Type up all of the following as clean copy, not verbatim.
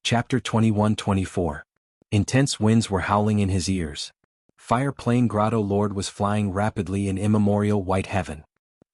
Chapter 21-24. Intense winds were howling in his ears. Fire Plane Grotto Lord was flying rapidly in immemorial white heaven.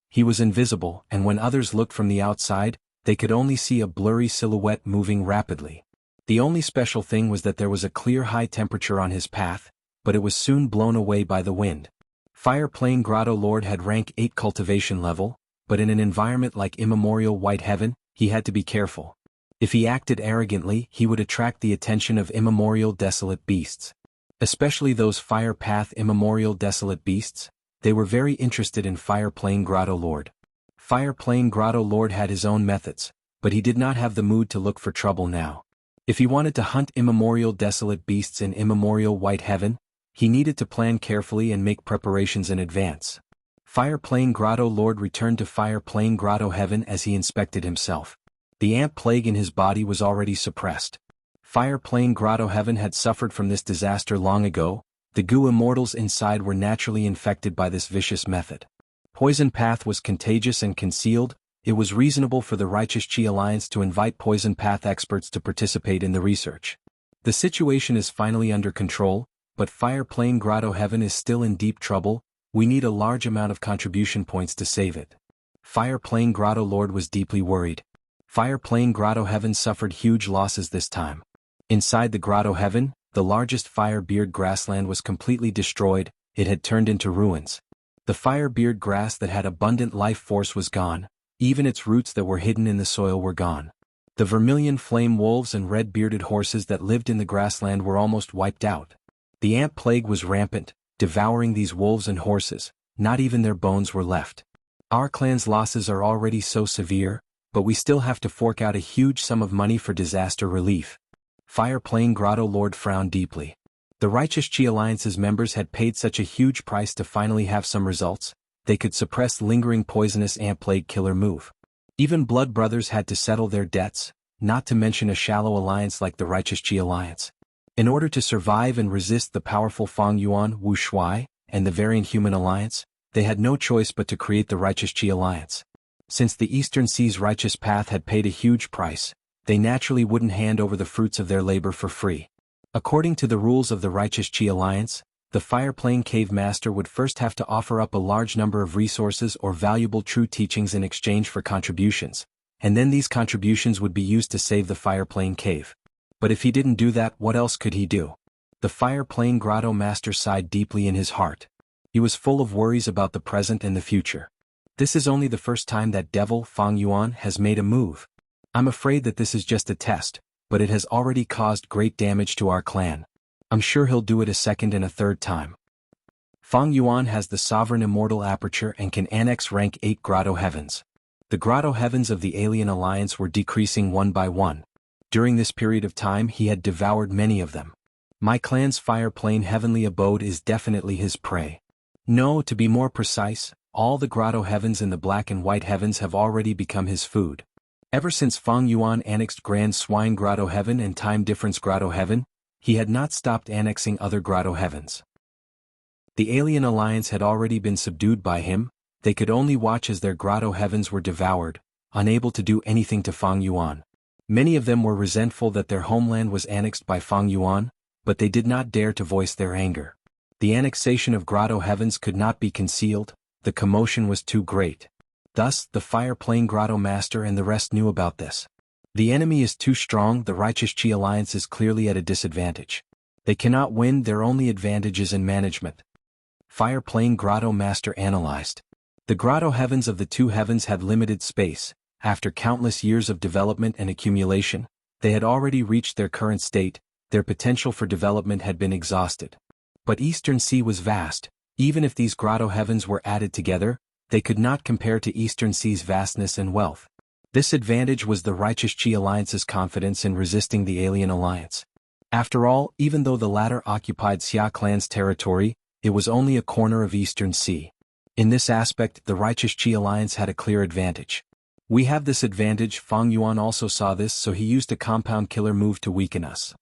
He was invisible, and when others looked from the outside, they could only see a blurry silhouette moving rapidly. The only special thing was that there was a clear high temperature on his path, but it was soon blown away by the wind. Fire Plane Grotto Lord had rank 8 cultivation level, but in an environment like immemorial white heaven, he had to be careful. If he acted arrogantly, he would attract the attention of immemorial desolate beasts. Especially those Fire Path immemorial desolate beasts, they were very interested in Fire Plane Grotto Lord. Fire Plane Grotto Lord had his own methods, but he did not have the mood to look for trouble now. If he wanted to hunt immemorial desolate beasts in immemorial white heaven, he needed to plan carefully and make preparations in advance. Fire Plane Grotto Lord returned to Fire Plane Grotto Heaven as he inspected himself. The ant plague in his body was already suppressed. Fire Plane Grotto Heaven had suffered from this disaster long ago. The goo immortals inside were naturally infected by this vicious method. Poison Path was contagious and concealed. It was reasonable for the Righteous Chi Alliance to invite Poison Path experts to participate in the research. The situation is finally under control, but Fire Plane Grotto Heaven is still in deep trouble. We need a large amount of contribution points to save it. Fire Plane Grotto Lord was deeply worried. Fire Plane Grotto Heaven suffered huge losses this time. Inside the Grotto Heaven, the largest Fire Beard grassland was completely destroyed. It had turned into ruins. The Fire Beard grass that had abundant life force was gone. Even its roots that were hidden in the soil were gone. The vermilion flame wolves and red-bearded horses that lived in the grassland were almost wiped out. The ant plague was rampant, devouring these wolves and horses. Not even their bones were left. Our clan's losses are already so severe, but we still have to fork out a huge sum of money for disaster relief. Fire Plane Grotto Lord frowned deeply. The Righteous Chi Alliance's members had paid such a huge price to finally have some results. They could suppress lingering poisonous ant plague killer move. Even blood brothers had to settle their debts, not to mention a shallow alliance like the Righteous Chi Alliance. In order to survive and resist the powerful Fang Yuan, Wu Shuai, and the Variant Human Alliance, they had no choice but to create the Righteous Chi Alliance. Since the Eastern Sea's Righteous Path had paid a huge price, they naturally wouldn't hand over the fruits of their labor for free. According to the rules of the Righteous Chi Alliance, the Fire Plane Cave Master would first have to offer up a large number of resources or valuable true teachings in exchange for contributions, and then these contributions would be used to save the Fire Plane Cave. But if he didn't do that, what else could he do? The Fire Plane Grotto Master sighed deeply in his heart. He was full of worries about the present and the future. This is only the first time that Devil Fang Yuan has made a move. I'm afraid that this is just a test, but it has already caused great damage to our clan. I'm sure he'll do it a second and a third time. Fang Yuan has the Sovereign Immortal Aperture and can annex rank 8 Grotto Heavens. The Grotto Heavens of the Alien Alliance were decreasing one by one. During this period of time he had devoured many of them. My clan's Fire Plane Heavenly Abode is definitely his prey. No, to be more precise, all the Grotto Heavens in the Black and White Heavens have already become his food. Ever since Fang Yuan annexed Grand Swine Grotto Heaven and Time Difference Grotto Heaven, he had not stopped annexing other Grotto Heavens. The Alien Alliance had already been subdued by him. They could only watch as their Grotto Heavens were devoured, unable to do anything to Fang Yuan. Many of them were resentful that their homeland was annexed by Fang Yuan, but they did not dare to voice their anger. The annexation of Grotto Heavens could not be concealed. The commotion was too great. Thus, the Fire Plane Grotto Master and the rest knew about this. The enemy is too strong. The Righteous Chi Alliance is clearly at a disadvantage. They cannot win. Their only advantage is in management. Fire Plane Grotto Master analyzed. The Grotto Heavens of the two heavens had limited space. After countless years of development and accumulation, they had already reached their current state. Their potential for development had been exhausted. But Eastern Sea was vast. Even if these Grotto Heavens were added together, they could not compare to Eastern Sea's vastness and wealth. This advantage was the Righteous Chi Alliance's confidence in resisting the Alien Alliance. After all, even though the latter occupied Xia Clan's territory, it was only a corner of Eastern Sea. In this aspect, the Righteous Chi Alliance had a clear advantage. We have this advantage. Fang Yuan also saw this, so he used a compound killer move to weaken us.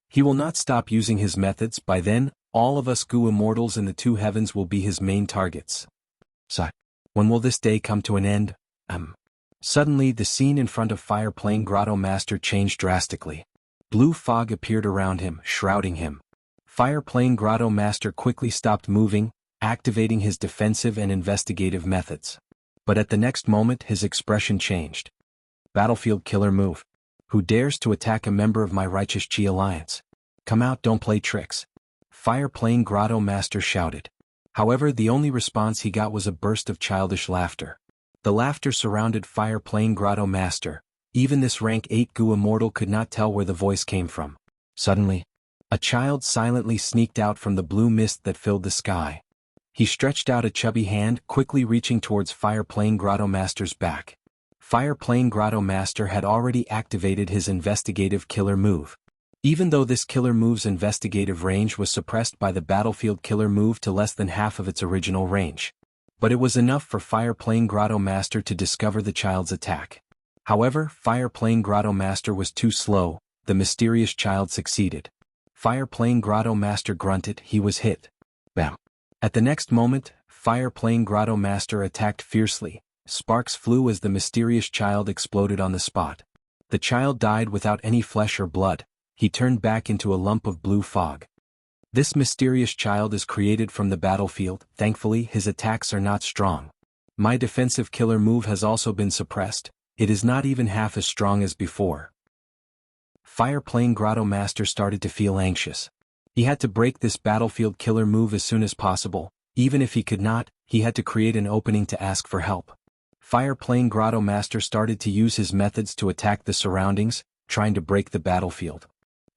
He will not stop using his methods. By then, all of us goo immortals in the two heavens will be his main targets. So, when will this day come to an end? Suddenly the scene in front of Fire Plane Grotto Master changed drastically. Blue fog appeared around him, shrouding him. Fire Plane Grotto Master quickly stopped moving, activating his defensive and investigative methods. But at the next moment his expression changed. Battlefield killer move. Who dares to attack a member of my Righteous Chi Alliance? Come out, don't play tricks. Fire Plane Grotto Master shouted. However, the only response he got was a burst of childish laughter. The laughter surrounded Fire Plane Grotto Master. Even this rank 8 Gu immortal could not tell where the voice came from. Suddenly, a child silently sneaked out from the blue mist that filled the sky. He stretched out a chubby hand, quickly reaching towards Fire Plane Grotto Master's back. Fire Plane Grotto Master had already activated his investigative killer move. Even though this killer move's investigative range was suppressed by the battlefield killer move to less than half of its original range. But it was enough for Fire Plane Grotto Master to discover the child's attack. However, Fire Plane Grotto Master was too slow. The mysterious child succeeded. Fire Plane Grotto Master grunted. He was hit. Bam. At the next moment, Fire Plane Grotto Master attacked fiercely. Sparks flew as the mysterious child exploded on the spot. The child died without any flesh or blood. He turned back into a lump of blue fog. This mysterious child is created from the battlefield. Thankfully, his attacks are not strong. My defensive killer move has also been suppressed. It is not even half as strong as before. Fire Plane Grotto Master started to feel anxious. He had to break this battlefield killer move as soon as possible. Even if he could not, he had to create an opening to ask for help. Fire Plane Grotto Master started to use his methods to attack the surroundings, trying to break the battlefield.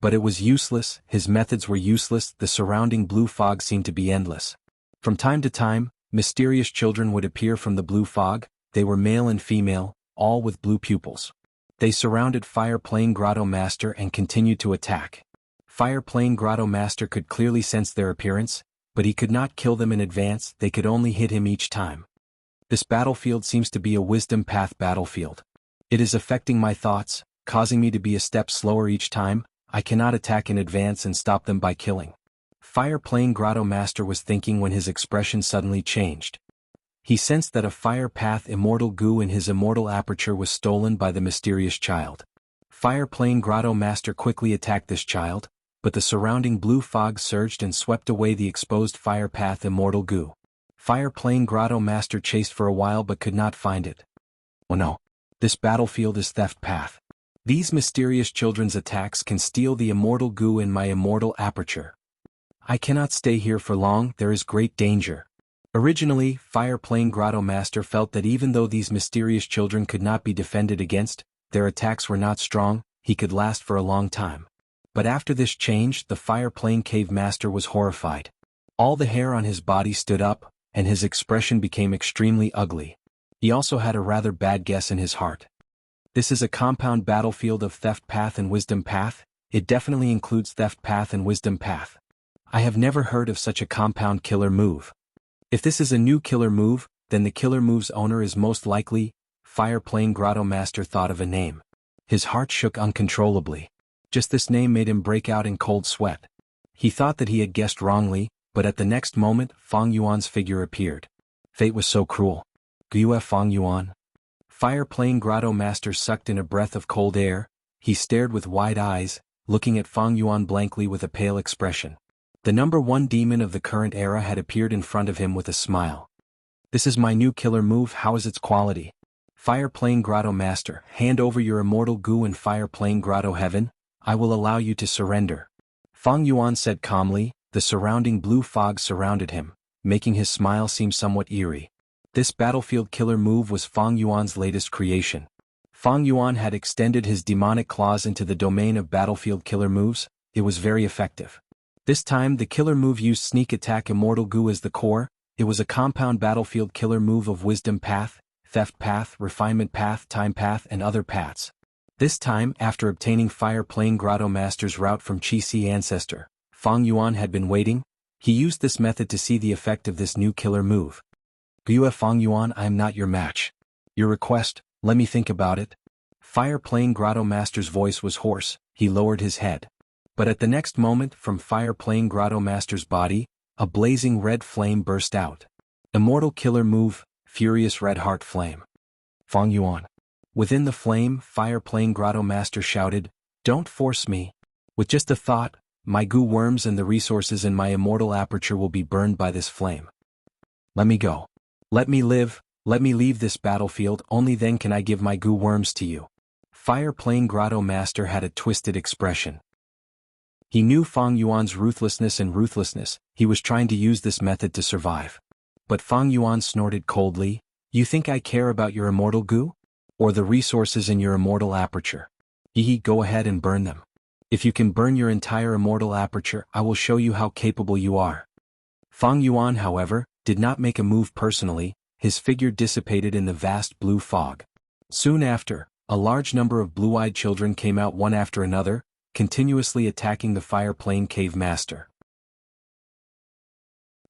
But it was useless. His methods were useless. The surrounding blue fog seemed to be endless. From time to time, mysterious children would appear from the blue fog. They were male and female, all with blue pupils. They surrounded Fire Plane Grotto Master and continued to attack. Fire Plane Grotto Master could clearly sense their appearance, but he could not kill them in advance. They could only hit him each time. This battlefield seems to be a wisdom path battlefield. It is affecting my thoughts, causing me to be a step slower each time. I cannot attack in advance and stop them by killing. Fire Plane Grotto Master was thinking when his expression suddenly changed. He sensed that a fire path immortal Gu in his immortal aperture was stolen by the mysterious child. Fire Plane Grotto Master quickly attacked this child, but the surrounding blue fog surged and swept away the exposed fire path immortal Gu. Fire Plane Grotto Master chased for a while but could not find it. Oh no. This battlefield is theft path. These mysterious children's attacks can steal the immortal Gu in my immortal aperture. I cannot stay here for long. There is great danger. Originally, Fire Plane Grotto Master felt that even though these mysterious children could not be defended against, their attacks were not strong, he could last for a long time. But after this change, the Fire Plane Cave Master was horrified. All the hair on his body stood up, and his expression became extremely ugly. He also had a rather bad guess in his heart. This is a compound battlefield of Theft Path and Wisdom Path. It definitely includes Theft Path and Wisdom Path. I have never heard of such a compound killer move. If this is a new killer move, then the killer move's owner is most likely. Fire Plane Grotto Master thought of a name. His heart shook uncontrollably. Just this name made him break out in cold sweat. He thought that he had guessed wrongly, but at the next moment, Fang Yuan's figure appeared. Fate was so cruel. Guyue Fang Yuan. Fire Plane Grotto Master sucked in a breath of cold air. He stared with wide eyes, looking at Fang Yuan blankly with a pale expression. The number 1 demon of the current era had appeared in front of him with a smile. This is my new killer move. How is its quality? Fire Plane Grotto Master, hand over your immortal Gu in Fire Plane Grotto Heaven. I will allow you to surrender. Fang Yuan said calmly. The surrounding blue fog surrounded him, making his smile seem somewhat eerie. This battlefield killer move was Fang Yuan's latest creation. Fang Yuan had extended his demonic claws into the domain of battlefield killer moves. It was very effective. This time the killer move used Sneak Attack Immortal Gu as the core. It was a compound battlefield killer move of Wisdom Path, Theft Path, Refinement Path, Time Path and other paths. This time, after obtaining Fire Plane Grotto Master's route from Qi Ancestor, Fang Yuan had been waiting. He used this method to see the effect of this new killer move. Guyue Fang Yuan, I am not your match. Your request, let me think about it. Fire Plane Grotto Master's voice was hoarse. He lowered his head. But at the next moment, from Fire Plane Grotto Master's body, a blazing red flame burst out. Immortal killer move, Furious Red Heart Flame. Fang Yuan. Within the flame, fire-playing grotto master shouted, "Don't force me. With just a thought, my goo worms and the resources in my immortal aperture will be burned by this flame. Let me go. Let me live, let me leave this battlefield, only then can I give my goo worms to you." Fire-playing grotto master had a twisted expression. He knew Fang Yuan's ruthlessness, he was trying to use this method to survive. But Fang Yuan snorted coldly, "You think I care about your immortal goo? Or the resources in your immortal aperture? Go ahead and burn them. If you can burn your entire immortal aperture, I will show you how capable you are." Fang Yuan, however, did not make a move personally, his figure dissipated in the vast blue fog. Soon after, a large number of blue-eyed children came out one after another, continuously attacking the fire-playing cave master.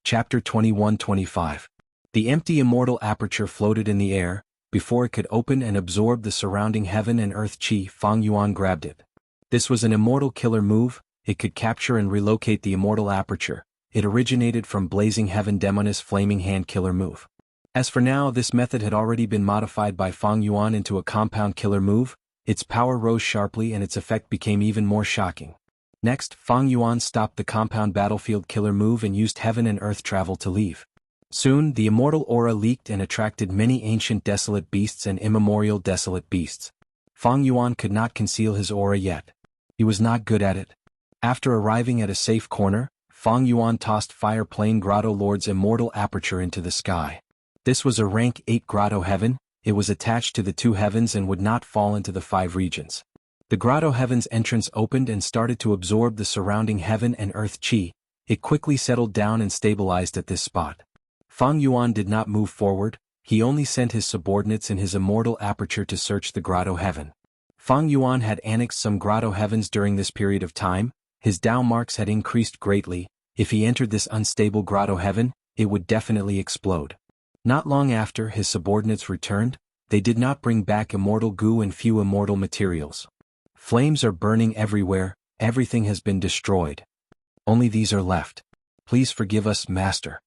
Chapter 21-25. The empty immortal aperture floated in the air. Before it could open and absorb the surrounding heaven and earth chi, Fang Yuan grabbed it. This was an immortal killer move. It could capture and relocate the immortal aperture. It originated from Blazing Heaven Demoness Flaming Hand killer move. As for now, this method had already been modified by Fang Yuan into a compound killer move. Its power rose sharply and its effect became even more shocking. Next, Fang Yuan stopped the compound battlefield killer move and used heaven and earth travel to leave. Soon, the immortal aura leaked and attracted many ancient desolate beasts and immemorial desolate beasts. Fang Yuan could not conceal his aura yet. He was not good at it. After arriving at a safe corner, Fang Yuan tossed fire-playing grotto lord's immortal aperture into the sky. This was a rank 8 grotto heaven. It was attached to the 2 heavens and would not fall into the 5 regions. The grotto heaven's entrance opened and started to absorb the surrounding heaven and earth chi. It quickly settled down and stabilized at this spot. Fang Yuan did not move forward, he only sent his subordinates in his immortal aperture to search the grotto heaven. Fang Yuan had annexed some grotto heavens during this period of time. His Dao marks had increased greatly. If he entered this unstable grotto heaven, it would definitely explode. Not long after his subordinates returned, they did not bring back immortal goo and few immortal materials. Flames are burning everywhere, everything has been destroyed. Only these are left. Please forgive us, Master.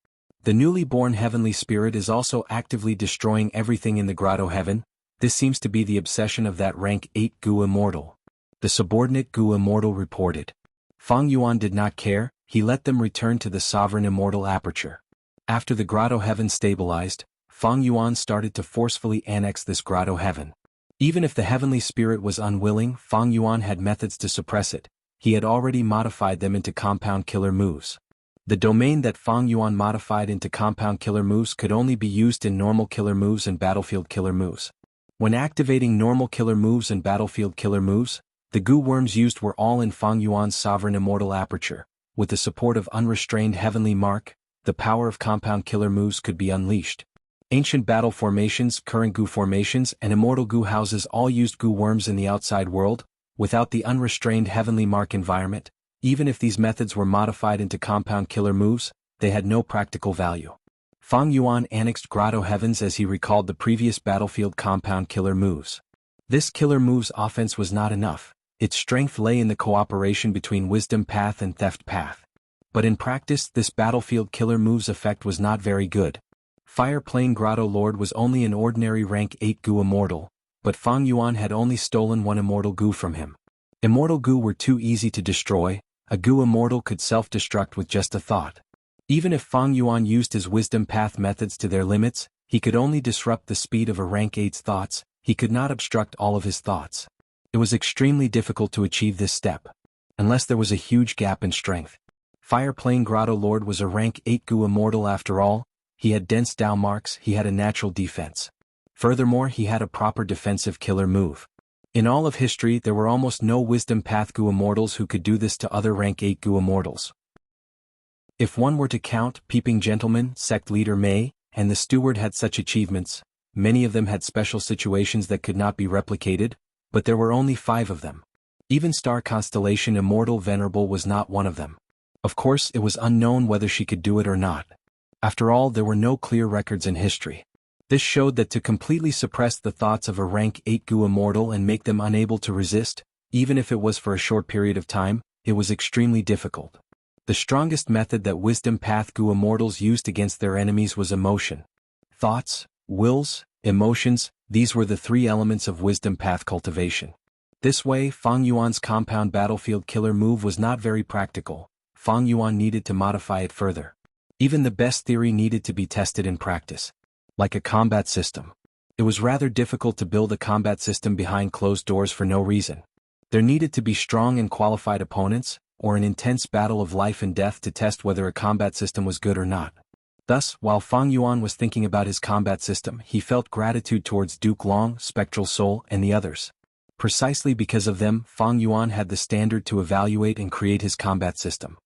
The newly born heavenly spirit is also actively destroying everything in the grotto heaven. This seems to be the obsession of that rank 8 goo immortal. The subordinate goo immortal reported. Fang Yuan did not care, he let them return to the sovereign immortal aperture. After the grotto heaven stabilized, Fang Yuan started to forcefully annex this grotto heaven. Even if the heavenly spirit was unwilling, Fang Yuan had methods to suppress it. He had already modified them into compound killer moves. The domain that Fang Yuan modified into compound killer moves could only be used in normal killer moves and battlefield killer moves. When activating normal killer moves and battlefield killer moves, the goo worms used were all in Fang Yuan's sovereign immortal aperture. With the support of unrestrained heavenly mark, the power of compound killer moves could be unleashed. Ancient battle formations, current goo formations, and immortal goo houses all used goo worms in the outside world. Without the unrestrained heavenly mark environment, even if these methods were modified into compound killer moves, they had no practical value. Fang Yuan annexed grotto heavens as he recalled the previous battlefield compound killer moves. This killer move's offense was not enough. Its strength lay in the cooperation between wisdom path and theft path. But in practice, this battlefield killer move's effect was not very good. Fire-playing grotto lord was only an ordinary rank 8 goo immortal, but Fang Yuan had only stolen 1 immortal goo from him. Immortal goo were too easy to destroy. A goo immortal could self-destruct with just a thought. Even if Fang Yuan used his wisdom path methods to their limits, he could only disrupt the speed of a rank 8's thoughts. He could not obstruct all of his thoughts. It was extremely difficult to achieve this step, unless there was a huge gap in strength. Fire-playing grotto lord was a rank 8 goo immortal after all. He had dense Dao marks, he had a natural defense. Furthermore, he had a proper defensive killer move. In all of history, there were almost no wisdom path goo immortals who could do this to other rank 8 goo immortals. If one were to count, Peeping Gentleman, Sect Leader Mei, and the Steward had such achievements. Many of them had special situations that could not be replicated, but there were only 5 of them. Even Star Constellation Immortal Venerable was not one of them. Of course, it was unknown whether she could do it or not. After all, there were no clear records in history. This showed that to completely suppress the thoughts of a rank 8 goo immortal and make them unable to resist, even if it was for a short period of time, it was extremely difficult. The strongest method that wisdom path goo immortals used against their enemies was emotion. Thoughts, wills, emotions, These were the three elements of wisdom path cultivation. This way, Fang Yuan's compound battlefield killer move was not very practical. Fang Yuan needed to modify it further. Even the best theory needed to be tested in practice. Like a combat system. It was rather difficult to build a combat system behind closed doors for no reason. There needed to be strong and qualified opponents, or an intense battle of life and death to test whether a combat system was good or not. Thus, while Fang Yuan was thinking about his combat system, he felt gratitude towards Duke Long, Spectral Soul, and the others. Precisely because of them, Fang Yuan had the standard to evaluate and create his combat system.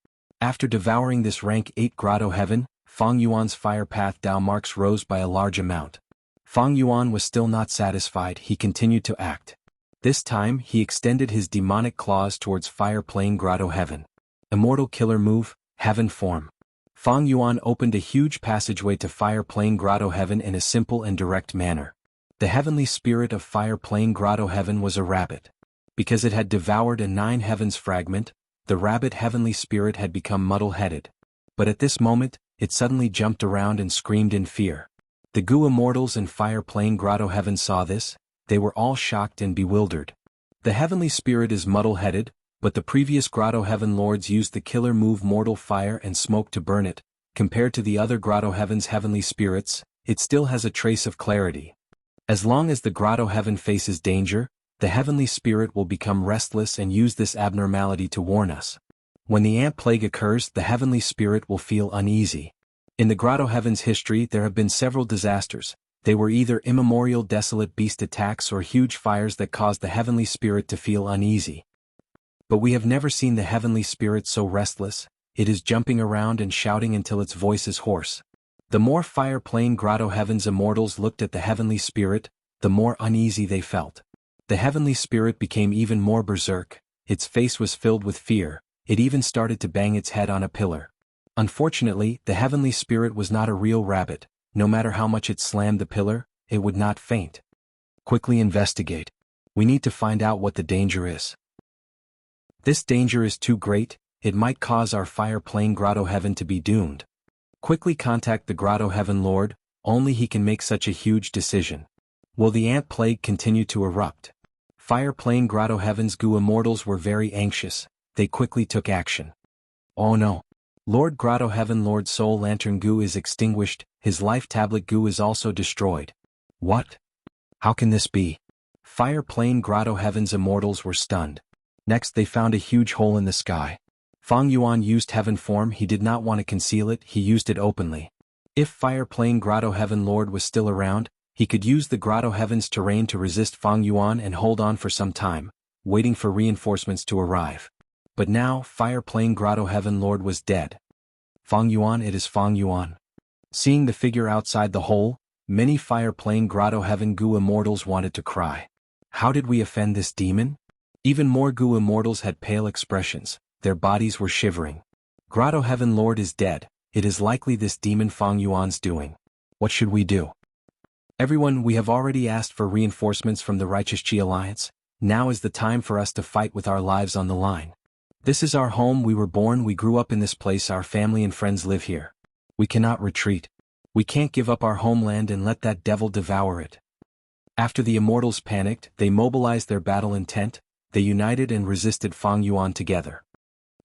After devouring this rank 8 Grotto Heaven, Fang Yuan's fire path Dao marks rose by a large amount. Fang Yuan was still not satisfied, he continued to act. This time, he extended his demonic claws towards Fire Plane Grotto Heaven. Immortal Killer Move, Heaven Form. Fang Yuan opened a huge passageway to Fire Plane Grotto Heaven in a simple and direct manner. The heavenly spirit of Fire Plane Grotto Heaven was a rabbit. Because it had devoured a 9 heavens fragment, the rabbit heavenly spirit had become muddle-headed. But at this moment, it suddenly jumped around and screamed in fear. The Gu Immortals and Fire Plane Grotto Heaven saw this. They were all shocked and bewildered. The heavenly spirit is muddle-headed, but the previous Grotto Heaven lords used the killer move Mortal Fire and Smoke to burn it. Compared to the other Grotto Heaven's heavenly spirits, it still has a trace of clarity. As long as the Grotto Heaven faces danger, the heavenly spirit will become restless and use this abnormality to warn us. When the ant plague occurs, the heavenly spirit will feel uneasy. In the Grotto Heaven's history, there have been several disasters. They were either immemorial desolate beast attacks or huge fires that caused the heavenly spirit to feel uneasy. But we have never seen the heavenly spirit so restless. It is jumping around and shouting until its voice is hoarse. The more Fire Plane Grotto Heaven's immortals looked at the heavenly spirit, the more uneasy they felt. The heavenly spirit became even more berserk. Its face was filled with fear. It even started to bang its head on a pillar. Unfortunately, the heavenly spirit was not a real rabbit. No matter how much it slammed the pillar, it would not faint. Quickly investigate. We need to find out what the danger is. This danger is too great, it might cause our Fire Plane Grotto Heaven to be doomed. Quickly contact the Grotto Heaven Lord, only he can make such a huge decision. Will the ant plague continue to erupt? Fire Plane Grotto Heaven's Gu Immortals were very anxious, they quickly took action. Oh no! Lord Grotto Heaven Lord Soul Lantern Gu is extinguished, his life tablet Gu is also destroyed. What? How can this be? Fire Plane Grotto Heaven's immortals were stunned. Next they found a huge hole in the sky. Fang Yuan used heaven form, he did not want to conceal it, he used it openly. If Fire Plane Grotto Heaven Lord was still around, he could use the Grotto Heaven's terrain to resist Fang Yuan and hold on for some time, waiting for reinforcements to arrive. But now, Fire Plane Grotto Heaven Lord was dead. Fang Yuan, it is Fang Yuan. Seeing the figure outside the hole, many Fire Plane Grotto Heaven Gu Immortals wanted to cry. How did we offend this demon? Even more Gu Immortals had pale expressions, their bodies were shivering. Grotto Heaven Lord is dead, it is likely this demon Fang Yuan's doing. What should we do? Everyone, we have already asked for reinforcements from the Righteous Chi Alliance. Now is the time for us to fight with our lives on the line. This is our home, we were born, we grew up in this place, our family and friends live here. We cannot retreat. We can't give up our homeland and let that devil devour it. After the immortals panicked, they mobilized their battle intent, they united and resisted Fang Yuan together.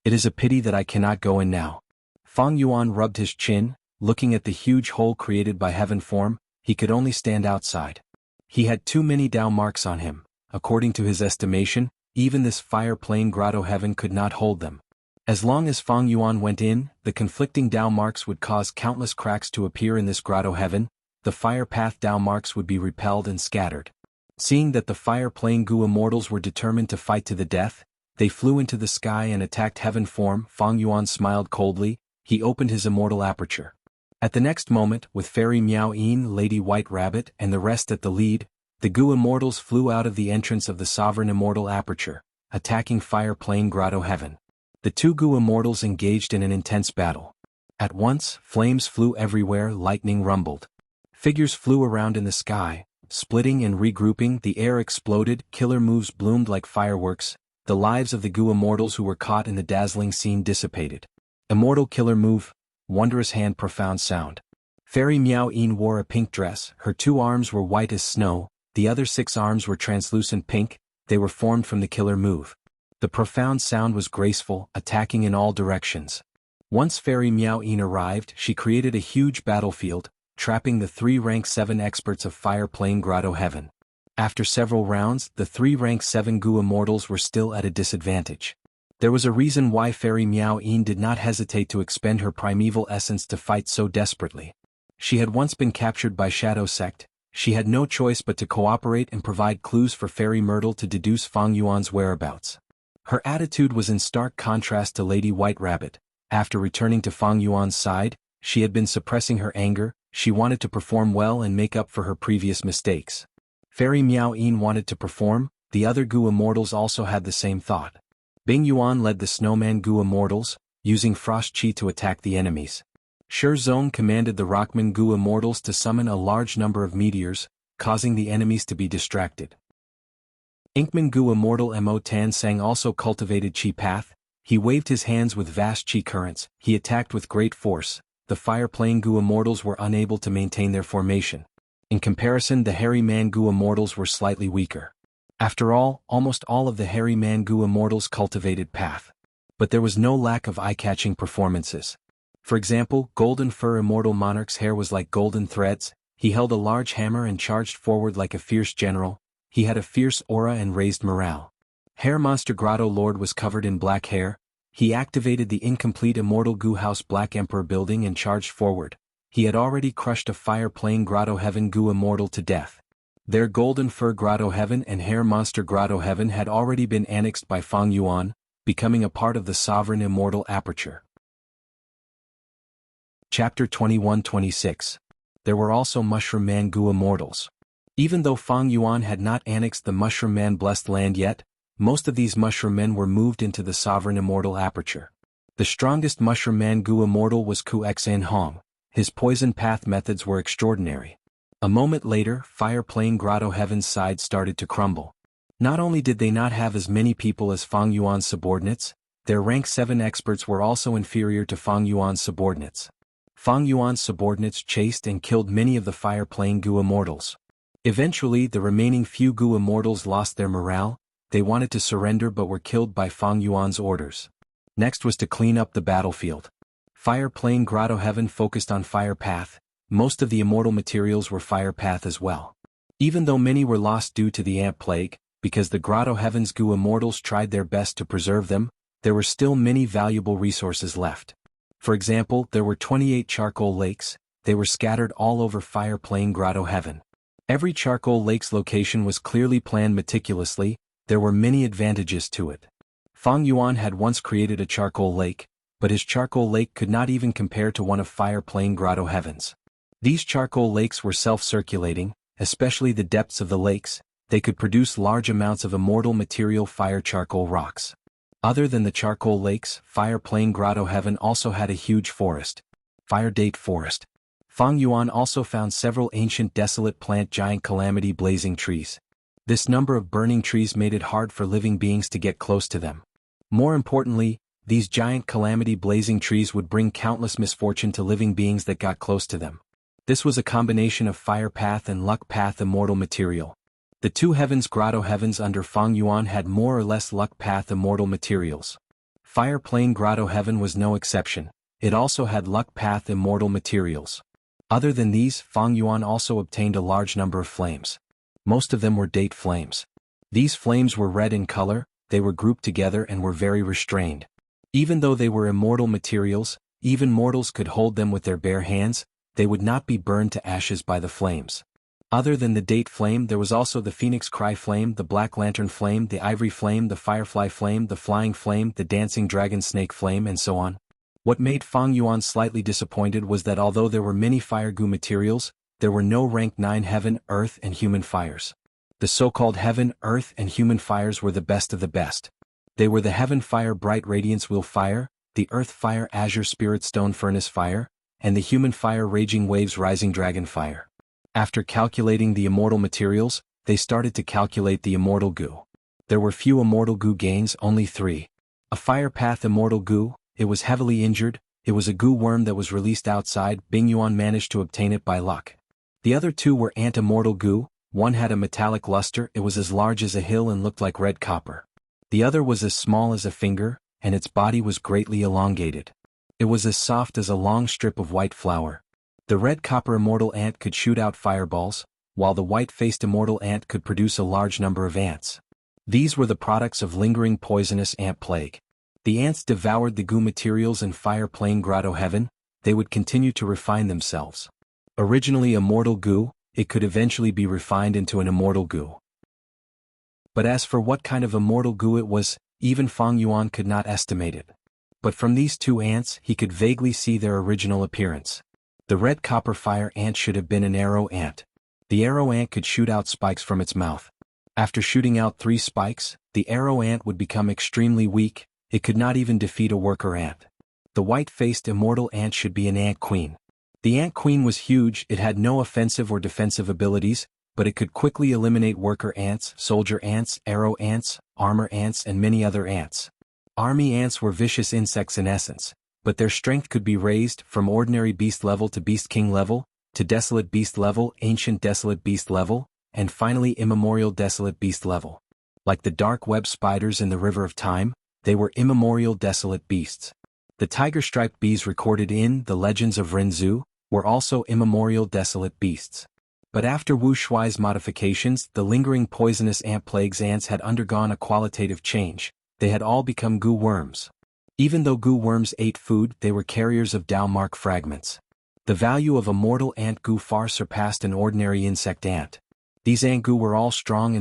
It is a pity that I cannot go in now. Fang Yuan rubbed his chin, looking at the huge hole created by heaven form, he could only stand outside. He had too many Dao marks on him. According to his estimation, even this Fire Plane Grotto Heaven could not hold them. As long as Fang Yuan went in, the conflicting Dao marks would cause countless cracks to appear in this Grotto Heaven, the Fire Path Dao marks would be repelled and scattered. Seeing that the Fire Plane Gu Immortals were determined to fight to the death, they flew into the sky and attacked heaven form. Fang Yuan smiled coldly, he opened his immortal aperture. At the next moment, with Fairy Miao Yin, Lady White Rabbit, and the rest at the lead, the Gu Immortals flew out of the entrance of the Sovereign Immortal Aperture, attacking Fire Plane Grotto Heaven. The two Gu Immortals engaged in an intense battle. At once, flames flew everywhere, lightning rumbled. Figures flew around in the sky, splitting and regrouping, the air exploded, killer moves bloomed like fireworks, the lives of the Gu Immortals who were caught in the dazzling scene dissipated. Immortal killer move, wondrous hand, profound sound. Fairy Miao Yin wore a pink dress, her two arms were white as snow, the other 6 arms were translucent pink, they were formed from the killer move. The profound sound was graceful, attacking in all directions. Once Fairy Miao Yin arrived, she created a huge battlefield, trapping the 3 rank 7 experts of Fire Plane Grotto Heaven. After several rounds, the 3 rank 7 Gu Immortals were still at a disadvantage. There was a reason why Fairy Miao Yin did not hesitate to expend her primeval essence to fight so desperately. She had once been captured by Shadow Sect. She had no choice but to cooperate and provide clues for Fairy Myrtle to deduce Fang Yuan's whereabouts. Her attitude was in stark contrast to Lady White Rabbit. After returning to Fang Yuan's side, she had been suppressing her anger. She wanted to perform well and make up for her previous mistakes. Fairy Miao Yin wanted to perform, the other Gu Immortals also had the same thought. Bing Yuan led the Snowman Gu Immortals, using Frost Chi to attack the enemies. Shi Zong commanded the Rockman Gu Immortals to summon a large number of meteors, causing the enemies to be distracted. Inkman Gu Immortal Mo Tan Sang also cultivated Chi Path. He waved his hands with vast Chi currents. He attacked with great force. The Fire Plane Gu Immortals were unable to maintain their formation. In comparison, the Hairy Man Gu Immortals were slightly weaker. After all, almost all of the Hairy Man Gu Immortals cultivated Path. But there was no lack of eye-catching performances. For example, Golden Fur Immortal Monarch's hair was like golden threads. He held a large hammer and charged forward like a fierce general. He had a fierce aura and raised morale. Hair Monster Grotto Lord was covered in black hair. He activated the incomplete Immortal Gu House Black Emperor building and charged forward. He had already crushed a Fire Plane Grotto Heaven Gu Immortal to death. Their Golden Fur Grotto Heaven and Hair Monster Grotto Heaven had already been annexed by Fang Yuan, becoming a part of the Sovereign Immortal Aperture. Chapter 21-26. There were also Mushroom Man Gu Immortals. Even though Fang Yuan had not annexed the Mushroom Man Blessed Land yet, most of these Mushroom Men were moved into the Sovereign Immortal Aperture. The strongest Mushroom Man Gu Immortal was Ku Xan Hong. His poison path methods were extraordinary. A moment later, Fire Plane Grotto Heaven's side started to crumble. Not only did they not have as many people as Fang Yuan's subordinates, their rank 7 experts were also inferior to Fang Yuan's subordinates. Fang Yuan's subordinates chased and killed many of the Fire Plane Gu Immortals. Eventually, the remaining few Gu Immortals lost their morale. They wanted to surrender but were killed by Fang Yuan's orders. Next was to clean up the battlefield. Fire Plane Grotto Heaven focused on Fire Path. Most of the immortal materials were Fire Path as well. Even though many were lost due to the Ant Plague, because the Grotto Heaven's Gu Immortals tried their best to preserve them, there were still many valuable resources left. For example, there were 28 charcoal lakes. They were scattered all over Fire Plane Grotto Heaven. Every charcoal lake's location was clearly planned meticulously. There were many advantages to it. Fang Yuan had once created a charcoal lake, but his charcoal lake could not even compare to one of Fire Plane Grotto Heaven's. These charcoal lakes were self-circulating, especially the depths of the lakes. They could produce large amounts of immortal material fire charcoal rocks. Other than the charcoal lakes, Fire Plane Grotto Heaven also had a huge forest. Fire Date Forest. Fang Yuan also found several ancient desolate plant giant calamity blazing trees. This number of burning trees made it hard for living beings to get close to them. More importantly, these giant calamity blazing trees would bring countless misfortune to living beings that got close to them. This was a combination of Fire Path and Luck Path immortal material. The 2 heavens Grotto Heavens under Fang Yuan had more or less Luck Path immortal materials. Fire Plane Grotto Heaven was no exception. It also had Luck Path immortal materials. Other than these, Fang Yuan also obtained a large number of flames. Most of them were date flames. These flames were red in color, they were grouped together and were very restrained. Even though they were immortal materials, even mortals could hold them with their bare hands. They would not be burned to ashes by the flames. Other than the date flame, there was also the Phoenix Cry Flame, the Black Lantern Flame, the Ivory Flame, the Firefly Flame, the Flying Flame, the Dancing Dragon Snake Flame, and so on. What made Fang Yuan slightly disappointed was that although there were many Fire Gu materials, there were no rank 9 Heaven, Earth, and Human fires. The so-called Heaven, Earth, and Human fires were the best of the best. They were the Heaven Fire Bright Radiance Wheel Fire, the Earth Fire Azure Spirit Stone Furnace Fire, and the Human Fire Raging Waves Rising Dragon Fire. After calculating the immortal materials, they started to calculate the immortal Gu. There were few immortal Gu gains, only 3. A Fire Path immortal Gu, it was heavily injured. It was a Gu worm that was released outside. Bing Yuan managed to obtain it by luck. The other 2 were Ant Immortal Gu, One had a metallic luster, it was as large as a hill and looked like red copper. The other was as small as a finger, and its body was greatly elongated. It was as soft as a long strip of white flour. The red copper immortal ant could shoot out fireballs, while the white-faced immortal ant could produce a large number of ants. These were the products of lingering poisonous ant plague. The ants devoured the goo materials in Fire Plain Grotto Heaven. They would continue to refine themselves. Originally a mortal goo, it could eventually be refined into an immortal goo. But as for what kind of immortal goo it was, even Fang Yuan could not estimate it. But from these two ants he could vaguely see their original appearance. The red copper fire ant should have been an arrow ant. The arrow ant could shoot out spikes from its mouth. After shooting out 3 spikes, the arrow ant would become extremely weak, it could not even defeat a worker ant. The white-faced immortal ant should be an ant queen. The ant queen was huge, it had no offensive or defensive abilities, but it could quickly eliminate worker ants, soldier ants, arrow ants, armor ants and many other ants. Army ants were vicious insects in essence, but their strength could be raised from ordinary beast level to beast king level, to desolate beast level, ancient desolate beast level, and finally immemorial desolate beast level. Like the dark web spiders in the river of time, they were immemorial desolate beasts. The tiger-striped bees recorded in The Legends of Renzu were also immemorial desolate beasts. But after Wu Shuai's modifications, the lingering poisonous ant plague's ants had undergone a qualitative change. They had all become goo worms. Even though goo worms ate food, they were carriers of Dao mark fragments. The value of a mortal ant goo far surpassed an ordinary insect ant. These ant goo were all strong,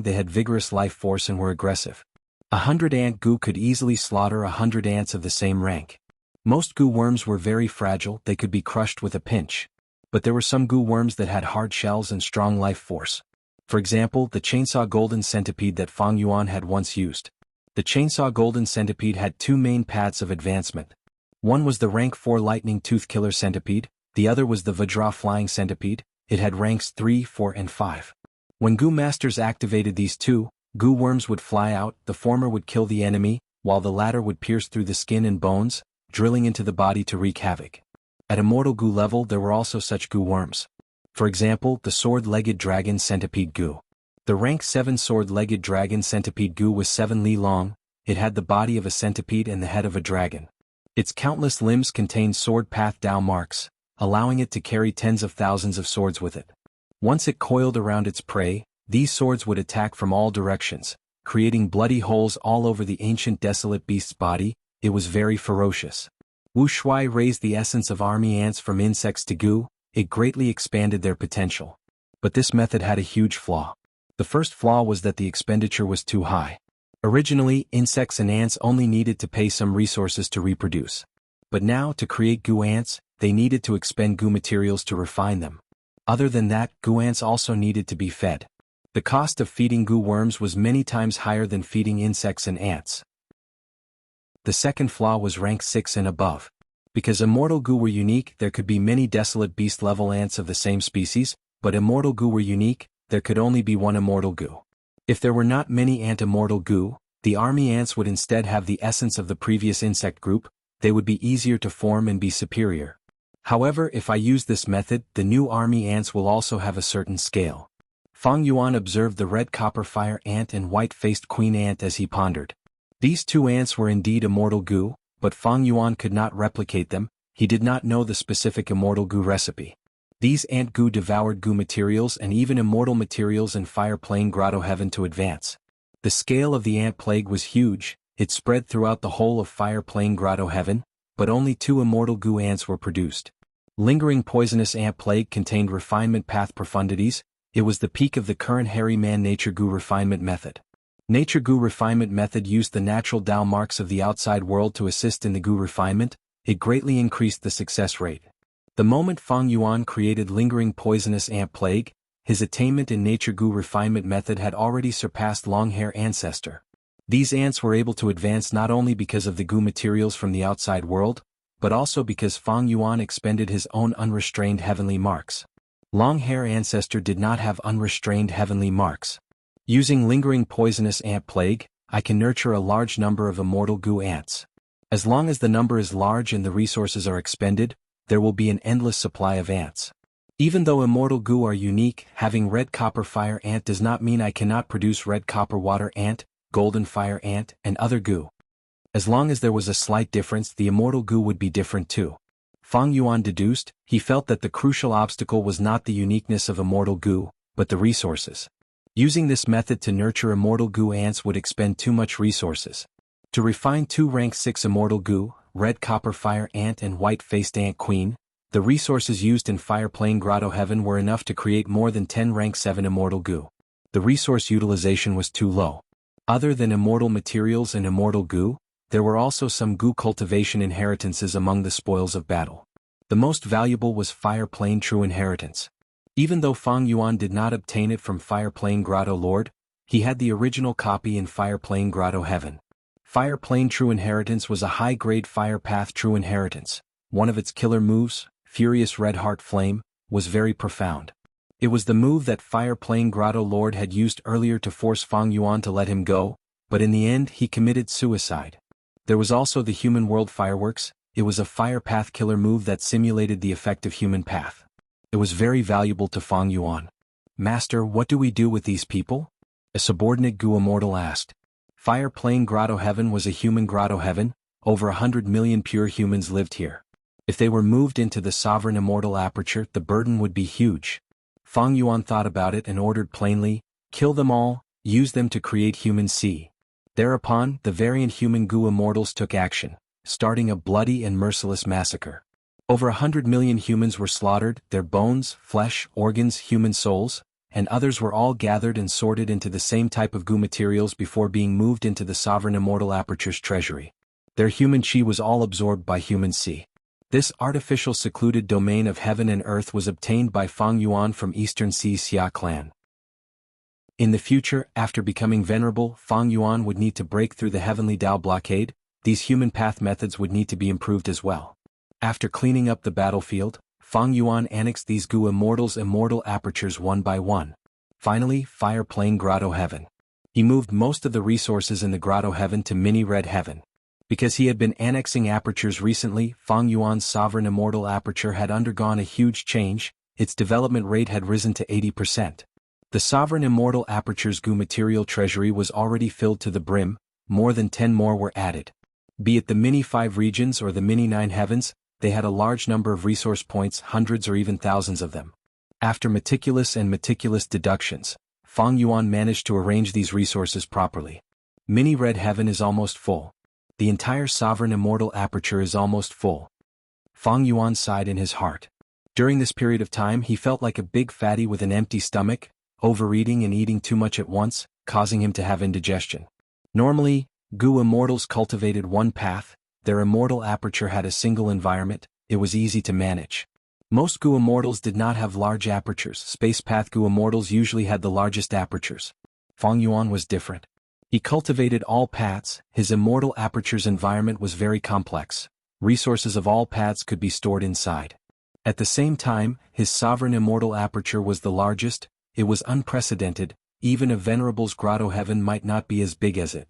they had vigorous life force and were aggressive. 100 ant goo could easily slaughter 100 ants of the same rank. Most goo worms were very fragile, they could be crushed with a pinch. But there were some goo worms that had hard shells and strong life force. For example, the chainsaw golden centipede that Fang Yuan had once used. The chainsaw golden centipede had 2 main paths of advancement. One was the rank 4 lightning tooth killer centipede, the other was the Vajra flying centipede. It had ranks 3, 4 and 5. When goo masters activated these 2, goo worms would fly out, the former would kill the enemy, while the latter would pierce through the skin and bones, drilling into the body to wreak havoc. At immortal goo level there were also such goo worms. For example, the sword-legged dragon centipede goo. The rank 7 sword-legged dragon centipede goo was 7 li long, it had the body of a centipede and the head of a dragon. Its countless limbs contained sword path Dao marks, allowing it to carry tens of thousands of swords with it. Once it coiled around its prey, these swords would attack from all directions, creating bloody holes all over the ancient desolate beast's body. It was very ferocious. Wu Shuai raised the essence of army ants from insects to goo, it greatly expanded their potential. But this method had a huge flaw. The first flaw was that the expenditure was too high. Originally, insects and ants only needed to pay some resources to reproduce. But now, to create goo ants, they needed to expend goo materials to refine them. Other than that, goo ants also needed to be fed. The cost of feeding goo worms was many times higher than feeding insects and ants. The second flaw was rank 6 and above. Because immortal goo were unique, there could be many desolate beast level ants of the same species, but immortal goo were unique, there could only be one immortal goo. If there were not many ant-immortal goo, the army ants would instead have the essence of the previous insect group, they would be easier to form and be superior. However, if I use this method, the new army ants will also have a certain scale. Fang Yuan observed the red copper fire ant and white-faced queen ant as he pondered. These 2 ants were indeed immortal goo, but Fang Yuan could not replicate them, he did not know the specific immortal goo recipe. These ant goo devoured goo materials and even immortal materials in Fire Plain Grotto Heaven to advance. The scale of the ant plague was huge, it spread throughout the whole of Fire Plain Grotto Heaven, but only 2 immortal goo ants were produced. Lingering poisonous ant plague contained refinement path profundities, it was the peak of the current hairy man nature goo refinement method. Nature goo refinement method used the natural Dao marks of the outside world to assist in the goo refinement, it greatly increased the success rate. The moment Fang Yuan created lingering poisonous ant plague, his attainment in nature goo refinement method had already surpassed long-hair ancestor. These ants were able to advance not only because of the goo materials from the outside world, but also because Fang Yuan expended his own unrestrained heavenly marks. Long-hair ancestor did not have unrestrained heavenly marks. Using lingering poisonous ant plague, I can nurture a large number of immortal goo ants. As long as the number is large and the resources are expended, there will be an endless supply of ants. Even though immortal goo are unique, having red copper fire ant does not mean I cannot produce red copper water ant, golden fire ant, and other goo. As long as there was a slight difference, the immortal goo would be different too. Fang Yuan deduced. He felt that the crucial obstacle was not the uniqueness of immortal goo, but the resources. Using this method to nurture immortal goo ants would expend too much resources. To refine 2 rank 6 immortal goo, red copper fire ant and white-faced ant queen, the resources used in Fire Plain Grotto Heaven were enough to create more than 10 rank 7 immortal goo. The resource utilization was too low. Other than immortal materials and immortal goo, there were also some goo cultivation inheritances among the spoils of battle. The most valuable was Fire Plain True Inheritance. Even though Fang Yuan did not obtain it from Fire Plain Grotto Lord, he had the original copy in Fire Plain Grotto Heaven. Fire Plain True Inheritance was a high-grade Fire Path True Inheritance. One of its killer moves, Furious Red Heart Flame, was very profound. It was the move that Fire Plain Grotto Lord had used earlier to force Fang Yuan to let him go, but in the end he committed suicide. There was also the Human World Fireworks. It was a Fire Path killer move that simulated the effect of Human Path. It was very valuable to Fang Yuan. Master, what do we do with these people? A subordinate Goo Immortal asked. Fire Plain Grotto Heaven was a human grotto heaven. Over 100 million pure humans lived here. If they were moved into the Sovereign Immortal Aperture, the burden would be huge. Fang Yuan thought about it and ordered plainly, kill them all, use them to create human sea. Thereupon, the variant human Goo Immortals took action, starting a bloody and merciless massacre. Over 100 million humans were slaughtered, their bones, flesh, organs, human souls, and others were all gathered and sorted into the same type of goo materials before being moved into the Sovereign Immortal Aperture's treasury. Their human chi was all absorbed by human sea. This artificial secluded domain of heaven and earth was obtained by Fang Yuan from Eastern Sea Xia clan. In the future, after becoming venerable, Fang Yuan would need to break through the heavenly Dao blockade. These human path methods would need to be improved as well. After cleaning up the battlefield, Fang Yuan annexed these Goo Immortals' immortal apertures one by one. Finally, Fire Plain Grotto Heaven. He moved most of the resources in the Grotto Heaven to Mini Red Heaven. Because he had been annexing apertures recently, Fang Yuan's Sovereign Immortal Aperture had undergone a huge change. Its development rate had risen to 80%. The Sovereign Immortal Aperture's Goo material treasury was already filled to the brim. More than 10 more were added. Be it the Mini 5 regions or the Mini 9 heavens, they had a large number of resource points, hundreds or even thousands of them. After meticulous deductions, Fang Yuan managed to arrange these resources properly. Mini Red Heaven is almost full. The entire Sovereign Immortal Aperture is almost full. Fang Yuan sighed in his heart. During this period of time he felt like a big fatty with an empty stomach, overeating and eating too much at once, causing him to have indigestion. Normally, Goo Immortals cultivated one path. Their immortal aperture had a single environment. It was easy to manage. Most Goo Immortals did not have large apertures. Space Path Goo Immortals usually had the largest apertures. Fang Yuan was different. He cultivated all paths. His immortal aperture's environment was very complex. Resources of all paths could be stored inside. At the same time, his Sovereign Immortal Aperture was the largest. It was unprecedented. Even a Venerable's Grotto Heaven might not be as big as it.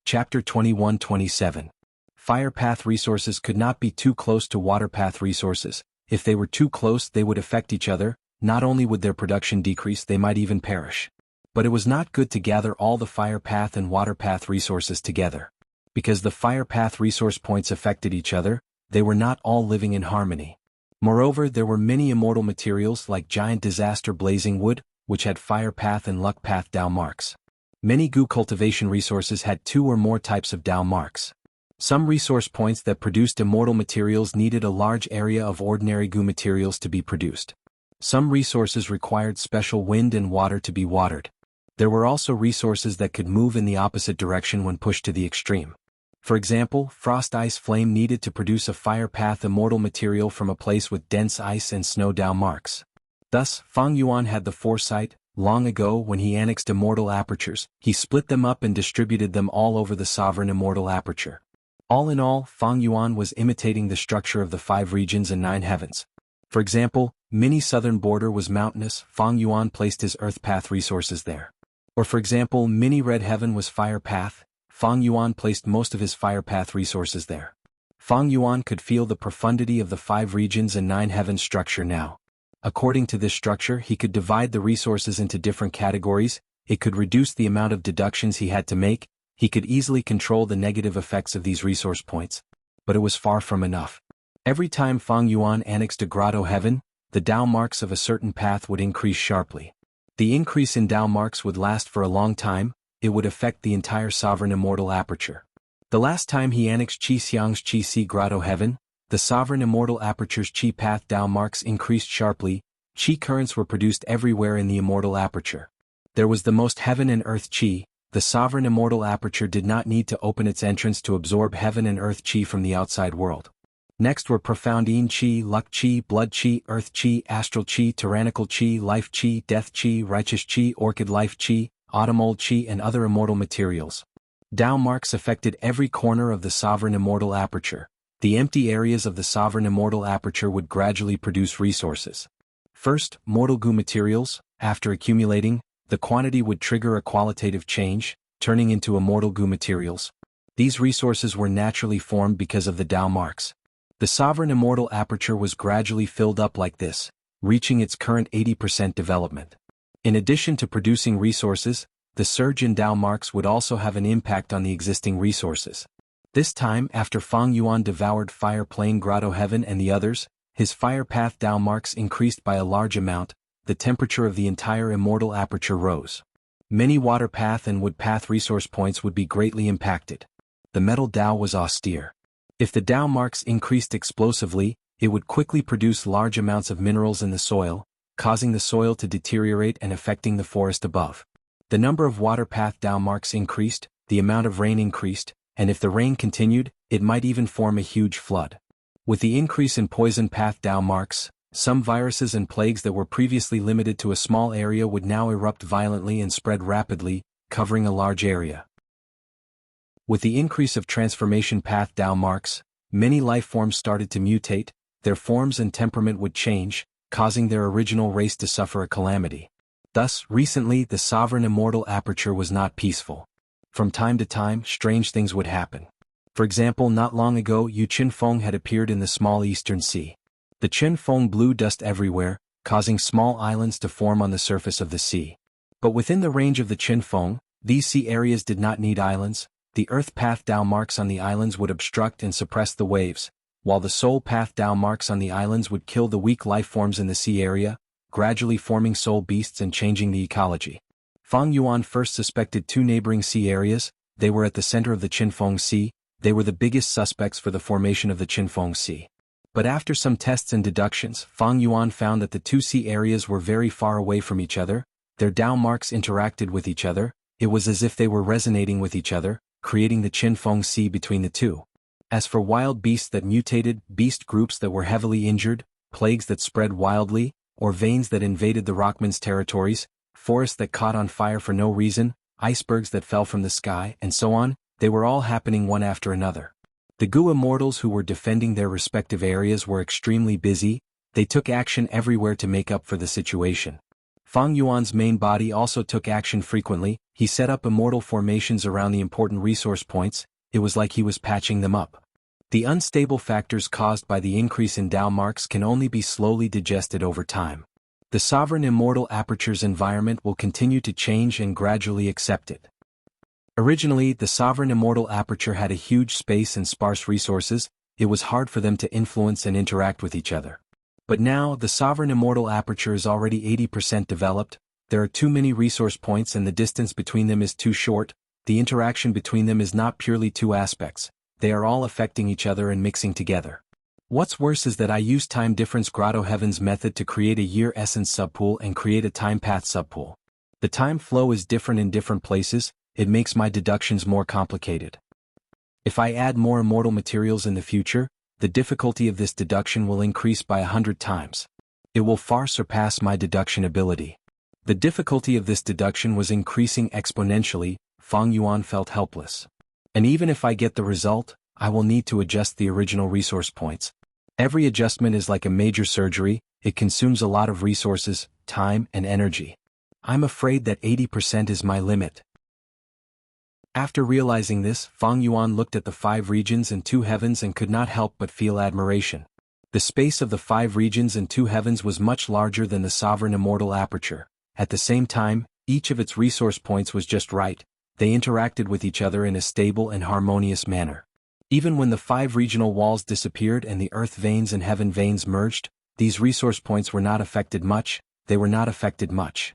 Chapter 21-27. Fire Path resources could not be too close to Water Path resources. If they were too close, they would affect each other. Not only would their production decrease, they might even perish. But it was not good to gather all the Fire Path and Water Path resources together. Because the Fire Path resource points affected each other, they were not all living in harmony. Moreover, there were many immortal materials like Giant Disaster Blazing Wood, which had Fire Path and Luck Path Dao marks. Many Goo cultivation resources had 2 or more types of Dao marks. Some resource points that produced immortal materials needed a large area of ordinary Goo materials to be produced. Some resources required special wind and water to be watered. There were also resources that could move in the opposite direction when pushed to the extreme. For example, Frost Ice Flame needed to produce a Fire Path immortal material from a place with dense ice and snow Dao marks. Thus, Fang Yuan had the foresight. Long ago when he annexed immortal apertures, he split them up and distributed them all over the Sovereign Immortal Aperture. All in all, Fang Yuan was imitating the structure of the 5 regions and 9 heavens. For example, Mini Southern Border was mountainous. Fang Yuan placed his Earth Path resources there. Or for example, Mini Red Heaven was Fire Path. Fang Yuan placed most of his Fire Path resources there. Fang Yuan could feel the profundity of the 5 regions and 9 heaven structure now. According to this structure, he could divide the resources into different categories, it could reduce the amount of deductions he had to make, he could easily control the negative effects of these resource points. But it was far from enough. Every time Fang Yuan annexed a grotto heaven, the Dao marks of a certain path would increase sharply. The increase in Dao marks would last for a long time, it would affect the entire sovereign immortal aperture. The last time he annexed Qi Xiang's Qi Si grotto heaven, the sovereign immortal aperture's Qi path Dao marks increased sharply, Qi currents were produced everywhere in the immortal aperture. There was the most heaven and earth Qi, the sovereign immortal aperture did not need to open its entrance to absorb heaven and earth Qi from the outside world. Next were profound Yin Qi, luck Qi, blood Qi, earth Qi, astral Qi, tyrannical Qi, life Qi, death Qi, righteous Qi, orchid life Qi, autumnal Qi and other immortal materials. Dao marks affected every corner of the sovereign immortal aperture. The empty areas of the sovereign immortal aperture would gradually produce resources. First, mortal goo materials, after accumulating, the quantity would trigger a qualitative change, turning into immortal goo materials. These resources were naturally formed because of the Dao marks. The sovereign immortal aperture was gradually filled up like this, reaching its current 80% development. In addition to producing resources, the surge in Dao marks would also have an impact on the existing resources. This time, after Fang Yuan devoured Fire Plane Grotto Heaven and the others, his Fire Path Dao marks increased by a large amount, the temperature of the entire immortal aperture rose. Many Water Path and Wood Path resource points would be greatly impacted. The Metal Dao was austere. If the Dao marks increased explosively, it would quickly produce large amounts of minerals in the soil, causing the soil to deteriorate and affecting the forest above. The number of Water Path Dao marks increased, the amount of rain increased, and if the rain continued, it might even form a huge flood. With the increase in Poison Path Dao marks, some viruses and plagues that were previously limited to a small area would now erupt violently and spread rapidly, covering a large area. With the increase of Transformation Path Dao marks, many life forms started to mutate, their forms and temperament would change, causing their original race to suffer a calamity. Thus, recently the sovereign immortal aperture was not peaceful. From time to time, strange things would happen. For example, not long ago Yu Qinfeng had appeared in the small eastern sea. The Qinfeng blew dust everywhere, causing small islands to form on the surface of the sea. But within the range of the Qinfeng, these sea areas did not need islands, the earth path Dao marks on the islands would obstruct and suppress the waves, while the soul path Dao marks on the islands would kill the weak life forms in the sea area, gradually forming soul beasts and changing the ecology. Fang Yuan first suspected 2 neighboring sea areas, they were at the center of the Qinfeng Sea, they were the biggest suspects for the formation of the Qinfeng Sea. But after some tests and deductions, Fang Yuan found that the 2 sea areas were very far away from each other, their Dao marks interacted with each other, it was as if they were resonating with each other, creating the Qinfeng Sea between the 2. As for wild beasts that mutated, beast groups that were heavily injured, plagues that spread wildly, or veins that invaded the Rockman's territories, forests that caught on fire for no reason, icebergs that fell from the sky, and so on, they were all happening one after another. The Gu immortals who were defending their respective areas were extremely busy, they took action everywhere to make up for the situation. Fang Yuan's main body also took action frequently, he set up immortal formations around the important resource points, it was like he was patching them up. The unstable factors caused by the increase in Dao marks can only be slowly digested over time. The sovereign immortal aperture's environment will continue to change and gradually accept it. Originally, the sovereign immortal aperture had a huge space and sparse resources, it was hard for them to influence and interact with each other. But now, the sovereign immortal aperture is already 80% developed, there are too many resource points and the distance between them is too short, the interaction between them is not purely 2 aspects, they are all affecting each other and mixing together. What's worse is that I use time difference Grotto Heavens method to create a year essence subpool and create a time path subpool. The time flow is different in different places, it makes my deductions more complicated. If I add more immortal materials in the future, the difficulty of this deduction will increase by 100 times. It will far surpass my deduction ability. The difficulty of this deduction was increasing exponentially, Fang Yuan felt helpless. And even if I get the result, I will need to adjust the original resource points. Every adjustment is like a major surgery, it consumes a lot of resources, time, and energy. I'm afraid that 80% is my limit. After realizing this, Fang Yuan looked at the 5 regions and 2 heavens and could not help but feel admiration. The space of the 5 regions and 2 heavens was much larger than the sovereign immortal aperture. At the same time, each of its resource points was just right. They interacted with each other in a stable and harmonious manner. Even when the 5 regional walls disappeared and the earth veins and heaven veins merged, these resource points were not affected much. They were not affected much.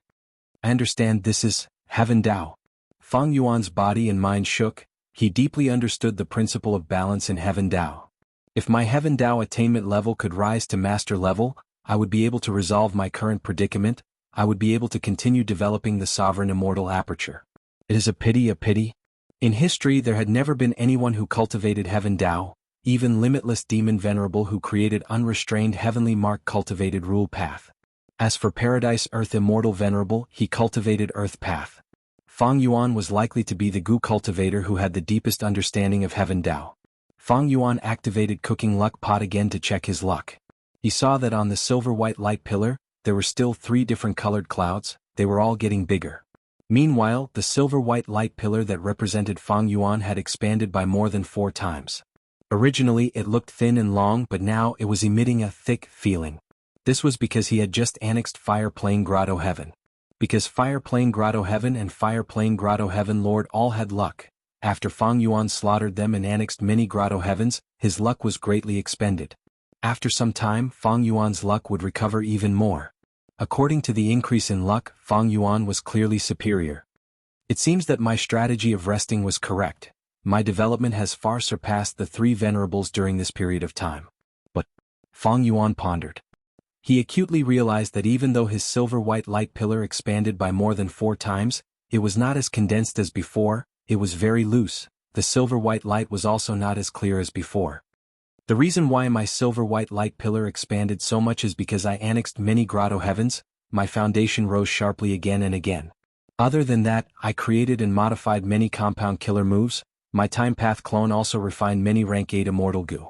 I understand this is Heaven Dao. Fang Yuan's body and mind shook. He deeply understood the principle of balance in Heaven Dao. If my Heaven Dao attainment level could rise to master level, I would be able to resolve my current predicament. I would be able to continue developing the sovereign immortal aperture. It is a pity, a pity. In history there had never been anyone who cultivated Heaven Dao, even limitless demon venerable who created unrestrained heavenly mark cultivated rule path. As for Paradise Earth Immortal Venerable, he cultivated Earth Path. Fang Yuan was likely to be the Gu cultivator who had the deepest understanding of Heaven Dao. Fang Yuan activated Cooking Luck Pot again to check his luck. He saw that on the silver-white light pillar, there were still 3 different colored clouds. They were all getting bigger. Meanwhile, the silver-white light pillar that represented Fang Yuan had expanded by more than 4 times. Originally it looked thin and long, but now it was emitting a thick feeling. This was because he had just annexed Fire Plane Grotto Heaven. Because Fire Plane Grotto Heaven and Fire Plane Grotto Heaven Lord all had luck. After Fang Yuan slaughtered them and annexed many Grotto Heavens, his luck was greatly expended. After some time, Fang Yuan's luck would recover even more. According to the increase in luck, Fang Yuan was clearly superior. It seems that my strategy of resting was correct. My development has far surpassed the 3 venerables during this period of time. But Fang Yuan pondered. He acutely realized that even though his silver-white light pillar expanded by more than 4 times, it was not as condensed as before. It was very loose. The silver-white light was also not as clear as before. The reason why my silver-white light pillar expanded so much is because I annexed many Grotto Heavens. My foundation rose sharply again and again. Other than that, I created and modified many compound killer moves. My Time Path clone also refined many rank 8 immortal Gu.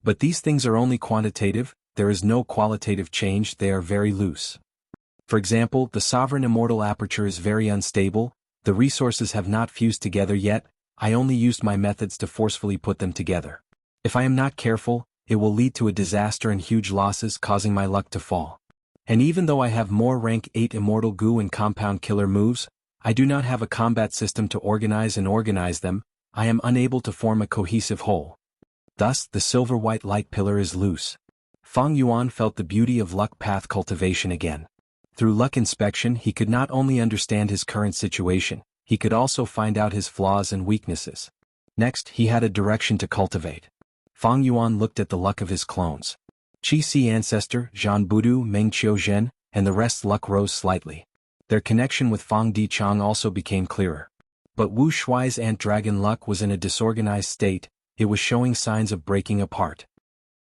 But these things are only quantitative. There is no qualitative change. They are very loose. For example, the sovereign immortal aperture is very unstable. The resources have not fused together yet. I only used my methods to forcefully put them together. If I am not careful, it will lead to a disaster and huge losses, causing my luck to fall. And even though I have more rank 8 immortal Gu and compound killer moves, I do not have a combat system to organize them. I am unable to form a cohesive whole. Thus, the silver-white light pillar is loose. Fang Yuan felt the beauty of luck path cultivation again. Through luck inspection, he could not only understand his current situation, he could also find out his flaws and weaknesses. Next, he had a direction to cultivate. Fang Yuan looked at the luck of his clones. Qi Si Ancestor, Zhan Budu, Meng Qiu Zhen, and the rest's luck rose slightly. Their connection with Fang Di Chang also became clearer. But Wu Shuai's ant dragon luck was in a disorganized state. It was showing signs of breaking apart.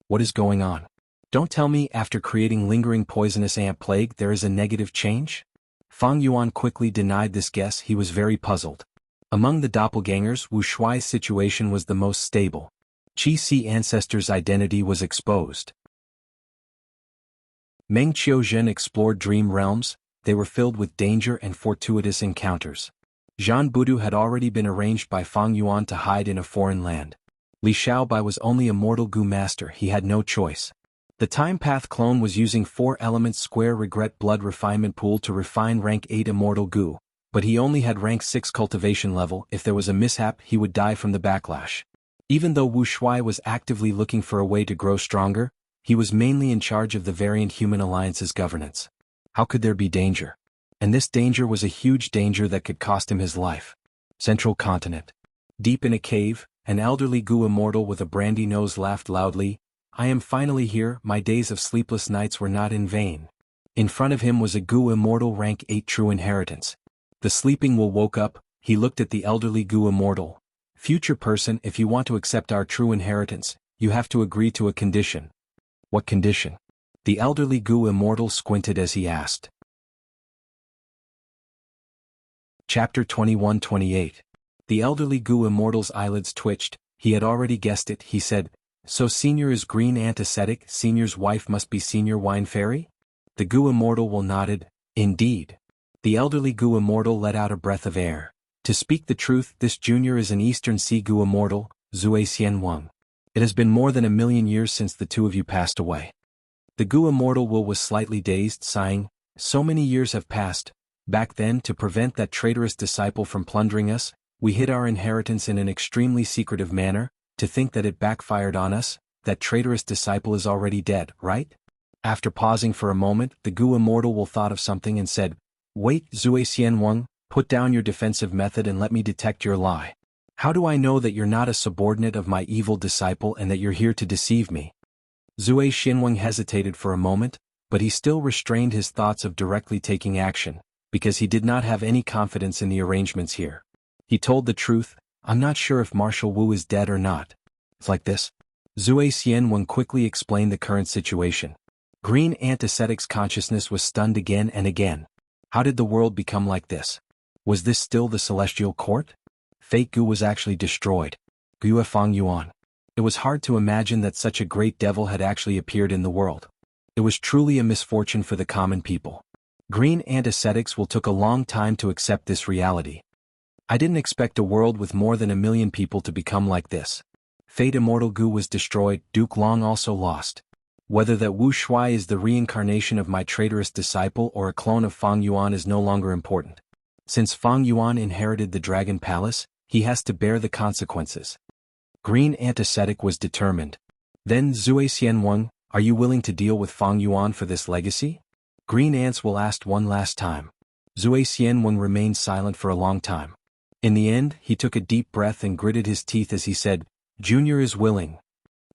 What is going on? Don't tell me after creating lingering poisonous ant plague there is a negative change? Fang Yuan quickly denied this guess. He was very puzzled. Among the doppelgangers, Wu Shuai's situation was the most stable. Qi Si Ancestor's identity was exposed. Meng Qiu Zhen explored dream realms. They were filled with danger and fortuitous encounters. Zhan Budu had already been arranged by Fang Yuan to hide in a foreign land. Li Xiaobai was only a mortal Gu master. He had no choice. The Time Path clone was using 4 elements square regret blood refinement pool to refine rank 8 immortal Gu, but he only had rank 6 cultivation level. If there was a mishap, he would die from the backlash. Even though Wu Shuai was actively looking for a way to grow stronger, he was mainly in charge of the Variant Human Alliance's governance. How could there be danger? And this danger was a huge danger that could cost him his life. Central Continent. Deep in a cave, an elderly Gu immortal with a brandy nose laughed loudly. I am finally here. My days of sleepless nights were not in vain. In front of him was a Gu immortal rank 8 true inheritance. The sleeping Will woke up. He looked at the elderly Gu immortal. Future person, if you want to accept our true inheritance, you have to agree to a condition. What condition? The elderly Gu immortal squinted as he asked. Chapter 21-28. The elderly Gu immortal's eyelids twitched. He had already guessed it. He said, "So Senior is green antiseptic. Senior's wife must be Senior Wine Fairy?" The Gu immortal nodded. Indeed. The elderly Gu immortal let out a breath of air. To speak the truth, this junior is an Eastern Sea Gu immortal, Zui Xianwang. It has been more than 1,000,000 years since the two of you passed away. The Gu immortal Will was slightly dazed, sighing, so many years have passed. Back then, to prevent that traitorous disciple from plundering us, we hid our inheritance in an extremely secretive manner. To think that it backfired on us, that traitorous disciple is already dead, right? After pausing for a moment, the Gu immortal Will thought of something and said, Wait, Zui Xianwang, put down your defensive method and let me detect your lie. How do I know that you're not a subordinate of my evil disciple and that you're here to deceive me? Zui Xianwang hesitated for a moment, but he still restrained his thoughts of directly taking action, because he did not have any confidence in the arrangements here. He told the truth, I'm not sure if Marshal Wu is dead or not. It's like this. Zui Xianwang quickly explained the current situation. Green Antiseptic's consciousness was stunned again and again. How did the world become like this? Was this still the Celestial Court? Fake Gu was actually destroyed. Gu Fang Yuan. It was hard to imagine that such a great devil had actually appeared in the world. It was truly a misfortune for the common people. Green Antiseptics will took a long time to accept this reality. I didn't expect a world with more than 1,000,000 people to become like this. Fate Immortal Gu was destroyed, Duke Long also lost. Whether that Wu Shui is the reincarnation of my traitorous disciple or a clone of Fang Yuan is no longer important. Since Fang Yuan inherited the Dragon Palace, he has to bear the consequences. Green Antiseptic was determined. Then Zui Xianwang, are you willing to deal with Fang Yuan for this legacy? Green Ants will ask one last time. Zui Xianwang remained silent for a long time. In the end, he took a deep breath and gritted his teeth as he said, Junior is willing.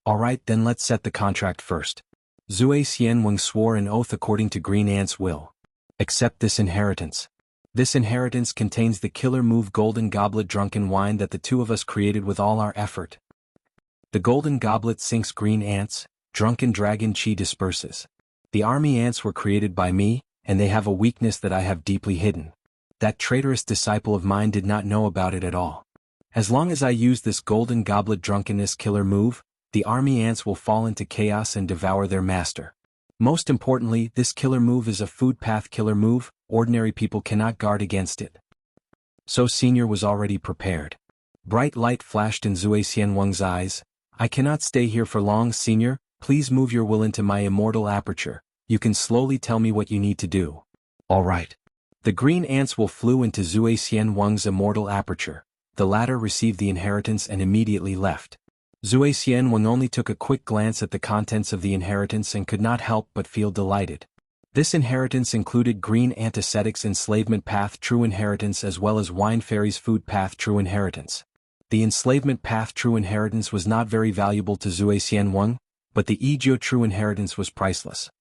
All right, then let's set the contract first. Zui Xianwang swore an oath according to Green Ant's will. Accept this inheritance. This inheritance contains the killer move Golden Goblet Drunken Wine that the two of us created with all our effort. The Golden Goblet sinks Green Ants, Drunken Dragon Chi disperses. The army ants were created by me, and they have a weakness that I have deeply hidden. That traitorous disciple of mine did not know about it at all. As long as I use this Golden Goblet Drunkenness killer move, the army ants will fall into chaos and devour their master. Most importantly, this killer move is a food path killer move, ordinary people cannot guard against it. So Senior was already prepared. Bright light flashed in Zui Xianwang's eyes. I cannot stay here for long, Senior, please move your will into my immortal aperture. You can slowly tell me what you need to do. All right. The green ants will flew into Zui Xianwang's immortal aperture. The latter received the inheritance and immediately left. Zui Xianwang only took a quick glance at the contents of the inheritance and could not help but feel delighted. This inheritance included Green Antiseptic's Enslavement Path True Inheritance as well as Wine Fairy's Food Path True Inheritance. The Enslavement Path True Inheritance was not very valuable to Zui Xianwang, but the Yizhou True Inheritance was priceless.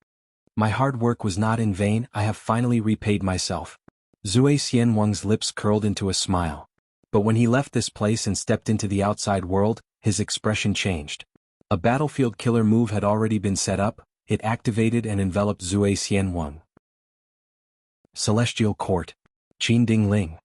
My hard work was not in vain, I have finally repaid myself. Zui Xianwang's lips curled into a smile. But when he left this place and stepped into the outside world, his expression changed. A battlefield killer move had already been set up, it activated and enveloped Zui Xianwang. Celestial Court. Qin Ding Ling.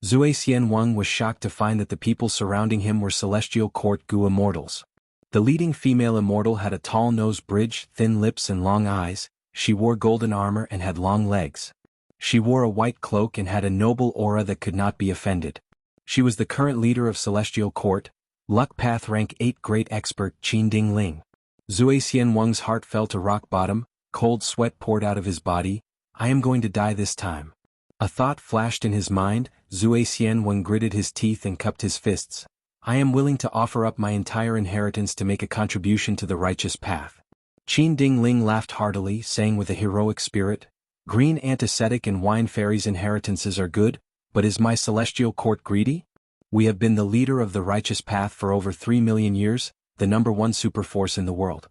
Zui Xianwang was shocked to find that the people surrounding him were Celestial Court Gu immortals. The leading female immortal had a tall nose bridge, thin lips and long eyes, she wore golden armor and had long legs. She wore a white cloak and had a noble aura that could not be offended. She was the current leader of Celestial Court, Luck Path Rank 8 Great Expert Qin Ding Ling. Zui Xianwang's heart fell to rock bottom, cold sweat poured out of his body. I am going to die this time. A thought flashed in his mind. Zui Xianwang gritted his teeth and cupped his fists. I am willing to offer up my entire inheritance to make a contribution to the righteous path. Qin Ding Ling laughed heartily, saying with a heroic spirit, Green Antiseptic and Wine Fairy's inheritances are good, but is my Celestial Court greedy? We have been the leader of the righteous path for over 3,000,000 years, the #1 superforce in the world.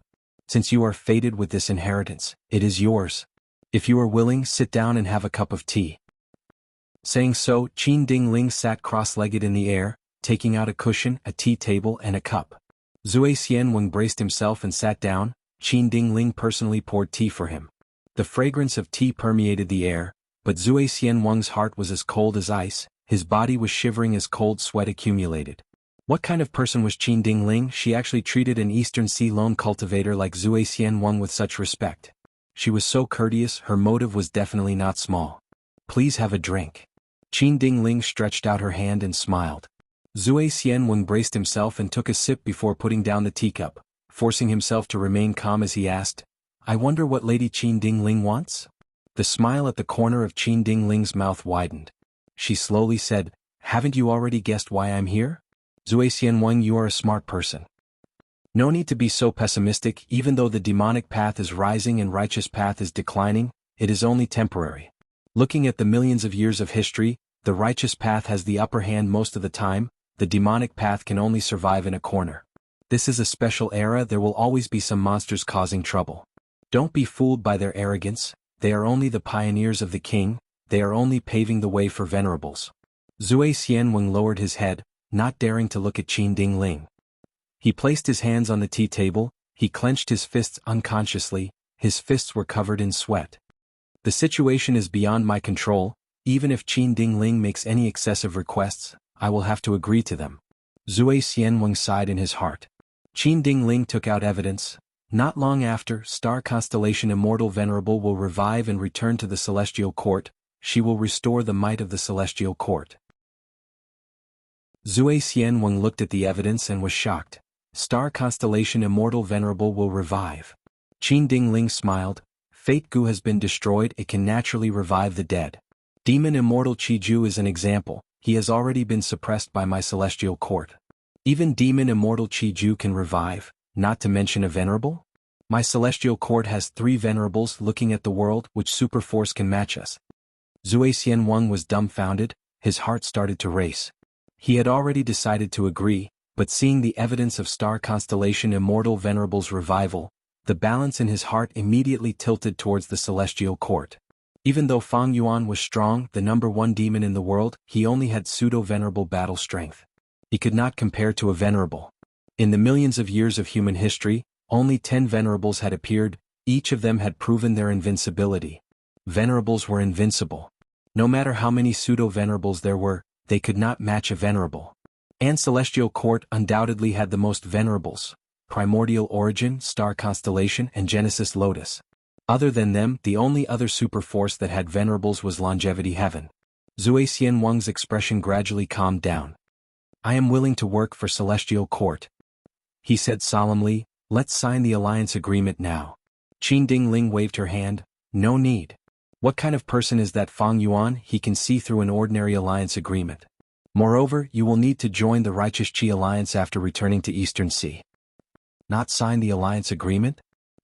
Since you are fated with this inheritance, it is yours. If you are willing, sit down and have a cup of tea. Saying so, Qin Ding Ling sat cross-legged in the air, taking out a cushion, a tea table and a cup. Zui Xianwang braced himself and sat down. Qin Ding Ling personally poured tea for him. The fragrance of tea permeated the air, but Zui Xianwang's heart was as cold as ice, his body was shivering as cold sweat accumulated. What kind of person was Qin Ding Ling? She actually treated an Eastern Sea lone cultivator like Zui Xianwang with such respect. She was so courteous, her motive was definitely not small. Please have a drink. Qin Dingling stretched out her hand and smiled. Zui Xianweng braced himself and took a sip before putting down the teacup, forcing himself to remain calm as he asked, "I wonder what Lady Qin Dingling wants?" The smile at the corner of Qin Dingling's mouth widened. She slowly said, "Haven't you already guessed why I'm here? Zui Xianweng, you are a smart person. No need to be so pessimistic. Even though the demonic path is rising and righteous path is declining, it is only temporary. Looking at the millions of years of history, the righteous path has the upper hand most of the time, the demonic path can only survive in a corner. This is a special era. There will always be some monsters causing trouble. Don't be fooled by their arrogance, they are only the pioneers of the king, they are only paving the way for venerables." Zui Xianweng lowered his head, not daring to look at Qin Dingling. He placed his hands on the tea table, he clenched his fists unconsciously, his fists were covered in sweat. "The situation is beyond my control, even if Qin Dingling makes any excessive requests, I will have to agree to them." Zui Xianweng sighed in his heart. Qin Dingling took out evidence. Not long after, star constellation Immortal Venerable will revive and return to the Celestial Court, she will restore the might of the Celestial Court. Zui Xianweng looked at the evidence and was shocked. Star constellation Immortal Venerable will revive. Qin Dingling smiled. Fate Gu has been destroyed, it can naturally revive the dead. Demon Immortal Qiju is an example, he has already been suppressed by my Celestial Court. Even Demon Immortal Qiju can revive, not to mention a venerable? My Celestial Court has 3 venerables. Looking at the world, which super force can match us? Zui Xianweng was dumbfounded, his heart started to race. He had already decided to agree, but seeing the evidence of star constellation Immortal Venerable's revival, the balance in his heart immediately tilted towards the Celestial Court. Even though Fang Yuan was strong, the number 1 demon in the world, he only had pseudo-venerable battle strength. He could not compare to a venerable. In the millions of years of human history, only 10 venerables had appeared, each of them had proven their invincibility. Venerables were invincible. No matter how many pseudo-venerables there were, they could not match a venerable. And Celestial Court undoubtedly had the most venerables: Primordial Origin, Star Constellation, and Genesis Lotus. Other than them, the only other super force that had venerables was Longevity Heaven. Zui Xianweng's expression gradually calmed down. "I am willing to work for Celestial Court," he said solemnly. "Let's sign the alliance agreement now." Qin Dingling waved her hand. "No need. What kind of person is that Fang Yuan? He can see through an ordinary alliance agreement. Moreover, you will need to join the Righteous Qi Alliance after returning to Eastern Sea." "Not sign the alliance agreement?"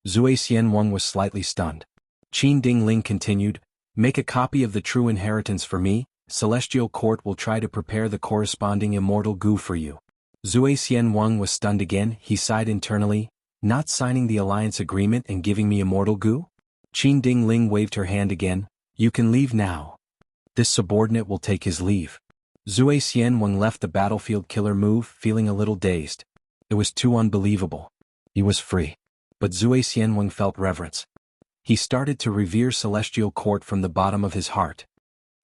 Zui Xianweng was slightly stunned. Qin Dingling continued, "Make a copy of the true inheritance for me, Celestial Court will try to prepare the corresponding immortal goo for you." Zui Xianweng was stunned again, he sighed internally, "Not signing the alliance agreement and giving me immortal goo?" Qin Dingling waved her hand again, "You can leave now. This subordinate will take his leave." Zui Xianweng left the battlefield killer move, feeling a little dazed. It was too unbelievable. He was free. But Zui Xianweng felt reverence. He started to revere Celestial Court from the bottom of his heart.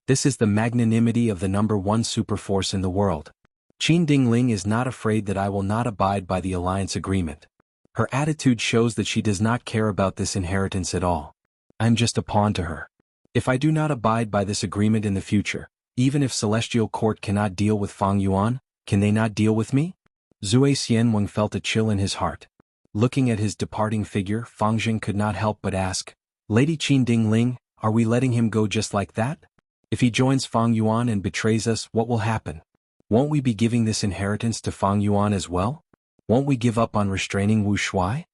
This is the magnanimity of the number 1 superforce in the world. Qin Dingling is not afraid that I will not abide by the alliance agreement. Her attitude shows that she does not care about this inheritance at all. I'm just a pawn to her. If I do not abide by this agreement in the future, even if Celestial Court cannot deal with Fang Yuan, can they not deal with me? Zui Xianweng felt a chill in his heart. Looking at his departing figure, Fang Jing could not help but ask, "Lady Qin Dingling, are we letting him go just like that? If he joins Fang Yuan and betrays us, what will happen? Won't we be giving this inheritance to Fang Yuan as well? Won't we give up on restraining Wu Shuai?"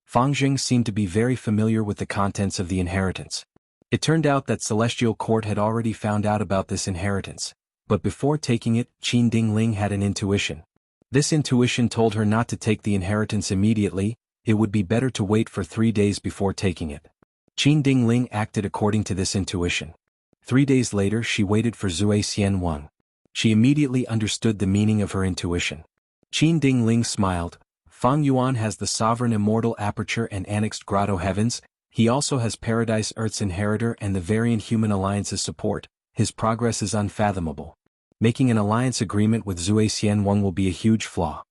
Fang Jing seemed to be very familiar with the contents of the inheritance. It turned out that Celestial Court had already found out about this inheritance, but before taking it, Qin Dingling had an intuition. This intuition told her not to take the inheritance immediately, it would be better to wait for 3 days before taking it. Qin Dingling acted according to this intuition. 3 days later she waited for Zui Xianweng. She immediately understood the meaning of her intuition. Qin Dingling smiled. Fang Yuan has the sovereign immortal aperture and annexed grotto heavens, he also has Paradise Earth's inheritor and the Variant Human Alliance's support, his progress is unfathomable. Making an alliance agreement with Zui Xianweng will be a huge flaw.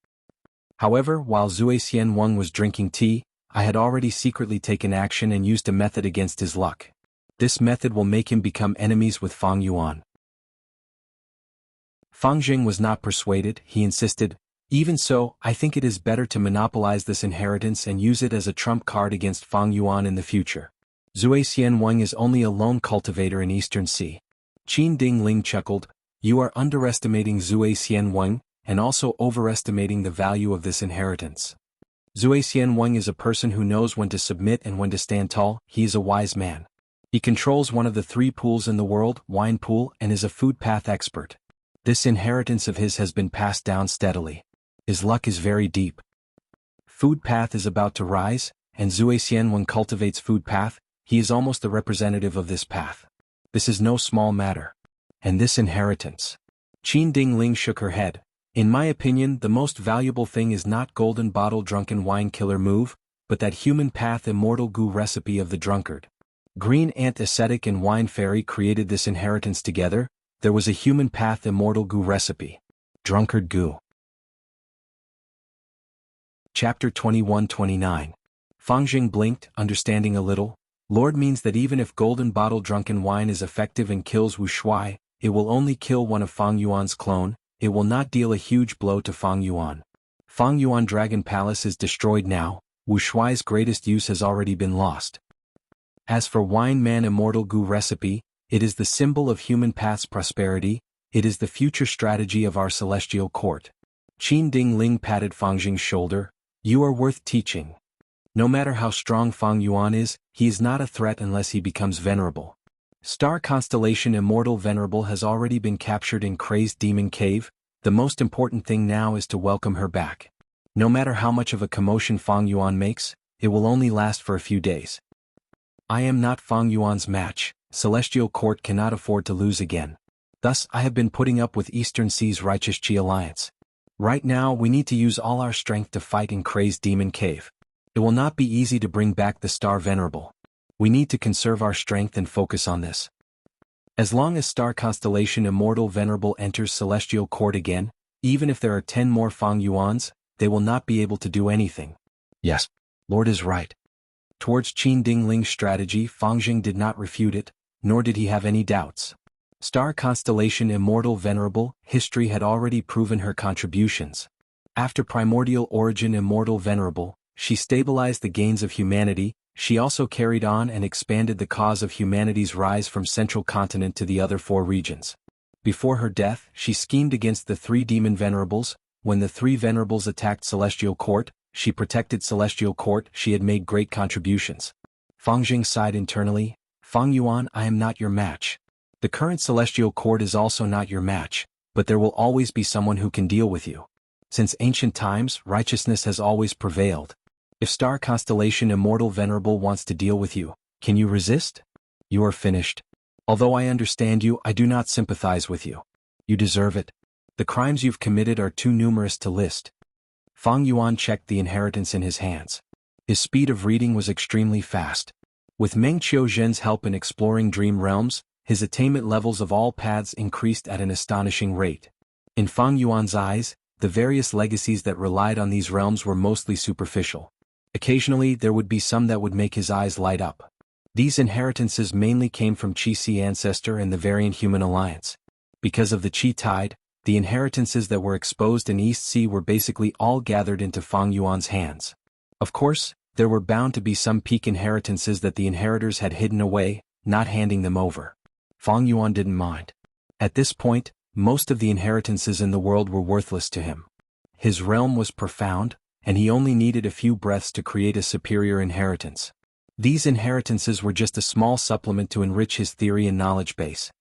However, while Zui Xianweng was drinking tea, I had already secretly taken action and used a method against his luck. This method will make him become enemies with Fang Yuan. Fang Jing was not persuaded. He insisted, "Even so, I think it is better to monopolize this inheritance and use it as a trump card against Fang Yuan in the future. Zui Xianweng is only a lone cultivator in Eastern Sea." Qin Dingling chuckled, "You are underestimating Zui Xianweng, and also overestimating the value of this inheritance. Zui Xianweng is a person who knows when to submit and when to stand tall. He is a wise man. He controls one of the 3 pools in the world, Wine Pool, and is a food path expert. This inheritance of his has been passed down steadily. His luck is very deep. Food path is about to rise, and Zui Xianweng cultivates food path. He is almost the representative of this path. This is no small matter. And this inheritance." Qin Dingling shook her head. "In my opinion, the most valuable thing is not golden bottle drunken wine killer move, but that human path immortal goo recipe of the drunkard. Green Ant Ascetic and Wine Fairy created this inheritance together. There was a human path immortal goo recipe. Drunkard goo." Chapter 21-29. Fang Jing blinked, understanding a little. Lord means that even if golden bottle drunken wine is effective and kills Wu Shuai, it will only kill one of Fang Yuan's clone. It will not deal a huge blow to Fang Yuan. Fang Yuan Dragon Palace is destroyed now. Wu Shuai's greatest use has already been lost. As for Wine Man Immortal Goo recipe, it is the symbol of human path's prosperity. It is the future strategy of our celestial court. Qin Dingling patted Fang Jing's shoulder. "You are worth teaching. No matter how strong Fang Yuan is, he is not a threat unless he becomes venerable. Star Constellation Immortal Venerable has already been captured in Crazed Demon Cave. The most important thing now is to welcome her back. No matter how much of a commotion Fang Yuan makes, it will only last for a few days. I am not Fang Yuan's match. Celestial Court cannot afford to lose again. Thus I have been putting up with Eastern Sea's Righteous Qi Alliance. Right now we need to use all our strength to fight in Crazed Demon Cave. It will not be easy to bring back the Star Venerable. We need to conserve our strength and focus on this. As long as Star Constellation Immortal Venerable enters Celestial Court again, even if there are 10 more Fang Yuans, they will not be able to do anything." "Yes, Lord is right." Towards Qin Dingling's strategy, Fang Jing did not refute it, nor did he have any doubts. Star Constellation Immortal Venerable, history had already proven her contributions. After Primordial Origin Immortal Venerable, she stabilized the gains of humanity. She also carried on and expanded the cause of humanity's rise from Central Continent to the other 4 regions. Before her death, she schemed against the 3 demon venerables. When the 3 venerables attacked Celestial Court, she protected Celestial Court. She had made great contributions. Fang Jing sighed internally. "Fang Yuan, I am not your match. The current Celestial Court is also not your match, but there will always be someone who can deal with you. Since ancient times, righteousness has always prevailed. If Star Constellation Immortal Venerable wants to deal with you, can you resist? You are finished. Although I understand you, I do not sympathize with you. You deserve it. The crimes you've committed are too numerous to list." Fang Yuan checked the inheritance in his hands. His speed of reading was extremely fast. With Meng Qiuzhen's help in exploring dream realms, his attainment levels of all paths increased at an astonishing rate. In Fang Yuan's eyes, the various legacies that relied on these realms were mostly superficial. Occasionally there would be some that would make his eyes light up. These inheritances mainly came from Qi-Si Ancestor and the Variant Human Alliance. Because of the Qi Tide, the inheritances that were exposed in East Sea were basically all gathered into Fang Yuan's hands. Of course, there were bound to be some peak inheritances that the inheritors had hidden away, not handing them over. Fang Yuan didn't mind. At this point, most of the inheritances in the world were worthless to him. His realm was profound, and he only needed a few breaths to create a superior inheritance. These inheritances were just a small supplement to enrich his theory and knowledge base.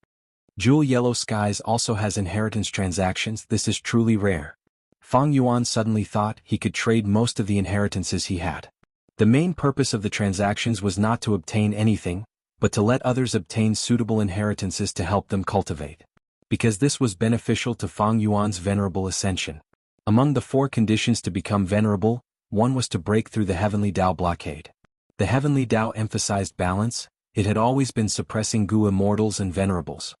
Jewel Yellow Skies also has inheritance transactions. This is truly rare. Fang Yuan suddenly thought he could trade most of the inheritances he had. The main purpose of the transactions was not to obtain anything, but to let others obtain suitable inheritances to help them cultivate. Because this was beneficial to Fang Yuan's venerable ascension. Among the 4 conditions to become venerable, one was to break through the Heavenly Tao blockade. The Heavenly Tao emphasized balance. It had always been suppressing Gu immortals and venerables.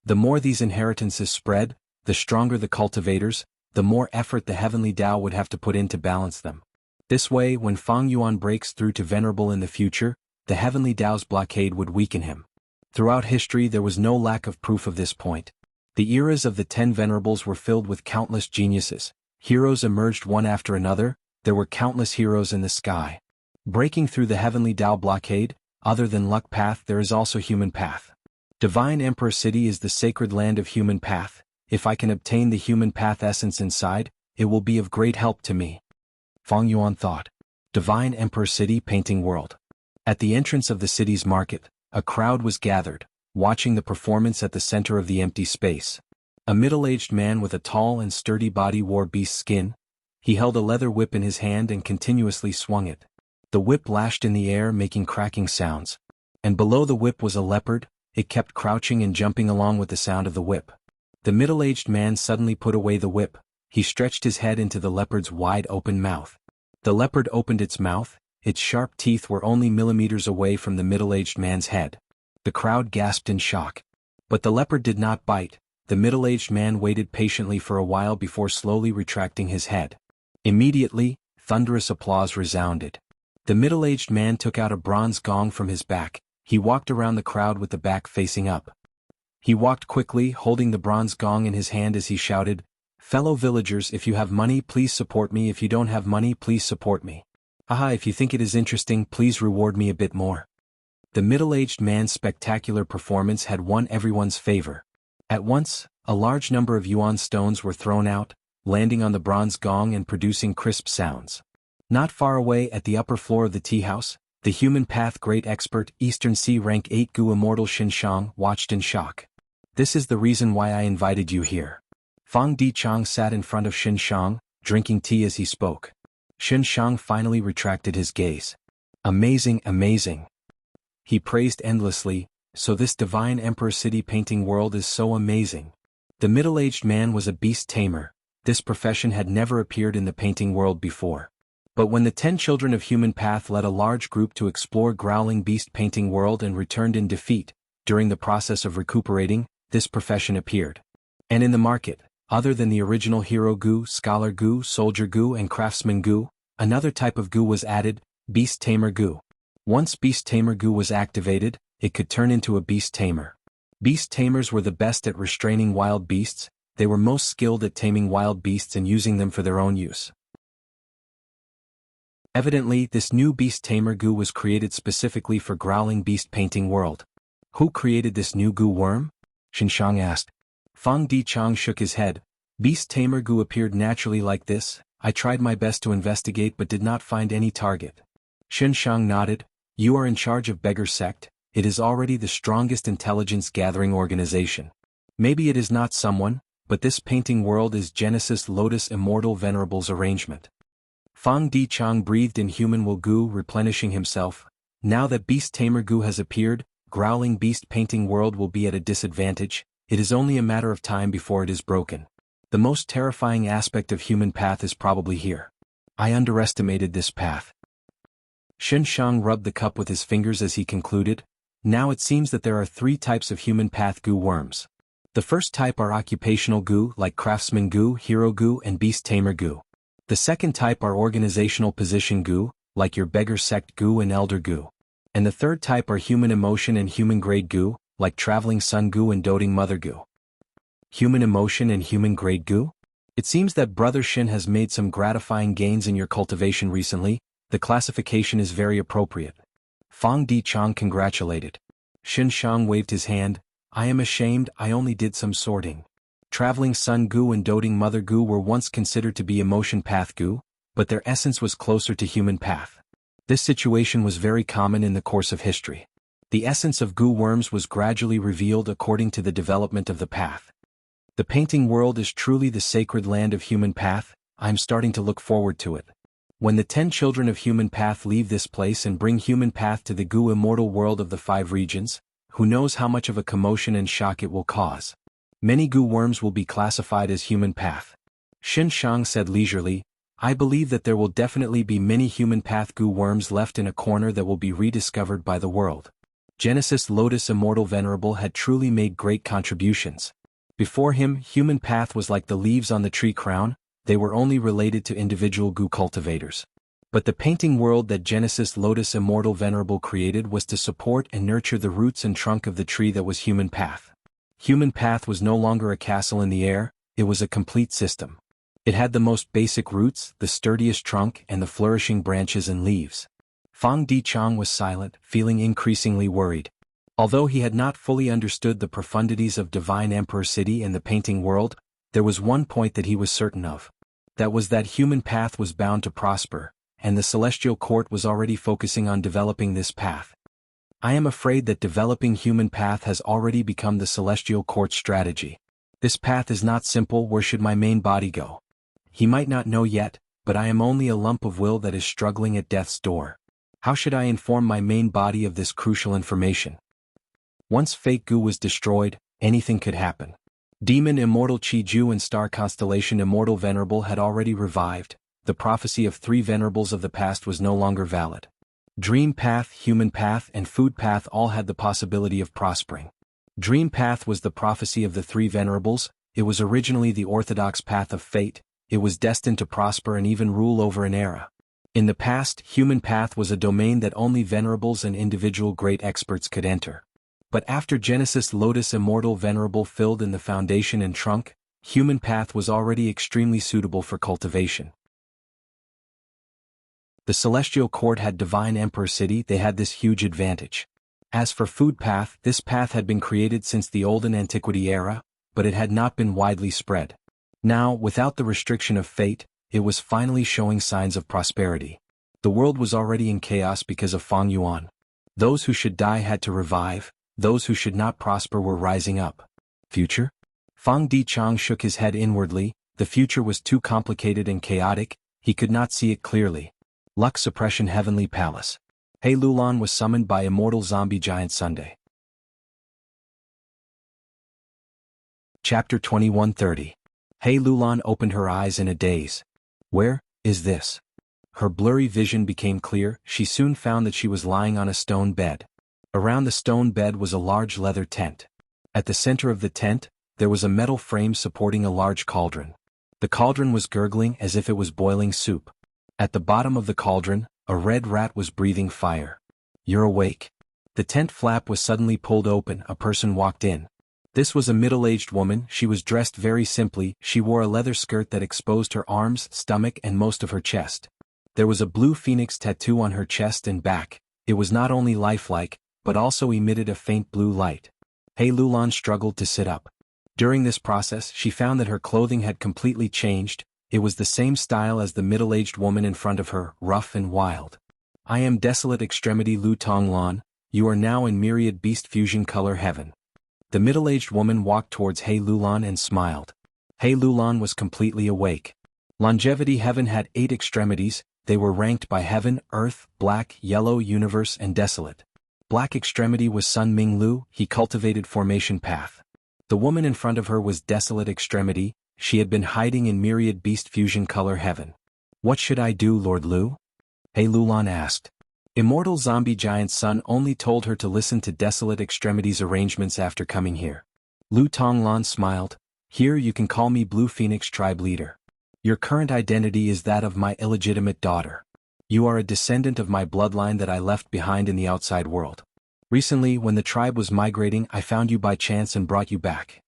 The more these inheritances spread, the stronger the cultivators, the more effort the Heavenly Tao would have to put in to balance them. This way, when Fang Yuan breaks through to venerable in the future, the Heavenly Tao's blockade would weaken him. Throughout history there was no lack of proof of this point. The eras of the 10 venerables were filled with countless geniuses. Heroes emerged one after another. There were countless heroes in the sky. Breaking through the heavenly Tao blockade, other than luck path there is also human path. Divine Emperor City is the sacred land of human path. If I can obtain the human path essence inside, it will be of great help to me. Feng Yuan thought. Divine Emperor City Painting World. At the entrance of the city's market, a crowd was gathered, watching the performance at the center of the empty space. A middle-aged man with a tall and sturdy body wore beast skin. He held a leather whip in his hand and continuously swung it. The whip lashed in the air making cracking sounds. And below the whip was a leopard. It kept crouching and jumping along with the sound of the whip. The middle-aged man suddenly put away the whip. He stretched his head into the leopard's wide-open mouth. The leopard opened its mouth. Its sharp teeth were only millimeters away from the middle-aged man's head. The crowd gasped in shock. But the leopard did not bite. The middle-aged man waited patiently for a while before slowly retracting his head. Immediately, thunderous applause resounded. The middle-aged man took out a bronze gong from his back. He walked around the crowd with the back facing up. He walked quickly, holding the bronze gong in his hand as he shouted, "Fellow villagers, if you have money, please support me. If you don't have money, please support me. Haha, if you think it is interesting, please reward me a bit more." The middle-aged man's spectacular performance had won everyone's favor. At once, a large number of yuan stones were thrown out, landing on the bronze gong and producing crisp sounds. Not far away at the upper floor of the tea house, the human path great expert Eastern Sea rank 8 Gu immortal Xinshang watched in shock. "This is the reason why I invited you here." Fang Dichang sat in front of Xinshang, drinking tea as he spoke. Xinshang finally retracted his gaze. "Amazing, amazing." He praised endlessly, "So this divine Emperor City painting world is so amazing." The middle-aged man was a beast tamer. This profession had never appeared in the painting world before. But when the 10 children of human path led a large group to explore growling beast painting world and returned in defeat, during the process of recuperating, this profession appeared. And in the market, other than the original hero Gu, scholar Gu, soldier Gu and craftsman Gu, another type of Gu was added, beast tamer Gu. Once beast tamer Gu was activated, it could turn into a beast tamer. Beast tamers were the best at restraining wild beasts. They were most skilled at taming wild beasts and using them for their own use. Evidently, this new beast tamer Gu was created specifically for growling beast painting world. Who created this new Gu worm? Xinshang asked. Fang Dichang shook his head. Beast tamer Gu appeared naturally like this. I tried my best to investigate but did not find any target. Xinshang nodded. You are in charge of Beggar Sect. It is already the strongest intelligence-gathering organization. Maybe it is not someone, but this painting world is Genesis Lotus Immortal Venerable's arrangement. Fang Dichang breathed in human will Gu, replenishing himself. Now that Beast Tamer Gu has appeared, growling beast painting world will be at a disadvantage. It is only a matter of time before it is broken. The most terrifying aspect of human path is probably here. I underestimated this path. Xinshang rubbed the cup with his fingers as he concluded. Now it seems that there are 3 types of human path Gu worms. The first type are occupational Gu like craftsman Gu, hero Gu and beast tamer Gu. The second type are organizational position Gu, like your beggar sect Gu and elder Gu. And the third type are human emotion and human grade Gu, like traveling sun Gu and doting mother Gu. Human emotion and human grade Gu? It seems that Brother Xin has made some gratifying gains in your cultivation recently. The classification is very appropriate. Fang Dichang congratulated. Xinshang waved his hand. I am ashamed, I only did some sorting. Traveling sun Gu and doting mother Gu were once considered to be emotion path Gu, but their essence was closer to human path. This situation was very common in the course of history. The essence of Gu worms was gradually revealed according to the development of the path. The painting world is truly the sacred land of human path. I am starting to look forward to it. When the 10 children of human path leave this place and bring human path to the Gu immortal world of the 5 regions, who knows how much of a commotion and shock it will cause. Many Gu worms will be classified as human path. Xinshang said leisurely, I believe that there will definitely be many human path Gu worms left in a corner that will be rediscovered by the world. Genesis Lotus Immortal Venerable had truly made great contributions. Before him, human path was like the leaves on the tree crown. They were only related to individual Gu cultivators. But the painting world that Genesis Lotus Immortal Venerable created was to support and nurture the roots and trunk of the tree that was human path. Human path was no longer a castle in the air, it was a complete system. It had the most basic roots, the sturdiest trunk, and the flourishing branches and leaves. Fang Dichang was silent, feeling increasingly worried. Although he had not fully understood the profundities of Divine Emperor City and the painting world, there was one point that he was certain of. That was that human path was bound to prosper, and the Celestial Court was already focusing on developing this path. I am afraid that developing human path has already become the Celestial Court's strategy. This path is not simple. Where should my main body go? He might not know yet, but I am only a lump of will that is struggling at death's door. How should I inform my main body of this crucial information? Once Fake Gu was destroyed, anything could happen. Demon Immortal Chi-Ju and Star Constellation Immortal Venerable had already revived. The prophecy of 3 venerables of the past was no longer valid. Dream Path, Human Path, and Food Path all had the possibility of prospering. Dream Path was the prophecy of the 3 venerables. It was originally the orthodox path of fate. It was destined to prosper and even rule over an era. In the past, Human Path was a domain that only venerables and individual great experts could enter. But after Genesis Lotus Immortal Venerable filled in the foundation and trunk, Human Path was already extremely suitable for cultivation. The Celestial Court had Divine Emperor City. They had this huge advantage. As for Food Path, this path had been created since the Olden Antiquity era, but it had not been widely spread. Now, without the restriction of fate, it was finally showing signs of prosperity. The world was already in chaos because of Fang Yuan. Those who should die had to revive, those who should not prosper were rising up. Future? Fang Dichang shook his head inwardly. The future was too complicated and chaotic, he could not see it clearly. Luck Suppression Heavenly Palace. He Lulan was summoned by Immortal Zombie Giant Sunday. Chapter 2130. He Lulan opened her eyes in a daze. Where is this? Her blurry vision became clear. She soon found that she was lying on a stone bed. Around the stone bed was a large leather tent. At the center of the tent, there was a metal frame supporting a large cauldron. The cauldron was gurgling as if it was boiling soup. At the bottom of the cauldron, a red rat was breathing fire. You're awake. The tent flap was suddenly pulled open. A person walked in. This was a middle-aged woman. She was dressed very simply. She wore a leather skirt that exposed her arms, stomach, and most of her chest. There was a blue phoenix tattoo on her chest and back. It was not only lifelike, but also emitted a faint blue light. He Lulan struggled to sit up. During this process, she found that her clothing had completely changed. It was the same style as the middle-aged woman in front of her, rough and wild. I am Desolate Extremity Lu Tonglan. You are now in Myriad Beast Fusion Color Heaven. The middle-aged woman walked towards He Lulan and smiled. He Lulan was completely awake. Longevity Heaven had 8 extremities. They were ranked by Heaven, Earth, Black, Yellow, Universe, and Desolate. Black extremity was Sun Ming Lu. He cultivated Formation Path. The woman in front of her was Desolate Extremity. She had been hiding in Myriad Beast Fusion Color Heaven. What should I do, Lord Lu? He Lulan asked. Immortal Zombie Giant Sun only told her to listen to Desolate Extremity's arrangements after coming here. Lu Tonglan smiled. Here you can call me Blue Phoenix Tribe Leader. Your current identity is that of my illegitimate daughter. You are a descendant of my bloodline that I left behind in the outside world. Recently, when the tribe was migrating, I found you by chance and brought you back.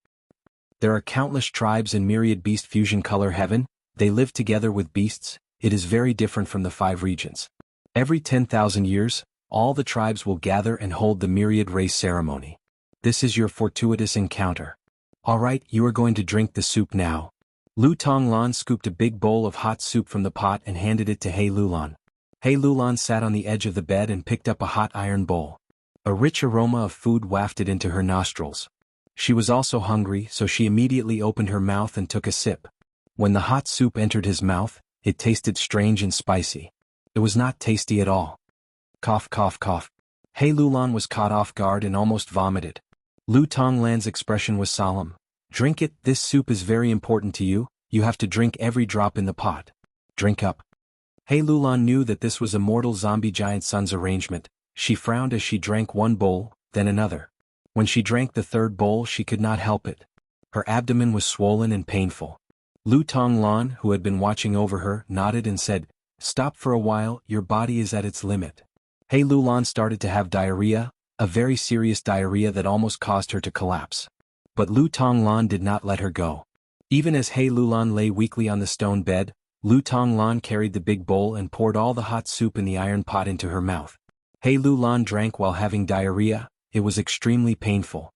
There are countless tribes in Myriad Beast Fusion Color Heaven. They live together with beasts. It is very different from the 5 regions. Every 10,000 years, all the tribes will gather and hold the Myriad Race Ceremony. This is your fortuitous encounter. Alright, you are going to drink the soup now. Lu Tonglan scooped a big bowl of hot soup from the pot and handed it to He Lulan. He Lulan sat on the edge of the bed and picked up a hot iron bowl. A rich aroma of food wafted into her nostrils. She was also hungry, so she immediately opened her mouth and took a sip. When the hot soup entered his mouth, it tasted strange and spicy. It was not tasty at all. Cough, cough, cough. He Lulan was caught off guard and almost vomited. Lu Tonglan's expression was solemn. Drink it. This soup is very important to you. You have to drink every drop in the pot. Drink up. He Lulan knew that this was Immortal Zombie Giant Sun's arrangement. She frowned as she drank one bowl, then another. When she drank the third bowl, she could not help it. Her abdomen was swollen and painful. Lu Tonglan, who had been watching over her, nodded and said, "Stop for a while, your body is at its limit." He Lulan started to have diarrhea, a very serious diarrhea that almost caused her to collapse. But Lu Tonglan did not let her go. Even as He Lulan lay weakly on the stone bed, Lu Tonglan carried the big bowl and poured all the hot soup in the iron pot into her mouth. He Lulan drank while having diarrhea. It was extremely painful.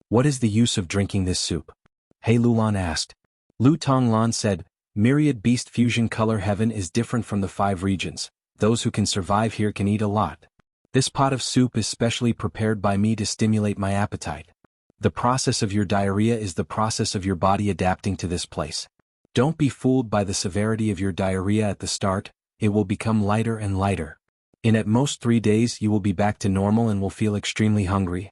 "What is the use of drinking this soup?" He Lulan asked. Lu Tonglan said, "Myriad beast fusion color heaven is different from the 5 regions. Those who can survive here can eat a lot. This pot of soup is specially prepared by me to stimulate my appetite. The process of your diarrhea is the process of your body adapting to this place. Don't be fooled by the severity of your diarrhea at the start. It will become lighter and lighter. In at most 3 days you will be back to normal and will feel extremely hungry."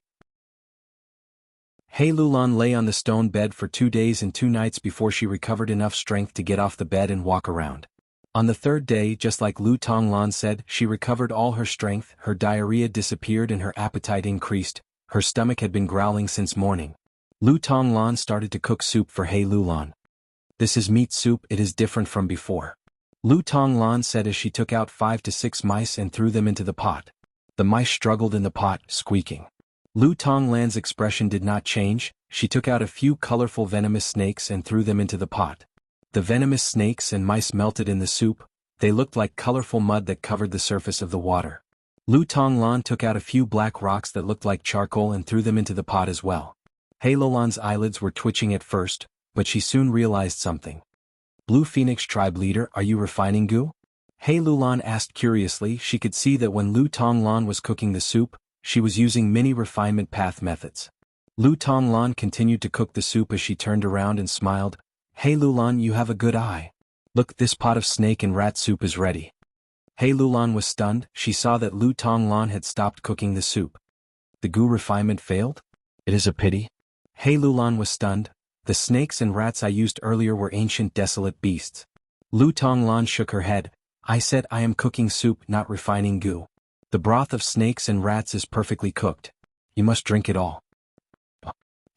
He Lulan lay on the stone bed for 2 days and 2 nights before she recovered enough strength to get off the bed and walk around. On the 3rd day, just like Lu Tonglan said, she recovered all her strength, her diarrhea disappeared and her appetite increased. Her stomach had been growling since morning. Lu Tonglan started to cook soup for He Lulan. "This is meat soup, it is different from before," Lu Tonglan said as she took out 5 to 6 mice and threw them into the pot. The mice struggled in the pot, squeaking. Lu Tonglan's expression did not change. She took out a few colorful venomous snakes and threw them into the pot. The venomous snakes and mice melted in the soup. They looked like colorful mud that covered the surface of the water. Lu Tonglan took out a few black rocks that looked like charcoal and threw them into the pot as well. He Lulan's eyelids were twitching at first, but she soon realized something. "Blue Phoenix tribe leader, are you refining goo?" He Lulan asked curiously. She could see that when Lu Tonglan was cooking the soup, she was using many refinement path methods. Lu Tonglan continued to cook the soup as she turned around and smiled. "He Lulan, you have a good eye. Look, this pot of snake and rat soup is ready." He Lulan was stunned. She saw that Lu Tonglan had stopped cooking the soup. The goo refinement failed? It is a pity. He Lulan was stunned. "The snakes and rats I used earlier were ancient desolate beasts." Lu Tonglan shook her head. "I said I am cooking soup, not refining goo. The broth of snakes and rats is perfectly cooked. You must drink it all."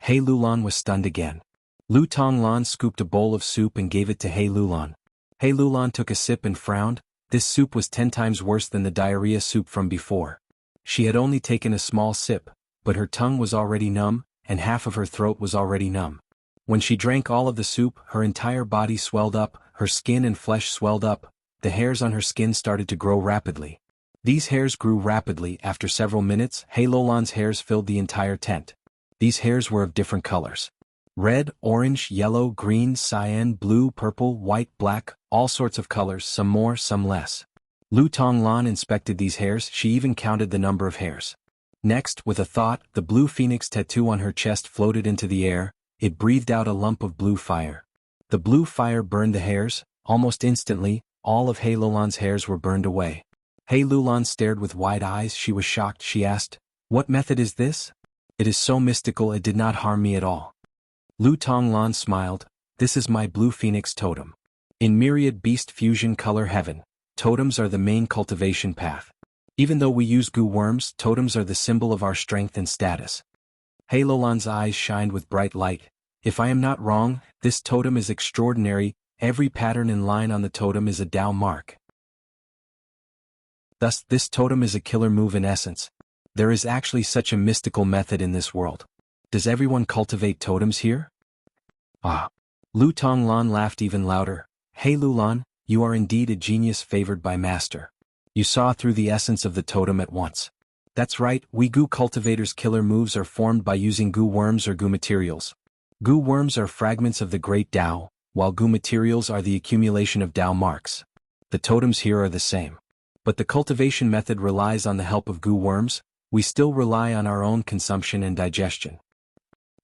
He Lulan was stunned again. Lu Tonglan scooped a bowl of soup and gave it to He Lulan. He Lulan took a sip and frowned. This soup was 10 times worse than the diarrhea soup from before. She had only taken a small sip, but her tongue was already numb, and half of her throat was already numb. When she drank all of the soup, her entire body swelled up, her skin and flesh swelled up, the hairs on her skin started to grow rapidly. These hairs grew rapidly. After several minutes, He Lulan's hairs filled the entire tent. These hairs were of different colors. Red, orange, yellow, green, cyan, blue, purple, white, black, all sorts of colors, some more, some less. Lu Tonglan inspected these hairs. She even counted the number of hairs. Next, with a thought, the blue phoenix tattoo on her chest floated into the air. It breathed out a lump of blue fire. The blue fire burned the hairs. Almost instantly, all of He Lulan's hairs were burned away. He Lulan stared with wide eyes. She was shocked. She asked, "What method is this?" "It is so mystical, it did not harm me at all." Lu Tonglan smiled. "This is my blue phoenix totem. In myriad beast fusion color heaven, totems are the main cultivation path. Even though we use goo worms, totems are the symbol of our strength and status." He Lulan's eyes shined with bright light. "If I am not wrong, this totem is extraordinary. Every pattern and line on the totem is a Tao mark. Thus, this totem is a killer move in essence. There is actually such a mystical method in this world. Does everyone cultivate totems here?" "Ah." Lu Tonglan laughed even louder. "He Lulan, you are indeed a genius favored by master. You saw through the essence of the totem at once." "That's right, we goo cultivators' killer moves are formed by using goo worms or goo materials. Goo worms are fragments of the great Tao, while goo materials are the accumulation of Tao marks. The totems here are the same. But the cultivation method relies on the help of goo worms. We still rely on our own consumption and digestion.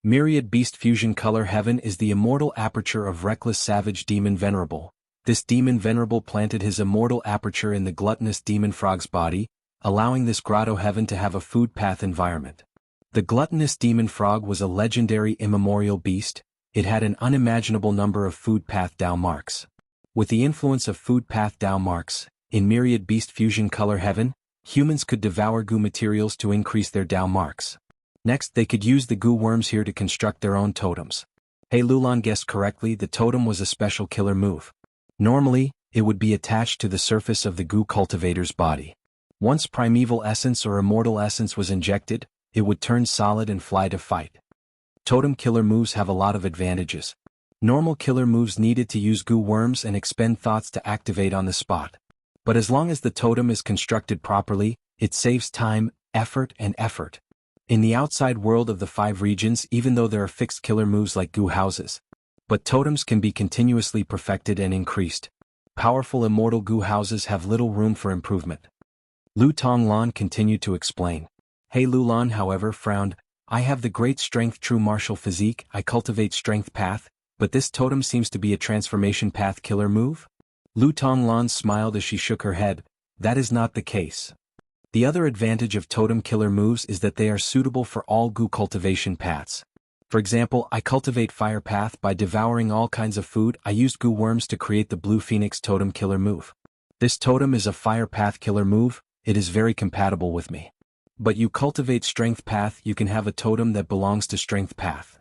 Myriad beast fusion color heaven is the immortal aperture of reckless savage demon venerable. This demon venerable planted his immortal aperture in the gluttonous demon frog's body, allowing this grotto heaven to have a food path environment. The gluttonous demon frog was a legendary immemorial beast. It had an unimaginable number of food path Tao marks. With the influence of food path Tao marks, in myriad beast fusion color heaven, humans could devour goo materials to increase their Tao marks. Next, they could use the goo worms here to construct their own totems. He Lulan guessed correctly. The totem was a special killer move. Normally, it would be attached to the surface of the goo cultivator's body. Once primeval essence or immortal essence was injected, it would turn solid and fly to fight. Totem killer moves have a lot of advantages. Normal killer moves needed to use goo worms and expend thoughts to activate on the spot. But as long as the totem is constructed properly, it saves time, effort. In the outside world of the 5 regions, even though there are fixed killer moves like goo houses, but totems can be continuously perfected and increased. Powerful immortal goo houses have little room for improvement. Lu Tonglan continued to explain. He Lulan, however, frowned. I have the great strength true martial physique, I cultivate strength path, but this totem seems to be a transformation path killer move? Lu Tonglan smiled as she shook her head. That is not the case. The other advantage of totem killer moves is that they are suitable for all goo cultivation paths. For example, I cultivate fire path by devouring all kinds of food. I used goo worms to create the blue phoenix totem killer move. This totem is a fire path killer move, it is very compatible with me. But you cultivate strength path, you can have a totem that belongs to strength path.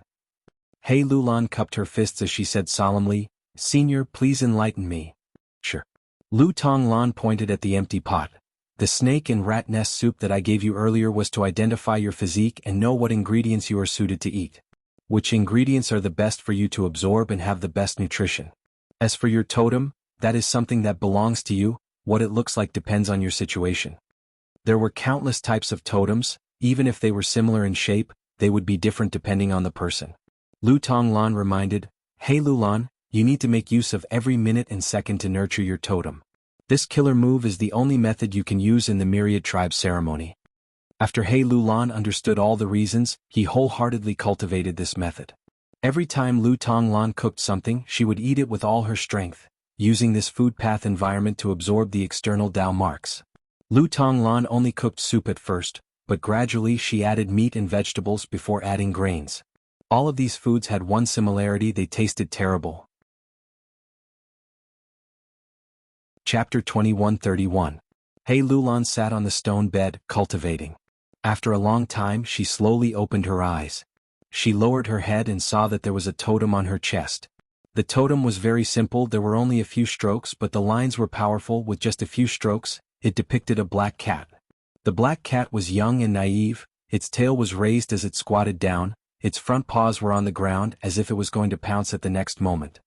He Lulan cupped her fists as she said solemnly, Senior, please enlighten me. Sure. Lu Tonglan pointed at the empty pot. The snake and rat nest soup that I gave you earlier was to identify your physique and know what ingredients you are suited to eat. Which ingredients are the best for you to absorb and have the best nutrition. As for your totem, that is something that belongs to you, what it looks like depends on your situation. There were countless types of totems, even if they were similar in shape, they would be different depending on the person. Lu Tonglan reminded, Hey Lulan, you need to make use of every minute and second to nurture your totem. This killer move is the only method you can use in the Myriad Tribe ceremony. After He Lulan understood all the reasons, he wholeheartedly cultivated this method. Every time Lu Tonglan cooked something, she would eat it with all her strength, using this food path environment to absorb the external Dao marks. Lu Tonglan only cooked soup at first, but gradually she added meat and vegetables before adding grains. All of these foods had one similarity: they tasted terrible. Chapter 2131. He Lulan sat on the stone bed, cultivating. After a long time she slowly opened her eyes. She lowered her head and saw that there was a totem on her chest. The totem was very simple, there were only a few strokes, but the lines were powerful. With just a few strokes, it depicted a black cat. The black cat was young and naive, its tail was raised as it squatted down, its front paws were on the ground as if it was going to pounce at the next moment.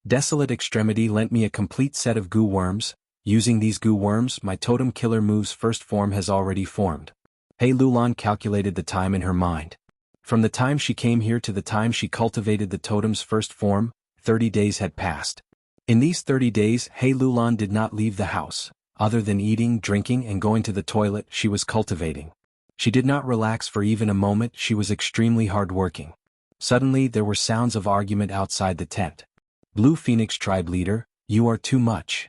Desolate Extremity lent me a complete set of goo worms. Using these goo worms, my totem killer move's first form has already formed. He Lulan calculated the time in her mind. From the time she came here to the time she cultivated the totem's first form, 30 days had passed. In these 30 days, He Lulan did not leave the house. Other than eating, drinking, and going to the toilet, she was cultivating. She did not relax for even a moment, she was extremely hard-working. Suddenly, there were sounds of argument outside the tent. Blue Phoenix tribe leader, you are too much.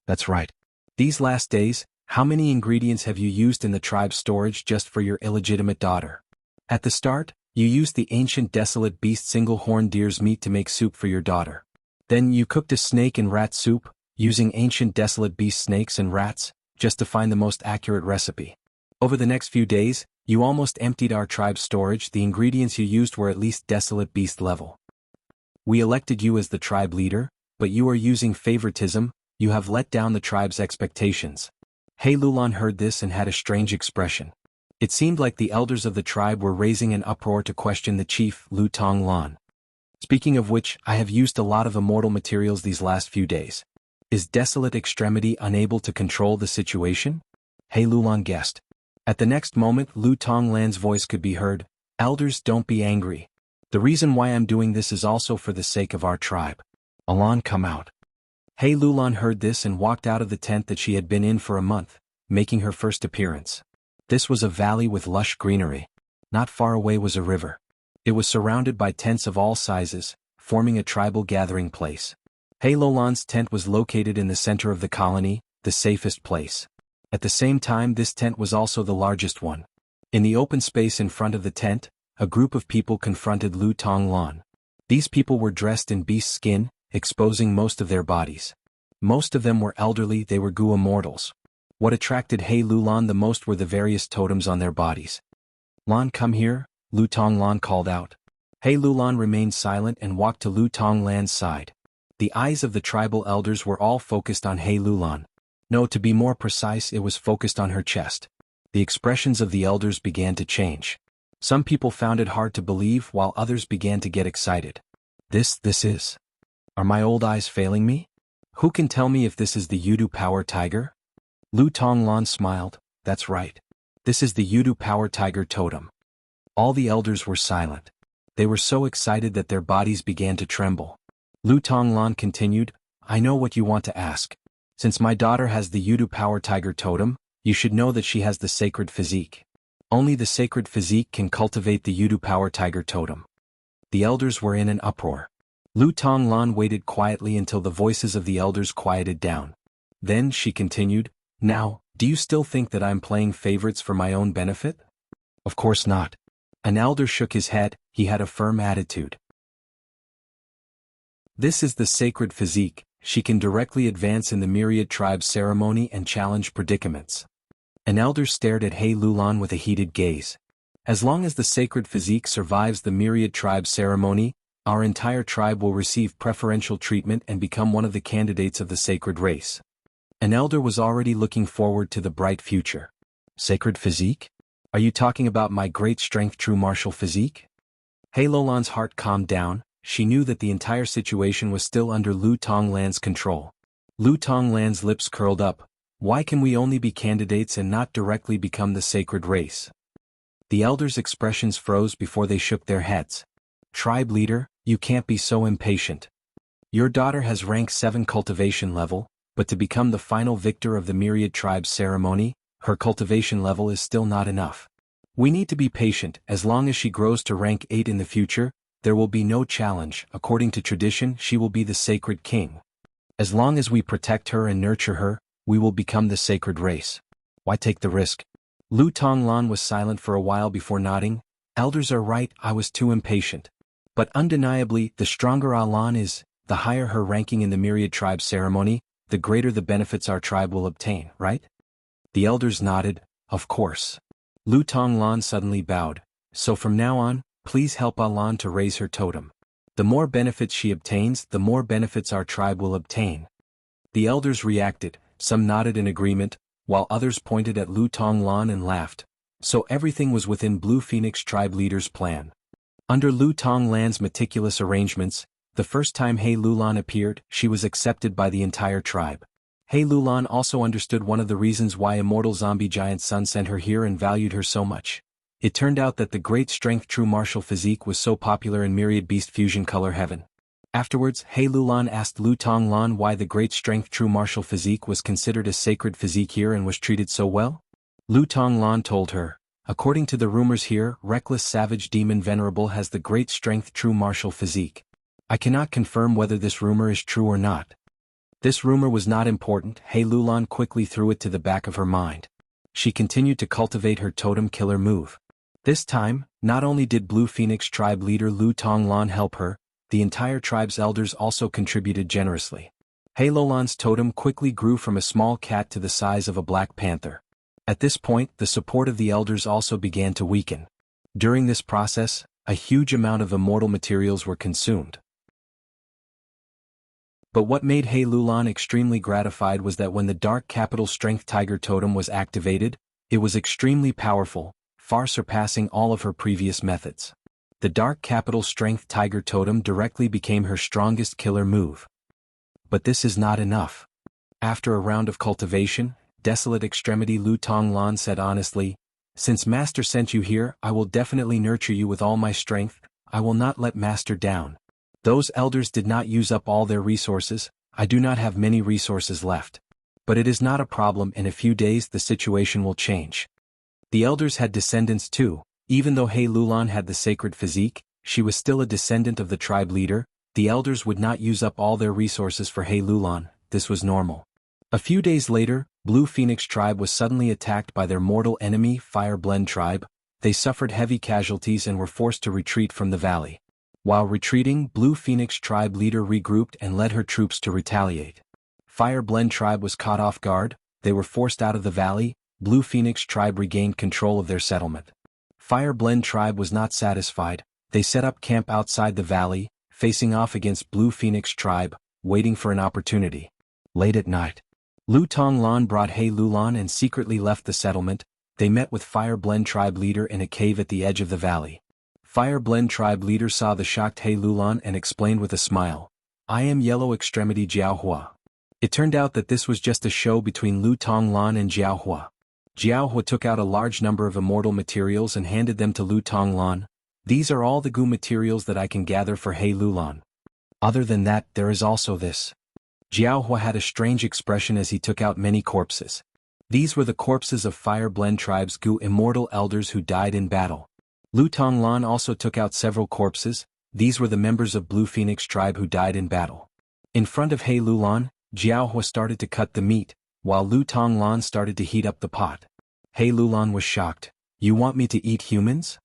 That's right. These last days, how many ingredients have you used in the tribe's storage just for your illegitimate daughter? At the start, you used the ancient desolate beast single-horned deer's meat to make soup for your daughter. Then you cooked a snake and rat soup, using ancient desolate beast snakes and rats, just to find the most accurate recipe. Over the next few days, you almost emptied our tribe's storage. The ingredients you used were at least desolate beast level. We elected you as the tribe leader, but you are using favoritism, you have let down the tribe's expectations. He Lulan heard this and had a strange expression. It seemed like the elders of the tribe were raising an uproar to question the chief, Lu Tonglan. Speaking of which, I have used a lot of immortal materials these last few days. Is Desolate Extremity unable to control the situation? He Lulan guessed. At the next moment, Lu Tonglan's voice could be heard. Elders, don't be angry. The reason why I'm doing this is also for the sake of our tribe. Alan, come out. He Lulan heard this and walked out of the tent that she had been in for a month, making her first appearance. This was a valley with lush greenery. Not far away was a river. It was surrounded by tents of all sizes, forming a tribal gathering place. He Lulan's tent was located in the center of the colony, the safest place. At the same time, this tent was also the largest one. In the open space in front of the tent, a group of people confronted Lu Tonglan. These people were dressed in beast skin, exposing most of their bodies. Most of them were elderly, they were goo immortals. What attracted He Lulan the most were the various totems on their bodies. Lan, come here, Lu Tonglan called out. He Lulan remained silent and walked to Lu Tonglan's side. The eyes of the tribal elders were all focused on He Lulan. No, to be more precise, it was focused on her chest. The expressions of the elders began to change. Some people found it hard to believe while others began to get excited. This is. Are my old eyes failing me? Who can tell me if this is the Yudu Power Tiger? Lu Tonglan smiled. That's right. This is the Yudu Power Tiger Totem. All the elders were silent. They were so excited that their bodies began to tremble. Lu Tonglan continued, I know what you want to ask. Since my daughter has the Yudu Power Tiger Totem, you should know that she has the sacred physique. Only the sacred physique can cultivate the Yudu Power Tiger Totem. The elders were in an uproar. Lu Tonglan waited quietly until the voices of the elders quieted down. Then she continued, Now, do you still think that I'm playing favorites for my own benefit? Of course not. An elder shook his head. He had a firm attitude. This is the sacred physique. She can directly advance in the myriad tribe ceremony and challenge predicaments. An elder stared at He Lulan with a heated gaze. As long as the sacred physique survives the myriad tribe ceremony, our entire tribe will receive preferential treatment and become one of the candidates of the sacred race. An elder was already looking forward to the bright future. Sacred physique? Are you talking about my great strength true martial physique? He Lulan's heart calmed down. She knew that the entire situation was still under Lu Tonglan's control. Lu Tonglan's lips curled up. Why can we only be candidates and not directly become the sacred race? The elders' expressions froze before they shook their heads. Tribe leader, you can't be so impatient. Your daughter has rank 7 cultivation level, but to become the final victor of the myriad tribes ceremony, her cultivation level is still not enough. We need to be patient. As long as she grows to rank 8 in the future, there will be no challenge. According to tradition, she will be the sacred king. As long as we protect her and nurture her, we will become the sacred race. Why take the risk? Lu Tonglan was silent for a while before nodding. Elders are right, I was too impatient. But undeniably, the stronger Alan is, the higher her ranking in the myriad tribe ceremony, the greater the benefits our tribe will obtain, right? The elders nodded, of course. Lu Tonglan suddenly bowed. So from now on, please help Alan to raise her totem. The more benefits she obtains, the more benefits our tribe will obtain. The elders reacted, some nodded in agreement, while others pointed at Lu Tonglan and laughed. So everything was within Blue Phoenix tribe leader's plan. Under Lu Tonglan's meticulous arrangements, the first time He Lulan appeared, she was accepted by the entire tribe. He Lulan also understood one of the reasons why immortal zombie giant Sun sent her here and valued her so much. It turned out that the great strength true martial physique was so popular in myriad beast fusion color heaven. Afterwards, He Lulan asked Lu Tonglan why the great strength true martial physique was considered a sacred physique here and was treated so well. Lu Tonglan told her, according to the rumors here, reckless savage demon venerable has the great strength true martial physique. I cannot confirm whether this rumor is true or not. This rumor was not important. He Lulan quickly threw it to the back of her mind. She continued to cultivate her totem killer move. This time, not only did Blue Phoenix tribe leader Lu Tonglan help her, the entire tribe's elders also contributed generously. He Lulan's totem quickly grew from a small cat to the size of a black panther. At this point, the support of the elders also began to weaken. During this process, a huge amount of immortal materials were consumed. But what made He Lulan extremely gratified was that when the Dark Capital Strength Tiger Totem was activated, it was extremely powerful, far surpassing all of her previous methods. The Dark Capital Strength Tiger Totem directly became her strongest killer move. But this is not enough. After a round of cultivation, Desolate Extremity Lu Tonglan said honestly, since Master sent you here, I will definitely nurture you with all my strength. I will not let Master down. Those elders did not use up all their resources. I do not have many resources left. But it is not a problem. In a few days the situation will change. The elders had descendants too. Even though He Lulan had the sacred physique, she was still a descendant of the tribe leader. The elders would not use up all their resources for He Lulan. This was normal. A few days later, Blue Phoenix tribe was suddenly attacked by their mortal enemy, Fire Blend tribe. They suffered heavy casualties and were forced to retreat from the valley. While retreating, Blue Phoenix tribe leader regrouped and led her troops to retaliate. Fire Blend tribe was caught off guard. They were forced out of the valley. Blue Phoenix tribe regained control of their settlement. Fire Blend tribe was not satisfied. They set up camp outside the valley, facing off against Blue Phoenix tribe, waiting for an opportunity. Late at night, Lu Tonglan brought He Lulan and secretly left the settlement. They met with Fire Blend tribe leader in a cave at the edge of the valley. Fire Blend tribe leader saw the shocked He Lulan and explained with a smile, "I am Yellow Extremity Jianghu." It turned out that this was just a show between Lu Tonglan and Jianghu. Jianghu took out a large number of immortal materials and handed them to Lu Tonglan. "These are all the goo materials that I can gather for He Lulan. Other than that, there is also this." Jianghu had a strange expression as he took out many corpses. These were the corpses of Fire Blend tribe's goo immortal elders who died in battle. Lu Tonglan also took out several corpses. These were the members of Blue Phoenix tribe who died in battle. In front of He Lulan, Jianghu started to cut the meat, while Lu Tonglan started to heat up the pot. He Lulan was shocked. "You want me to eat humans?"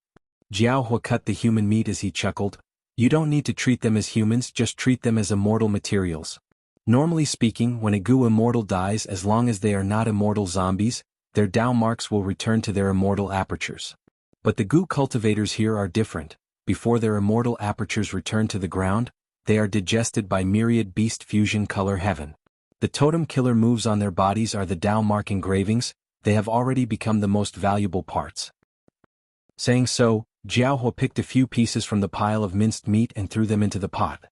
Jianghu cut the human meat as he chuckled. "You don't need to treat them as humans, just treat them as immortal materials. Normally speaking, when a goo immortal dies, as long as they are not immortal zombies, their Dao marks will return to their immortal apertures. But the goo cultivators here are different. Before their immortal apertures return to the ground, they are digested by myriad beast fusion color heaven. The totem killer moves on their bodies are the Dao mark engravings. They have already become the most valuable parts." Saying so, Jianghu picked a few pieces from the pile of minced meat and threw them into the pot.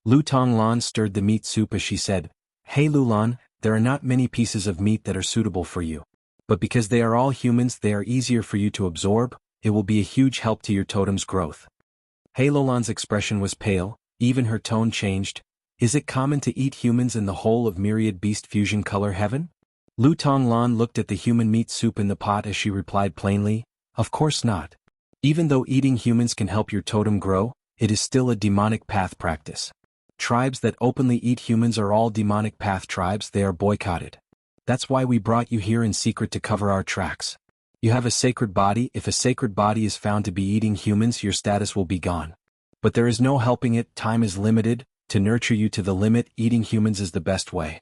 Lu Tonglan stirred the meat soup as she said, "He Lulan, there are not many pieces of meat that are suitable for you. But because they are all humans, they are easier for you to absorb. It will be a huge help to your totem's growth." He Lulan's expression was pale, even her tone changed. "Is it common to eat humans in the whole of myriad beast fusion color heaven?" Lu Tonglan looked at the human meat soup in the pot as she replied plainly, "Of course not. Even though eating humans can help your totem grow, it is still a demonic path practice. Tribes that openly eat humans are all demonic path tribes. They are boycotted. That's why we brought you here in secret to cover our tracks. You have a sacred body. If a sacred body is found to be eating humans, your status will be gone. But there is no helping it. Time is limited. To nurture you to the limit, eating humans is the best way.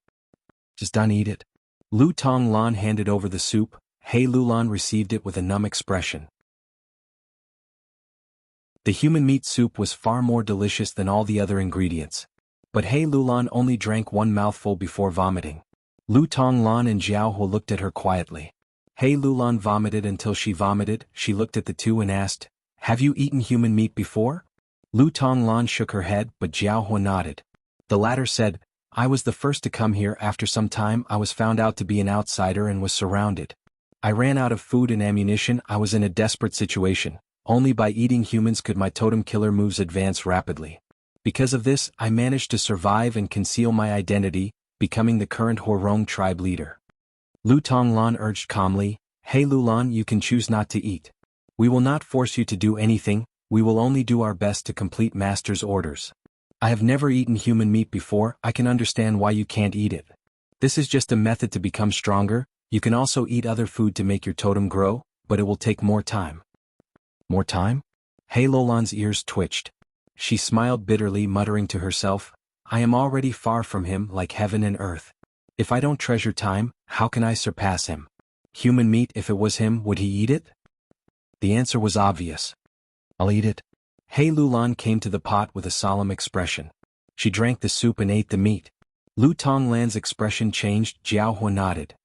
Just don't eat it." Lu Tonglan handed over the soup. He Lulan received it with a numb expression. The human meat soup was far more delicious than all the other ingredients. But He Lulan only drank one mouthful before vomiting. Lu Tonglan and Jianghu looked at her quietly. He Lulan vomited until she vomited. She looked at the two and asked, "Have you eaten human meat before?" Lu Tonglan shook her head, but Jianghu nodded. The latter said, "I was the first to come here. After some time I was found out to be an outsider and was surrounded. I ran out of food and ammunition. I was in a desperate situation. Only by eating humans could my totem killer moves advance rapidly. Because of this, I managed to survive and conceal my identity, becoming the current Horong tribe leader." Lu Tonglan urged calmly, "He Lulan, you can choose not to eat. We will not force you to do anything. We will only do our best to complete Master's orders. I have never eaten human meat before. I can understand why you can't eat it. This is just a method to become stronger. You can also eat other food to make your totem grow, but it will take more time." "More time?" He Lulan's ears twitched. She smiled bitterly, muttering to herself, "I am already far from him, like heaven and earth. If I don't treasure time, how can I surpass him? Human meat, if it was him, would he eat it?" The answer was obvious. "I'll eat it." He Lulan came to the pot with a solemn expression. She drank the soup and ate the meat. Lu Tonglan's expression changed. Jianghu nodded.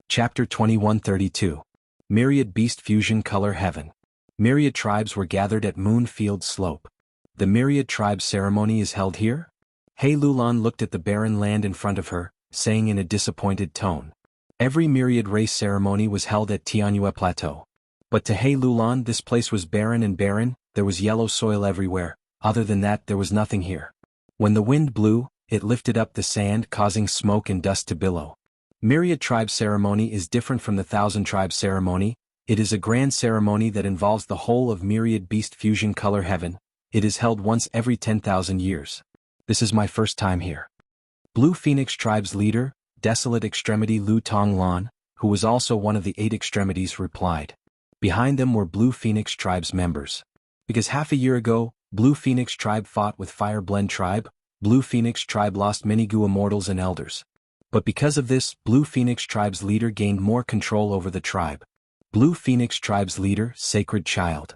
Chapter 2132. Myriad Beast Fusion Color Heaven. Myriad tribes were gathered at Moonfield Slope. "The Myriad tribe ceremony is held here?" He Lulan looked at the barren land in front of her, saying in a disappointed tone. Every myriad race ceremony was held at Tianyue Plateau. But to He Lulan this place was barren and barren. There was yellow soil everywhere. Other than that, there was nothing here. When the wind blew, it lifted up the sand, causing smoke and dust to billow. Myriad tribe ceremony is different from the Thousand Tribe ceremony. It is a grand ceremony that involves the whole of Myriad Beast Fusion Color Heaven. It is held once every 10,000 years. This is my first time here. Blue Phoenix tribe's leader, Desolate Extremity Lu Tonglan, who was also one of the 8 extremities, replied. Behind them were Blue Phoenix tribe's members. Because half a year ago, Blue Phoenix tribe fought with Fire Blend tribe, Blue Phoenix tribe lost many goo immortals and elders. But because of this, Blue Phoenix tribe's leader gained more control over the tribe. Blue Phoenix tribe's leader, Sacred Child.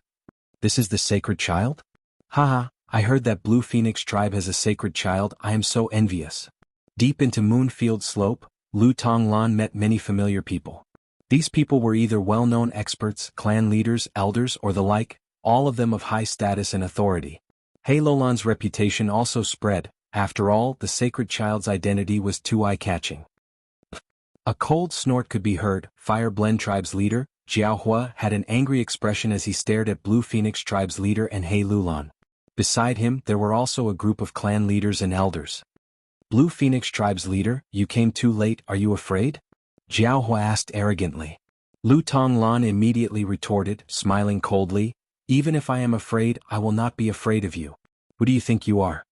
This is the Sacred Child? Haha, I heard that Blue Phoenix tribe has a Sacred Child. I am so envious. Deep into Moonfield Slope, Lu Tonglan met many familiar people. These people were either well-known experts, clan leaders, elders, or the like, all of them of high status and authority. He Lulan's reputation also spread. After all, the sacred child's identity was too eye-catching. A cold snort could be heard. Fire Blend Tribe's leader, Jianghu, had an angry expression as he stared at Blue Phoenix Tribe's leader and He Lulan. Beside him, there were also a group of clan leaders and elders. Blue Phoenix Tribe's leader, you came too late, are you afraid? Jianghu asked arrogantly. Lu Tonglan immediately retorted, smiling coldly, even if I am afraid, I will not be afraid of you. Who do you think you are?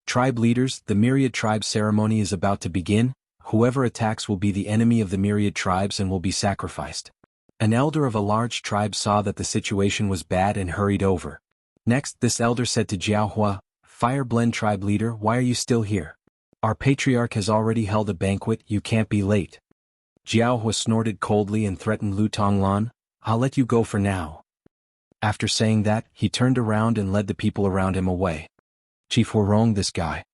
Tribe leaders, the Myriad Tribe ceremony is about to begin. Whoever attacks will be the enemy of the Myriad Tribes and will be sacrificed. An elder of a large tribe saw that the situation was bad and hurried over. Next, this elder said to Jianghu, Fire Blend Tribe leader, why are you still here? Our patriarch has already held a banquet, you can't be late. Jianghu snorted coldly and threatened Lu Tonglan, I'll let you go for now. After saying that, he turned around and led the people around him away. Chief Huarong, this guy.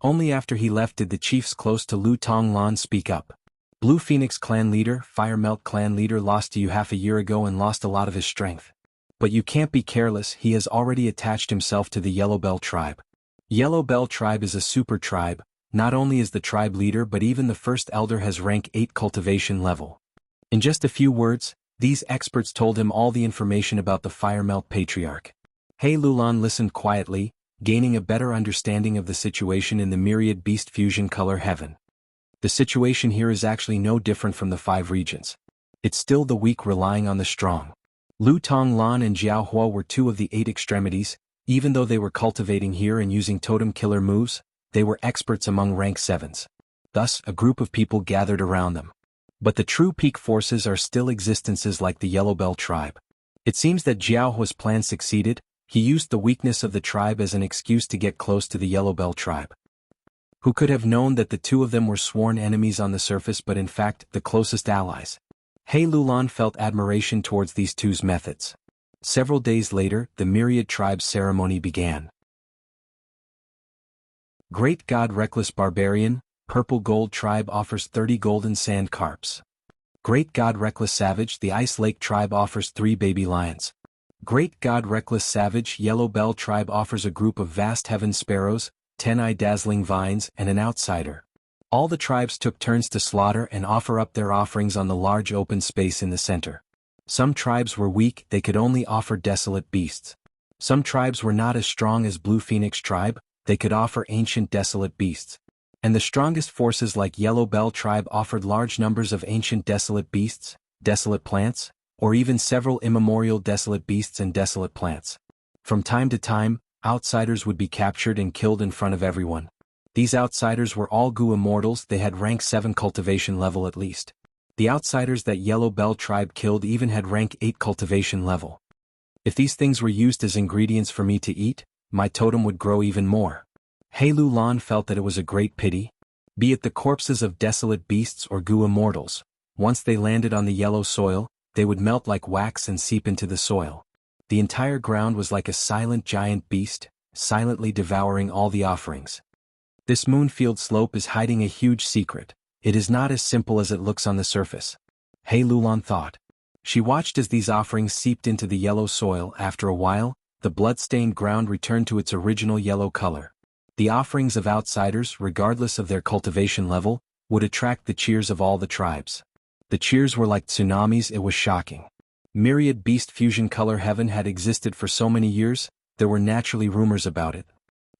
Only after he left did the chiefs close to Lu Tonglan speak up. Blue Phoenix clan leader, Fire Melt clan leader lost to you half a year ago and lost a lot of his strength. But you can't be careless, he has already attached himself to the Yellow Bell tribe. Yellow Bell tribe is a super tribe, not only is the tribe leader but even the first elder has rank 8 cultivation level. In just a few words, these experts told him all the information about the Fire Melt patriarch. He Lulan listened quietly, gaining a better understanding of the situation in the Myriad Beast Fusion Color Heaven. The situation here is actually no different from the 5 regions. It's still the weak relying on the strong. Lu Tonglan and Jianghu were 2 of the 8 extremities. Even though they were cultivating here and using totem killer moves, they were experts among rank 7s. Thus, a group of people gathered around them. But the true peak forces are still existences like the Yellow Bell tribe. It seems that Jianghu's plan succeeded. He used the weakness of the tribe as an excuse to get close to the Yellow Bell tribe. Who could have known that the 2 of them were sworn enemies on the surface but in fact the closest allies? He Lulan felt admiration towards these 2's methods. Several days later, the Myriad Tribe ceremony began. Great God Reckless Barbarian, Purple Gold Tribe offers 30 golden sand carps. Great God Reckless Savage, the Ice Lake Tribe offers 3 baby lions. Great God Reckless Savage, Yellow Bell Tribe offers a group of vast heaven sparrows, 10 eye-dazzling vines, and an outsider. All the tribes took turns to slaughter and offer up their offerings on the large open space in the center. Some tribes were weak, they could only offer desolate beasts. Some tribes were not as strong as Blue Phoenix Tribe, they could offer ancient desolate beasts. And the strongest forces like Yellow Bell Tribe offered large numbers of ancient desolate beasts, desolate plants, or even several immemorial desolate beasts and desolate plants. From time to time, outsiders would be captured and killed in front of everyone. These outsiders were all Gu immortals, they had rank 7 cultivation level at least. The outsiders that Yellow Bell Tribe killed even had rank 8 cultivation level. If these things were used as ingredients for me to eat, my totem would grow even more. He Lulan felt that it was a great pity. Be it the corpses of desolate beasts or Gu immortals, once they landed on the yellow soil, they would melt like wax and seep into the soil. The entire ground was like a silent giant beast, silently devouring all the offerings. This Moonfield slope is hiding a huge secret. It is not as simple as it looks on the surface. He Lulan thought. She watched as these offerings seeped into the yellow soil. After a while, the blood-stained ground returned to its original yellow color. The offerings of outsiders, regardless of their cultivation level, would attract the cheers of all the tribes. The cheers were like tsunamis, it was shocking. Myriad Beast Fusion Color Heaven had existed for so many years, there were naturally rumors about it.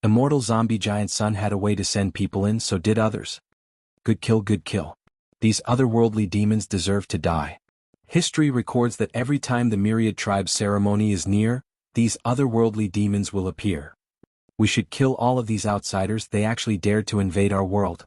Immortal Zombie Giant Sun had a way to send people in, so did others. Good kill, good kill. These otherworldly demons deserve to die. History records that every time the Myriad Tribe ceremony is near, these otherworldly demons will appear. We should kill all of these outsiders, they actually dared to invade our world.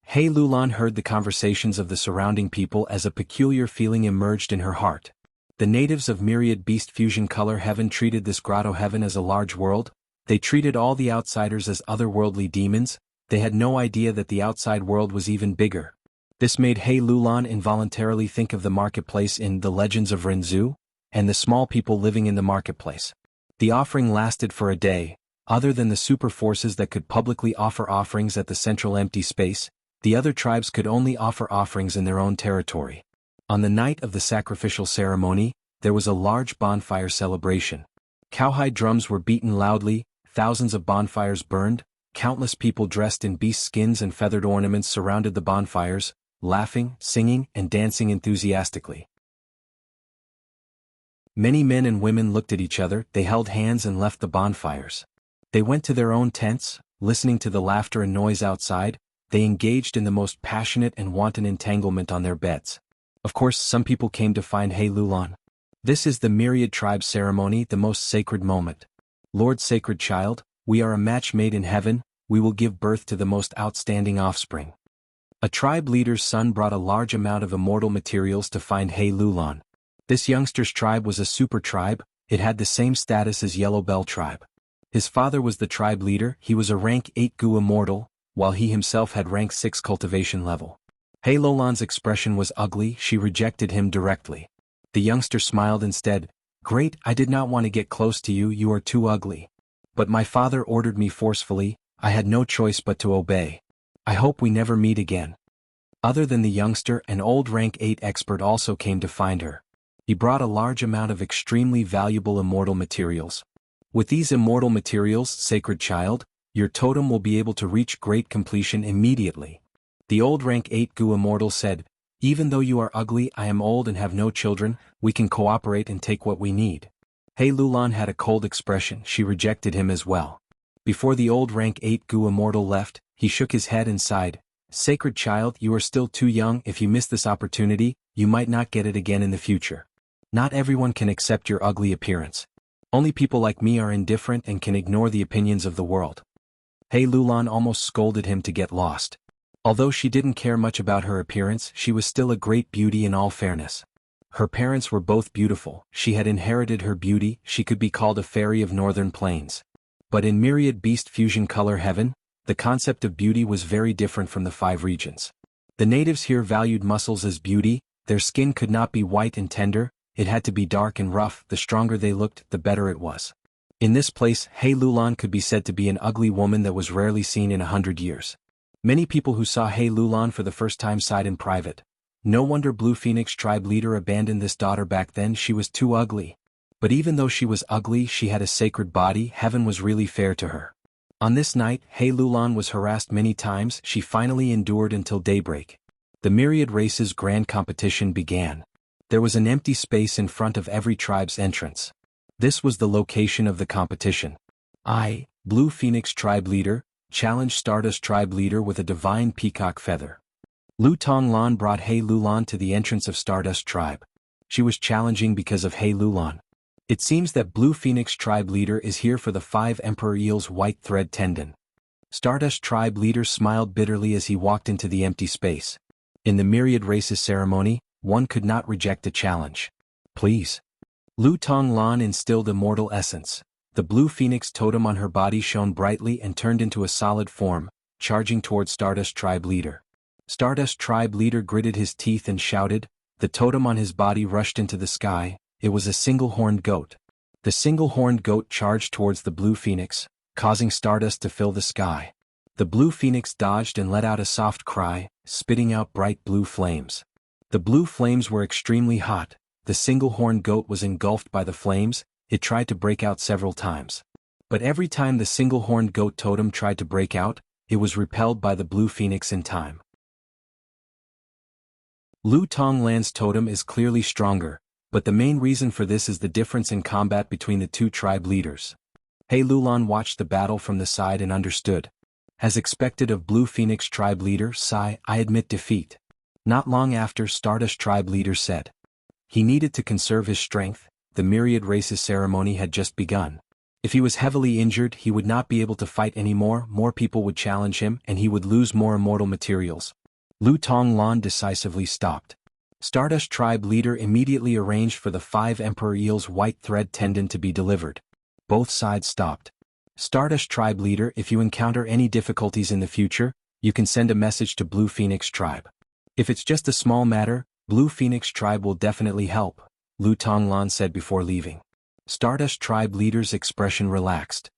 He Lulan heard the conversations of the surrounding people as a peculiar feeling emerged in her heart. The natives of Myriad Beast Fusion Color Heaven treated this grotto heaven as a large world. They treated all the outsiders as otherworldly demons. They had no idea that the outside world was even bigger. This made He Lulan involuntarily think of the marketplace in The Legends of Renzu, and the small people living in the marketplace. The offering lasted for a day. Other than the super forces that could publicly offer offerings at the central empty space, The other tribes could only offer offerings in their own territory. On the night of the sacrificial ceremony, there was a large bonfire celebration. Cowhide drums were beaten loudly, thousands of bonfires burned, countless people dressed in beast skins and feathered ornaments surrounded the bonfires, laughing, singing, and dancing enthusiastically. Many men and women looked at each other, they held hands and left the bonfires. They went to their own tents, listening to the laughter and noise outside, they engaged in the most passionate and wanton entanglement on their beds. Of course, some people came to find He Lulan. This is the myriad tribe ceremony, the most sacred moment. Lord Sacred Child, we are a match made in heaven, we will give birth to the most outstanding offspring. A tribe leader's son brought a large amount of immortal materials to find He Lulan. This youngster's tribe was a super tribe, it had the same status as Yellow Bell tribe. His father was the tribe leader, he was a rank 8 Gu immortal, while he himself had rank 6 cultivation level. He Lulan's expression was ugly, she rejected him directly. The youngster smiled instead, "Great, I did not want to get close to you, you are too ugly. But my father ordered me forcefully, I had no choice but to obey. I hope we never meet again." Other than the youngster, an old rank 8 expert also came to find her. He brought a large amount of extremely valuable immortal materials. With these immortal materials, Sacred Child, your totem will be able to reach great completion immediately. The old rank 8 Gu immortal said, "Even though you are ugly, I am old and have no children, we can cooperate and take what we need." He Lulan had a cold expression, she rejected him as well. Before the old rank 8 Gu immortal left, he shook his head and sighed, "Sacred Child, you are still too young, if you miss this opportunity, you might not get it again in the future. Not everyone can accept your ugly appearance. Only people like me are indifferent and can ignore the opinions of the world." He Lulan almost scolded him to get lost. Although she didn't care much about her appearance, she was still a great beauty in all fairness. Her parents were both beautiful, she had inherited her beauty, she could be called a fairy of northern plains. But in myriad beast fusion color heaven, the concept of beauty was very different from the 5 regions. The natives here valued muscles as beauty, their skin could not be white and tender, it had to be dark and rough, the stronger they looked, the better it was. In this place, He Lulan could be said to be an ugly woman that was rarely seen in 100 years. Many people who saw He Lulan for the first time sighed in private. No wonder Blue Phoenix tribe leader abandoned this daughter back then, she was too ugly. But even though she was ugly, she had a sacred body, heaven was really fair to her. On this night, He Lulan was harassed many times, she finally endured until daybreak. The myriad races grand competition began. There was an empty space in front of every tribe's entrance. This was the location of the competition. I, Blue Phoenix tribe leader, challenged Stardust tribe leader with a divine peacock feather. Lu Tonglan brought He Lulan to the entrance of Stardust tribe. She was challenging because of He Lulan. It seems that Blue Phoenix tribe leader is here for the 5 Emperor Eel's white thread tendon. Stardust tribe leader smiled bitterly as he walked into the empty space. In the myriad races ceremony, one could not reject a challenge. "Please." Lu Tonglan instilled immortal essence. The blue phoenix totem on her body shone brightly and turned into a solid form, charging toward Stardust tribe leader. Stardust tribe leader gritted his teeth and shouted, the totem on his body rushed into the sky, it was a single-horned goat. The single-horned goat charged towards the blue phoenix, causing Stardust to fill the sky. The blue phoenix dodged and let out a soft cry, spitting out bright blue flames. The blue flames were extremely hot, the single-horned goat was engulfed by the flames, it tried to break out several times. But every time the single-horned goat totem tried to break out, it was repelled by the blue phoenix in time. Lu Tonglan's totem is clearly stronger, but the main reason for this is the difference in combat between the 2 tribe leaders. He Lulan watched the battle from the side and understood. As expected of Blue Phoenix tribe leader, I admit defeat. Not long after, Stardust tribe leader said. He needed to conserve his strength, the myriad races ceremony had just begun. If he was heavily injured, he would not be able to fight anymore, more people would challenge him and he would lose more immortal materials. Lu Tonglan decisively stopped. Stardust tribe leader immediately arranged for the 5 Emperor Eel's white thread tendon to be delivered. Both sides stopped. Stardust tribe leader, if you encounter any difficulties in the future, you can send a message to Blue Phoenix tribe. If it's just a small matter, Blue Phoenix tribe will definitely help, Lu Tonglan said before leaving. Stardust tribe leader's expression relaxed.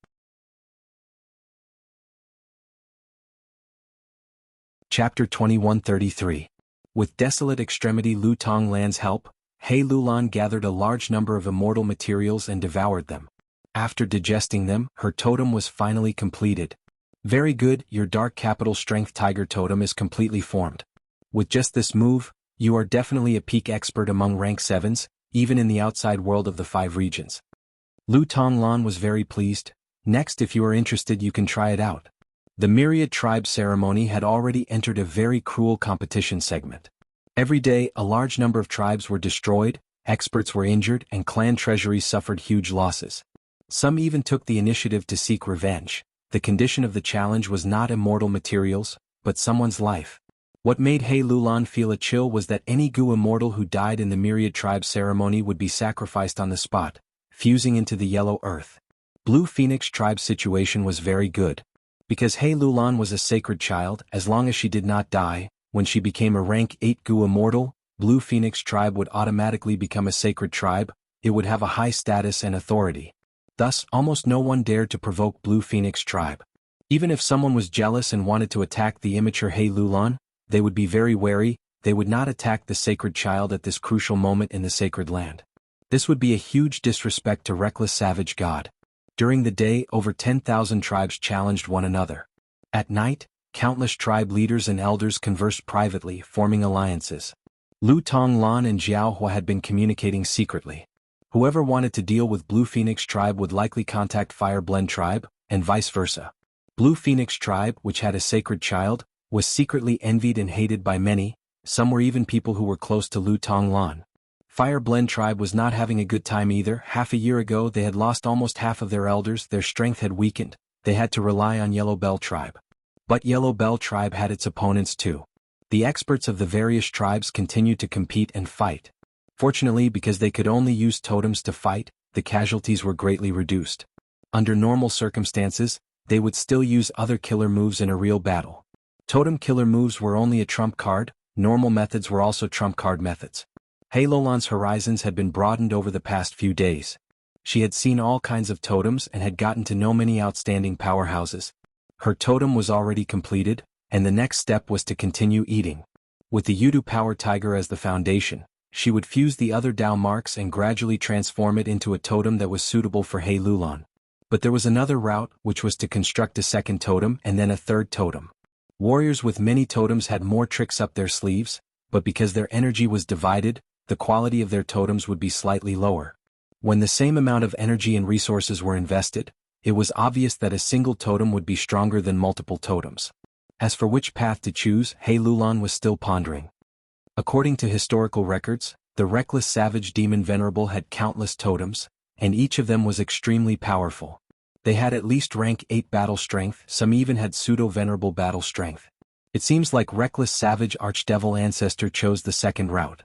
Chapter 2133. With desolate extremity Lu Tonglan's help, He Lulan gathered a large number of immortal materials and devoured them. After digesting them, her totem was finally completed. Very good, your Dark Capital Strength Tiger totem is completely formed. With just this move, you are definitely a peak expert among rank 7s, even in the outside world of the 5 regions. Lu Tonglan was very pleased. Next, if you are interested, you can try it out. The Myriad Tribe ceremony had already entered a very cruel competition segment. Every day, a large number of tribes were destroyed, experts were injured, and clan treasuries suffered huge losses. Some even took the initiative to seek revenge. The condition of the challenge was not immortal materials, but someone's life. What made He Lulan feel a chill was that any Gu immortal who died in the Myriad Tribe ceremony would be sacrificed on the spot, fusing into the yellow earth. Blue Phoenix Tribe's situation was very good. Because He Lulan was a sacred child, as long as she did not die, when she became a rank 8 Gu immortal, Blue Phoenix Tribe would automatically become a sacred tribe. It would have a high status and authority. Thus, almost no one dared to provoke Blue Phoenix Tribe. Even if someone was jealous and wanted to attack the immature He Lulan, they would be very wary. They would not attack the sacred child at this crucial moment in the sacred land. This would be a huge disrespect to reckless savage god. During the day, over 10,000 tribes challenged one another. At night, countless tribe leaders and elders conversed privately, forming alliances. Lu Tonglan and Jianghu had been communicating secretly. Whoever wanted to deal with Blue Phoenix Tribe would likely contact Fire Blend Tribe, and vice versa. Blue Phoenix Tribe, which had a sacred child, was secretly envied and hated by many. Some were even people who were close to Lu Tonglan. Fire Blend Tribe was not having a good time either. Half a year ago they had lost almost half of their elders, their strength had weakened, they had to rely on Yellow Bell Tribe. But Yellow Bell Tribe had its opponents too. The experts of the various tribes continued to compete and fight. Fortunately, because they could only use totems to fight, the casualties were greatly reduced. Under normal circumstances, they would still use other killer moves in a real battle. Totem killer moves were only a trump card, normal methods were also trump card methods. He Lulan's horizons had been broadened over the past few days. She had seen all kinds of totems and had gotten to know many outstanding powerhouses. Her totem was already completed, and the next step was to continue eating. With the Yudu Power Tiger as the foundation, she would fuse the other Dao marks and gradually transform it into a totem that was suitable for He Lulan. But there was another route, which was to construct a second totem and then a third totem. Warriors with many totems had more tricks up their sleeves, but because their energy was divided, the quality of their totems would be slightly lower. When the same amount of energy and resources were invested, it was obvious that a single totem would be stronger than multiple totems. As for which path to choose, He Lulan was still pondering. According to historical records, the reckless savage demon Venerable had countless totems, and each of them was extremely powerful. They had at least rank 8 battle strength, some even had pseudo-venerable battle strength. It seems like reckless savage archdevil ancestor chose the second route.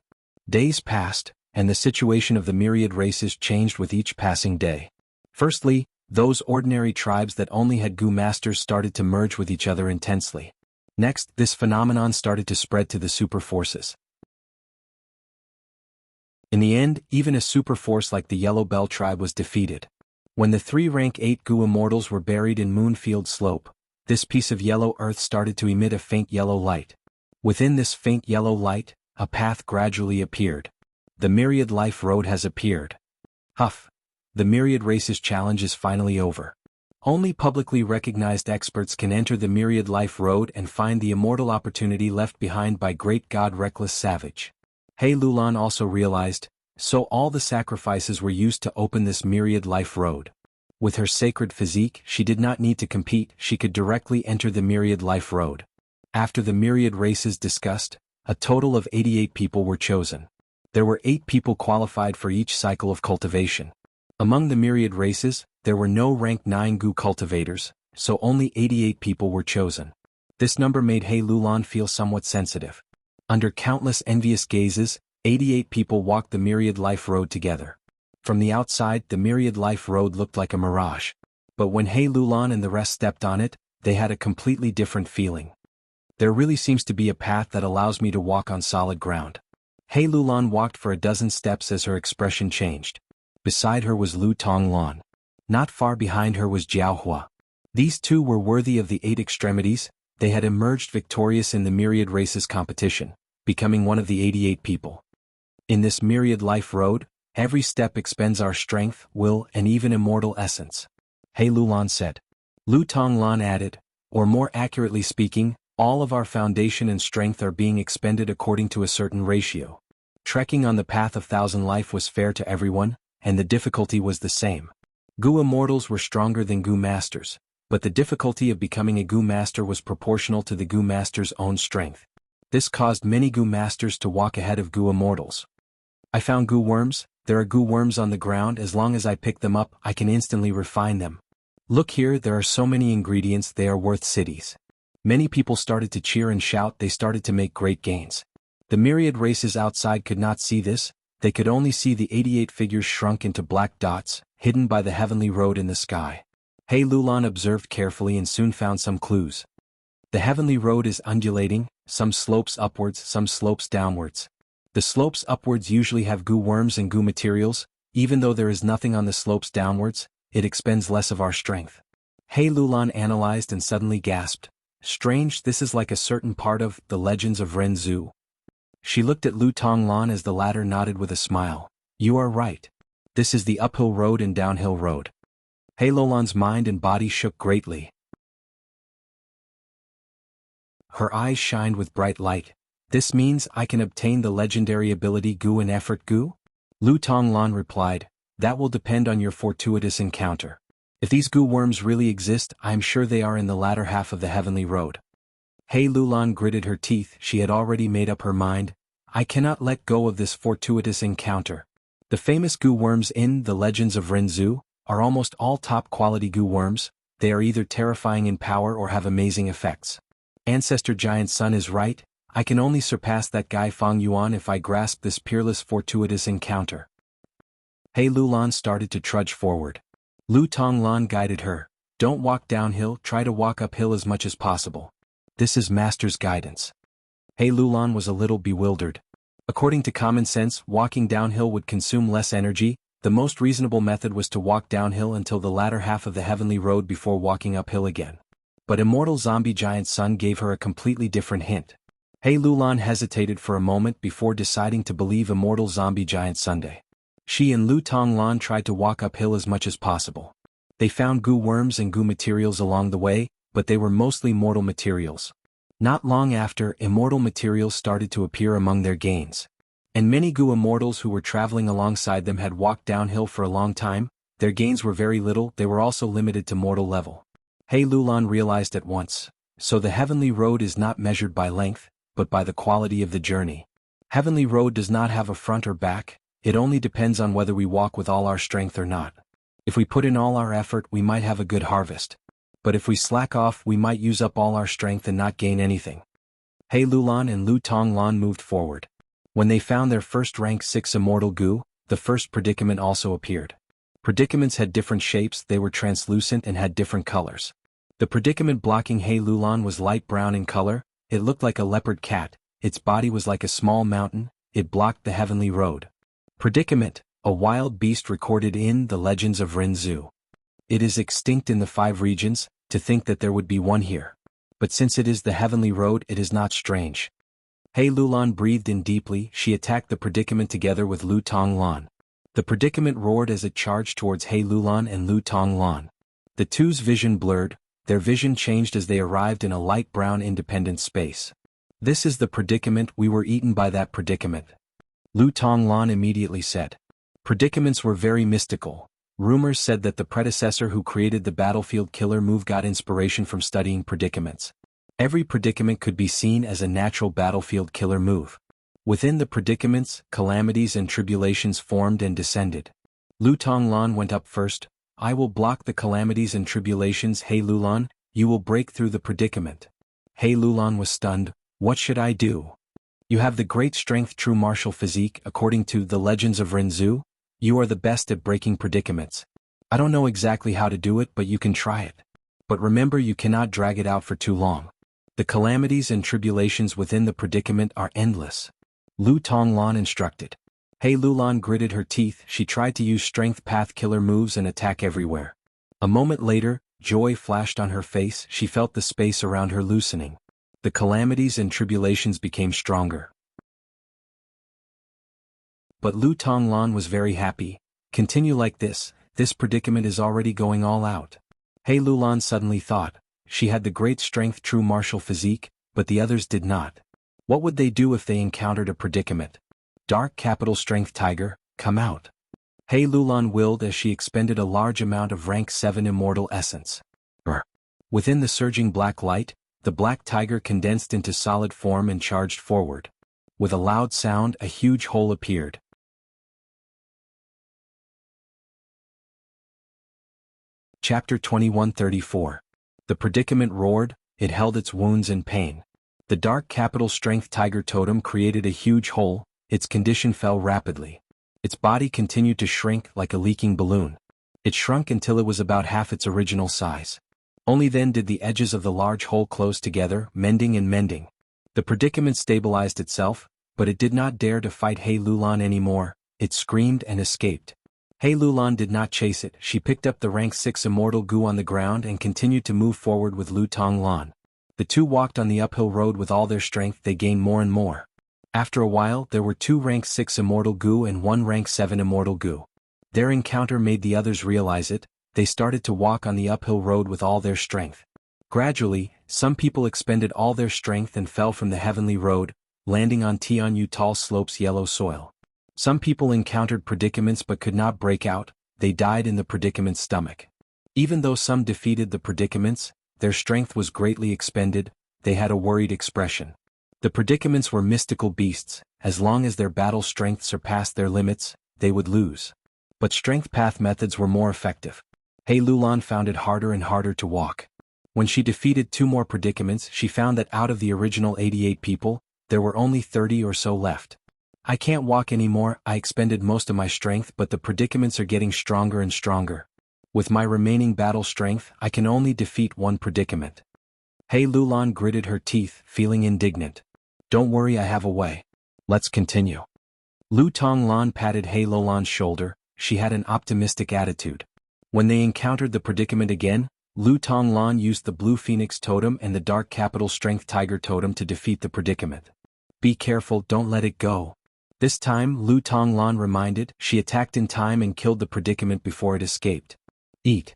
Days passed, and the situation of the myriad races changed with each passing day. Firstly, those ordinary tribes that only had Gu masters started to merge with each other intensely. Next, this phenomenon started to spread to the super forces. In the end, even a super force like the Yellow Bell Tribe was defeated. When the 3 rank 8 Gu immortals were buried in Moonfield Slope, this piece of yellow earth started to emit a faint yellow light. Within this faint yellow light, a path gradually appeared. The Myriad Life Road has appeared. Huff. The Myriad Races Challenge is finally over. Only publicly recognized experts can enter the Myriad Life Road and find the immortal opportunity left behind by Great God Reckless Savage. He Lulan also realized, so all the sacrifices were used to open this Myriad Life Road. With her sacred physique, she did not need to compete, she could directly enter the Myriad Life Road. After the Myriad Races discussed, a total of 88 people were chosen. There were 8 people qualified for each cycle of cultivation. Among the myriad races, there were no rank 9 Gu cultivators, so only 88 people were chosen. This number made He Lulan feel somewhat sensitive. Under countless envious gazes, 88 people walked the Myriad Life Road together. From the outside, the Myriad Life Road looked like a mirage. But when He Lulan and the rest stepped on it, they had a completely different feeling. There really seems to be a path that allows me to walk on solid ground. He Lulan walked for a dozen steps as her expression changed. Beside her was Lu Tonglan. Not far behind her was Jianghu. These two were worthy of the 8 extremities. they had emerged victorious in the myriad races competition, becoming one of the 88 people. In this myriad life road, every step expends our strength, will, and even immortal essence. He Lulan said. Lu Tonglan added, or more accurately speaking, all of our foundation and strength are being expended according to a certain ratio. Trekking on the path of thousand life was fair to everyone, and the difficulty was the same. Gu immortals were stronger than Gu masters, but the difficulty of becoming a Gu master was proportional to the Gu master's own strength. This caused many Gu masters to walk ahead of Gu immortals. I found Gu worms. There are Gu worms on the ground. As long as I pick them up, I can instantly refine them. Look here, there are so many ingredients, they are worth cities. Many people started to cheer and shout. They started to make great gains. The myriad races outside could not see this. They could only see the 88 figures shrunk into black dots, hidden by the heavenly road in the sky. He Lulan observed carefully and soon found some clues. The heavenly road is undulating, some slopes upwards, some slopes downwards. The slopes upwards usually have Gu worms and Gu materials. Even though there is nothing on the slopes downwards, it expends less of our strength. He Lulan analyzed and suddenly gasped. Strange, this is like a certain part of the legends of Renzu. She looked at Lu Tonglan as the latter nodded with a smile. You are right. This is the uphill road and downhill road. He Lulan's mind and body shook greatly. Her eyes shined with bright light. This means I can obtain the legendary ability Gu and Effort Gu? Lu Tonglan replied, that will depend on your fortuitous encounter. If these Gu worms really exist, I am sure they are in the latter half of the heavenly road. He Lulan gritted her teeth. She had already made up her mind. I cannot let go of this fortuitous encounter. The famous Gu worms in the legends of Renzu are almost all top-quality Gu worms. They are either terrifying in power or have amazing effects. Ancestor Giant Sun is right. I can only surpass that guy Fang Yuan if I grasp this peerless fortuitous encounter. He Lulan started to trudge forward. Lu Tonglan guided her. Don't walk downhill, try to walk uphill as much as possible. This is Master's guidance. He Lulan was a little bewildered. According to common sense, walking downhill would consume less energy. The most reasonable method was to walk downhill until the latter half of the heavenly road before walking uphill again. But Immortal Zombie Giant Sun gave her a completely different hint. He Lulan hesitated for a moment before deciding to believe Immortal Zombie Giant Sunday. She and Lu Tonglan tried to walk uphill as much as possible. They found Gu worms and Gu materials along the way, but they were mostly mortal materials. Not long after, immortal materials started to appear among their gains. And many Gu immortals who were traveling alongside them had walked downhill for a long time. Their gains were very little. They were also limited to mortal level. He Lulan realized at once. So the heavenly road is not measured by length, but by the quality of the journey. Heavenly road does not have a front or back. It only depends on whether we walk with all our strength or not. If we put in all our effort, we might have a good harvest. But if we slack off, we might use up all our strength and not gain anything. He Lulan and Lu Tonglan moved forward. When they found their first rank 6 immortal Gu, the first predicament also appeared. Predicaments had different shapes, they were translucent and had different colors. The predicament blocking He Lulan was light brown in color. It looked like a leopard cat. Its body was like a small mountain. It blocked the heavenly road. Predicament, a wild beast recorded in the legends of Renzu. It is extinct in the 5 regions. To think that there would be one here. But since it is the heavenly road, it is not strange. He Lulan breathed in deeply. She attacked the predicament together with Lu Tonglan. The predicament roared as it charged towards He Lulan and Lu Tonglan. The two's vision blurred. Their vision changed as they arrived in a light brown independent space. This is the predicament. We were eaten by that predicament. Lu Tonglan immediately said. Predicaments were very mystical. Rumors said that the predecessor who created the battlefield killer move got inspiration from studying predicaments. Every predicament could be seen as a natural battlefield killer move. Within the predicaments, calamities and tribulations formed and descended. Lu Tonglan went up first. I will block the calamities and tribulations. He Lulan, you will break through the predicament. He Lulan was stunned. What should I do? You have the great strength, true martial physique. According to the legends of Renzu, you are the best at breaking predicaments. I don't know exactly how to do it, but you can try it. But remember, you cannot drag it out for too long. The calamities and tribulations within the predicament are endless. Lu Tonglan instructed. He Lulan gritted her teeth. She tried to use strength path killer moves and attack everywhere. A moment later, Joy flashed on her face, she felt the space around her loosening. The calamities and tribulations became stronger. But Lu Tonglan was very happy. Continue like this predicament is already going all out. He Lulan suddenly thought. She had the great strength, true martial physique, but the others did not. What would they do if they encountered a predicament? Dark capital strength tiger, come out. He Lulan willed as she expended a large amount of rank 7 immortal essence. Within the surging black light, the black tiger condensed into solid form and charged forward. With a loud sound, a huge hole appeared. Chapter 2134. The predicament roared, it held its wounds and pain. The dark capital strength tiger totem created a huge hole, its condition fell rapidly. Its body continued to shrink like a leaking balloon. It shrunk until it was about half its original size. Only then did the edges of the large hole close together, mending and mending. The predicament stabilized itself, but it did not dare to fight He Lulan anymore. It screamed and escaped. He Lulan did not chase it, she picked up the rank 6 immortal goo on the ground and continued to move forward with Lu Tonglan. The two walked on the uphill road with all their strength, they gained more and more. After a while there were 2 rank 6 immortal goo and 1 rank 7 immortal goo. Their encounter made the others realize it, they started to walk on the uphill road with all their strength. Gradually, some people expended all their strength and fell from the heavenly road, landing on Tianyu tall slopes yellow soil. Some people encountered predicaments but could not break out, they died in the predicament's stomach. Even though some defeated the predicaments, their strength was greatly expended, they had a worried expression. The predicaments were mystical beasts, as long as their battle strength surpassed their limits, they would lose. But strength path methods were more effective. He Lulan found it harder and harder to walk. When she defeated 2 more predicaments, she found that out of the original 88 people, there were only 30 or so left. I can't walk anymore, I expended most of my strength but the predicaments are getting stronger and stronger. With my remaining battle strength, I can only defeat 1 predicament. He Lulan gritted her teeth, feeling indignant. Don't worry, I have a way. Let's continue. Lu Tonglan patted He Lulan's shoulder, she had an optimistic attitude. When they encountered the predicament again, Lu Tonglan used the blue phoenix totem and the dark capital strength tiger totem to defeat the predicament. Be careful, don't let it go. This time, Lu Tonglan reminded, she attacked in time and killed the predicament before it escaped. Eat.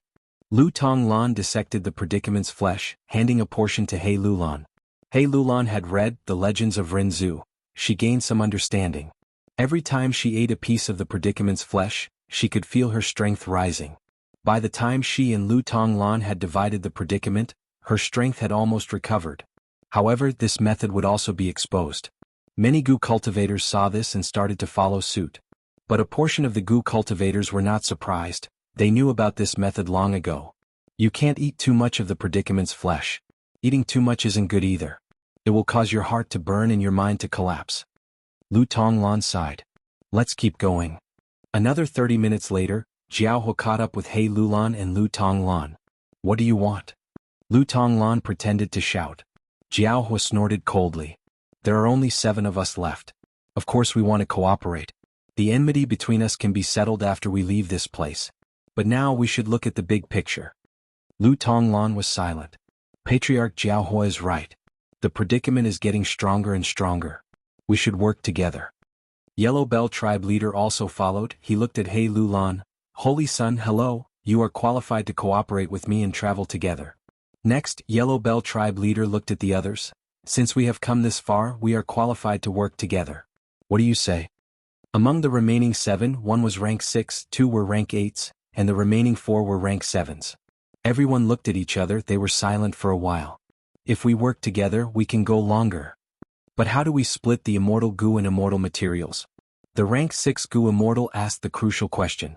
Lu Tonglan dissected the predicament's flesh, handing a portion to He Lulan. He Lulan had read The Legends of Rinzu. She gained some understanding. Every time she ate a piece of the predicament's flesh, she could feel her strength rising. By the time she and Lu Tonglan had divided the predicament, her strength had almost recovered. However, this method would also be exposed. Many goo cultivators saw this and started to follow suit. But a portion of the goo cultivators were not surprised, they knew about this method long ago. You can't eat too much of the predicament's flesh. Eating too much isn't good either. It will cause your heart to burn and your mind to collapse. Lu Tonglan sighed. Let's keep going. Another 30 minutes later, Jianghu caught up with He Lulan and Lu Tonglan. What do you want? Lu Tonglan pretended to shout. Jianghu snorted coldly. There are only 7 of us left. Of course we want to cooperate. The enmity between us can be settled after we leave this place. But now we should look at the big picture. Lu Tonglan was silent. Patriarch Jianghu is right. The predicament is getting stronger and stronger. We should work together. Yellow Bell tribe leader also followed, he looked at He Lulan. Holy Son, hello, you are qualified to cooperate with me and travel together. Next, Yellow Bell tribe leader looked at the others. Since we have come this far, we are qualified to work together. What do you say? Among the remaining 7, 1 was rank 6, 2 were rank 8s, and the remaining 4 were rank 7s. Everyone looked at each other, they were silent for a while. If we work together, we can go longer. But how do we split the immortal goo and immortal materials? The rank 6 goo immortal asked the crucial question.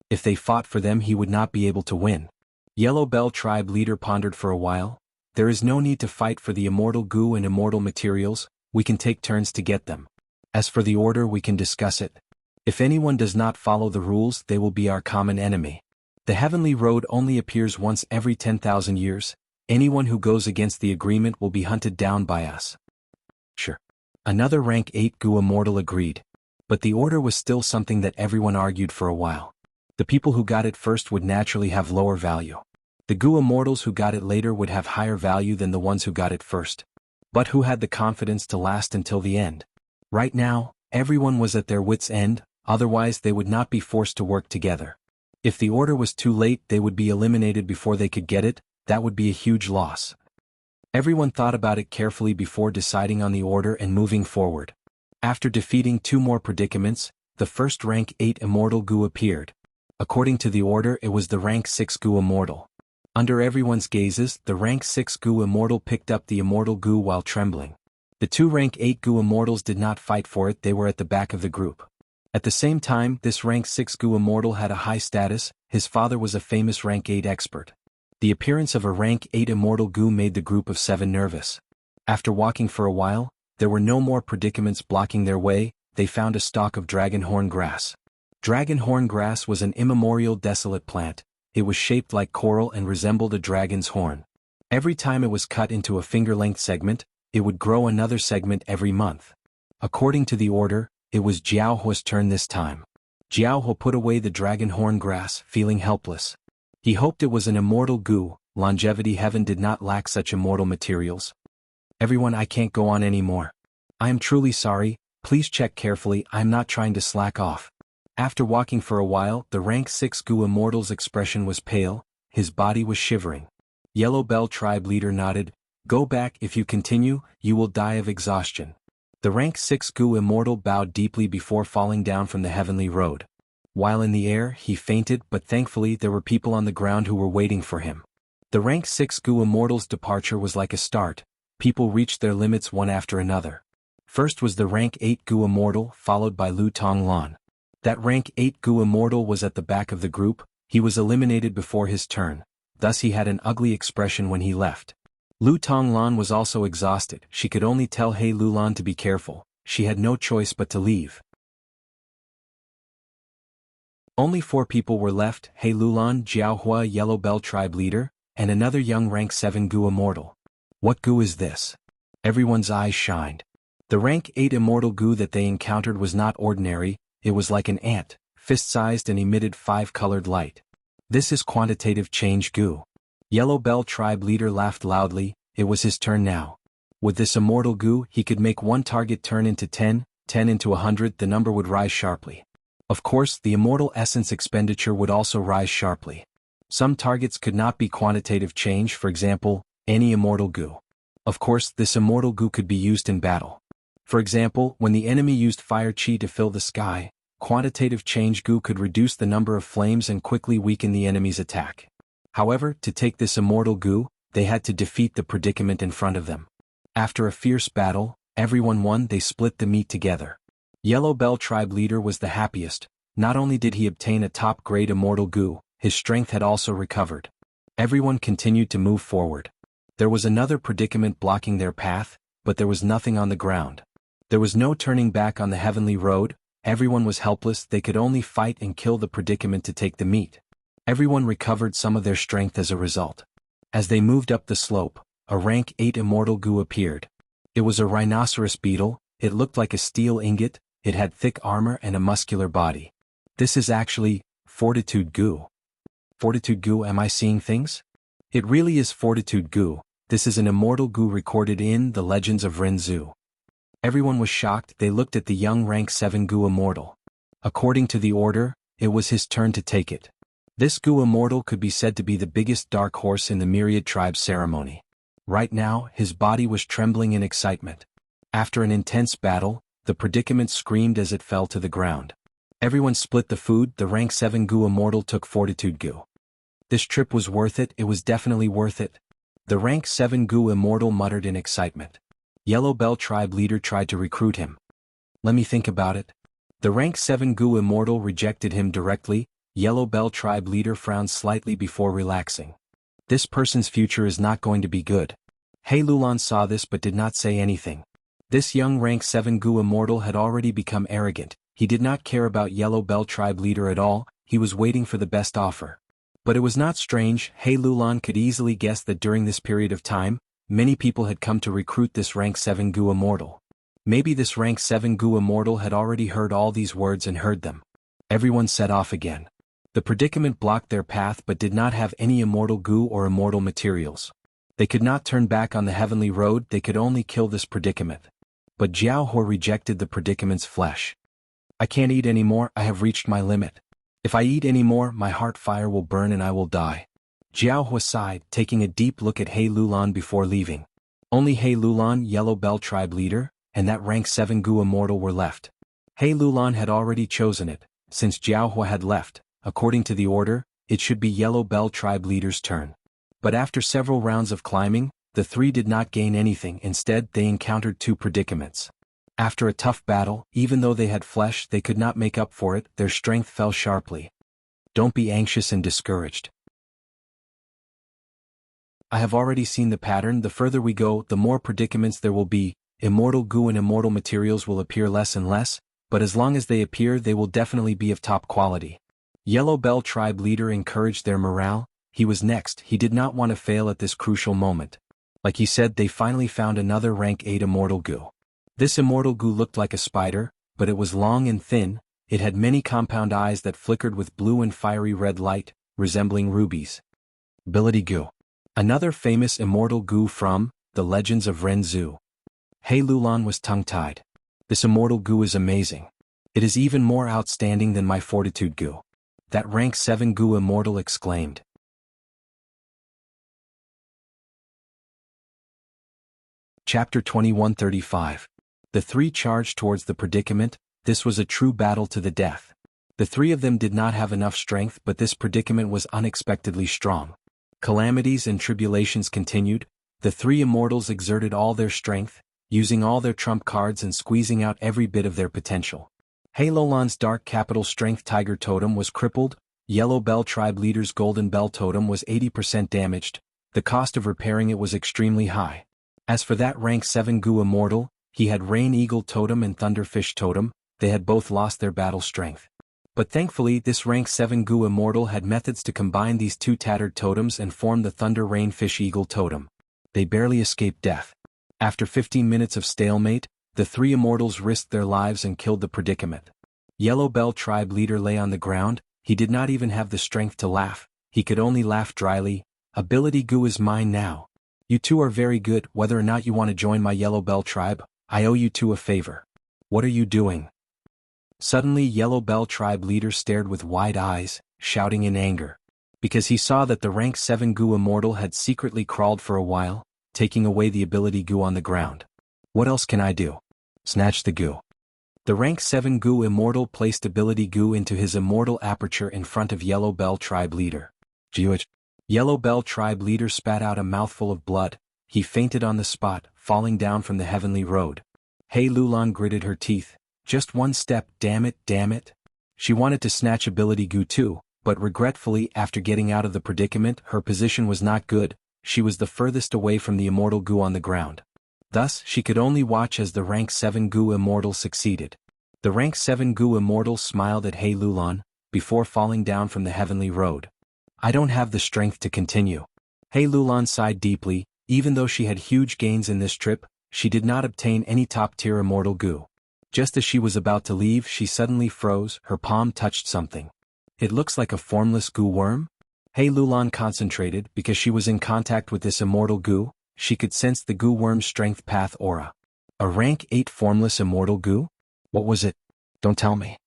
If they fought for them, he would not be able to win. Yellow Bell tribe leader pondered for a while. There is no need to fight for the immortal goo and immortal materials, we can take turns to get them. As for the order, we can discuss it. If anyone does not follow the rules, they will be our common enemy. The heavenly road only appears once every 10,000 years. Anyone who goes against the agreement will be hunted down by us. Sure. Another rank 8 goo immortal agreed. But the order was still something that everyone argued for a while. The people who got it first would naturally have lower value. The Gu immortals who got it later would have higher value than the ones who got it first. But who had the confidence to last until the end? Right now, everyone was at their wits' end, otherwise they would not be forced to work together. If the order was too late, they would be eliminated before they could get it. That would be a huge loss. Everyone thought about it carefully before deciding on the order and moving forward. After defeating 2 more predicaments, the first rank 8 immortal Gu appeared. According to the order, it was the rank 6 Gu immortal. Under everyone's gazes, the rank 6 Gu immortal picked up the immortal Gu while trembling. The 2 rank 8 Gu immortals did not fight for it, they were at the back of the group. At the same time, this rank 6 Gu immortal had a high status. His father was a famous rank 8 expert. The appearance of a rank 8 immortal Gu made the group of 7 nervous. After walking for a while, there were no more predicaments blocking their way. They found a stalk of dragonhorn grass. Dragonhorn grass was an immemorial desolate plant. It was shaped like coral and resembled a dragon's horn. Every time it was cut into a finger-length segment, it would grow another segment every month. According to the order, it was Jianghu's turn this time. Jianghu put away the dragonhorn grass, feeling helpless. He hoped it was an immortal Gu. Longevity heaven did not lack such immortal materials. Everyone, I can't go on anymore. I am truly sorry, please check carefully, I am not trying to slack off. After walking for a while, the rank 6 Gu immortal's expression was pale, his body was shivering. Yellow Bell tribe leader nodded, go back, if you continue, you will die of exhaustion. The rank 6 Gu immortal bowed deeply before falling down from the heavenly road. While in the air, he fainted, but thankfully there were people on the ground who were waiting for him. The rank 6 Gu immortal's departure was like a start. People reached their limits one after another. First was the rank 8 Gu immortal, followed by Lu Tonglan. That rank 8 Gu immortal was at the back of the group. He was eliminated before his turn, thus he had an ugly expression when he left. Lu Tonglan was also exhausted. She could only tell He Lulan to be careful. She had no choice but to leave. Only 4 people were left, He Lulan, Jiaohua Yellow Bell tribe leader, and another young rank 7 Gu immortal. What Gu is this? Everyone's eyes shined. The rank 8 immortal Gu that they encountered was not ordinary, it was like an ant, fist-sized and emitted 5-colored light. This is quantitative change Gu. Yellow Bell tribe leader laughed loudly. It was his turn now. With this immortal Gu, he could make one target turn into 10, 10 into 100, the number would rise sharply. Of course, the immortal essence expenditure would also rise sharply. Some targets could not be quantitative change, for example, any immortal Gu. Of course, this immortal Gu could be used in battle. For example, when the enemy used fire chi to fill the sky, quantitative change Gu could reduce the number of flames and quickly weaken the enemy's attack. However, to take this immortal Gu, they had to defeat the predicament in front of them. After a fierce battle, everyone won. They split the meat together. Yellow Bell tribe leader was the happiest. Not only did he obtain a top-grade immortal Gu, his strength had also recovered. Everyone continued to move forward. There was another predicament blocking their path, but there was nothing on the ground. There was no turning back on the heavenly road. Everyone was helpless. They could only fight and kill the predicament to take the meat. Everyone recovered some of their strength as a result. As they moved up the slope, a rank 8 immortal Gu appeared. It was a rhinoceros beetle. It looked like a steel ingot. It had thick armor and a muscular body. This is actually Fortitude Gu. Fortitude Gu, am I seeing things? It really is Fortitude Gu. This is an immortal Gu recorded in the Legends of Renzu. Everyone was shocked. They looked at the young rank 7 Gu immortal. According to the order, it was his turn to take it. This Gu immortal could be said to be the biggest dark horse in the myriad tribe ceremony. Right now, his body was trembling in excitement. After an intense battle, the predicament screamed as it fell to the ground. Everyone split the food. The rank 7 Gu immortal took Fortitude Gu. This trip was worth it. It was definitely worth it. The rank 7 Gu immortal muttered in excitement. Yellow Bell tribe leader tried to recruit him. Let me think about it. The rank 7 Gu immortal rejected him directly. Yellow Bell tribe leader frowned slightly before relaxing. This person's future is not going to be good. He Lulan saw this but did not say anything. This young rank 7 Gu immortal had already become arrogant. He did not care about Yellow Bell tribe leader at all. He was waiting for the best offer. But it was not strange. He Lulan could easily guess that during this period of time, many people had come to recruit this rank 7 Gu immortal. Maybe this rank 7 Gu immortal had already heard all these words and heard them. Everyone set off again. The predicament blocked their path but did not have any immortal goo or immortal materials. They could not turn back on the heavenly road, they could only kill this predicament. But Jianghu rejected the predicament's flesh. I can't eat anymore, I have reached my limit. If I eat anymore, my heart fire will burn and I will die. Jianghu sighed, taking a deep look at He Lulan before leaving. Only He Lulan, Yellow Bell tribe leader, and that rank 7 Gu immortal were left. He Lulan had already chosen it, since Jianghu had left. According to the order, it should be Yellow Bell tribe leader's turn. But after several rounds of climbing, the three did not gain anything, instead they encountered two predicaments. After a tough battle, even though they had flesh they could not make up for it, their strength fell sharply. Don't be anxious and discouraged. I have already seen the pattern, the further we go, the more predicaments there will be, immortal goo and immortal materials will appear less and less, but as long as they appear they will definitely be of top quality. Yellow Bell tribe leader encouraged their morale. He was next, he did not want to fail at this crucial moment. Like he said, they finally found another rank 8 immortal goo. This immortal goo looked like a spider, but it was long and thin, it had many compound eyes that flickered with blue and fiery red light, resembling rubies. Ability goo. Another famous immortal goo from the Legends of Renzu. He Lulan was tongue-tied. This immortal goo is amazing. It is even more outstanding than my fortitude goo. That rank 7 goo immortal exclaimed. Chapter 2135. The three charged towards the predicament. This was a true battle to the death. The three of them did not have enough strength, but this predicament was unexpectedly strong. Calamities and tribulations continued. The three immortals exerted all their strength, using all their trump cards and squeezing out every bit of their potential. He Lulan's dark capital strength tiger totem was crippled. Yellow Bell tribe leader's golden bell totem was 80% damaged. The cost of repairing it was extremely high. As for that rank 7 goo immortal, he had Rain Eagle totem and Thunderfish totem, they had both lost their battle strength. But thankfully this rank 7 goo immortal had methods to combine these two tattered totems and form the Thunder Rain Fish Eagle totem. They barely escaped death. After 15 minutes of stalemate, the three immortals risked their lives and killed the predicament. Yellow Bell tribe leader lay on the ground, he did not even have the strength to laugh, he could only laugh dryly. Ability goo is mine now. You two are very good, whether or not you want to join my Yellow Bell tribe, I owe you two a favor. What are you doing? Suddenly Yellow Bell tribe leader stared with wide eyes, shouting in anger. Because he saw that the rank 7 goo immortal had secretly crawled for a while, taking away the ability goo on the ground. What else can I do? Snatch the goo. The rank 7 goo immortal placed ability goo into his immortal aperture in front of Yellow Bell tribe leader. Jiuj. Yellow Bell tribe leader spat out a mouthful of blood, he fainted on the spot, falling down from the heavenly road. He Lulan gritted her teeth. Just one step, damn it. She wanted to snatch ability goo too, but regretfully after getting out of the predicament her position was not good, she was the furthest away from the immortal goo on the ground. Thus she could only watch as the rank 7 goo immortal succeeded. The rank 7 goo immortal smiled at He Lulan, before falling down from the heavenly road. I don't have the strength to continue. He Lulan sighed deeply, even though she had huge gains in this trip, she did not obtain any top-tier immortal goo. Just as she was about to leave she suddenly froze, her palm touched something. It looks like a formless goo worm? He Lulan concentrated, because she was in contact with this immortal goo, she could sense the goo worm's strength path aura. A rank 8 formless immortal goo? What was it? Don't tell me.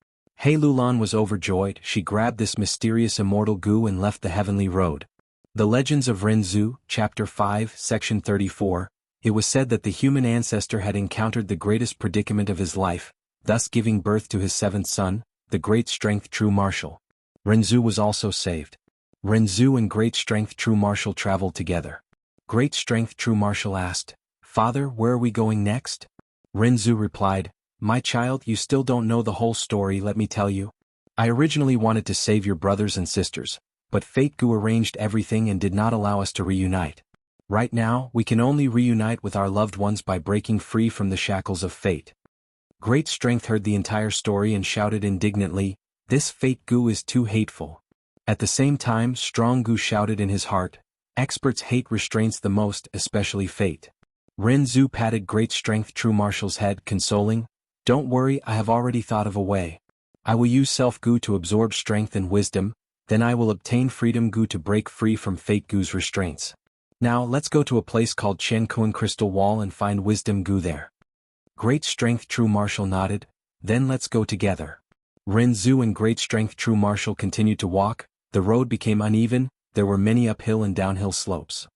He Lulan was overjoyed, she grabbed this mysterious immortal goo and left the heavenly road. The Legends of Renzu, Chapter 5, Section 34, it was said that the human ancestor had encountered the greatest predicament of his life, thus giving birth to his seventh son, the Great Strength True Marshal. Renzu was also saved. Renzu and Great Strength True Marshal traveled together. Great Strength True Marshal asked, "Father, where are we going next?" Renzu replied, "My child, you still don't know the whole story, let me tell you. I originally wanted to save your brothers and sisters, but Fate Gu arranged everything and did not allow us to reunite. Right now, we can only reunite with our loved ones by breaking free from the shackles of fate." Great Strength heard the entire story and shouted indignantly, "This Fate Gu is too hateful." At the same time, Strong Gu shouted in his heart, "Experts hate restraints the most, especially fate." Renzu patted Great Strength True Marshal's head, consoling, "Don't worry, I have already thought of a way. I will use Self Gu to absorb strength and wisdom, Then I will obtain freedom Gu to break free from fate Gu's restraints. Now let's go to a place called Qiankuan Crystal Wall and find wisdom Gu there. Great strength true martial nodded, then let's go together. Ren Zhu and great strength true martial continued to walk. The road became uneven, there were many uphill and downhill slopes.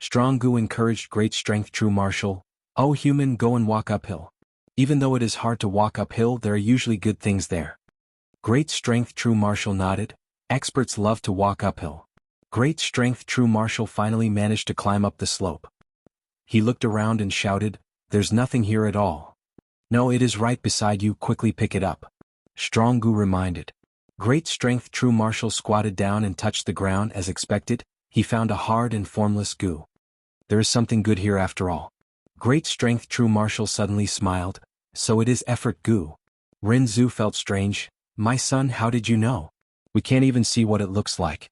Strong Gu encouraged great strength true martial, "Oh human, go and walk uphill. Even though it is hard to walk uphill, there are usually good things there." Great strength true martial nodded, "Experts love to walk uphill." Great strength true martial finally managed to climb up the slope. He looked around and shouted, "There's nothing here at all." "No, it is right beside you, quickly pick it up." Strong Gu reminded. Great strength true martial squatted down and touched the ground as expected. He found a hard and formless Gu. There is something good here after all. Great strength true martial suddenly smiled, "So it is effort Gu." Ren Zhu felt strange. "My son, how did you know? We can't even see what it looks like."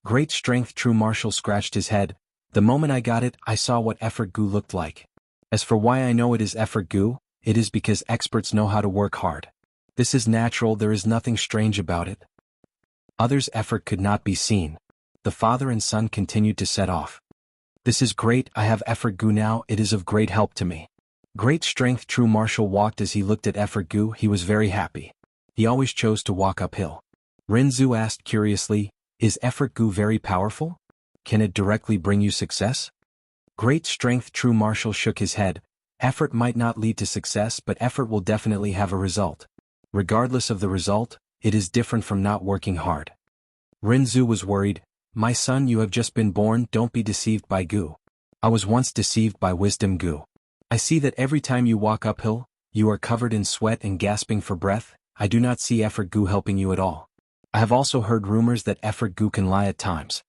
Great strength true martial scratched his head. "The moment I got it, I saw what effort Gu looked like. As for why I know it is effort Gu, it is because experts know how to work hard. This is natural, there is nothing strange about it." Others' effort could not be seen. The father and son continued to set off. "This is great, I have effort Gu now, it is of great help to me." Great strength true martial walked as he looked at effort Gu, he was very happy. He always chose to walk uphill. Ren Zhu asked curiously, "Is effort Gu very powerful? Can it directly bring you success?" Great strength true martial shook his head. "Effort might not lead to success, but effort will definitely have a result. Regardless of the result, it is different from not working hard." Ren Zhu was worried. "My son, you have just been born, don't be deceived by Gu. I was once deceived by wisdom Gu. I see that every time you walk uphill, you are covered in sweat and gasping for breath. I do not see effort Gu helping you at all. I have also heard rumors that effort Gu can lie at times."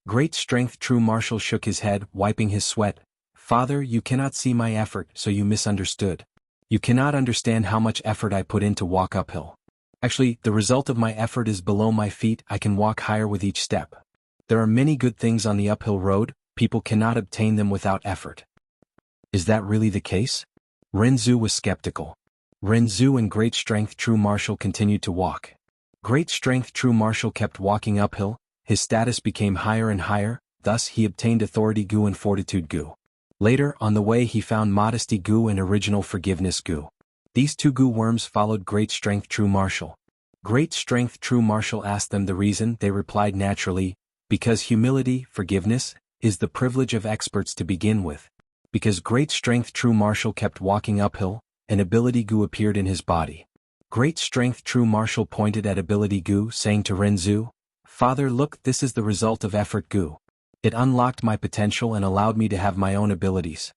Great strength true martial shook his head, wiping his sweat. "Father, you cannot see my effort, so you misunderstood. You cannot understand how much effort I put in to walk uphill. Actually, the result of my effort is below my feet, I can walk higher with each step. There are many good things on the uphill road, people cannot obtain them without effort." "Is that really the case?" Ren Zhu was skeptical. Ren Zhu and great strength true martial continued to walk. Great strength true martial kept walking uphill, his status became higher and higher, thus he obtained authority Gu and fortitude Gu. Later, on the way he found modesty Gu and original forgiveness Gu. These two Gu worms followed great strength true martial. Great strength true martial asked them the reason, they replied naturally, "Because humility, forgiveness, is the privilege of experts to begin with." Because great strength true martial kept walking uphill, an ability Gu appeared in his body. Great strength true martial pointed at ability Gu, saying to Ren Zhu, "Father, look, this is the result of effort Gu. It unlocked my potential and allowed me to have my own abilities."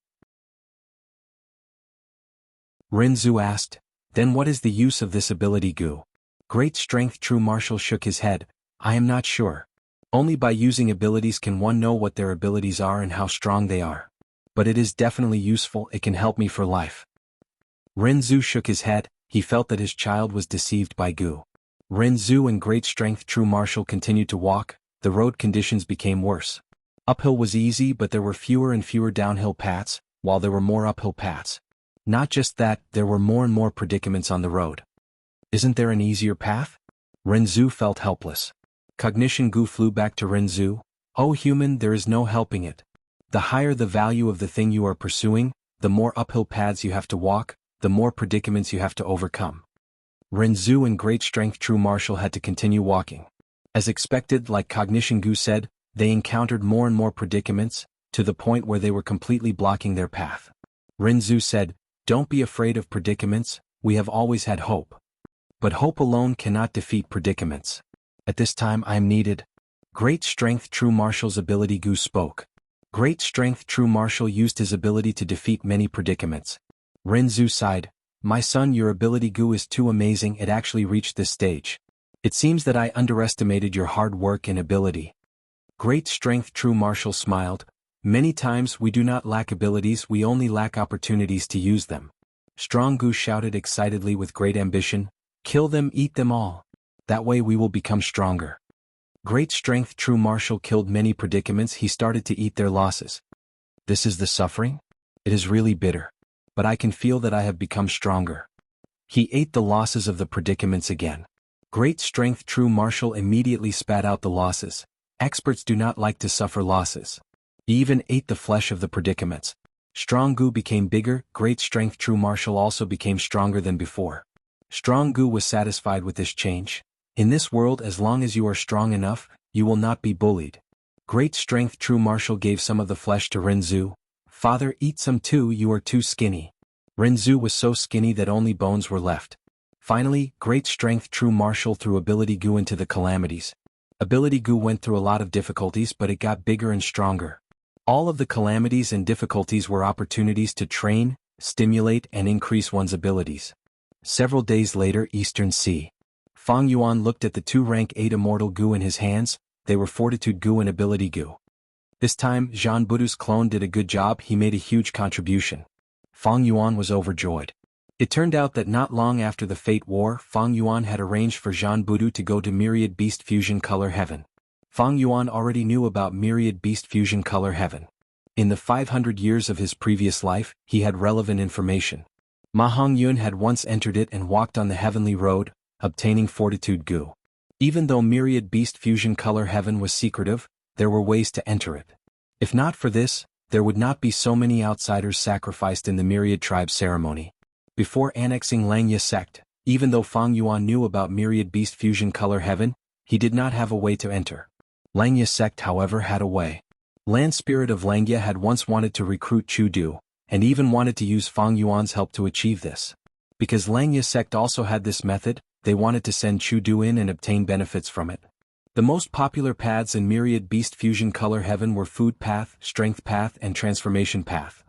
Ren Zhu asked, "Then what is the use of this ability Gu?" Great strength true martial shook his head, "I am not sure. Only by using abilities can one know what their abilities are and how strong they are. But it is definitely useful, it can help me for life." Ren Zhu shook his head, he felt that his child was deceived by Gu. Ren Zhu and great strength true martial continued to walk, the road conditions became worse. Uphill was easy, but there were fewer and fewer downhill paths, while there were more uphill paths. Not just that, there were more and more predicaments on the road. "Isn't there an easier path?" Ren Zhu felt helpless. Cognition Gu flew back to Ren Zhu, "Oh human, there is no helping it. The higher the value of the thing you are pursuing, the more uphill paths you have to walk, the more predicaments you have to overcome." Ren Zhu and great strength true martial had to continue walking. As expected, like Cognition Gu said, they encountered more and more predicaments, to the point where they were completely blocking their path. Ren Zhu said, "Don't be afraid of predicaments, we have always had hope. But hope alone cannot defeat predicaments. At this time I am needed." Great strength true martial's ability Gu spoke. Great strength true martial used his ability to defeat many predicaments. Ren Zhu sighed, "My son, your ability Gu is too amazing, it actually reached this stage. It seems that I underestimated your hard work and ability." Great strength true martial smiled, "Many times we do not lack abilities, we only lack opportunities to use them." Strong Gu shouted excitedly with great ambition, "Kill them, eat them all. That way we will become stronger." Great strength true martial killed many predicaments, he started to eat their losses. "This is the suffering? It is really bitter. But I can feel that I have become stronger." He ate the losses of the predicaments again. Great strength true martial immediately spat out the losses. Experts do not like to suffer losses. He even ate the flesh of the predicaments. Strong Gu became bigger, great strength true martial also became stronger than before. Strong Gu was satisfied with this change. In this world, as long as you are strong enough, you will not be bullied. Great strength true martial gave some of the flesh to Renzu. Father, eat some too, you are too skinny. Renzu was so skinny that only bones were left. Finally, great strength true martial threw ability Gu into the calamities. Ability Gu went through a lot of difficulties, but it got bigger and stronger. All of the calamities and difficulties were opportunities to train, stimulate and increase one's abilities. Several days later, Eastern Sea. Fang Yuan looked at the two rank 8 immortal Gu in his hands. They were Fortitude Gu and Ability Gu. This time, Zhan Budu's clone did a good job. He made a huge contribution. Fang Yuan was overjoyed. It turned out that not long after the Fate War, Fang Yuan had arranged for Zhan Budu to go to Myriad Beast Fusion Color Heaven. Fang Yuan already knew about Myriad Beast Fusion Color Heaven. In the 500 years of his previous life, he had relevant information. Ma Hongyun had once entered it and walked on the heavenly road, obtaining Fortitude Gu. Even though Myriad Beast Fusion Color Heaven was secretive, there were ways to enter it. If not for this, there would not be so many outsiders sacrificed in the Myriad Tribe ceremony. Before annexing Langya sect, even though Fang Yuan knew about Myriad Beast Fusion Color Heaven, he did not have a way to enter. Langya sect however had a way. Land Spirit of Langya had once wanted to recruit Chu Du, and even wanted to use Fang Yuan's help to achieve this. Because Langya sect also had this method, they wanted to send Chu Du in and obtain benefits from it. The most popular paths in Myriad Beast Fusion Color Heaven were Food Path, Strength Path and Transformation Path.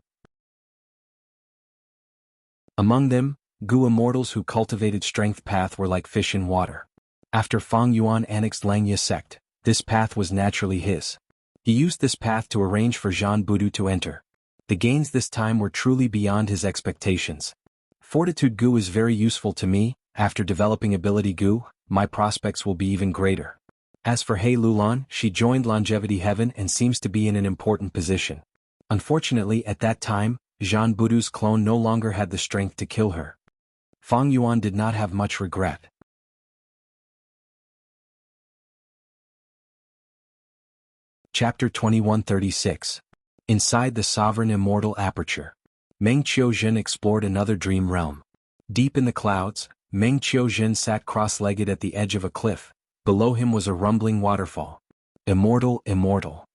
Among them, Gu immortals who cultivated Strength Path were like fish in water. After Fang Yuan annexed Langya sect, this path was naturally his. He used this path to arrange for Zhan Budu to enter. The gains this time were truly beyond his expectations. Fortitude Gu is very useful to me. After developing Ability Gu, my prospects will be even greater. As for He Lulan, she joined Longevity Heaven and seems to be in an important position. Unfortunately, at that time, Zhan Budu's clone no longer had the strength to kill her. Fang Yuan did not have much regret. Chapter 2136. Inside the Sovereign Immortal Aperture. Meng Qiuzhen explored another dream realm. Deep in the clouds, Meng Qiuzhen sat cross-legged at the edge of a cliff. Below him was a rumbling waterfall. Immortal, immortal.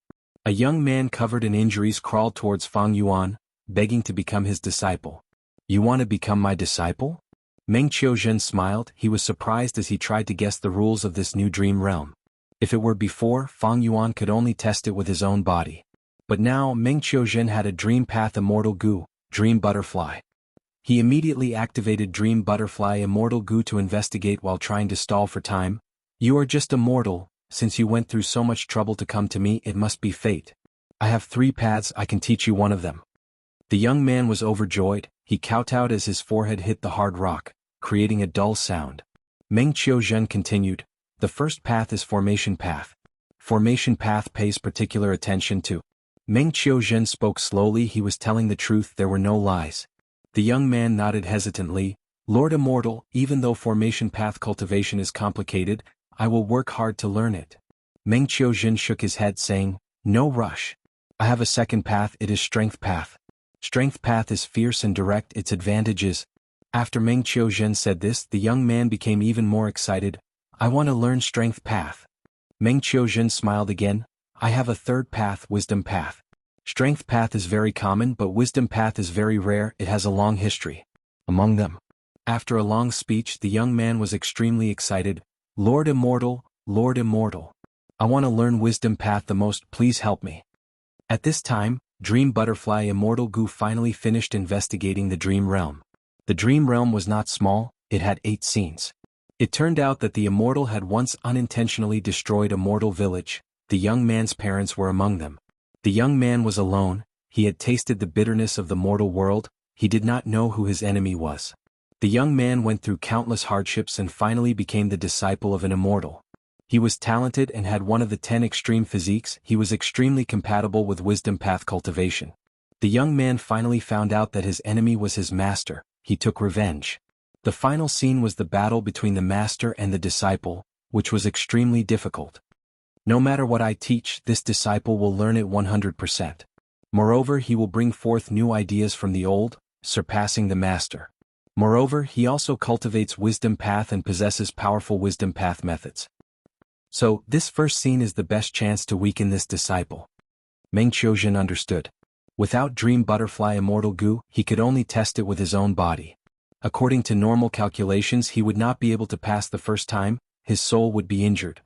A young man covered in injuries crawled towards Fang Yuan, begging to become his disciple. You want to become my disciple? Meng Qiuzhen smiled. He was surprised as he tried to guess the rules of this new dream realm. If it were before, Fang Yuan could only test it with his own body. But now Meng Qiuzhen had a Dream Path Immortal Gu, Dream Butterfly. He immediately activated Dream Butterfly Immortal Gu to investigate while trying to stall for time. You are just immortal, since you went through so much trouble to come to me, it must be fate. I have 3 paths, I can teach you one of them. The young man was overjoyed. He kowtowed as his forehead hit the hard rock, creating a dull sound. Meng Qiuzhen continued. The first path is Formation Path. Formation Path pays particular attention to. Meng Qiuzhen spoke slowly. He was telling the truth, there were no lies. The young man nodded hesitantly. Lord Immortal, even though Formation Path cultivation is complicated, I will work hard to learn it. Meng Qiuzhen shook his head saying, no rush. I have a second path, it is Strength Path. Strength Path is fierce and direct, its advantages. After Meng Qiuzhen said this, the young man became even more excited. I want to learn Strength Path. Meng Qiuzhen smiled again. I have a third path, Wisdom Path. Strength Path is very common, but Wisdom Path is very rare, it has a long history. Among them. After a long speech, the young man was extremely excited. Lord Immortal, I want to learn Wisdom Path the most, please help me. At this time, Dream Butterfly Immortal Gu finally finished investigating the Dream Realm. The Dream Realm was not small, it had 8 scenes. It turned out that the Immortal had once unintentionally destroyed a mortal village. The young man's parents were among them. The young man was alone, he had tasted the bitterness of the mortal world, he did not know who his enemy was. The young man went through countless hardships and finally became the disciple of an immortal. He was talented and had one of the 10 extreme physiques. He was extremely compatible with Wisdom Path cultivation. The young man finally found out that his enemy was his master. He took revenge. The final scene was the battle between the master and the disciple, which was extremely difficult. No matter what I teach, this disciple will learn it 100%. Moreover, he will bring forth new ideas from the old, surpassing the master. Moreover, he also cultivates wisdom path and possesses powerful wisdom path methods. So, this first scene is the best chance to weaken this disciple. Meng Qiuzhen understood. Without Dream Butterfly Immortal Goo, he could only test it with his own body. According to normal calculations, he would not be able to pass the first time, his soul would be injured.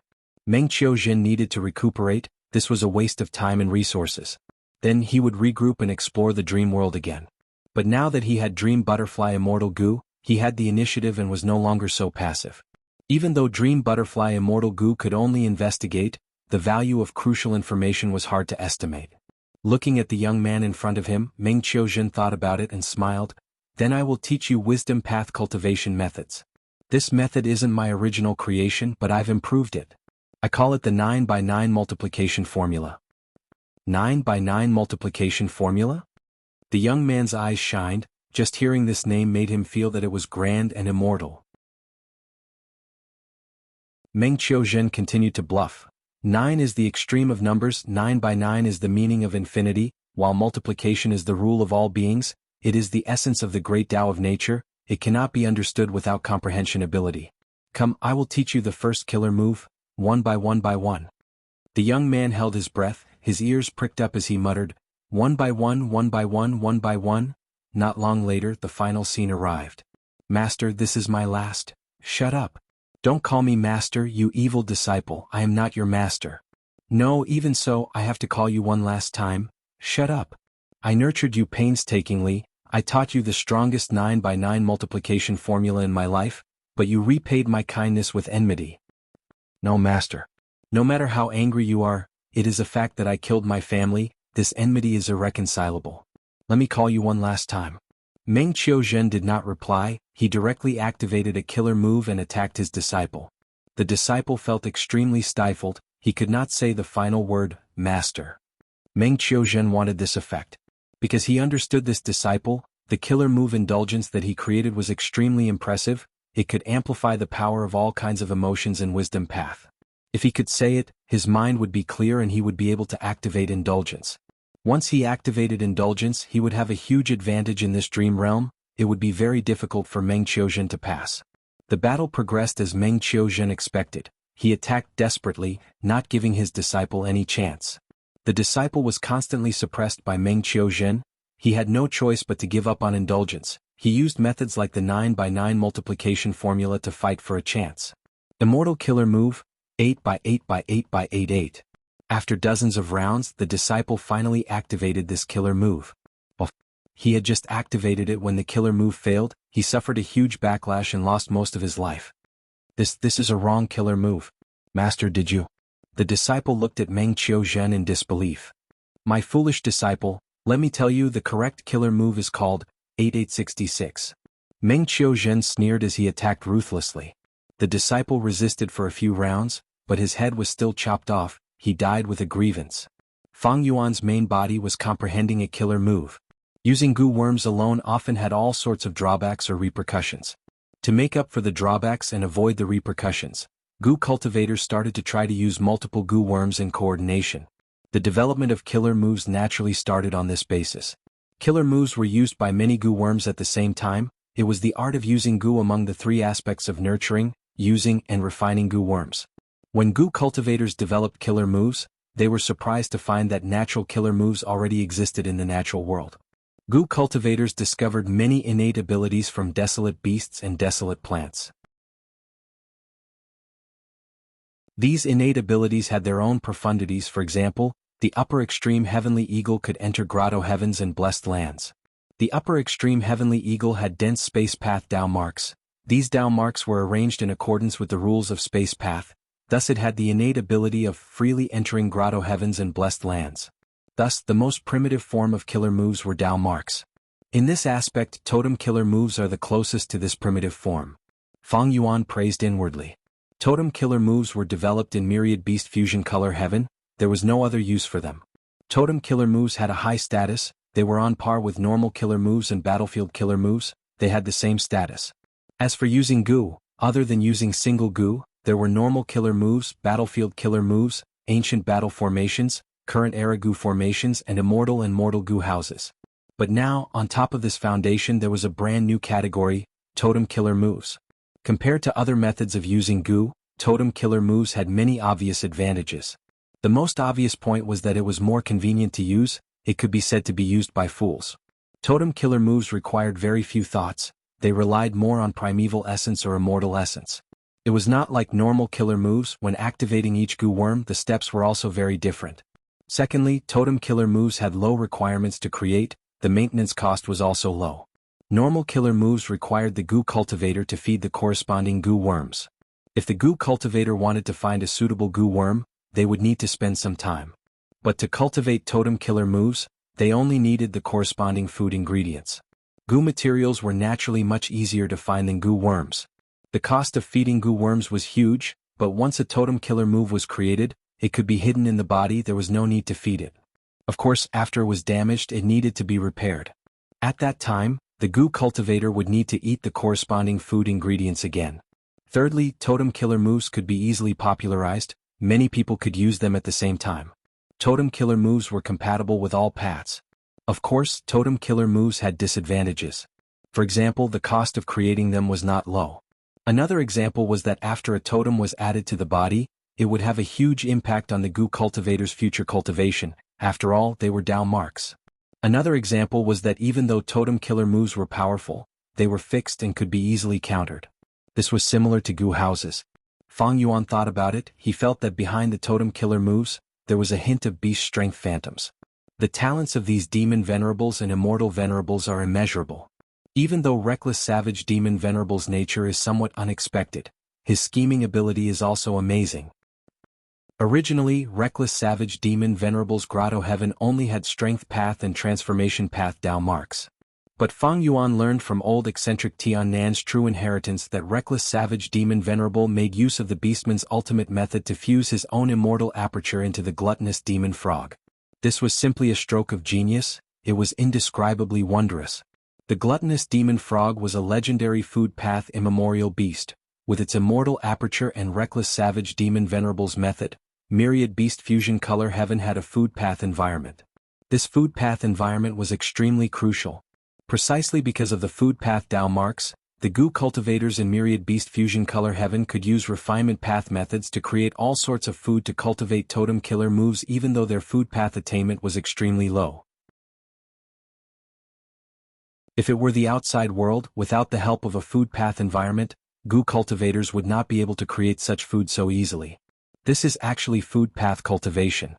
Meng Qiuzhen needed to recuperate, this was a waste of time and resources. Then he would regroup and explore the dream world again. But now that he had Dream Butterfly Immortal Goo, he had the initiative and was no longer so passive. Even though Dream Butterfly Immortal Goo could only investigate, the value of crucial information was hard to estimate. Looking at the young man in front of him, Meng Qiuzhen thought about it and smiled. Then I will teach you wisdom path cultivation methods. This method isn't my original creation, but I've improved it. I call it the 9x9 multiplication formula. 9x9 multiplication formula? The young man's eyes shined, just hearing this name made him feel that it was grand and immortal. Meng Qiuzhen continued to bluff. 9 is the extreme of numbers, 9x9 is the meaning of infinity, while multiplication is the rule of all beings, it is the essence of the great Tao of nature, it cannot be understood without comprehension ability. Come, I will teach you the first killer move, 1x1x1. The young man held his breath, his ears pricked up as he muttered, 1x1, 1x1, 1x1. Not long later, the final scene arrived. Master, this is my last. Shut up. Don't call me master, you evil disciple, I am not your master. No, even so, I have to call you one last time. Shut up. I nurtured you painstakingly, I taught you the strongest 9x9 multiplication formula in my life, but you repaid my kindness with enmity. No, master. No matter how angry you are, it is a fact that I killed my family, this enmity is irreconcilable. Let me call you one last time. Meng Qiuzhen did not reply, he directly activated a killer move and attacked his disciple. The disciple felt extremely stifled, he could not say the final word, master. Meng Qiuzhen wanted this effect. Because he understood this disciple, the killer move indulgence that he created was extremely impressive, it could amplify the power of all kinds of emotions in wisdom path. If he could say it, his mind would be clear and he would be able to activate indulgence. Once he activated indulgence, he would have a huge advantage in this dream realm, it would be very difficult for Meng Qiuzhen to pass. The battle progressed as Meng Qiuzhen expected, he attacked desperately, not giving his disciple any chance. The disciple was constantly suppressed by Meng Qiuzhen, he had no choice but to give up on indulgence, he used methods like the 9x9 multiplication formula to fight for a chance. Immortal killer move, 8x8x8x88. After dozens of rounds, the disciple finally activated this killer move. He had just activated it when the killer move failed, he suffered a huge backlash and lost most of his life. This is a wrong killer move. Master, did you? The disciple looked at Meng Qiuzhen in disbelief. My foolish disciple, let me tell you the correct killer move is called 8866. Meng Qiuzhen sneered as he attacked ruthlessly. The disciple resisted for a few rounds, but his head was still chopped off, he died with a grievance. Fang Yuan's main body was comprehending a killer move. Using goo worms alone often had all sorts of drawbacks or repercussions. To make up for the drawbacks and avoid the repercussions, goo cultivators started to try to use multiple goo worms in coordination. The development of killer moves naturally started on this basis. Killer moves were used by many goo worms at the same time, it was the art of using goo among the three aspects of nurturing, using and refining goo worms. When goo cultivators developed killer moves, they were surprised to find that natural killer moves already existed in the natural world. Goo cultivators discovered many innate abilities from desolate beasts and desolate plants. These innate abilities had their own profundities, for example, the upper extreme heavenly eagle could enter grotto heavens and blessed lands. The upper extreme heavenly eagle had dense space path Tao marks. These Tao marks were arranged in accordance with the rules of space path, thus it had the innate ability of freely entering grotto heavens and blessed lands. Thus, the most primitive form of killer moves were Tao marks. In this aspect, totem killer moves are the closest to this primitive form. Fang Yuan praised inwardly. Totem killer moves were developed in myriad beast fusion color heaven, there was no other use for them. Totem killer moves had a high status, they were on par with normal killer moves and battlefield killer moves, they had the same status. As for using goo, other than using single goo, there were normal killer moves, battlefield killer moves, ancient battle formations, current era goo formations, and immortal and mortal goo houses. But now, on top of this foundation, there was a brand new category, totem killer moves. Compared to other methods of using goo, totem killer moves had many obvious advantages. The most obvious point was that it was more convenient to use. It could be said to be used by fools. Totem killer moves required very few thoughts. They relied more on primeval essence or immortal essence. It was not like normal killer moves. When activating each goo worm, the steps were also very different. Secondly, totem killer moves had low requirements to create. The maintenance cost was also low. Normal killer moves required the goo cultivator to feed the corresponding goo worms. If the goo cultivator wanted to find a suitable goo worm, they would need to spend some time. But to cultivate totem killer moves, they only needed the corresponding food ingredients. Goo materials were naturally much easier to find than goo worms. The cost of feeding goo worms was huge, but once a totem killer move was created, it could be hidden in the body. There was no need to feed it. Of course, after it was damaged, it needed to be repaired. At that time, the goo cultivator would need to eat the corresponding food ingredients again. Thirdly, totem killer moves could be easily popularized. Many people could use them at the same time. Totem killer moves were compatible with all paths. Of course, totem killer moves had disadvantages. For example, the cost of creating them was not low. Another example was that after a totem was added to the body, it would have a huge impact on the goo cultivator's future cultivation. After all, they were Dao marks. Another example was that even though totem killer moves were powerful, they were fixed and could be easily countered. This was similar to goo houses. Fang Yuan thought about it. He felt that behind the totem killer moves, there was a hint of beast strength phantoms. The talents of these demon venerables and immortal venerables are immeasurable. Even though reckless savage demon venerable's nature is somewhat unexpected, his scheming ability is also amazing. Originally, reckless savage demon venerable's grotto heaven only had strength path and transformation path Dao marks. But Fang Yuan learned from old eccentric Tian Nan's true inheritance that reckless savage demon venerable made use of the beastman's ultimate method to fuse his own immortal aperture into the gluttonous demon frog. This was simply a stroke of genius. It was indescribably wondrous. The gluttonous demon frog was a legendary food path immemorial beast. With its immortal aperture and reckless savage demon venerable's method, myriad beast fusion color heaven had a food path environment. This food path environment was extremely crucial. Precisely because of the food path Dao marks, the goo cultivators in myriad beast fusion color heaven could use refinement path methods to create all sorts of food to cultivate totem killer moves even though their food path attainment was extremely low. If it were the outside world, without the help of a food path environment, goo cultivators would not be able to create such food so easily. This is actually food path cultivation.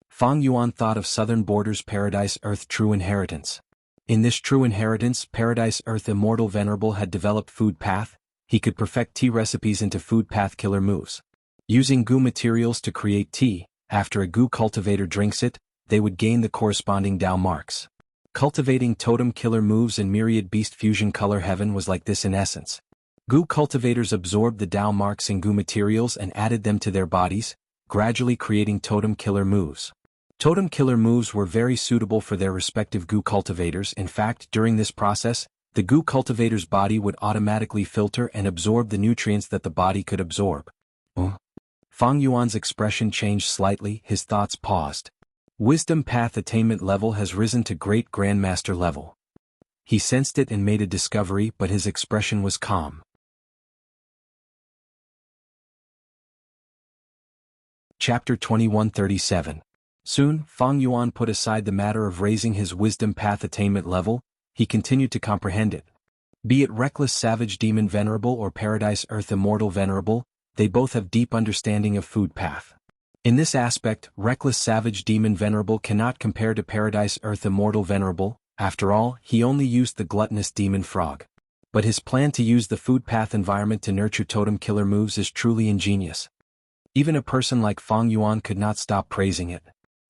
Fang Yuan thought of Southern Borders Paradise Earth True Inheritance. In this true inheritance, Paradise Earth Immortal Venerable had developed food path. He could perfect tea recipes into food path killer moves. Using goo materials to create tea, after a goo cultivator drinks it, they would gain the corresponding Dao marks. Cultivating totem killer moves in myriad beast fusion color heaven was like this in essence. Goo cultivators absorbed the Dao marks in goo materials and added them to their bodies, gradually creating totem killer moves. Totem killer moves were very suitable for their respective goo cultivators. In fact, during this process, the goo cultivator's body would automatically filter and absorb the nutrients that the body could absorb. Fang Yuan's expression changed slightly. His thoughts paused. Wisdom path attainment level has risen to great grandmaster level. He sensed it and made a discovery, but his expression was calm. Chapter 2137. Soon, Fang Yuan put aside the matter of raising his wisdom path attainment level. He continued to comprehend it. Be it reckless savage demon venerable or paradise earth immortal venerable, they both have deep understanding of food path. In this aspect, reckless savage demon venerable cannot compare to paradise earth immortal venerable. After all, he only used the gluttonous demon frog. But his plan to use the food path environment to nurture totem killer moves is truly ingenious. Even a person like Fang Yuan could not stop praising it.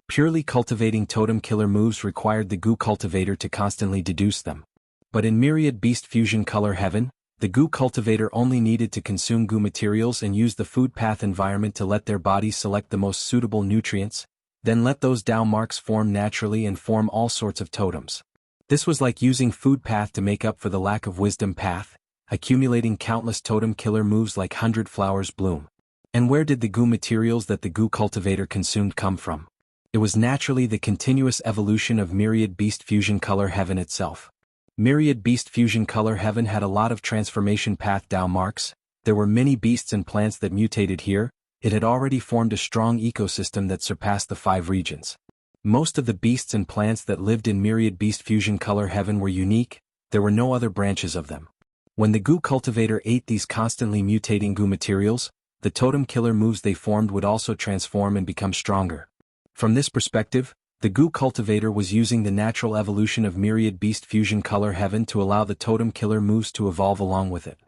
Purely cultivating totem killer moves required the goo cultivator to constantly deduce them. But in myriad beast fusion color heaven, the goo cultivator only needed to consume goo materials and use the food path environment to let their body select the most suitable nutrients, then let those Dao marks form naturally and form all sorts of totems. This was like using food path to make up for the lack of wisdom path. accumulating countless totem killer moves like 100 flowers bloom. And where did the goo materials that the goo cultivator consumed come from? It was naturally the continuous evolution of Myriad Beast Fusion Color Heaven itself. Myriad Beast Fusion Color Heaven had a lot of transformation path Dao marks. There were many beasts and plants that mutated here. It had already formed a strong ecosystem that surpassed the 5 regions. Most of the beasts and plants that lived in Myriad Beast Fusion Color Heaven were unique. There were no other branches of them. When the goo cultivator ate these constantly mutating goo materials, the totem killer moves they formed would also transform and become stronger. From this perspective, the goo cultivator was using the natural evolution of Myriad Beast Fusion Color Heaven to allow the totem killer moves to evolve along with it.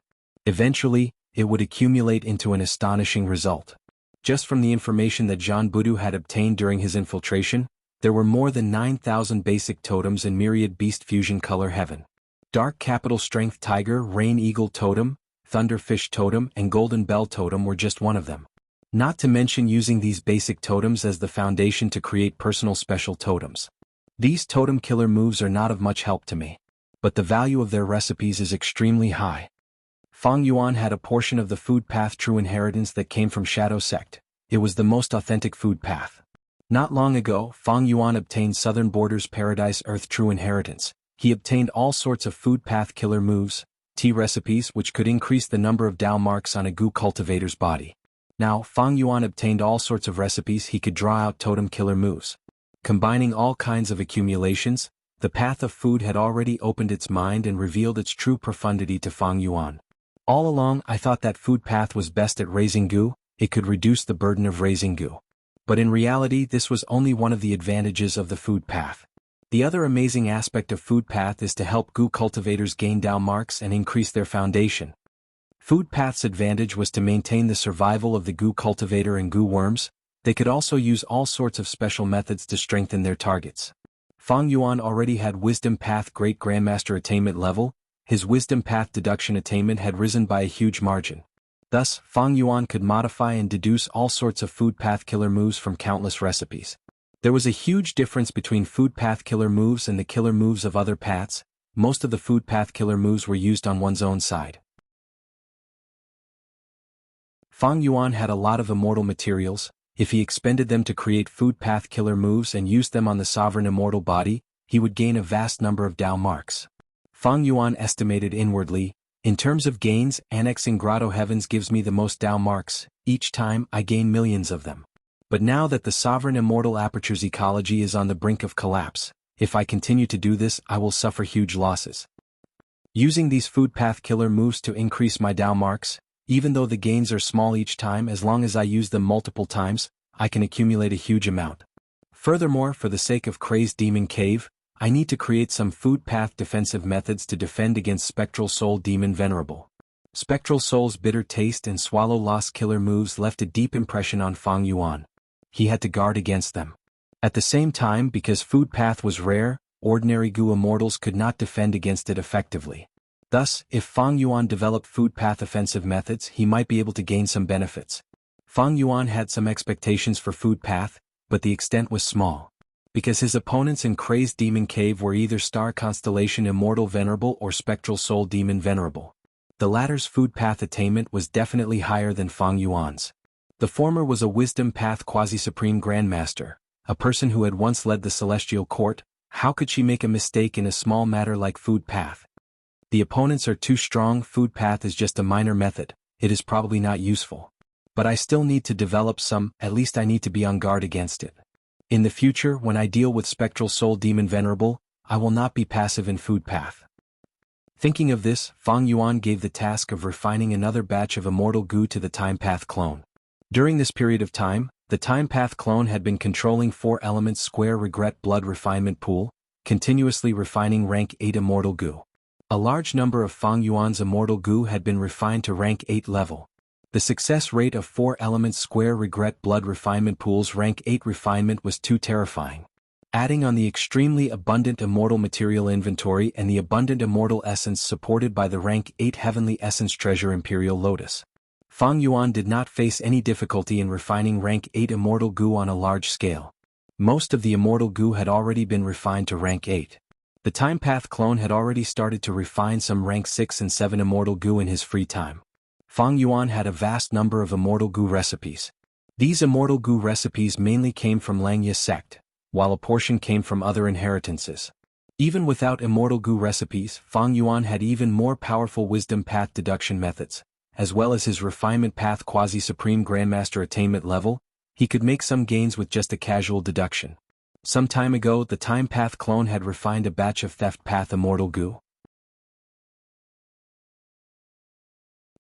Eventually, it would accumulate into an astonishing result. Just from the information that Jean Budu had obtained during his infiltration, there were more than 9,000 basic totems in Myriad Beast Fusion Color Heaven. Dark Capital Strength Tiger, Rain Eagle Totem, Thunderfish Totem, and Golden Bell Totem were just one of them. Not to mention using these basic totems as the foundation to create personal special totems. These totem killer moves are not of much help to me, but the value of their recipes is extremely high. Fang Yuan had a portion of the food path true inheritance that came from Shadow Sect. It was the most authentic food path. Not long ago, Fang Yuan obtained Southern Borders Paradise Earth true inheritance. He obtained all sorts of food path killer moves, tea recipes which could increase the number of Dao marks on a goo cultivator's body. Now, Fang Yuan obtained all sorts of recipes he could draw out totem killer moves. Combining all kinds of accumulations, the path of food had already opened its mind and revealed its true profundity to Fang Yuan. All along I thought that food path was best at raising goo, it could reduce the burden of raising goo. But in reality this was only one of the advantages of the food path. The other amazing aspect of food path is to help goo cultivators gain Dao marks and increase their foundation. Food path's advantage was to maintain the survival of the goo cultivator and goo worms. They could also use all sorts of special methods to strengthen their targets. Fang Yuan already had Wisdom Path Great Grandmaster attainment level. His Wisdom Path deduction attainment had risen by a huge margin. Thus, Fang Yuan could modify and deduce all sorts of food path killer moves from countless recipes. There was a huge difference between food path killer moves and the killer moves of other paths. Most of the food path killer moves were used on one's own side. Fang Yuan had a lot of immortal materials. If he expended them to create food path killer moves and used them on the sovereign immortal body, he would gain a vast number of Dao marks. Fang Yuan estimated inwardly, in terms of gains, annexing Grotto Heavens gives me the most Dao marks. Each time I gain millions of them. But now that the sovereign immortal aperture's ecology is on the brink of collapse, if I continue to do this I will suffer huge losses. Using these food path killer moves to increase my Dao marks, even though the gains are small each time, as long as I use them multiple times, I can accumulate a huge amount. Furthermore, for the sake of Crazed Demon Cave, I need to create some food path defensive methods to defend against Spectral Soul Demon Venerable. Spectral Soul's bitter taste and swallow loss killer moves left a deep impression on Fang Yuan. He had to guard against them. At the same time, because food path was rare, ordinary goo immortals could not defend against it effectively. Thus, if Fang Yuan developed food path offensive methods, he might be able to gain some benefits. Fang Yuan had some expectations for food path, but the extent was small. Because his opponents in Crazed Demon Cave were either Star Constellation Immortal Venerable or Spectral Soul Demon Venerable. The latter's food path attainment was definitely higher than Fang Yuan's. The former was a Wisdom Path Quasi-Supreme Grandmaster, a person who had once led the Celestial Court. How could she make a mistake in a small matter like food path? The opponents are too strong. Food path is just a minor method, it is probably not useful. But I still need to develop some, at least I need to be on guard against it. In the future, when I deal with Spectral Soul Demon Venerable, I will not be passive in food path. Thinking of this, Fang Yuan gave the task of refining another batch of immortal goo to the Time Path clone. During this period of time, the Time Path clone had been controlling 4 elements square regret blood refinement pool, continuously refining rank 8 immortal goo. A large number of Fang Yuan's immortal goo had been refined to rank 8 level. The success rate of 4 elements square regret blood refinement pool's rank 8 refinement was too terrifying. Adding on the extremely abundant immortal material inventory and the abundant immortal essence supported by the rank 8 heavenly essence treasure Imperial Lotus, Fang Yuan did not face any difficulty in refining rank 8 immortal goo on a large scale. Most of the immortal goo had already been refined to rank 8. The Time Path clone had already started to refine some rank 6 and 7 immortal goo in his free time. Fang Yuan had a vast number of immortal goo recipes. These immortal goo recipes mainly came from Langya sect, while a portion came from other inheritances. Even without immortal goo recipes, Fang Yuan had even more powerful wisdom path deduction methods, as well as his refinement path quasi-supreme grandmaster attainment level. He could make some gains with just a casual deduction. Some time ago, the Time Path clone had refined a batch of Theft Path immortal goo.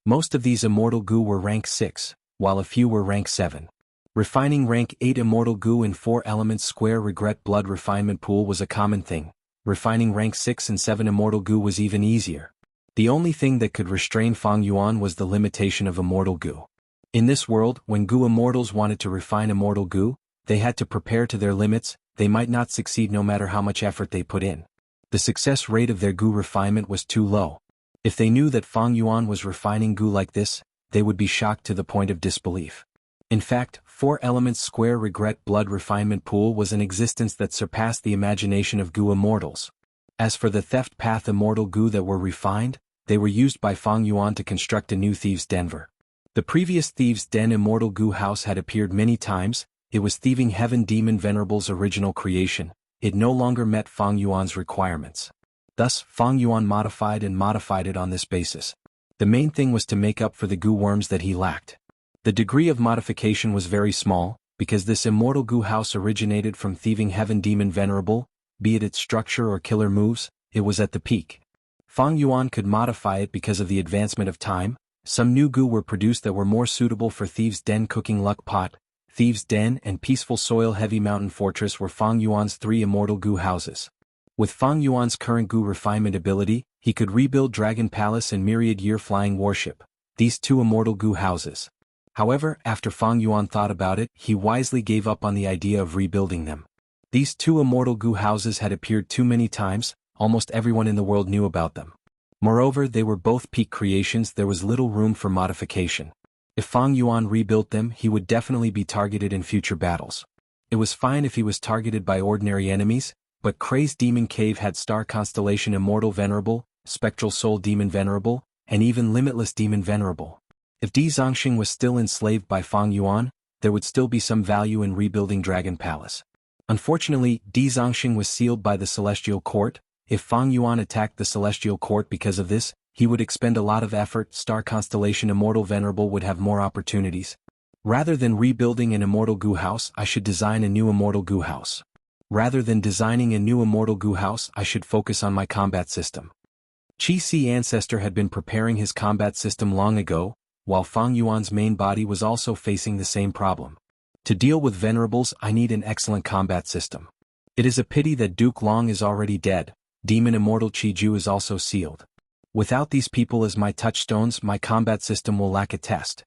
Most of these immortal goo were rank 6, while a few were rank 7. Refining rank 8 immortal goo in 4 elements square regret blood refinement pool was a common thing. Refining rank 6 and 7 immortal goo was even easier. The only thing that could restrain Fang Yuan was the limitation of immortal goo. In this world, when goo immortals wanted to refine immortal goo, they had to prepare to their limits. They might not succeed no matter how much effort they put in. The success rate of their goo refinement was too low. If they knew that Fang Yuan was refining goo like this, they would be shocked to the point of disbelief. In fact, 4 elements square regret blood refinement pool was an existence that surpassed the imagination of goo immortals. As for the Theft Path immortal goo that were refined, they were used by Fang Yuan to construct a new Thieves' Den. The previous Thieves' Den immortal goo house had appeared many times. It was Thieving Heaven Demon Venerable's original creation. It no longer met Fang Yuan's requirements. Thus, Fang Yuan modified it on this basis. The main thing was to make up for the goo worms that he lacked. The degree of modification was very small, because this immortal goo house originated from Thieving Heaven Demon Venerable, be it its structure or killer moves, it was at the peak. Fang Yuan could modify it because of the advancement of time. Some new goo were produced that were more suitable for Thieves' Den Cooking Luck Pot. Thieves' Den and Peaceful Soil Heavy Mountain Fortress were Fang Yuan's 3 immortal goo houses. With Fang Yuan's current goo refinement ability, he could rebuild Dragon Palace and Myriad Year Flying Warship, these 2 immortal goo houses. However, after Fang Yuan thought about it, he wisely gave up on the idea of rebuilding them. These 2 immortal goo houses had appeared too many times, almost everyone in the world knew about them. Moreover, they were both peak creations. There was little room for modification. If Fang Yuan rebuilt them, he would definitely be targeted in future battles. It was fine if he was targeted by ordinary enemies, but Crazed Demon Cave had Star Constellation Immortal Venerable, Spectral Soul Demon Venerable, and even Limitless Demon Venerable. If Di Zongxing was still enslaved by Fang Yuan, there would still be some value in rebuilding Dragon Palace. Unfortunately, Di Zongxing was sealed by the Celestial Court. If Fang Yuan attacked the Celestial Court because of this, he would expend a lot of effort. Star Constellation Immortal Venerable would have more opportunities. Rather than rebuilding an immortal goo house, I should design a new immortal goo house. Rather than designing a new immortal goo house, I should focus on my combat system. Qi Si Ancestor had been preparing his combat system long ago, while Fang Yuan's main body was also facing the same problem. To deal with venerables, I need an excellent combat system. It is a pity that Duke Long is already dead. Demon Immortal Qiju is also sealed. Without these people as my touchstones, my combat system will lack a test.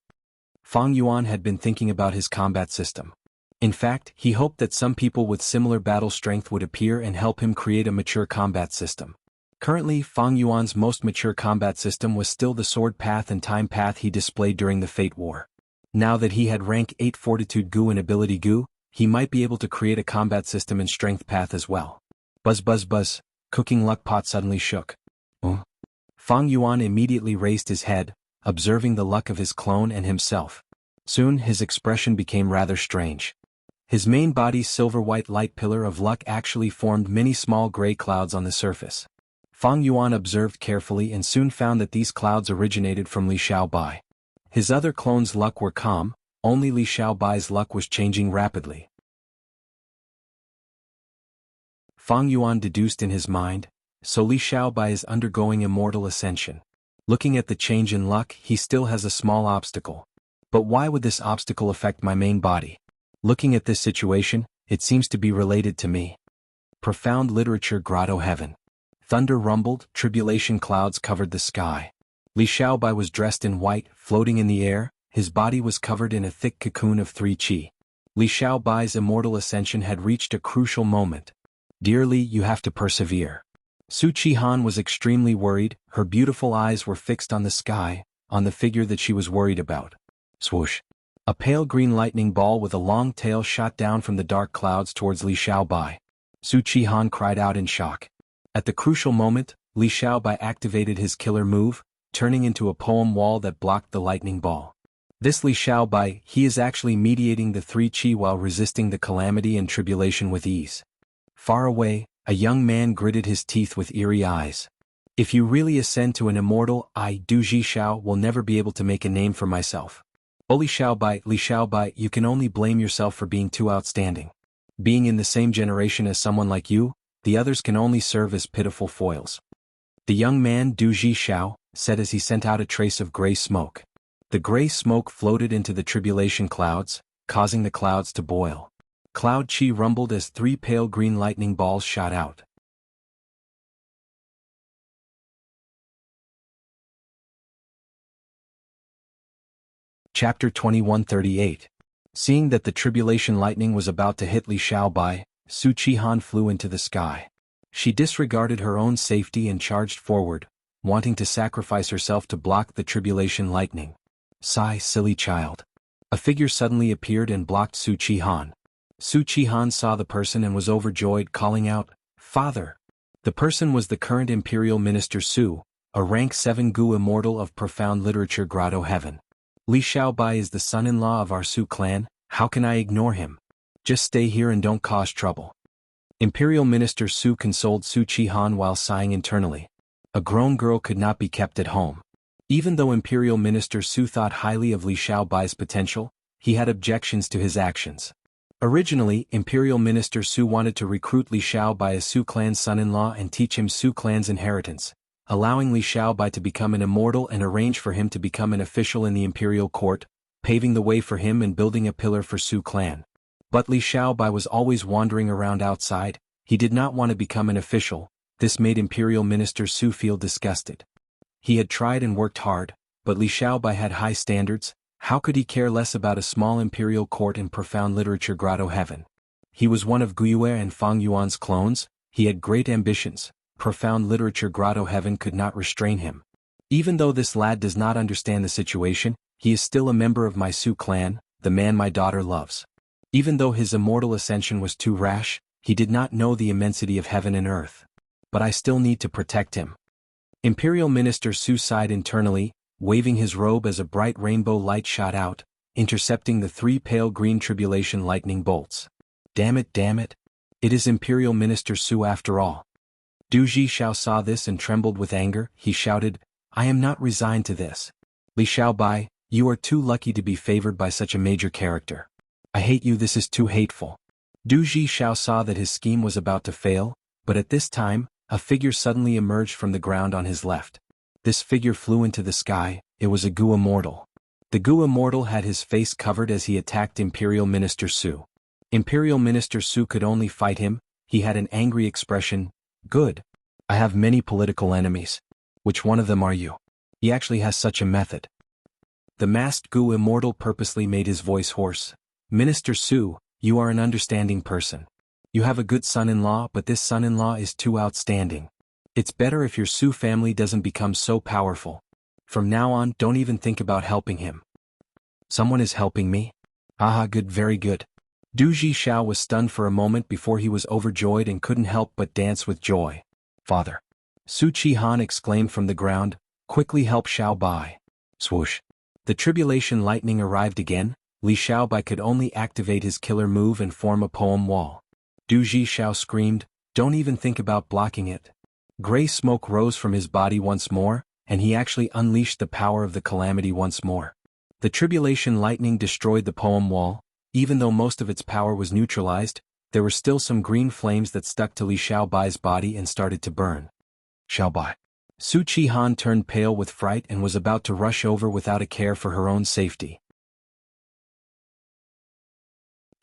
Fang Yuan had been thinking about his combat system. In fact, he hoped that some people with similar battle strength would appear and help him create a mature combat system. Currently, Fang Yuan's most mature combat system was still the Sword Path and Time Path he displayed during the Fate War. Now that he had rank 8 Fortitude Goo and Ability Goo, he might be able to create a combat system in Strength Path as well. Buzz buzz buzz. Cooking Luck Pot suddenly shook. Fang Yuan immediately raised his head, observing the luck of his clone and himself. Soon his expression became rather strange. His main body's silver-white light pillar of luck actually formed many small gray clouds on the surface. Fang Yuan observed carefully and soon found that these clouds originated from Li Xiaobai. His other clones' luck were calm, only Li Xiaobai's luck was changing rapidly. Fang Yuan deduced in his mind, so Li Xiaobai is undergoing immortal ascension. Looking at the change in luck, he still has a small obstacle. But why would this obstacle affect my main body? Looking at this situation, it seems to be related to me. Profound literature Grotto Heaven. Thunder rumbled, tribulation clouds covered the sky. Li Xiaobai was dressed in white, floating in the air, his body was covered in a thick cocoon of 3 qi. Li Xiaobai's immortal ascension had reached a crucial moment. Dear Li, you have to persevere. Su Qihan was extremely worried, her beautiful eyes were fixed on the sky, on the figure that she was worried about. Swoosh. A pale green lightning ball with a long tail shot down from the dark clouds towards Li Xiaobai. Su Qihan cried out in shock. At the crucial moment, Li Xiaobai activated his killer move, turning into a poem wall that blocked the lightning ball. This Li Xiaobai, he is actually mediating the three qi while resisting the calamity and tribulation with ease. Far away, a young man gritted his teeth with eerie eyes. If you really ascend to an immortal, I, Du Xiao, will never be able to make a name for myself. Oh Li Xiaobai, you can only blame yourself for being too outstanding. Being in the same generation as someone like you, the others can only serve as pitiful foils. The young man Du Xiao said as he sent out a trace of gray smoke. The gray smoke floated into the tribulation clouds, causing the clouds to boil. Cloud chi rumbled as three pale green lightning balls shot out. Chapter 2138. Seeing that the tribulation lightning was about to hit Li Xiaobai, Su Qihan flew into the sky. She disregarded her own safety and charged forward, wanting to sacrifice herself to block the tribulation lightning. Sigh, silly child. A figure suddenly appeared and blocked Su Qihan. Su Qihan saw the person and was overjoyed, calling out, "Father!" The person was the current Imperial Minister Su, a rank 7 Gu immortal of profound literature Grotto Heaven. Li Xiaobai is the son-in-law of our Su clan, how can I ignore him? Just stay here and don't cause trouble. Imperial Minister Su consoled Su Qihan while sighing internally. A grown girl could not be kept at home. Even though Imperial Minister Su thought highly of Li Xiaobai's potential, he had objections to his actions. Originally, Imperial Minister Su wanted to recruit Li Xiaobai as Su clan's son-in-law and teach him Su clan's inheritance, allowing Li Xiaobai to become an immortal and arrange for him to become an official in the imperial court, paving the way for him and building a pillar for Su clan. But Li Xiaobai was always wandering around outside, he did not want to become an official. This made Imperial Minister Su feel disgusted. He had tried and worked hard, but Li Xiaobai had high standards. How could he care less about a small imperial court in profound literature Grotto Heaven? He was one of Guyue and Fang Yuan's clones, he had great ambitions. Profound literature Grotto Heaven could not restrain him. Even though this lad does not understand the situation, he is still a member of my Su clan, the man my daughter loves. Even though his immortal ascension was too rash, he did not know the immensity of heaven and earth. But I still need to protect him. Imperial Minister Su sighed internally, waving his robe as a bright rainbow light shot out, intercepting the three pale green tribulation lightning bolts. Damn it, damn it. It is Imperial Minister Su after all. Du Xiao saw this and trembled with anger. He shouted, I am not resigned to this. Li Xiaobai, you are too lucky to be favored by such a major character. I hate you, this is too hateful. Du Xiao saw that his scheme was about to fail, but at this time, a figure suddenly emerged from the ground on his left. This figure flew into the sky, it was a Gu immortal. The Gu immortal had his face covered as he attacked Imperial Minister Su. Imperial Minister Su could only fight him, he had an angry expression. Good. I have many political enemies. Which one of them are you? He actually has such a method. The masked Gu immortal purposely made his voice hoarse. Minister Su, you are an understanding person. You have a good son-in-law, but this son-in-law is too outstanding. It's better if your Su family doesn't become so powerful. From now on, don't even think about helping him. Someone is helping me? Aha, good, very good. Du Xiao was stunned for a moment before he was overjoyed and couldn't help but dance with joy. Father. Su Qihan exclaimed from the ground, quickly help Xiaobai. Swoosh. The tribulation lightning arrived again. Li Xiaobai could only activate his killer move and form a poem wall. Du Xiao screamed, don't even think about blocking it. Gray smoke rose from his body once more, and he actually unleashed the power of the calamity once more. The tribulation lightning destroyed the poem wall. Even though most of its power was neutralized, there were still some green flames that stuck to Li Xiaobai's body and started to burn. Xiaobai. Su Qihan turned pale with fright and was about to rush over without a care for her own safety.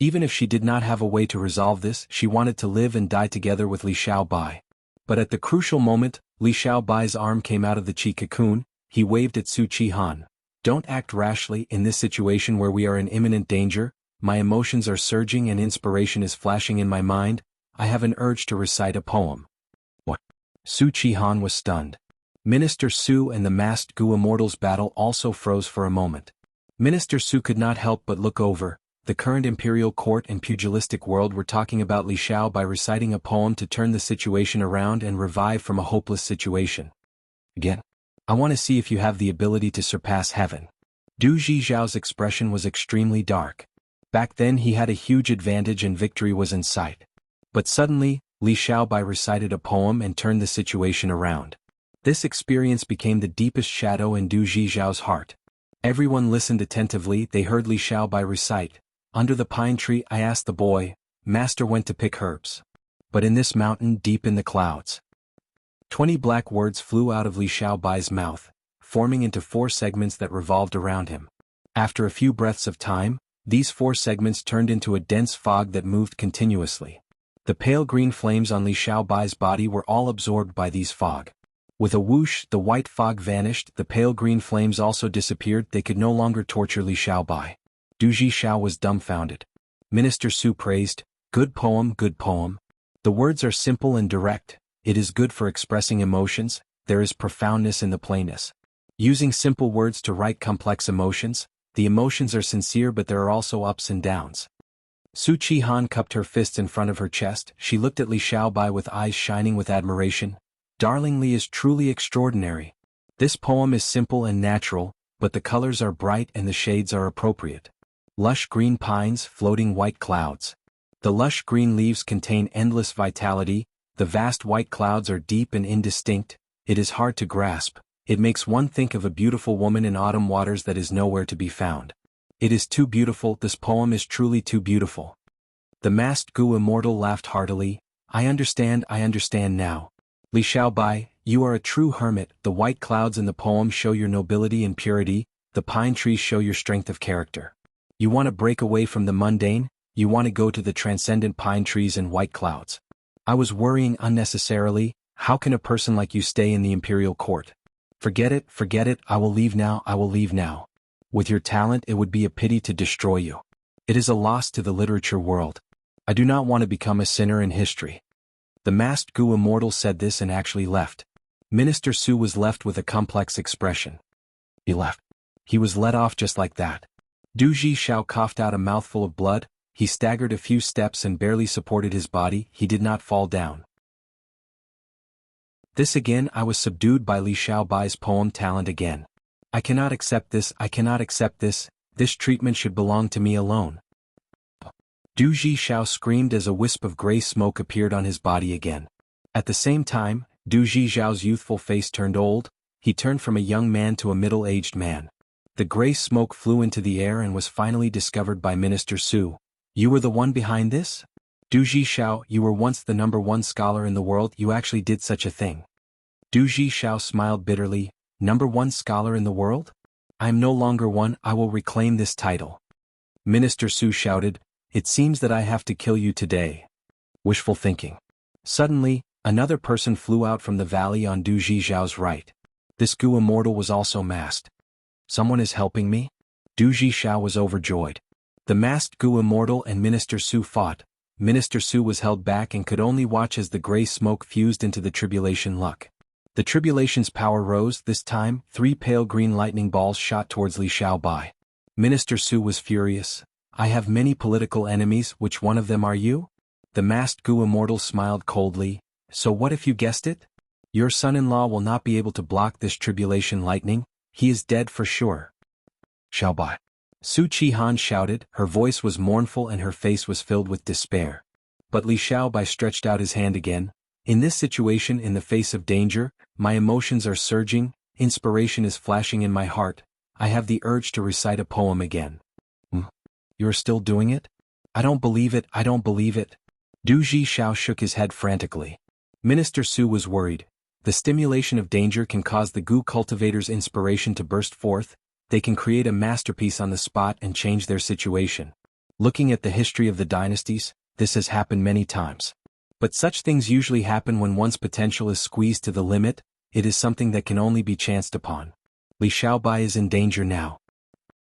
Even if she did not have a way to resolve this, she wanted to live and die together with Li Xiaobai. But at the crucial moment, Li Xiaobai's arm came out of the chi cocoon, he waved at Su Qihan. Don't act rashly in this situation where we are in imminent danger. My emotions are surging and inspiration is flashing in my mind. I have an urge to recite a poem. What? Su Qihan was stunned. Minister Su and the masked Gu immortals battle also froze for a moment. Minister Su could not help but look over. the current imperial court and pugilistic world were talking about Li Xiao by reciting a poem to turn the situation around and revive from a hopeless situation. Again. I want to see if you have the ability to surpass heaven. Du Zhijiao's expression was extremely dark. Back then he had a huge advantage and victory was in sight. But suddenly, Li Xiaobai recited a poem and turned the situation around. This experience became the deepest shadow in Du Zhijiao's heart. Everyone listened attentively. They heard Li Xiaobai recite, "Under the pine tree I asked the boy, Master went to pick herbs. But in this mountain deep in the clouds." 20 black words flew out of Li Xiaobai's mouth, forming into 4 segments that revolved around him. After a few breaths of time, these 4 segments turned into a dense fog that moved continuously. The pale green flames on Li Xiaobai's body were all absorbed by these fog. With a whoosh, the white fog vanished, the pale green flames also disappeared. They could no longer torture Li Xiaobai. Du Zhijiao was dumbfounded. Minister Su praised, "Good poem, good poem. The words are simple and direct. It is good for expressing emotions. There is profoundness in the plainness. Using simple words to write complex emotions, the emotions are sincere but there are also ups and downs." Su Qihan cupped her fists in front of her chest. She looked at Li Xiaobai with eyes shining with admiration. "Darling Li is truly extraordinary. This poem is simple and natural, but the colors are bright and the shades are appropriate. Lush green pines, floating white clouds. The lush green leaves contain endless vitality, the vast white clouds are deep and indistinct, it is hard to grasp, it makes one think of a beautiful woman in autumn waters that is nowhere to be found. It is too beautiful, this poem is truly too beautiful." The masked Gu immortal laughed heartily. I understand now. Li Xiaobai, you are a true hermit. The white clouds in the poem show your nobility and purity, the pine trees show your strength of character. You want to break away from the mundane, you want to go to the transcendent pine trees and white clouds. I was worrying unnecessarily. How can a person like you stay in the imperial court? Forget it, I will leave now. With your talent it would be a pity to destroy you. It is a loss to the literature world. I do not want to become a sinner in history. The masked Gu immortal said this and actually left. Minister Su was left with a complex expression. He left. He was let off just like that. Du Zhijiao coughed out a mouthful of blood, he staggered a few steps and barely supported his body, he did not fall down. This again, I was subdued by Li Xiaobai's poem talent again. I cannot accept this, this treatment should belong to me alone. Du Zhijiao screamed as a wisp of gray smoke appeared on his body again. At the same time, Du Zhijiao's youthful face turned old, he turned from a young man to a middle-aged man. The gray smoke flew into the air and was finally discovered by Minister Su. You were the one behind this? Du Zhijiao, you were once the #1 scholar in the world, you actually did such a thing. Du Zhijiao smiled bitterly, #1 scholar in the world? I am no longer one, I will reclaim this title. Minister Su shouted, it seems that I have to kill you today. Wishful thinking. Suddenly, another person flew out from the valley on Du Zhijiao's right. This Gu immortal was also masked. Someone is helping me? Du Zhijiao was overjoyed. The masked Gu immortal and Minister Su fought. Minister Su was held back and could only watch as the gray smoke fused into the tribulation luck. The tribulation's power rose. This time, 3 pale green lightning balls shot towards Li Xiaobai. Minister Su was furious. I have many political enemies, which one of them are you? The masked Gu immortal smiled coldly. So what if you guessed it? Your son-in-law will not be able to block this tribulation lightning, he is dead for sure. Xiaobai. Su Qihan shouted, her voice was mournful and her face was filled with despair. But Li Xiaobai stretched out his hand again. In this situation, in the face of danger, my emotions are surging, inspiration is flashing in my heart, I have the urge to recite a poem again. You are still doing it? I don't believe it. Du Zhijiao shook his head frantically. Minister Su was worried. The stimulation of danger can cause the Gu cultivator's inspiration to burst forth, they can create a masterpiece on the spot and change their situation. Looking at the history of the dynasties, this has happened many times. But such things usually happen when one's potential is squeezed to the limit, it is something that can only be chanced upon. Li Xiaobai is in danger now.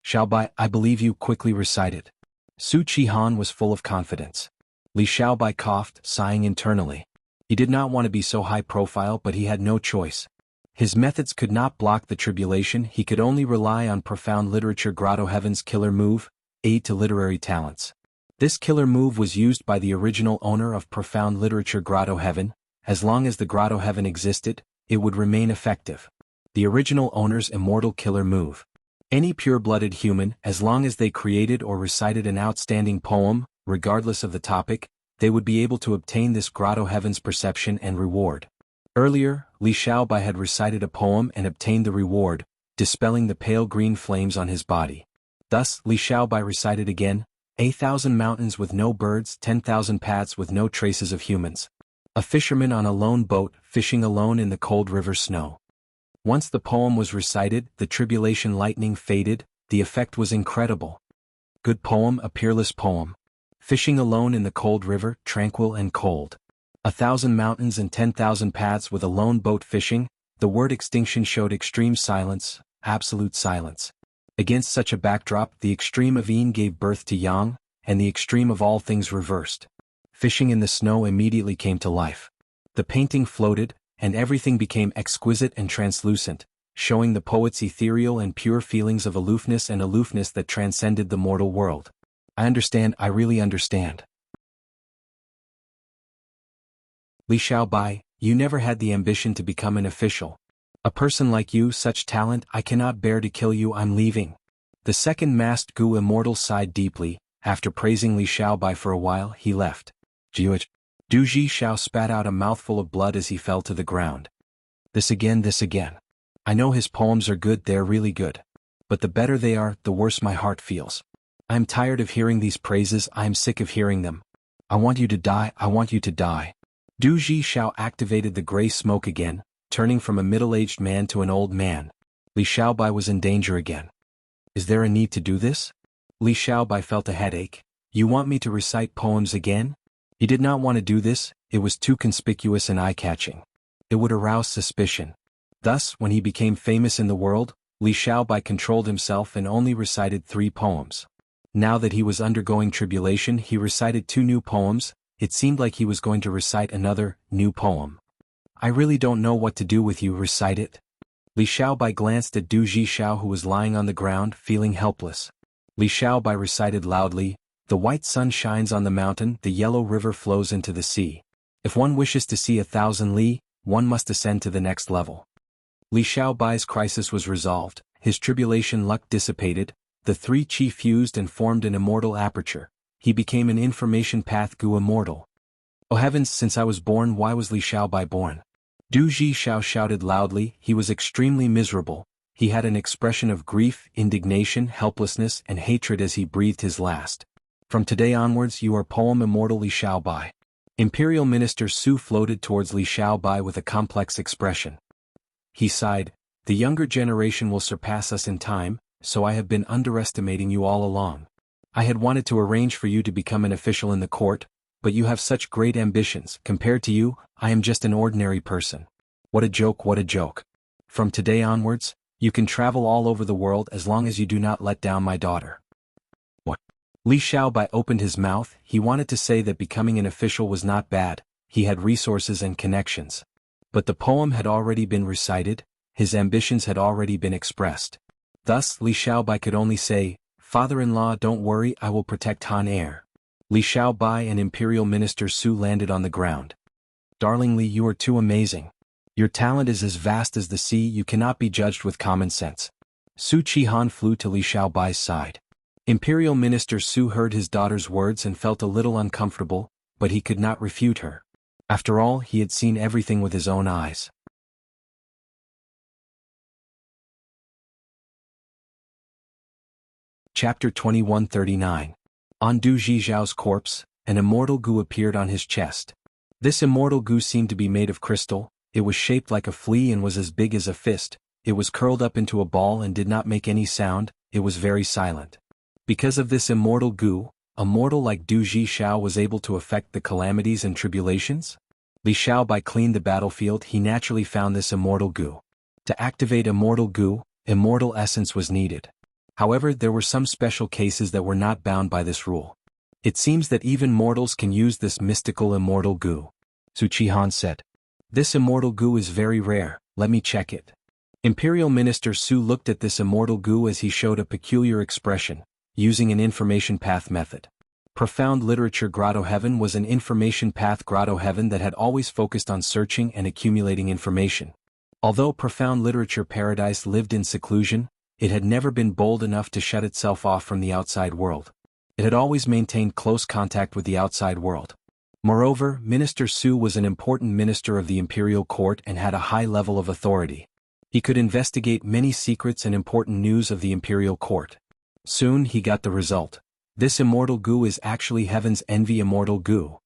Xiaobai, I believe you, quickly recited. Su Qihan was full of confidence. Li Xiaobai coughed, sighing internally. He did not want to be so high profile but he had no choice. His methods could not block the tribulation, he could only rely on profound literature. Grotto Heaven's killer move, Aid to literary talents. This killer move was used by the original owner of Profound Literature Grotto Heaven. As long as the Grotto Heaven existed, it would remain effective. The original owner's immortal killer move. Any pure-blooded human, as long as they created or recited an outstanding poem, regardless of the topic, they would be able to obtain this Grotto Heaven's perception and reward. Earlier, Li Xiaobai had recited a poem and obtained the reward, dispelling the pale green flames on his body. Thus, Li Xiaobai recited again, 1,000 mountains with no birds, 10,000 paths with no traces of humans. A fisherman on a lone boat, fishing alone in the cold river snow. Once the poem was recited, the tribulation lightning faded, the effect was incredible. Good poem, a peerless poem. Fishing alone in the cold river, tranquil and cold. 1,000 mountains and 10,000 paths with a lone boat fishing, the word extinction showed extreme silence, absolute silence. Against such a backdrop, the extreme of yin gave birth to yang, and the extreme of all things reversed. Fishing in the snow immediately came to life. The painting floated, and everything became exquisite and translucent, showing the poet's ethereal and pure feelings of aloofness and aloofness that transcended the mortal world. I understand, I really understand. Li Xiaobai, you never had the ambition to become an official. A person like you, such talent, I cannot bear to kill you, I'm leaving. The second masked Gu immortal sighed deeply. After praising Li Xiaobai for a while, he left. Du Ji Xiao spat out a mouthful of blood as he fell to the ground. This again. I know his poems are good, they're really good. But the better they are, the worse my heart feels. I'm tired of hearing these praises, I'm sick of hearing them. I want you to die, I want you to die. Du Ji Xiao activated the gray smoke again, turning from a middle-aged man to an old man. Li Xiaobai was in danger again. Is there a need to do this? Li Xiaobai felt a headache. You want me to recite poems again? He did not want to do this, it was too conspicuous and eye-catching. It would arouse suspicion. Thus, when he became famous in the world, Li Xiaobai controlled himself and only recited 3 poems. Now that he was undergoing tribulation, he recited 2 new poems. It seemed like he was going to recite another, new poem. I really don't know what to do with you, recite it. Li Xiaobai glanced at Du Ji Xiao who was lying on the ground, feeling helpless. Li Xiaobai recited loudly, the white sun shines on the mountain, the yellow river flows into the sea. If one wishes to see 1,000 li, one must ascend to the next level. Li Xiaobai's crisis was resolved, his tribulation luck dissipated, the 3 chi fused and formed an immortal aperture. He became an information path Gu immortal. Oh heavens, since I was born, why was Li Xiaobai born? Du Ji Xiao shouted loudly, he was extremely miserable. He had an expression of grief, indignation, helplessness, and hatred as he breathed his last. From today onwards you are poem immortal Li Xiaobai. Imperial Minister Su floated towards Li Xiaobai with a complex expression. He sighed, the younger generation will surpass us in time, so I have been underestimating you all along. I had wanted to arrange for you to become an official in the court, but you have such great ambitions. Compared to you, I am just an ordinary person. What a joke, what a joke. From today onwards, you can travel all over the world as long as you do not let down my daughter. What? Li Xiaobai opened his mouth, he wanted to say that becoming an official was not bad, he had resources and connections. But the poem had already been recited, his ambitions had already been expressed. Thus, Li Xiaobai could only say, Father-in-law, don't worry, I will protect Han Air. Li Xiaobai and Imperial Minister Su landed on the ground. Darling Li, you are too amazing. Your talent is as vast as the sea, you cannot be judged with common sense. Su Qihan flew to Li Xiaobai's side. Imperial Minister Su heard his daughter's words and felt a little uncomfortable, but he could not refute her. After all, he had seen everything with his own eyes. Chapter 2139. On Du Zhijiao's corpse, an immortal Gu appeared on his chest. This immortal Gu seemed to be made of crystal, it was shaped like a flea and was as big as a fist, it was curled up into a ball and did not make any sound, it was very silent. Because of this immortal Gu, a mortal like Du Zhijiao was able to affect the calamities and tribulations? Li Xiaobai cleaned the battlefield, he naturally found this immortal Gu. To activate immortal Gu, immortal essence was needed. However, there were some special cases that were not bound by this rule. It seems that even mortals can use this mystical immortal Gu. Su Qihan said. This immortal Gu is very rare, let me check it. Imperial Minister Su looked at this immortal Gu as he showed a peculiar expression. using an information path method. Profound Literature Grotto Heaven was an information path grotto heaven that had always focused on searching and accumulating information. Although Profound Literature Paradise lived in seclusion, it had never been bold enough to shut itself off from the outside world. It had always maintained close contact with the outside world. Moreover, Minister Su was an important minister of the imperial court and had a high level of authority. He could investigate many secrets and important news of the imperial court. Soon he got the result. This immortal goo is actually Heaven's Envy Immortal Goo.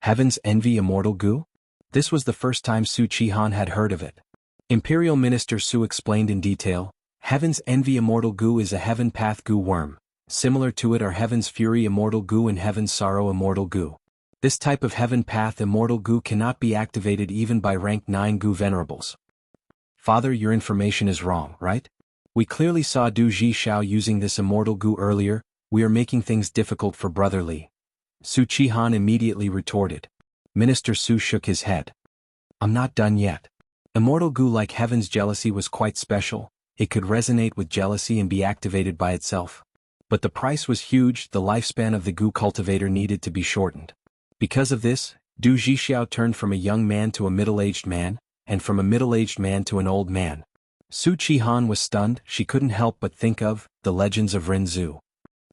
Heaven's Envy Immortal Goo? This was the first time Su Qihan had heard of it. Imperial Minister Su explained in detail, Heaven's Envy Immortal Goo is a Heaven Path Goo worm. Similar to it are Heaven's Fury Immortal Goo and Heaven's Sorrow Immortal Goo. This type of Heaven Path Immortal Goo cannot be activated even by rank 9 Goo Venerables. Father, your information is wrong, right? We clearly saw Du Zhishao using this Immortal Goo earlier. We are making things difficult for Brother Li. Su Qihan immediately retorted. Minister Su shook his head. I'm not done yet. Immortal Goo like Heaven's jealousy was quite special. It could resonate with jealousy and be activated by itself. But the price was huge. The lifespan of the Goo cultivator needed to be shortened. Because of this, Du Zhishao turned from a young man to a middle-aged man, and from a middle-aged man to an old man. Su Qihan was stunned. She couldn't help but think of the Legends of Renzu.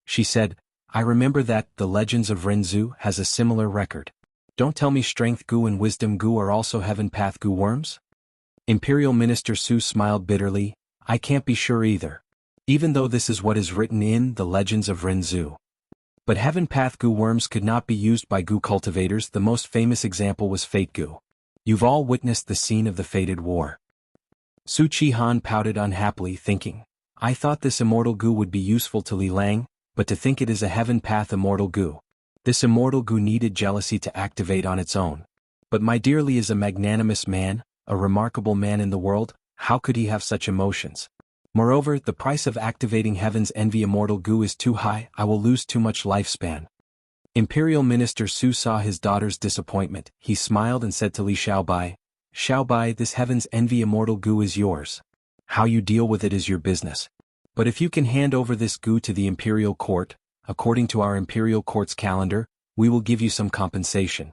She said, I remember that the Legends of Renzu has a similar record. Don't tell me Strength Goo and Wisdom Goo are also Heaven Path Goo worms? Imperial Minister Su smiled bitterly. I can't be sure either. Even though this is what is written in the Legends of Renzu. But Heaven Path Goo worms could not be used by Goo cultivators. The most famous example was Fate Goo. You've all witnessed the scene of the fated war. Su Qihan pouted unhappily, thinking, I thought this Immortal Goo would be useful to Li Lang, but to think it is a Heaven Path Immortal Goo. This Immortal Goo needed jealousy to activate on its own. But my dear Li is a magnanimous man, a remarkable man in the world. How could he have such emotions? Moreover, the price of activating Heaven's Envy Immortal Goo is too high. I will lose too much lifespan. Imperial Minister Su saw his daughter's disappointment. He smiled and said to Li Xiaobai, Xiaobai, this Heaven's Envy Immortal Goo is yours. How you deal with it is your business. But if you can hand over this goo to the imperial court, according to our imperial court's calendar, we will give you some compensation.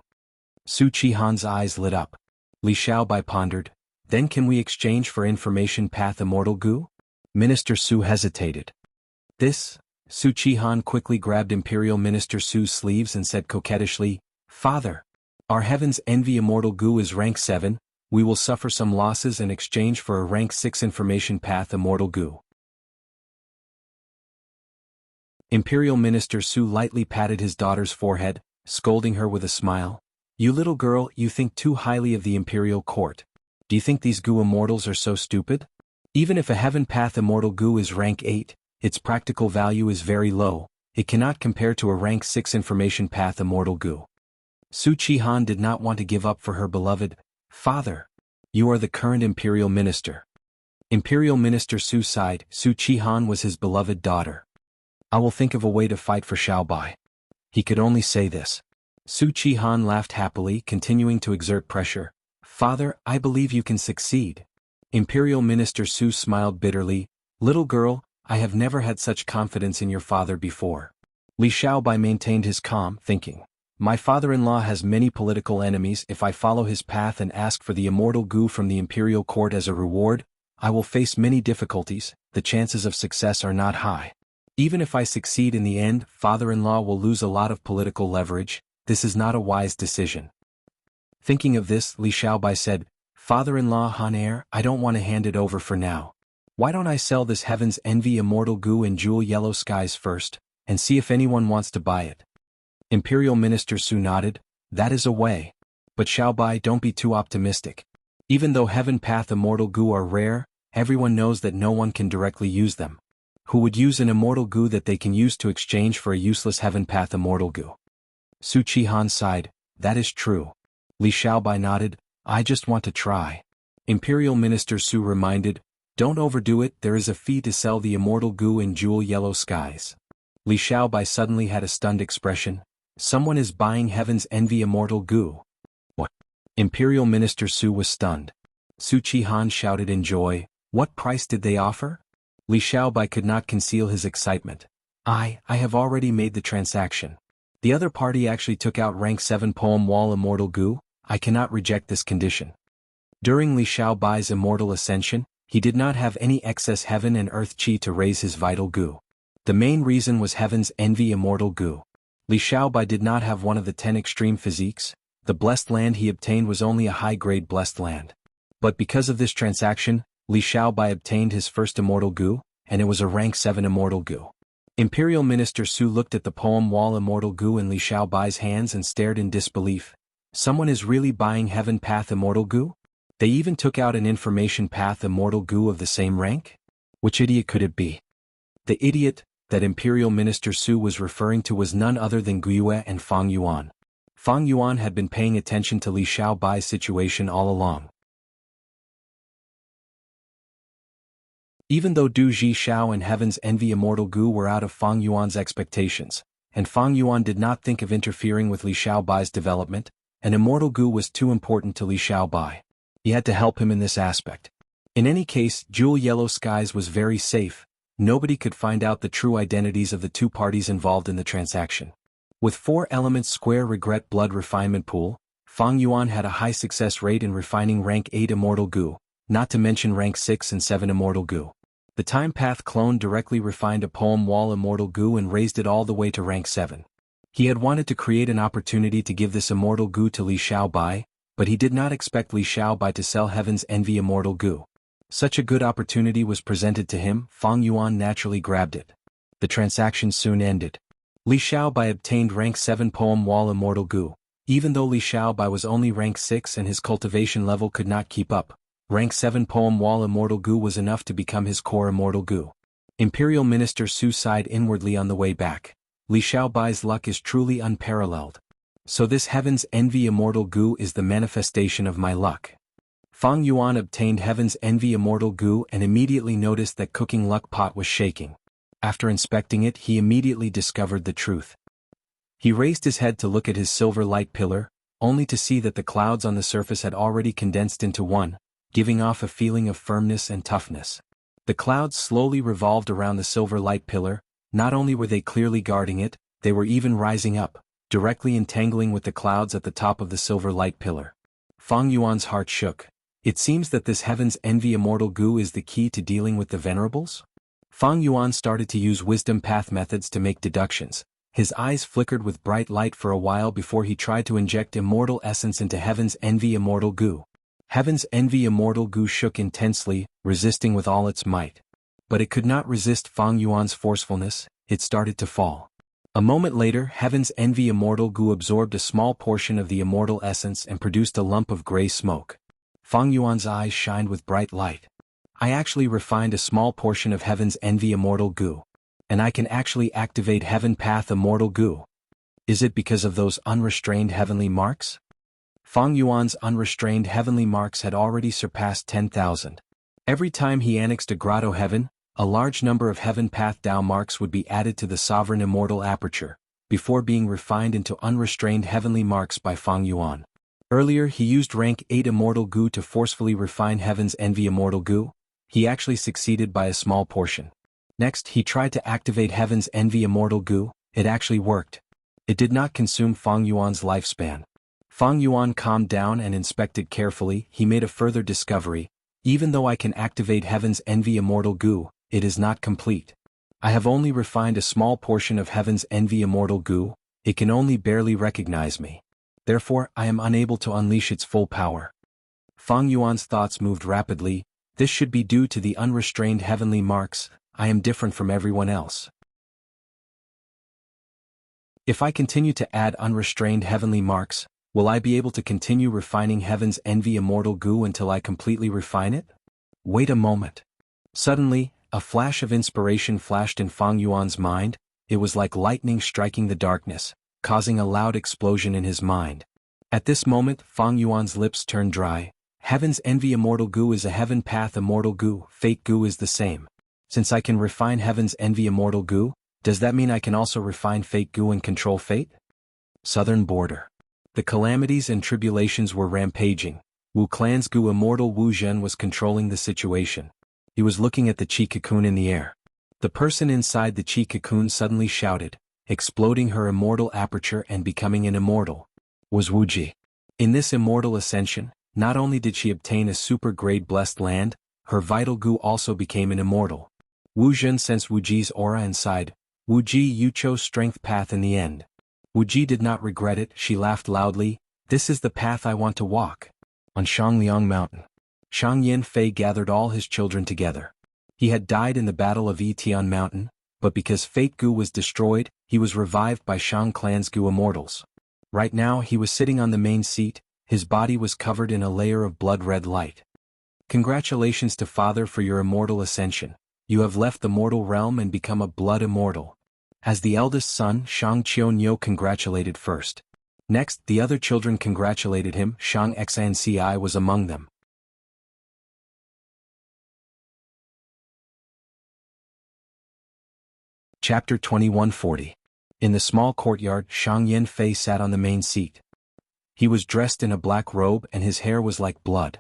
Su Qihan's eyes lit up. Li Xiaobai pondered, then can we exchange for information path immortal goo? Minister Su hesitated. This? Su Qihan quickly grabbed Imperial Minister Su's sleeves and said coquettishly, Father, our Heaven's Envy Immortal Goo is rank 7, we will suffer some losses in exchange for a rank 6 information path Immortal Goo. Imperial Minister Su lightly patted his daughter's forehead, scolding her with a smile. You little girl, you think too highly of the Imperial Court. Do you think these Goo Immortals are so stupid? Even if a Heaven Path Immortal Goo is rank 8, its practical value is very low, it cannot compare to a rank 6 Information Path Immortal Goo. Su Qihan did not want to give up for her beloved. Father, you are the current Imperial Minister. Imperial Minister Su sighed. Su Qihan was his beloved daughter. I will think of a way to fight for Xiaobai. He could only say this. Su Qihan laughed happily, continuing to exert pressure. Father, I believe you can succeed. Imperial Minister Su smiled bitterly. Little girl, I have never had such confidence in your father before. Li Xiaobai maintained his calm, thinking. My father-in-law has many political enemies. If I follow his path and ask for the Immortal Goo from the Imperial Court as a reward, I will face many difficulties. The chances of success are not high. Even if I succeed in the end, father-in-law will lose a lot of political leverage. This is not a wise decision. Thinking of this, Li Xiaobai said, Father-in-law Han Air, I don't want to hand it over for now. Why don't I sell this Heaven's Envy Immortal Goo in Jewel Yellow Skies first, and see if anyone wants to buy it? Imperial Minister Su nodded. That is a way. But Xiaobai, don't be too optimistic. Even though Heaven Path Immortal Goo are rare, everyone knows that no one can directly use them. Who would use an Immortal Goo that they can use to exchange for a useless Heaven Path Immortal Goo? Su Qihan sighed. That is true. Li Xiaobai nodded. I just want to try. Imperial Minister Su reminded. Don't overdo it, there is a fee to sell the Immortal Goo in Jewel Yellow Skies. Li Xiaobai suddenly had a stunned expression. Someone is buying Heaven's Envy Immortal Goo. What? Imperial Minister Su was stunned. Su Qihan shouted in joy. What price did they offer? Li Xiaobai could not conceal his excitement. I have already made the transaction. The other party actually took out rank 7 Poem Wall Immortal Goo. I cannot reject this condition. During Li Xiaobai's immortal ascension, he did not have any excess heaven and earth chi to raise his vital goo. The main reason was heaven's envy immortal goo. Li Xiaobai did not have one of the 10 extreme physiques. The blessed land he obtained was only a high-grade blessed land. But because of this transaction, Li Xiaobai obtained his first immortal goo, and it was a rank 7 immortal goo. Imperial Minister Su looked at the Poem Wall immortal goo in Li Xiaobai's hands and stared in disbelief. Someone is really buying Heaven Path immortal goo? They even took out an Information Path immortal goo of the same rank? Which idiot could it be? The idiot that Imperial Minister Su was referring to was none other than Guiyue and Fang Yuan. Fang Yuan had been paying attention to Li Xiaobai's situation all along. Even though Du Ji Xiao and Heaven's Envy Immortal Goo were out of Fang Yuan's expectations, and Fang Yuan did not think of interfering with Li Xiaobai's development, an Immortal Goo was too important to Li Xiaobai. He had to help him in this aspect. In any case, Jewel Yellow Skies was very safe. Nobody could find out the true identities of the two parties involved in the transaction. With 4 elements square regret blood refinement pool, Fang Yuan had a high success rate in refining rank 8 Immortal Goo, not to mention rank 6 and 7 Immortal Goo. The Time Path clone directly refined a Poem Wall Immortal Goo and raised it all the way to rank 7. He had wanted to create an opportunity to give this Immortal Goo to Li Xiaobai, but he did not expect Li Xiaobai to sell Heaven's Envy Immortal Goo. Such a good opportunity was presented to him. Fang Yuan naturally grabbed it. The transaction soon ended. Li Xiaobai obtained rank 7 Poem Wall Immortal Goo. Even though Li Xiaobai was only rank 6 and his cultivation level could not keep up, rank 7 Poem Wall Immortal Goo was enough to become his core Immortal Goo. Imperial Minister Su sighed inwardly on the way back. Li Xiaobai's luck is truly unparalleled. So this Heaven's Envy Immortal Goo is the manifestation of my luck. Fang Yuan obtained Heaven's Envy Immortal Goo and immediately noticed that Cooking Luck Pot was shaking. After inspecting it, he immediately discovered the truth. He raised his head to look at his silver light pillar, only to see that the clouds on the surface had already condensed into one, giving off a feeling of firmness and toughness. The clouds slowly revolved around the silver light pillar. Not only were they clearly guarding it, they were even rising up, directly entangling with the clouds at the top of the silver light pillar. Fang Yuan's heart shook. It seems that this Heaven's Envy Immortal Goo is the key to dealing with the Venerables? Fang Yuan started to use wisdom path methods to make deductions. His eyes flickered with bright light for a while before he tried to inject immortal essence into Heaven's Envy Immortal Goo. Heaven's Envy Immortal Goo shook intensely, resisting with all its might. But it could not resist Fang Yuan's forcefulness. It started to fall. A moment later, Heaven's Envy Immortal Goo absorbed a small portion of the immortal essence and produced a lump of gray smoke. Fang Yuan's eyes shined with bright light. I actually refined a small portion of Heaven's Envy Immortal Goo. And I can actually activate Heaven Path Immortal Goo. Is it because of those unrestrained heavenly marks? Fang Yuan's unrestrained heavenly marks had already surpassed 10,000. Every time he annexed a grotto heaven, a large number of Heaven Path Dao marks would be added to the sovereign immortal aperture, before being refined into unrestrained heavenly marks by Fang Yuan. Earlier he used rank 8 Immortal Goo to forcefully refine Heaven's Envy Immortal Goo. He actually succeeded by a small portion. Next he tried to activate Heaven's Envy Immortal Goo. It actually worked. It did not consume Fang Yuan's lifespan. Fang Yuan calmed down and inspected carefully. He made a further discovery. Even though I can activate Heaven's Envy Immortal Goo, it is not complete. I have only refined a small portion of Heaven's Envy Immortal Goo. It can only barely recognize me. Therefore, I am unable to unleash its full power. Fang Yuan's thoughts moved rapidly. This should be due to the unrestrained heavenly marks. I am different from everyone else. If I continue to add unrestrained heavenly marks, will I be able to continue refining Heaven's Envy Immortal Goo until I completely refine it? Wait a moment. Suddenly, a flash of inspiration flashed in Fang Yuan's mind. It was like lightning striking the darkness, causing a loud explosion in his mind. At this moment, Fang Yuan's lips turned dry. Heaven's Envy Immortal Goo is a Heaven Path Immortal Goo. Fate Goo is the same. Since I can refine Heaven's Envy Immortal Goo, does that mean I can also refine Fate Goo and control fate? Southern border. The calamities and tribulations were rampaging. Wu Clan's Goo Immortal Wu Zhen was controlling the situation. He was looking at the Qi cocoon in the air. The person inside the chi cocoon suddenly shouted, exploding her immortal aperture and becoming an immortal. Was Wuji. In this immortal ascension, not only did she obtain a super-grade blessed land, her vital goo also became an immortal. Wu Jun sensed Wuji's aura and sighed, "Wuji, you chose strength path in the end." Wuji did not regret it, she laughed loudly, "This is the path I want to walk." On Shangliang Mountain, Shang Yin Fei gathered all his children together. He had died in the Battle of Yitian Mountain, but because Fate Gu was destroyed, he was revived by Shang Clan's Gu immortals. Right now he was sitting on the main seat, his body was covered in a layer of blood-red light. Congratulations to Father for your immortal ascension. You have left the mortal realm and become a blood immortal. As the eldest son, Shang Qianyo congratulated first. Next, the other children congratulated him, Shang Xanci was among them. Chapter 2140. In the small courtyard, Shang Yin Fei sat on the main seat. He was dressed in a black robe and his hair was like blood.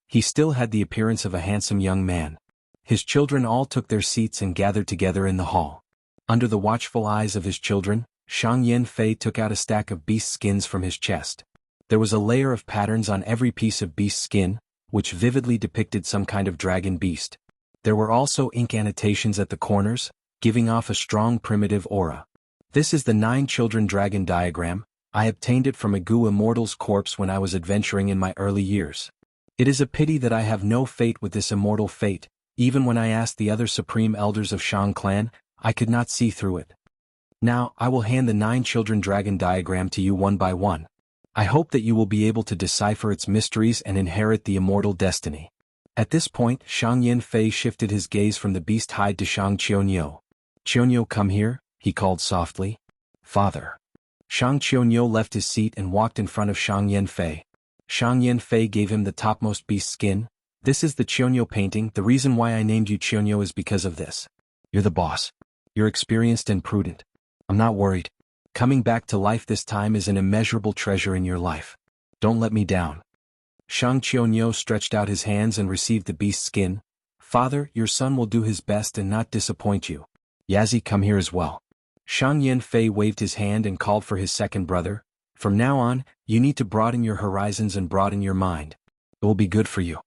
He still had the appearance of a handsome young man. His children all took their seats and gathered together in the hall. Under the watchful eyes of his children, Shang Yin Fei took out a stack of beast skins from his chest. There was a layer of patterns on every piece of beast skin, which vividly depicted some kind of dragon beast. There were also ink annotations at the corners, giving off a strong primitive aura. This is the 9 children dragon diagram. I obtained it from a Gu immortal's corpse when I was adventuring in my early years. It is a pity that I have no fate with this immortal fate. Even when I asked the other supreme elders of Shang Clan, I could not see through it. Now, I will hand the 9 children dragon diagram to you one by one. I hope that you will be able to decipher its mysteries and inherit the immortal destiny. At this point, Shang Yin Fei shifted his gaze from the beast hide to Shang Qianyo. "Qianyo, come here," he called softly. "Father." Shang Qianyo left his seat and walked in front of Shang Yin Fei. Shang Yin Fei gave him the topmost beast skin. "This is the Qianyo painting. The reason why I named you Qianyo is because of this. You're the boss. You're experienced and prudent. I'm not worried. Coming back to life this time is an immeasurable treasure in your life. Don't let me down." Shang Qianyo stretched out his hands and received the beast skin. "Father, your son will do his best and not disappoint you. Yazi, come here as well." Shang Yin Fei waved his hand and called for his second brother. "From now on, you need to broaden your horizons and broaden your mind. It will be good for you."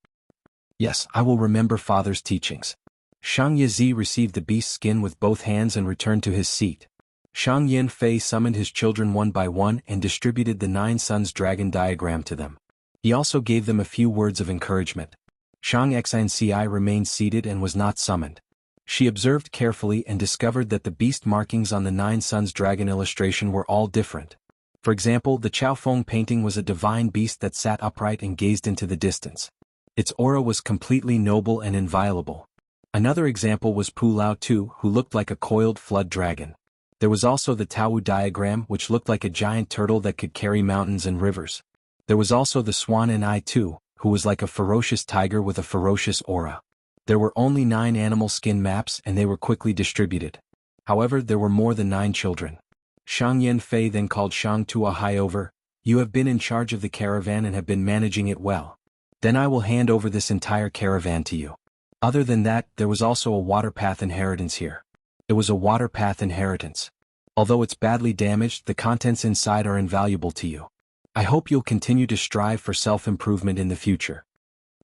"Yes, I will remember Father's teachings." Shang Yizi received the beast skin with both hands and returned to his seat. Shang Yin Fei summoned his children one by one and distributed the 9 sons dragon diagram to them. He also gave them a few words of encouragement. Shang Xanci remained seated and was not summoned. She observed carefully and discovered that the beast markings on the 9 sons dragon illustration were all different. For example, the Chaofeng painting was a divine beast that sat upright and gazed into the distance. Its aura was completely noble and inviolable. Another example was Pu Lao Tu, who looked like a coiled flood dragon. There was also the Tao diagram, which looked like a giant turtle that could carry mountains and rivers. There was also the Swan and I Tu, who was like a ferocious tiger with a ferocious aura. There were only 9 animal skin maps and they were quickly distributed. However, there were more than 9 children. Shang Yin Fei then called Shang Tuahai over. "You have been in charge of the caravan and have been managing it well. Then I will hand over this entire caravan to you." Other than that, there was also a water path inheritance here. It was a water path inheritance. Although it's badly damaged, the contents inside are invaluable to you. I hope you'll continue to strive for self-improvement in the future.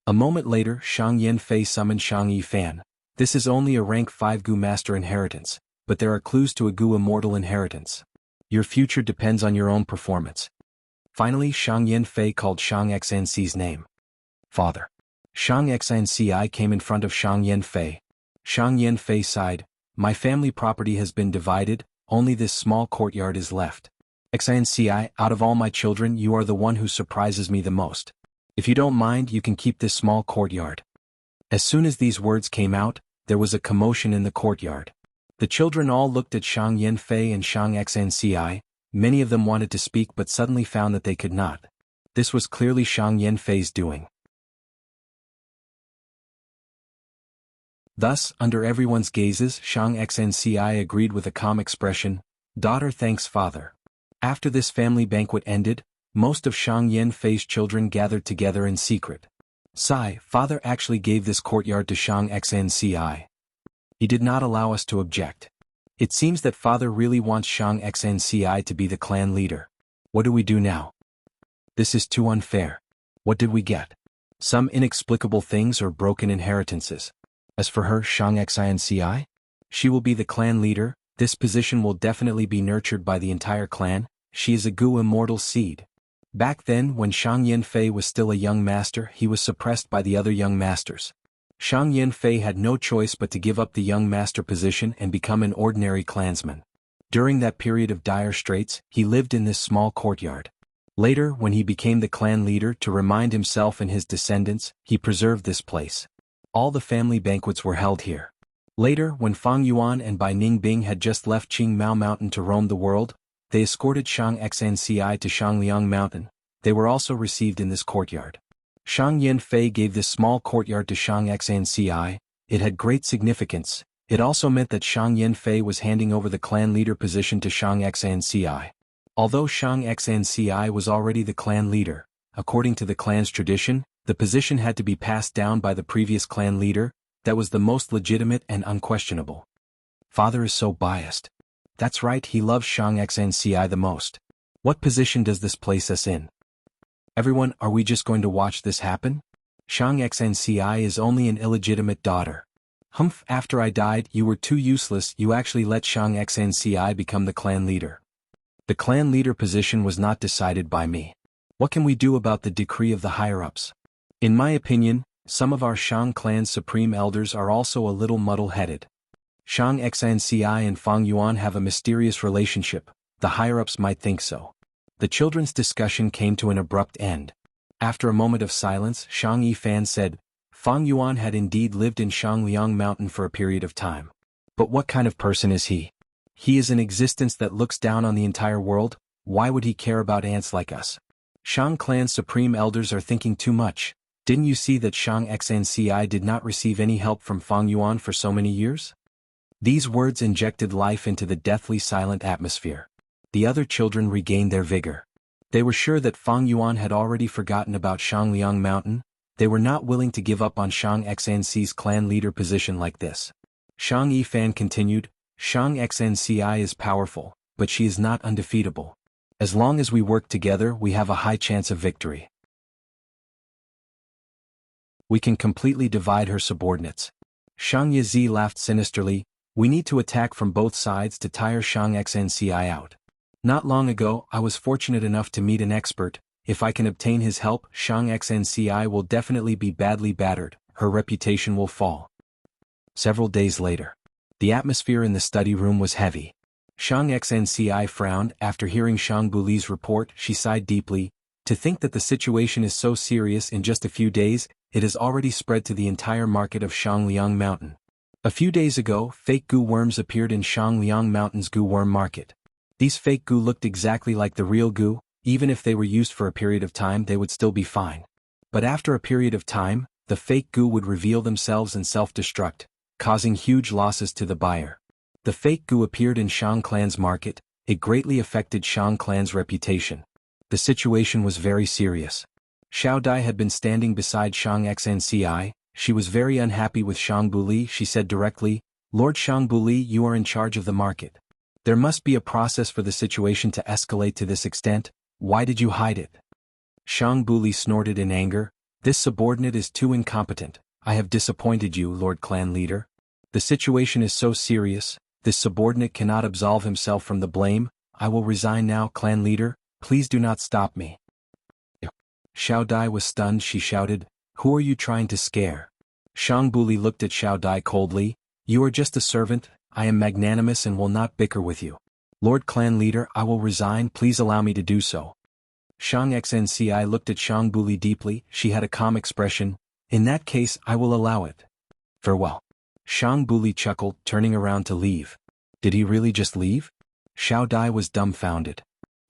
A moment later, Shang Yin Fei summoned Shang Yifan. "This is only a rank 5 Gu Master inheritance, but there are clues to a Gu Immortal inheritance. Your future depends on your own performance." Finally, Shang Yin Fei called Shang Xanci's name. "Father." Shang Xanci came in front of Shang Yin Fei. Shang Yin Fei sighed, "My family property has been divided, only this small courtyard is left. Xanci, out of all my children you are the one who surprises me the most. If you don't mind, you can keep this small courtyard." As soon as these words came out, there was a commotion in the courtyard. The children all looked at Shang Yin Fei and Shang Xanci. Many of them wanted to speak but suddenly found that they could not. This was clearly Shang Yin Fei's doing. Thus, under everyone's gazes, Shang Xanci agreed with a calm expression, "Daughter thanks father." After this family banquet ended, most of Shang Yin Fei's children gathered together in secret. "Father actually gave this courtyard to Shang Xanci." He did not allow us to object. It seems that father really wants Shang Xnci to be the clan leader. What do we do now? This is too unfair. What did we get? Some inexplicable things or broken inheritances. As for her, Shang Xinci? She will be the clan leader. This position will definitely be nurtured by the entire clan. She is a Gu immortal seed. Back then, when Shang Yanfei was still a young master, he was suppressed by the other young masters. Shang Yanfei had no choice but to give up the young master position and become an ordinary clansman. During that period of dire straits, he lived in this small courtyard. Later, when he became the clan leader, to remind himself and his descendants, he preserved this place. All the family banquets were held here. Later, when Fang Yuan and Bai Ningbing had just left Qingmao Mountain to roam the world, they escorted Shang Xnci to Shangliang Mountain. They were also received in this courtyard. Shang Yanfei gave this small courtyard to Shang Xnci. It had great significance. It also meant that Shang Yanfei was handing over the clan leader position to Shang Xnci. Although Shang Xnci was already the clan leader, according to the clan's tradition, the position had to be passed down by the previous clan leader. That was the most legitimate and unquestionable. Father is so biased. That's right, he loves Shang Xnci the most. What position does this place us in? Everyone, are we just going to watch this happen? Shang Xnci is only an illegitimate daughter. Humph, after I died, you were too useless, you actually let Shang Xnci become the clan leader. The clan leader position was not decided by me. What can we do about the decree of the higher-ups? In my opinion, some of our Shang clan's supreme elders are also a little muddle-headed. Shang Xnci and Fang Yuan have a mysterious relationship. The higher-ups might think so. The children's discussion came to an abrupt end. After a moment of silence, Shang Yifan said, Fang Yuan had indeed lived in Shangliang Mountain for a period of time. But what kind of person is he? He is an existence that looks down on the entire world. Why would he care about ants like us? Shang clan's supreme elders are thinking too much. Didn't you see that Shang Xnci did not receive any help from Fang Yuan for so many years? These words injected life into the deathly silent atmosphere. The other children regained their vigor. They were sure that Fang Yuan had already forgotten about Shangliang Mountain. They were not willing to give up on Shang Xnci's clan leader position like this. Shang Yifan continued, Shang Xnci is powerful, but she is not undefeatable. As long as we work together, we have a high chance of victory. We can completely divide her subordinates. Shang Yizi laughed sinisterly, we need to attack from both sides to tire Shang Xnci out. Not long ago, I was fortunate enough to meet an expert. If I can obtain his help, Shang Xnci will definitely be badly battered. Her reputation will fall. Several days later. The atmosphere in the study room was heavy. Shang Xnci frowned. After hearing Shang Buli's report, she sighed deeply. To think that the situation is so serious in just a few days, it has already spread to the entire market of Shangliang Mountain. A few days ago, fake goo worms appeared in Shangliang Mountain's goo worm market. These fake goo looked exactly like the real goo. Even if they were used for a period of time, they would still be fine. But after a period of time, the fake goo would reveal themselves and self-destruct, causing huge losses to the buyer. The fake goo appeared in Shang clan's market. It greatly affected Shang clan's reputation. The situation was very serious. Xiao Dai had been standing beside Shang Xnci. She was very unhappy with Shang Buli. She said directly, Lord Shang Buli, you are in charge of the market. There must be a process for the situation to escalate to this extent. Why did you hide it? Shang Buli snorted in anger. This subordinate is too incompetent. I have disappointed you, Lord Clan Leader. The situation is so serious. This subordinate cannot absolve himself from the blame. I will resign now, Clan Leader. Please do not stop me. Xiao Dai was stunned. She shouted, Who are you trying to scare? Shang Buli looked at Xiao Dai coldly. You are just a servant. I am magnanimous and will not bicker with you. Lord Clan Leader, I will resign. Please allow me to do so. Shang Xnci looked at Shang Buli deeply. She had a calm expression. In that case, I will allow it. Farewell. Shang Buli chuckled, turning around to leave. Did he really just leave? Xiao Dai was dumbfounded.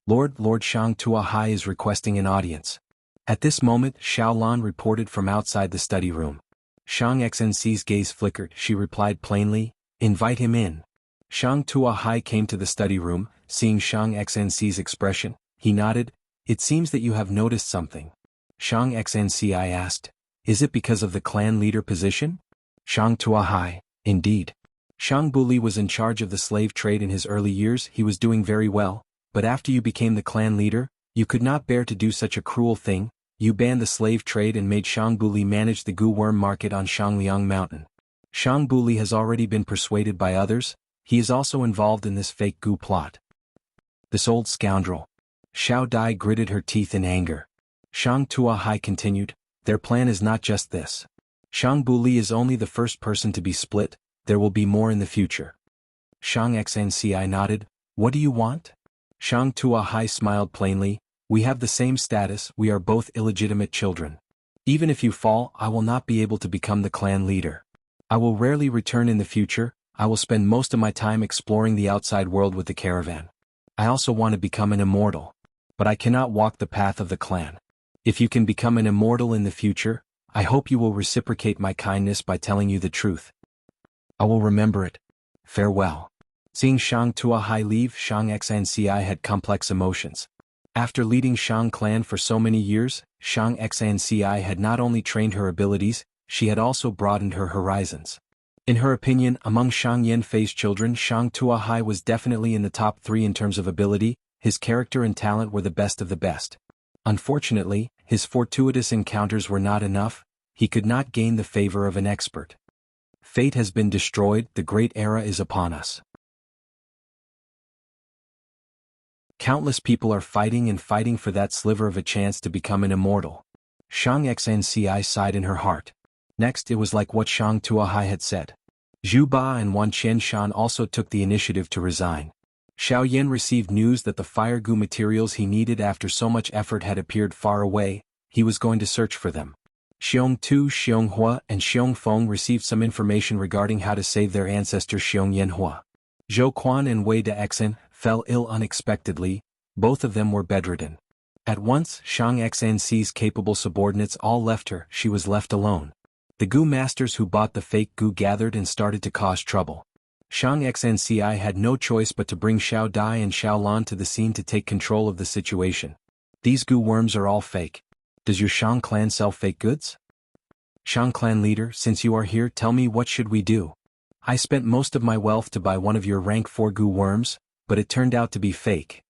Lord Shang Tuahai is requesting an audience. At this moment, Xiao Lan reported from outside the study room. Shang Xnci's gaze flickered. She replied plainly, Invite him in. Shang Tuahai came to the study room. Seeing Shang Xnci's expression, he nodded. It seems that you have noticed something. Shang Xnci asked, Is it because of the clan leader position? Shang Tuahai, indeed. Shang Buli was in charge of the slave trade in his early years. He was doing very well, but after you became the clan leader, you could not bear to do such a cruel thing. You banned the slave trade and made Shang Buli manage the gu worm market on Shangliang Mountain. Shang Buli has already been persuaded by others. He is also involved in this fake gu plot. This old scoundrel. Xiao Dai gritted her teeth in anger. Shang Tuahai continued, their plan is not just this. Shang Buli is only the first person to be split, there will be more in the future. Shang Xnci nodded, what do you want? Shang Tuahai smiled plainly, we have the same status, we are both illegitimate children. Even if you fall, I will not be able to become the clan leader. I will rarely return in the future, I will spend most of my time exploring the outside world with the caravan. I also want to become an immortal. But I cannot walk the path of the clan. If you can become an immortal in the future, I hope you will reciprocate my kindness by telling you the truth. I will remember it. Farewell. Seeing Shang Tuahai leave, Shang Xnci had complex emotions. After leading Shang clan for so many years, Shang Xnci had not only trained her abilities, she had also broadened her horizons. In her opinion, among Shang Yanfei's children, Shang Tuahai was definitely in the top 3 in terms of ability, his character and talent were the best of the best. Unfortunately, his fortuitous encounters were not enough, he could not gain the favor of an expert. Fate has been destroyed, the great era is upon us. Countless people are fighting and fighting for that sliver of a chance to become an immortal. Shang Xnci sighed in her heart. Next it was like what Shang Tuahai had said. Zhu Ba and Wan Qianshan also took the initiative to resign. Xiao Yan received news that the fire gu materials he needed after so much effort had appeared far away, he was going to search for them. Xiong Tu, Xiong Hua, and Xiong Feng received some information regarding how to save their ancestor Xiong Yanhua. Zhou Quan and Wei Daexin fell ill unexpectedly, both of them were bedridden. At once, Shang Xnci's capable subordinates all left her, she was left alone. The gu masters who bought the fake gu gathered and started to cause trouble. Shang Xnci had no choice but to bring Xiao Dai and Xiao Lan to the scene to take control of the situation. These gu worms are all fake. Does your Shang clan sell fake goods? Shang clan leader, since you are here, tell me what should we do? I spent most of my wealth to buy one of your rank 4 gu worms, but it turned out to be fake.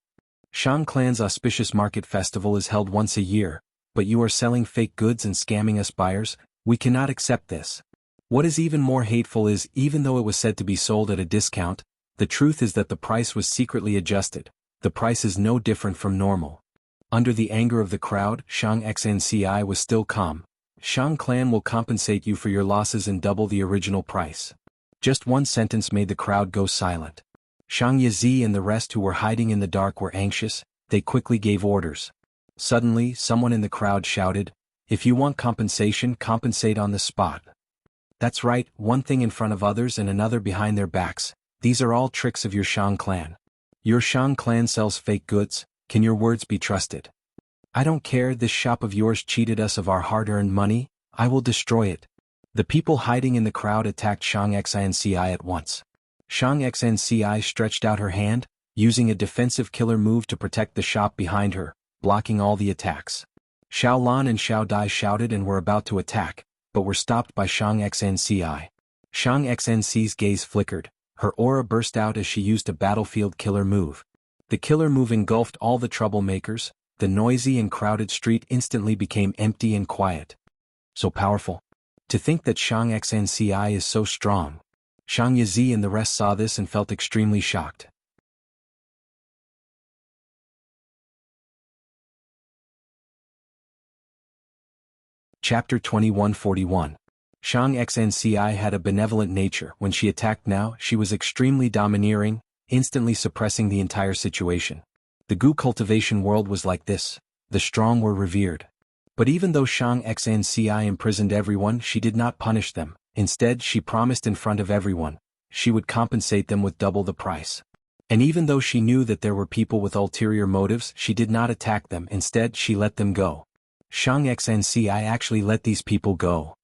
Shang clan's auspicious market festival is held once a year, but you are selling fake goods and scamming us buyers, we cannot accept this. What is even more hateful is, even though it was said to be sold at a discount, the truth is that the price was secretly adjusted, the price is no different from normal. Under the anger of the crowd, Shang Xnci was still calm. Shang clan will compensate you for your losses and double the original price. Just one sentence made the crowd go silent. Shang Yazi and the rest who were hiding in the dark were anxious, they quickly gave orders. Suddenly, someone in the crowd shouted, if you want compensation, compensate on the spot. That's right, one thing in front of others and another behind their backs, these are all tricks of your Shang clan. Your Shang clan sells fake goods, can your words be trusted? I don't care, this shop of yours cheated us of our hard-earned money, I will destroy it. The people hiding in the crowd attacked Shang Xnci at once. Shang Xnci stretched out her hand, using a defensive killer move to protect the shop behind her, blocking all the attacks. Xiao Lan and Xiao Dai shouted and were about to attack, but were stopped by Shang Xnci. Shang Xnci's gaze flickered, her aura burst out as she used a battlefield killer move. The killer move engulfed all the troublemakers, the noisy and crowded street instantly became empty and quiet. So powerful. To think that Shang Xnci is so strong. Shang Yazi and the rest saw this and felt extremely shocked. Chapter 2141. Shang Xnci had a benevolent nature. When she attacked now, she was extremely domineering, instantly suppressing the entire situation. The gu cultivation world was like this, the strong were revered. But even though Shang Xnci imprisoned everyone, she did not punish them, instead she promised in front of everyone, she would compensate them with double the price. And even though she knew that there were people with ulterior motives, she did not attack them, instead she let them go. Shang Xnci actually let these people go.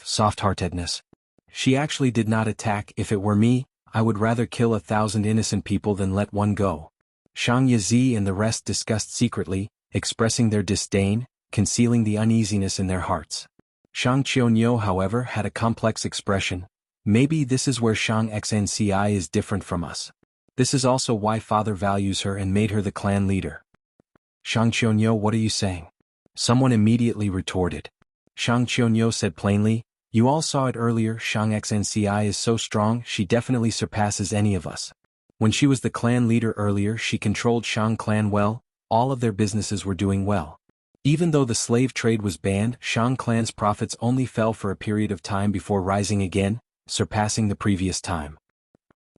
Soft-heartedness. She actually did not attack. If it were me, I would rather kill 1,000 innocent people than let one go. Shang Yazi and the rest discussed secretly, expressing their disdain, concealing the uneasiness in their hearts. Shang Qianyo, however, had a complex expression. Maybe this is where Shang Xnci is different from us. This is also why father values her and made her the clan leader. Shang Qianyo, what are you saying? Someone immediately retorted. Shang Qianyo said plainly, you all saw it earlier, Shang Xnci is so strong she definitely surpasses any of us. When she was the clan leader earlier she controlled Shang clan well, all of their businesses were doing well. Even though the slave trade was banned, Shang clan's profits only fell for a period of time before rising again, surpassing the previous time.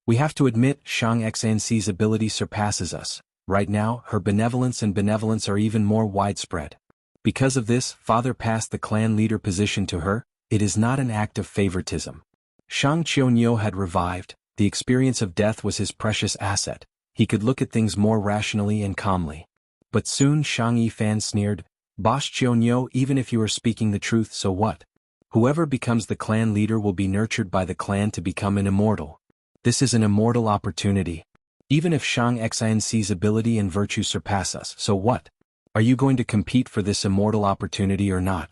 We have to admit Shang Xnci's ability surpasses us. Right now, her benevolence are even more widespread. Because of this, father passed the clan leader position to her. It is not an act of favoritism. Shang Qianyo had revived. The experience of death was his precious asset. He could look at things more rationally and calmly. But soon Shang Yifan sneered, Boss Qianyo, even if you are speaking the truth, so what? Whoever becomes the clan leader will be nurtured by the clan to become an immortal. This is an immortal opportunity. Even if Shang Xinci's ability and virtue surpass us, so what? Are you going to compete for this immortal opportunity or not?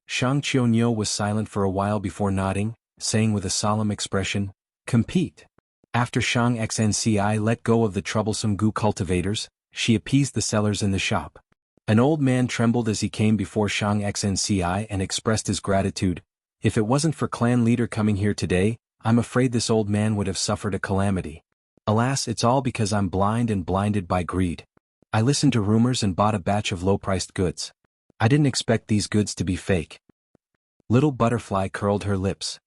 Shang Qianyo was silent for a while before nodding, saying with a solemn expression, compete. After Shang Xnci let go of the troublesome Gu cultivators, she appeased the sellers in the shop. An old man trembled as he came before Shang Xnci and expressed his gratitude. If it wasn't for clan leader coming here today, I'm afraid this old man would have suffered a calamity. Alas, it's all because I'm blind and blinded by greed. I listened to rumors and bought a batch of low-priced goods. I didn't expect these goods to be fake. Little Butterfly curled her lips.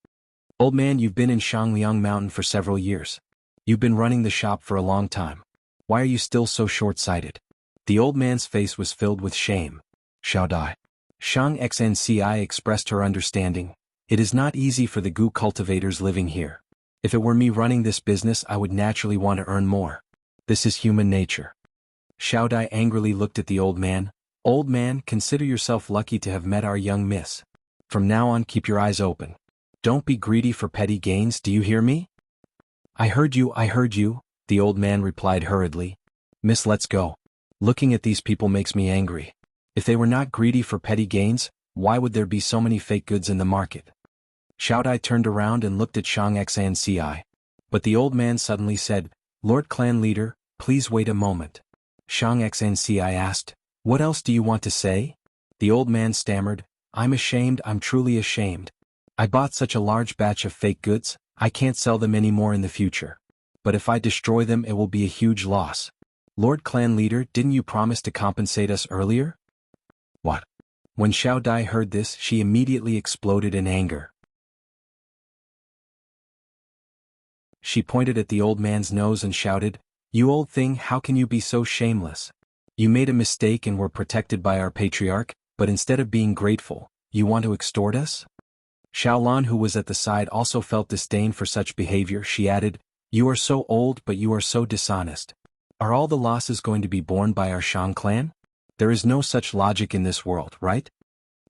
Old man, you've been in Shangliang Mountain for several years. You've been running the shop for a long time. Why are you still so short-sighted? The old man's face was filled with shame. Shao Dai. Shang Xnci expressed her understanding. It is not easy for the Gu cultivators living here. If it were me running this business I would naturally want to earn more. This is human nature. Shao Dai angrily looked at the old man. Old man, consider yourself lucky to have met our young miss. From now on keep your eyes open. Don't be greedy for petty gains, do you hear me? I heard you, the old man replied hurriedly. Miss, let's go. Looking at these people makes me angry. If they were not greedy for petty gains, why would there be so many fake goods in the market? Shao Dai turned around and looked at Shang Xnci. But the old man suddenly said, Lord Clan Leader, please wait a moment. Shang Xnci asked, what else do you want to say? The old man stammered, I'm ashamed, I'm truly ashamed. I bought such a large batch of fake goods, I can't sell them anymore in the future. But if I destroy them it will be a huge loss. Lord Clan Leader, didn't you promise to compensate us earlier? What? When Shao Dai heard this, she immediately exploded in anger. She pointed at the old man's nose and shouted, You old thing, how can you be so shameless? You made a mistake and were protected by our patriarch, but instead of being grateful, you want to extort us? Xiaolan, who was at the side, also felt disdain for such behavior. She added, You are so old but you are so dishonest. Are all the losses going to be borne by our Shang clan? There is no such logic in this world, right?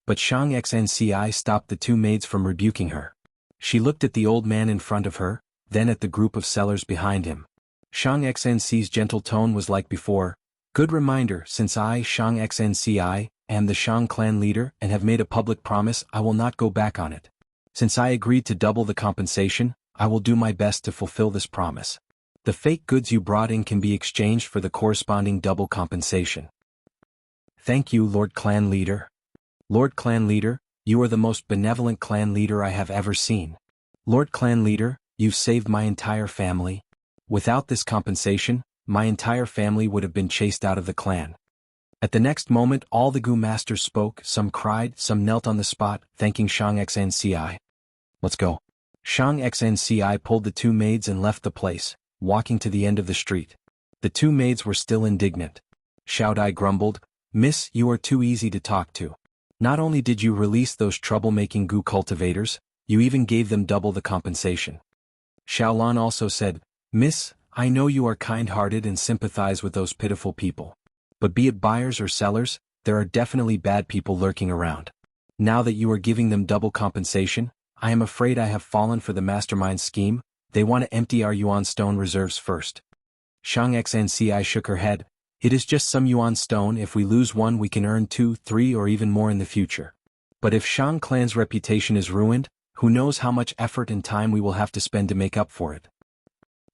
But Shang Xnci stopped the two maids from rebuking her. She looked at the old man in front of her, then at the group of sellers behind him. Shang Xnci's gentle tone was like before, Good reminder, since I, Shang Xnci, am the Shang clan leader and have made a public promise, I will not go back on it. Since I agreed to double the compensation, I will do my best to fulfill this promise. The fake goods you brought in can be exchanged for the corresponding double compensation. Thank you, Lord Clan Leader. Lord Clan Leader, you are the most benevolent clan leader I have ever seen. Lord Clan Leader, you've saved my entire family. Without this compensation, my entire family would have been chased out of the clan. At the next moment all the Gu masters spoke, some cried, some knelt on the spot, thanking Shang Xnci. Let's go. Shang Xnci pulled the two maids and left the place, walking to the end of the street. The two maids were still indignant. Shao Dai grumbled, Miss, you are too easy to talk to. Not only did you release those troublemaking Gu cultivators, you even gave them double the compensation. Xiaolan also said, Miss, I know you are kind-hearted and sympathize with those pitiful people. But be it buyers or sellers, there are definitely bad people lurking around. Now that you are giving them double compensation, I am afraid I have fallen for the mastermind scheme. They want to empty our yuan stone reserves first. Shang Xnci shook her head. It is just some yuan stone. If we lose one we can earn 2, 3 or even more in the future. But if Shang clan's reputation is ruined, who knows how much effort and time we will have to spend to make up for it.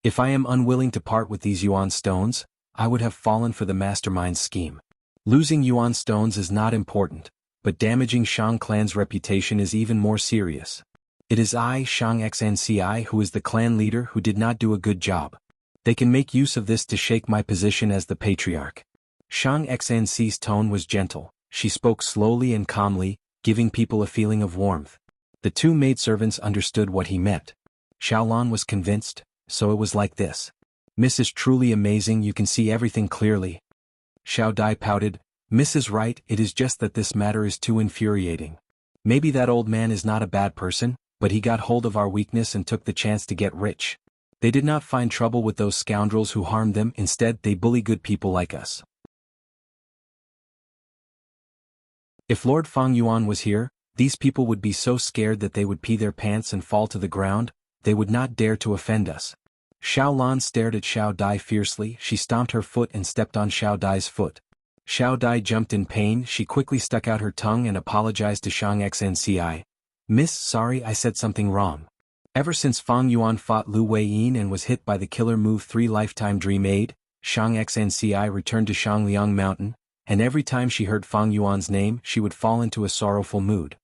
If I am unwilling to part with these yuan stones, I would have fallen for the mastermind's scheme. Losing yuan stones is not important, but damaging Shang clan's reputation is even more serious. It is I, Shang Xnci, who is the clan leader who did not do a good job. They can make use of this to shake my position as the patriarch. Shang Xnci's tone was gentle. She spoke slowly and calmly, giving people a feeling of warmth. The two maidservants understood what he meant. Xiaolan was convinced, so it was like this. Miss is truly amazing, you can see everything clearly. Xiao Dai pouted, Miss is right, it is just that this matter is too infuriating. Maybe that old man is not a bad person, but he got hold of our weakness and took the chance to get rich. They did not find trouble with those scoundrels who harmed them, instead they bully good people like us. If Lord Fang Yuan was here, these people would be so scared that they would pee their pants and fall to the ground, they would not dare to offend us. Xiao Lan stared at Xiao Dai fiercely, she stomped her foot and stepped on Xiao Dai's foot. Xiao Dai jumped in pain, she quickly stuck out her tongue and apologized to Shang Xnci. Miss, sorry I said something wrong. Ever since Fang Yuan fought Lu Weiyin and was hit by the killer move 3 Lifetime Dream Aid, Shang Xnci returned to Shangliang Mountain, and every time she heard Fang Yuan's name she would fall into a sorrowful mood.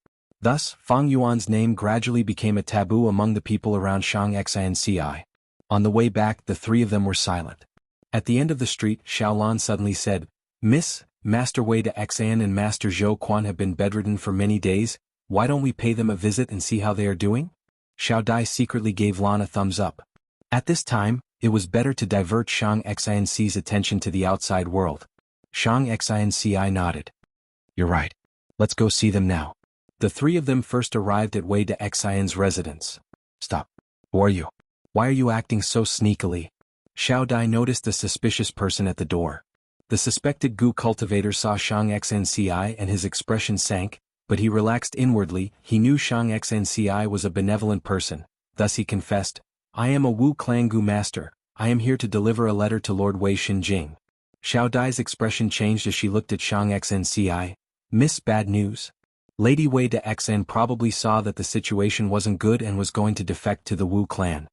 Thus, Fang Yuan's name gradually became a taboo among the people around Shang Xnci. On the way back the three of them were silent. At the end of the street Xiaolan suddenly said, Miss, Master Wei de Xan and Master Zhou Quan have been bedridden for many days, why don't we pay them a visit and see how they are doing? Xiao Dai secretly gave Lan a thumbs up. At this time, it was better to divert Shang Xinci's attention to the outside world. Shang Xinci nodded. You're right. Let's go see them now. The three of them first arrived at Wei de Xian's residence. Stop. Who are you? Why are you acting so sneakily? Xiao Dai noticed a suspicious person at the door. The suspected Gu cultivator saw Shang Xnci and his expression sank, but he relaxed inwardly. He knew Shang Xnci was a benevolent person, thus he confessed, I am a Wu Clan Gu master, I am here to deliver a letter to Lord Wei Xinjing. Xiao Dai's expression changed as she looked at Shang Xnci. Miss, bad news? Lady Wei de Xn probably saw that the situation wasn't good and was going to defect to the Wu clan.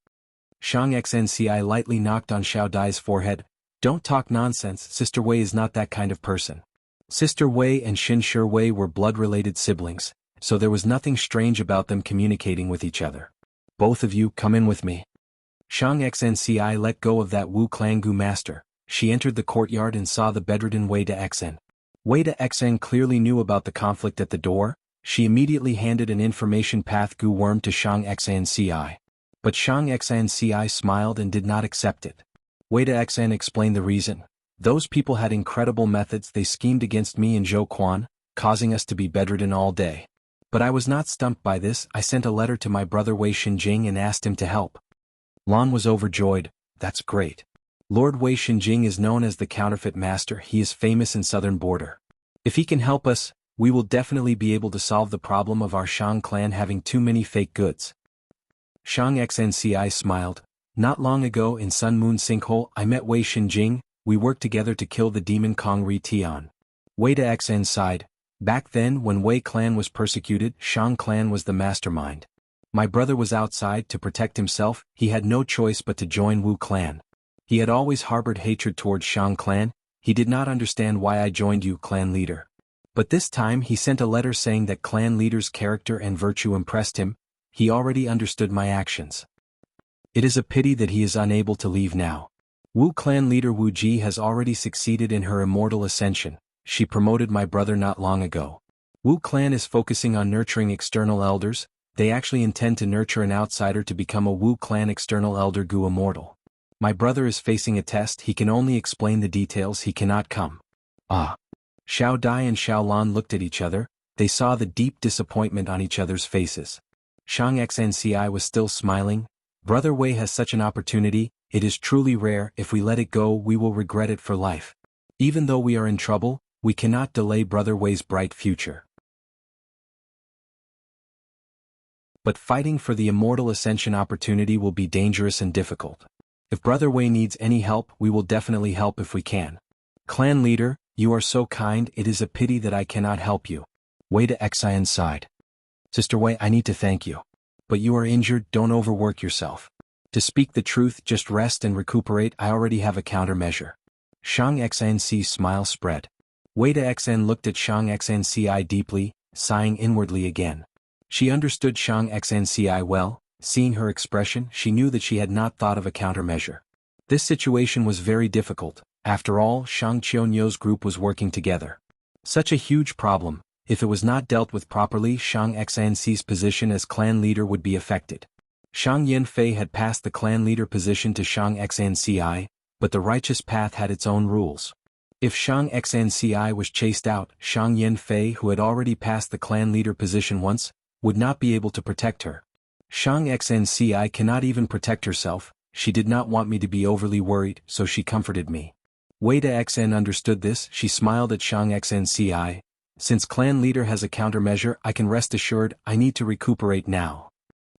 Shang Xnci lightly knocked on Xiao Dai's forehead. Don't talk nonsense, Sister Wei is not that kind of person. Sister Wei and Xin Shi Wei were blood-related siblings, so there was nothing strange about them communicating with each other. Both of you come in with me. Shang Xnci let go of that Wu clan Gu master. She entered the courtyard and saw the bedridden Wei de Xn. Wei de Xn clearly knew about the conflict at the door. She immediately handed an information path Gu worm to Shang Xnci. But Shang Xnci smiled and did not accept it. Wei de Xn explained the reason. Those people had incredible methods, they schemed against me and Zhou Quan, causing us to be bedridden all day. But I was not stumped by this, I sent a letter to my brother Wei Xinjing and asked him to help. Lan was overjoyed, that's great. Lord Wei Xinjing is known as the counterfeit master, he is famous in southern border. If he can help us, we will definitely be able to solve the problem of our Shang clan having too many fake goods. Shang Xnci smiled. Not long ago in Sun Moon Sinkhole I met Wei Xinjing, we worked together to kill the demon Kong Ri Tian. Wei de Xn sighed. Back then when Wei clan was persecuted, Shang clan was the mastermind. My brother was outside to protect himself, he had no choice but to join Wu clan. He had always harbored hatred towards Shang clan, he did not understand why I joined you clan leader. But this time he sent a letter saying that clan leader's character and virtue impressed him, he already understood my actions. It is a pity that he is unable to leave now. Wu clan leader Wu Ji has already succeeded in her immortal ascension, she promoted my brother not long ago. Wu clan is focusing on nurturing external elders, they actually intend to nurture an outsider to become a Wu clan external elder Gu immortal. My brother is facing a test, he can only explain the details, he cannot come. Ah. Xiao Dai and Xiao Lan looked at each other, they saw the deep disappointment on each other's faces. Shang Xnci was still smiling. Brother Wei has such an opportunity, it is truly rare, if we let it go we will regret it for life. Even though we are in trouble, we cannot delay Brother Wei's bright future. But fighting for the immortal ascension opportunity will be dangerous and difficult. If Brother Wei needs any help, we will definitely help if we can. Clan leader, you are so kind, it is a pity that I cannot help you. Wei de Xian sighed. Sister Wei, I need to thank you. But you are injured, don't overwork yourself. To speak the truth, just rest and recuperate, I already have a countermeasure. Shang Xn's smile spread. Wei Xn looked Shang Xnci deeply, sighing inwardly again. She understood Shang Xnci well. Seeing her expression, she knew that she had not thought of a countermeasure. This situation was very difficult. After all, Shang Qiunyou's group was working together. Such a huge problem. If it was not dealt with properly, Shang Xn's position as clan leader would be affected. Shang Yanfei had passed the clan leader position to Shang Xnci, but the righteous path had its own rules. If Shang Xnci was chased out, Shang Yanfei, who had already passed the clan leader position once, would not be able to protect her. Shang Xnci cannot even protect herself. She did not want me to be overly worried, so she comforted me. Wei Xn understood this. She smiled at Shang Xnci. Since clan leader has a countermeasure, I can rest assured. I need to recuperate now.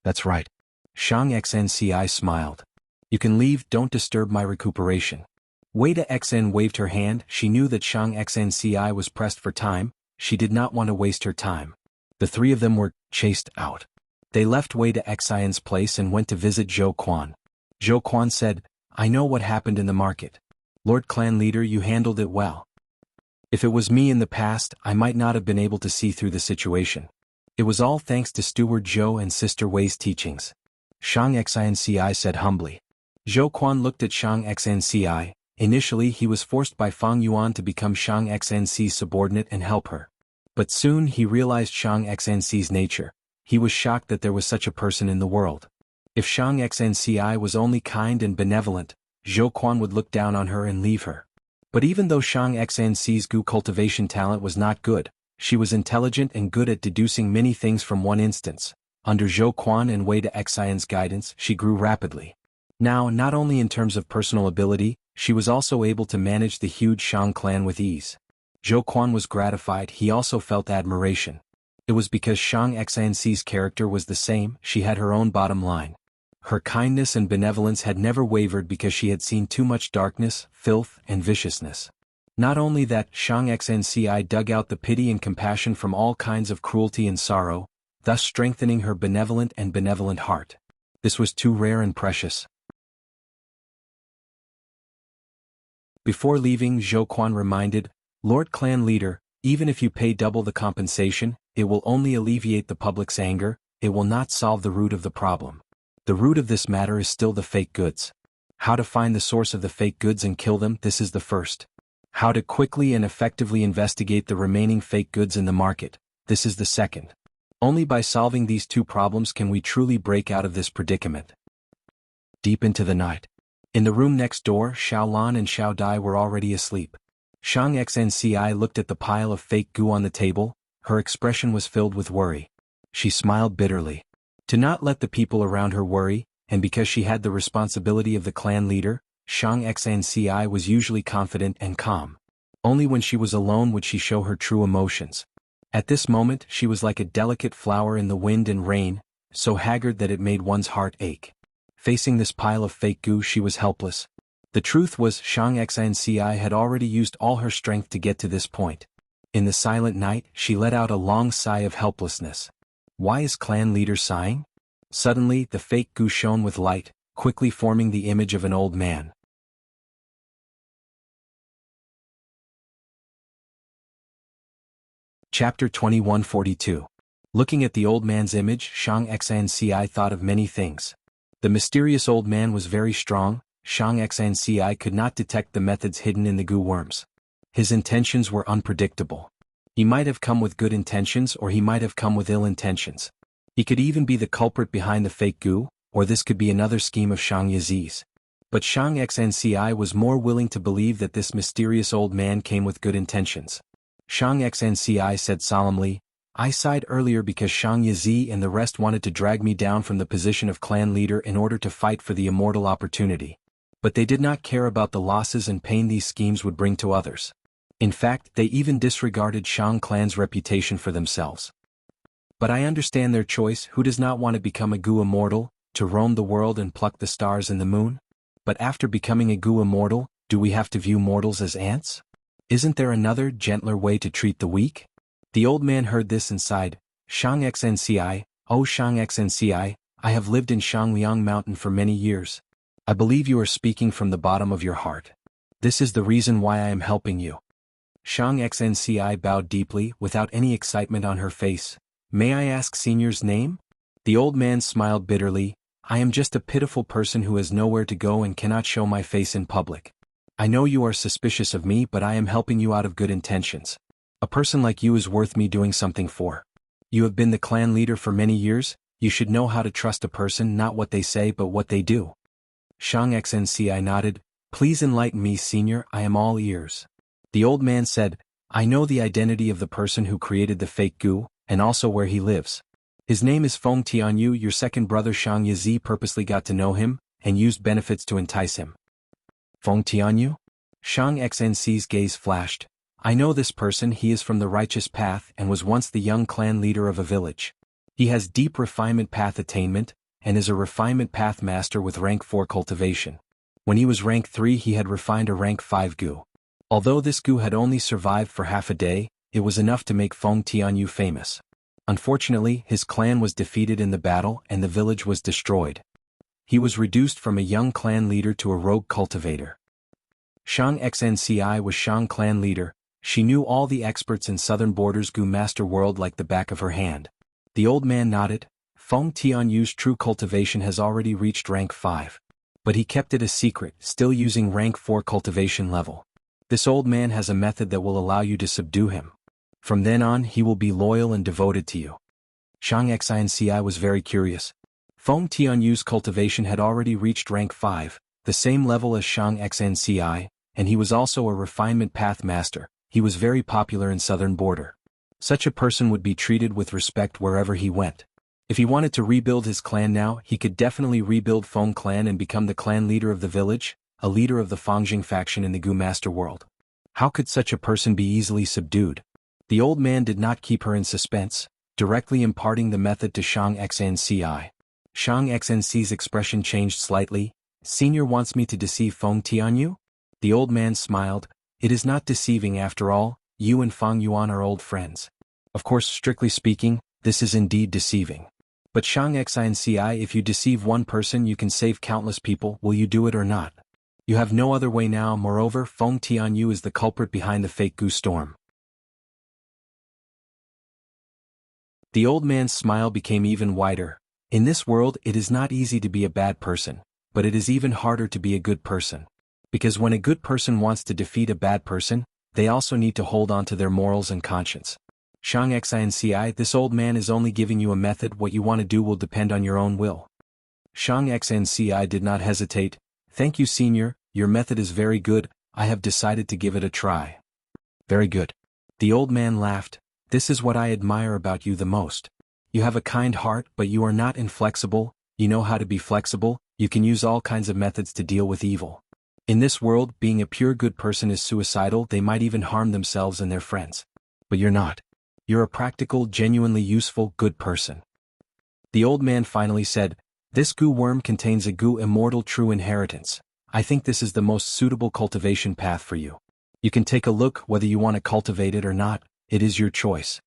That's right. Shang Xnci smiled. You can leave, don't disturb my recuperation. Wei Xn waved her hand. She knew that Shang Xnci was pressed for time. She did not want to waste her time. The three of them were chased out. They left Wei Xin's place and went to visit Zhou Quan. Zhou Quan said, I know what happened in the market. Lord Clan Leader, you handled it well. If it was me in the past, I might not have been able to see through the situation. It was all thanks to Steward Zhou and Sister Wei's teachings. Shang Xinci said humbly. Zhou Quan looked at Shang Xinci. Initially he was forced by Fang Yuan to become Shang Xin's subordinate and help her. But soon he realized Shang Xin's nature. He was shocked that there was such a person in the world. If Shang Xinci was only kind and benevolent, Zhou Quan would look down on her and leave her. But even though Shang Xn's cultivation talent was not good, she was intelligent and good at deducing many things from one instance. Under Zhou Quan and Wei Xin's guidance, she grew rapidly. Now, not only in terms of personal ability, she was also able to manage the huge Shang clan with ease. Zhou Quan was gratified. He also felt admiration. It was because Shang Xn's character was the same. She had her own bottom line. Her kindness and benevolence had never wavered because she had seen too much darkness, filth, and viciousness. Not only that, Shang Xnci dug out the pity and compassion from all kinds of cruelty and sorrow, thus strengthening her benevolent heart. This was too rare and precious. Before leaving, Zhou Quan reminded, Lord Clan Leader, even if you pay double the compensation, it will only alleviate the public's anger, it will not solve the root of the problem. The root of this matter is still the fake goods. How to find the source of the fake goods and kill them, this is the first. How to quickly and effectively investigate the remaining fake goods in the market, this is the second. Only by solving these two problems can we truly break out of this predicament. Deep into the night. In the room next door, Xiaolan and Xiao Dai were already asleep. Shang Xnci looked at the pile of fake goo on the table. Her expression was filled with worry. She smiled bitterly. To not let the people around her worry, and because she had the responsibility of the clan leader, Shang Xnci was usually confident and calm. Only when she was alone would she show her true emotions. At this moment she was like a delicate flower in the wind and rain, so haggard that it made one's heart ache. Facing this pile of fake goo she was helpless. The truth was Shang Xnci had already used all her strength to get to this point. In the silent night she let out a long sigh of helplessness. Why is clan leader sighing? Suddenly the fake goo shone with light, quickly forming the image of an old man. Chapter 2142. Looking at the old man's image, Shang Xnci thought of many things. The mysterious old man was very strong. Shang Xnci could not detect the methods hidden in the goo worms. His intentions were unpredictable. He might have come with good intentions or he might have come with ill intentions. He could even be the culprit behind the fake goo, or this could be another scheme of Shang Yizi's. But Shang Xnci was more willing to believe that this mysterious old man came with good intentions. Shang Xnci said solemnly, I sighed earlier because Shang Yizi and the rest wanted to drag me down from the position of clan leader in order to fight for the immortal opportunity. But they did not care about the losses and pain these schemes would bring to others. In fact, they even disregarded Shang clan's reputation for themselves. But I understand their choice. Who does not want to become a goo immortal, to roam the world and pluck the stars and the moon? But after becoming a goo immortal, do we have to view mortals as ants? Isn't there another, gentler way to treat the weak? The old man heard this and sighed. Shang Xnci, Oh Shang Xnci, I have lived in Shangliang Mountain for many years. I believe you are speaking from the bottom of your heart. This is the reason why I am helping you. Shang Xnci bowed deeply, without any excitement on her face. May I ask Senior's name? The old man smiled bitterly. I am just a pitiful person who has nowhere to go and cannot show my face in public. I know you are suspicious of me, but I am helping you out of good intentions. A person like you is worth me doing something for. You have been the clan leader for many years, you should know how to trust a person, not what they say but what they do. Shang Xnci nodded. Please enlighten me, Senior, I am all ears. The old man said, I know the identity of the person who created the fake goo, and also where he lives. His name is Feng Tianyu. Your second brother Shang Yizi purposely got to know him, and used benefits to entice him. Feng Tianyu? Shang Xnci's gaze flashed. I know this person, he is from the righteous path and was once the young clan leader of a village. He has deep refinement path attainment, and is a refinement path master with rank 4 cultivation. When he was rank 3 he had refined a rank 5 goo. Although this goo had only survived for half a day, it was enough to make Feng Tianyu famous. Unfortunately, his clan was defeated in the battle and the village was destroyed. He was reduced from a young clan leader to a rogue cultivator. Shang Xnci was Shang clan leader. She knew all the experts in Southern Borders Goo Master World like the back of her hand. The old man nodded. Feng Tianyu's true cultivation has already reached rank 5. But he kept it a secret, still using rank 4 cultivation level. This old man has a method that will allow you to subdue him. From then on he will be loyal and devoted to you. Shang Xnci was very curious. Feng Tianyu's cultivation had already reached rank 5, the same level as Shang Xnci, and he was also a refinement path master. He was very popular in Southern Border. Such a person would be treated with respect wherever he went. If he wanted to rebuild his clan now, he could definitely rebuild Feng clan and become the clan leader of the village, a leader of the Fangjing faction in the Goo Master world. How could such a person be easily subdued? The old man did not keep her in suspense, directly imparting the method to Shang Xnci. Shang Xnci's expression changed slightly. Senior wants me to deceive Feng Tianyu? The old man smiled. It is not deceiving after all, you and Feng Yuan are old friends. Of course, strictly speaking, this is indeed deceiving. But Shang Xnci, if you deceive one person you can save countless people, will you do it or not? You have no other way now. Moreover, Feng Tianyu is the culprit behind the fake goo storm. The old man's smile became even wider. In this world it is not easy to be a bad person, but it is even harder to be a good person. Because when a good person wants to defeat a bad person, they also need to hold on to their morals and conscience. Shang Xnci, this old man is only giving you a method. What you want to do will depend on your own will. Shang Xnci did not hesitate. Thank you, Senior, your method is very good, I have decided to give it a try. Very good. The old man laughed. This is what I admire about you the most. You have a kind heart, but you are not inflexible, you know how to be flexible, you can use all kinds of methods to deal with evil. In this world, being a pure good person is suicidal, they might even harm themselves and their friends. But you're not. You're a practical, genuinely useful, good person. The old man finally said, this goo worm contains a goo immortal true inheritance. I think this is the most suitable cultivation path for you. You can take a look whether you want to cultivate it or not, it is your choice.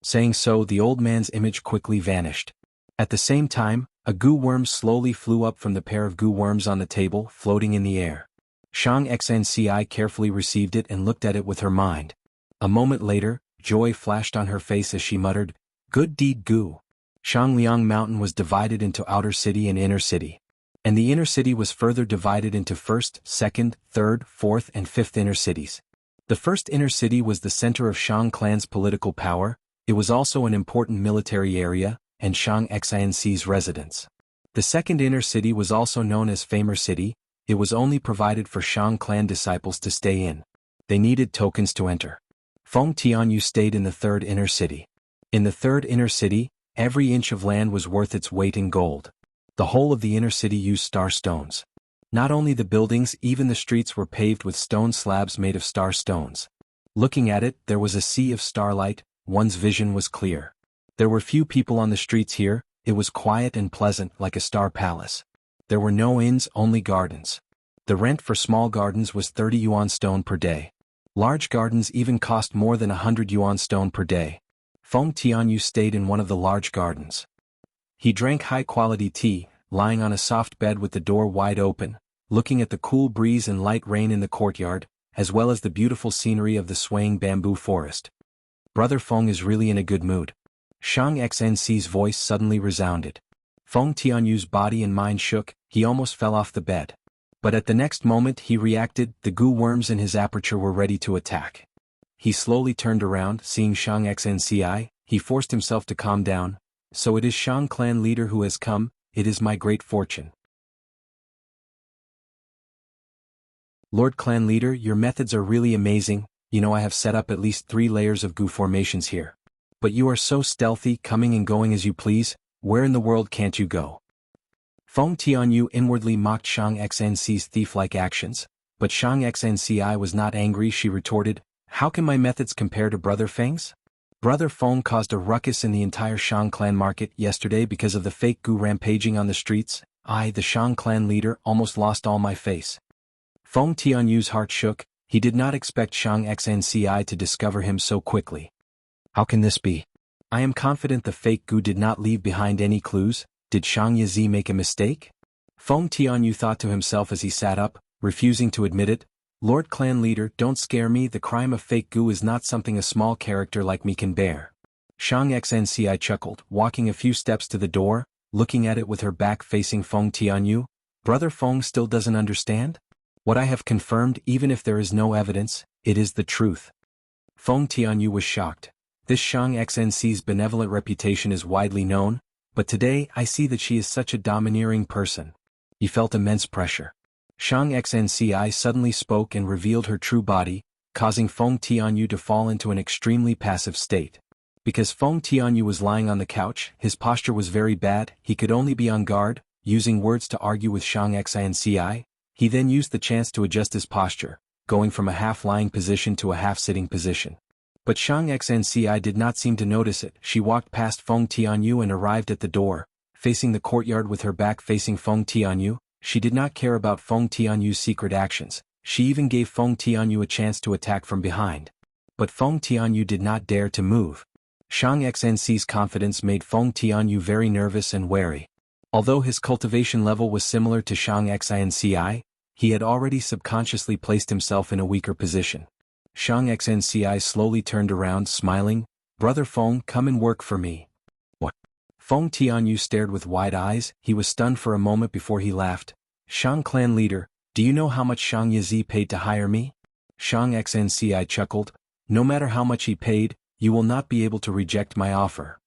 Saying so, the old man's image quickly vanished. At the same time, a goo worm slowly flew up from the pair of goo worms on the table, floating in the air. Shang Xnci carefully received it and looked at it with her mind. A moment later, joy flashed on her face as she muttered, good deed goo. Shangliang Mountain was divided into outer city and inner city. And the inner city was further divided into first, second, third, fourth and fifth inner cities. The first inner city was the center of Shang clan's political power, it was also an important military area, and Shang Xinci's residence. The second inner city was also known as Famer City, it was only provided for Shang clan disciples to stay in. They needed tokens to enter. Feng Tianyu stayed in the third inner city. In the third inner city, every inch of land was worth its weight in gold. The whole of the inner city used star stones. Not only the buildings, even the streets were paved with stone slabs made of star stones. Looking at it, there was a sea of starlight, one's vision was clear. There were few people on the streets here, it was quiet and pleasant like a star palace. There were no inns, only gardens. The rent for small gardens was 30 yuan stone per day. Large gardens even cost more than 100 yuan stone per day. Feng Tianyu stayed in one of the large gardens. He drank high-quality tea, lying on a soft bed with the door wide open, looking at the cool breeze and light rain in the courtyard, as well as the beautiful scenery of the swaying bamboo forest. Brother Feng is really in a good mood. Shang Xnc's voice suddenly resounded. Feng Tianyu's body and mind shook, he almost fell off the bed. But at the next moment he reacted, the goo worms in his aperture were ready to attack. He slowly turned around, seeing Shang Xnci, he forced himself to calm down. So it is Shang clan leader who has come, it is my great fortune. Lord clan leader, your methods are really amazing, you know I have set up at least 3 layers of goo formations here. But you are so stealthy, coming and going as you please, where in the world can't you go? Feng Tianyu inwardly mocked Shang Xnc's thief-like actions, but Shang Xnci was not angry. She retorted, how can my methods compare to Brother Feng's? Brother Feng caused a ruckus in the entire Shang clan market yesterday because of the fake goo rampaging on the streets. I, the Shang clan leader, almost lost all my face. Feng Tianyu's heart shook, he did not expect Shang Xnci to discover him so quickly. How can this be? I am confident the fake goo did not leave behind any clues. Did Shang Yizi make a mistake? Feng Tianyu thought to himself as he sat up, refusing to admit it. Lord clan leader, don't scare me, the crime of fake goo is not something a small character like me can bear. Shang Xnci chuckled, walking a few steps to the door, looking at it with her back facing Feng Tianyu. Brother Feng still doesn't understand? What I have confirmed, even if there is no evidence, it is the truth. Feng Tianyu was shocked. This Shang Xnc's benevolent reputation is widely known, but today I see that she is such a domineering person. He felt immense pressure. Shang Xnci suddenly spoke and revealed her true body, causing Feng Tianyu to fall into an extremely passive state. Because Feng Tianyu was lying on the couch, his posture was very bad, he could only be on guard, using words to argue with Shang Xnci. He then used the chance to adjust his posture, going from a half-lying position to a half-sitting position. But Shang Xnci did not seem to notice it. She walked past Feng Tianyu and arrived at the door, facing the courtyard with her back facing Feng Tianyu. She did not care about Feng Tianyu's secret actions. She even gave Feng Tianyu a chance to attack from behind. But Feng Tianyu did not dare to move. Shang Xnc's confidence made Feng Tianyu very nervous and wary. Although his cultivation level was similar to Shang Xnci, he had already subconsciously placed himself in a weaker position. Shang Xnci slowly turned around, smiling, Brother Feng, come and work for me. What? Feng Tianyu stared with wide eyes, he was stunned for a moment before he laughed. Shang clan leader, do you know how much Shang Yizi paid to hire me? Shang Xnci chuckled, no matter how much he paid, you will not be able to reject my offer.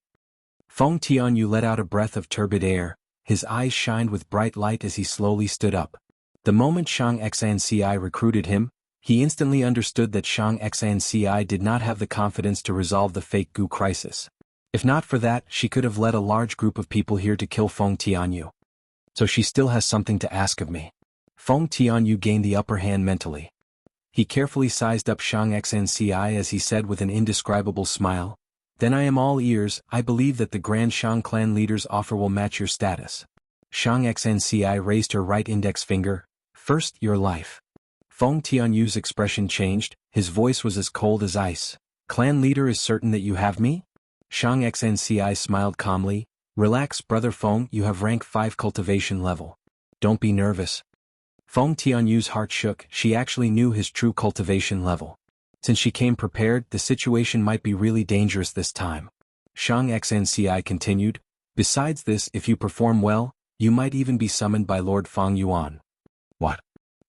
Feng Tianyu let out a breath of turbid air, his eyes shined with bright light as he slowly stood up. The moment Shang Xnci recruited him, he instantly understood that Shang Xnci did not have the confidence to resolve the fake goo crisis. If not for that, she could have led a large group of people here to kill Feng Tianyu. So she still has something to ask of me. Feng Tianyu gained the upper hand mentally. He carefully sized up Shang Xnci as he said with an indescribable smile, then I am all ears. I believe that the Grand Shang clan leader's offer will match your status. Shang Xnci raised her right index finger, first, your life. Feng Tianyu's expression changed, his voice was as cold as ice. Clan leader is certain that you have me? Shang Xnci smiled calmly, relax Brother Feng, you have rank 5 cultivation level. Don't be nervous. Feng Tianyu's heart shook, she actually knew his true cultivation level. Since she came prepared, the situation might be really dangerous this time. Shang Xnci continued, besides this, if you perform well, you might even be summoned by Lord Feng Yuan. What?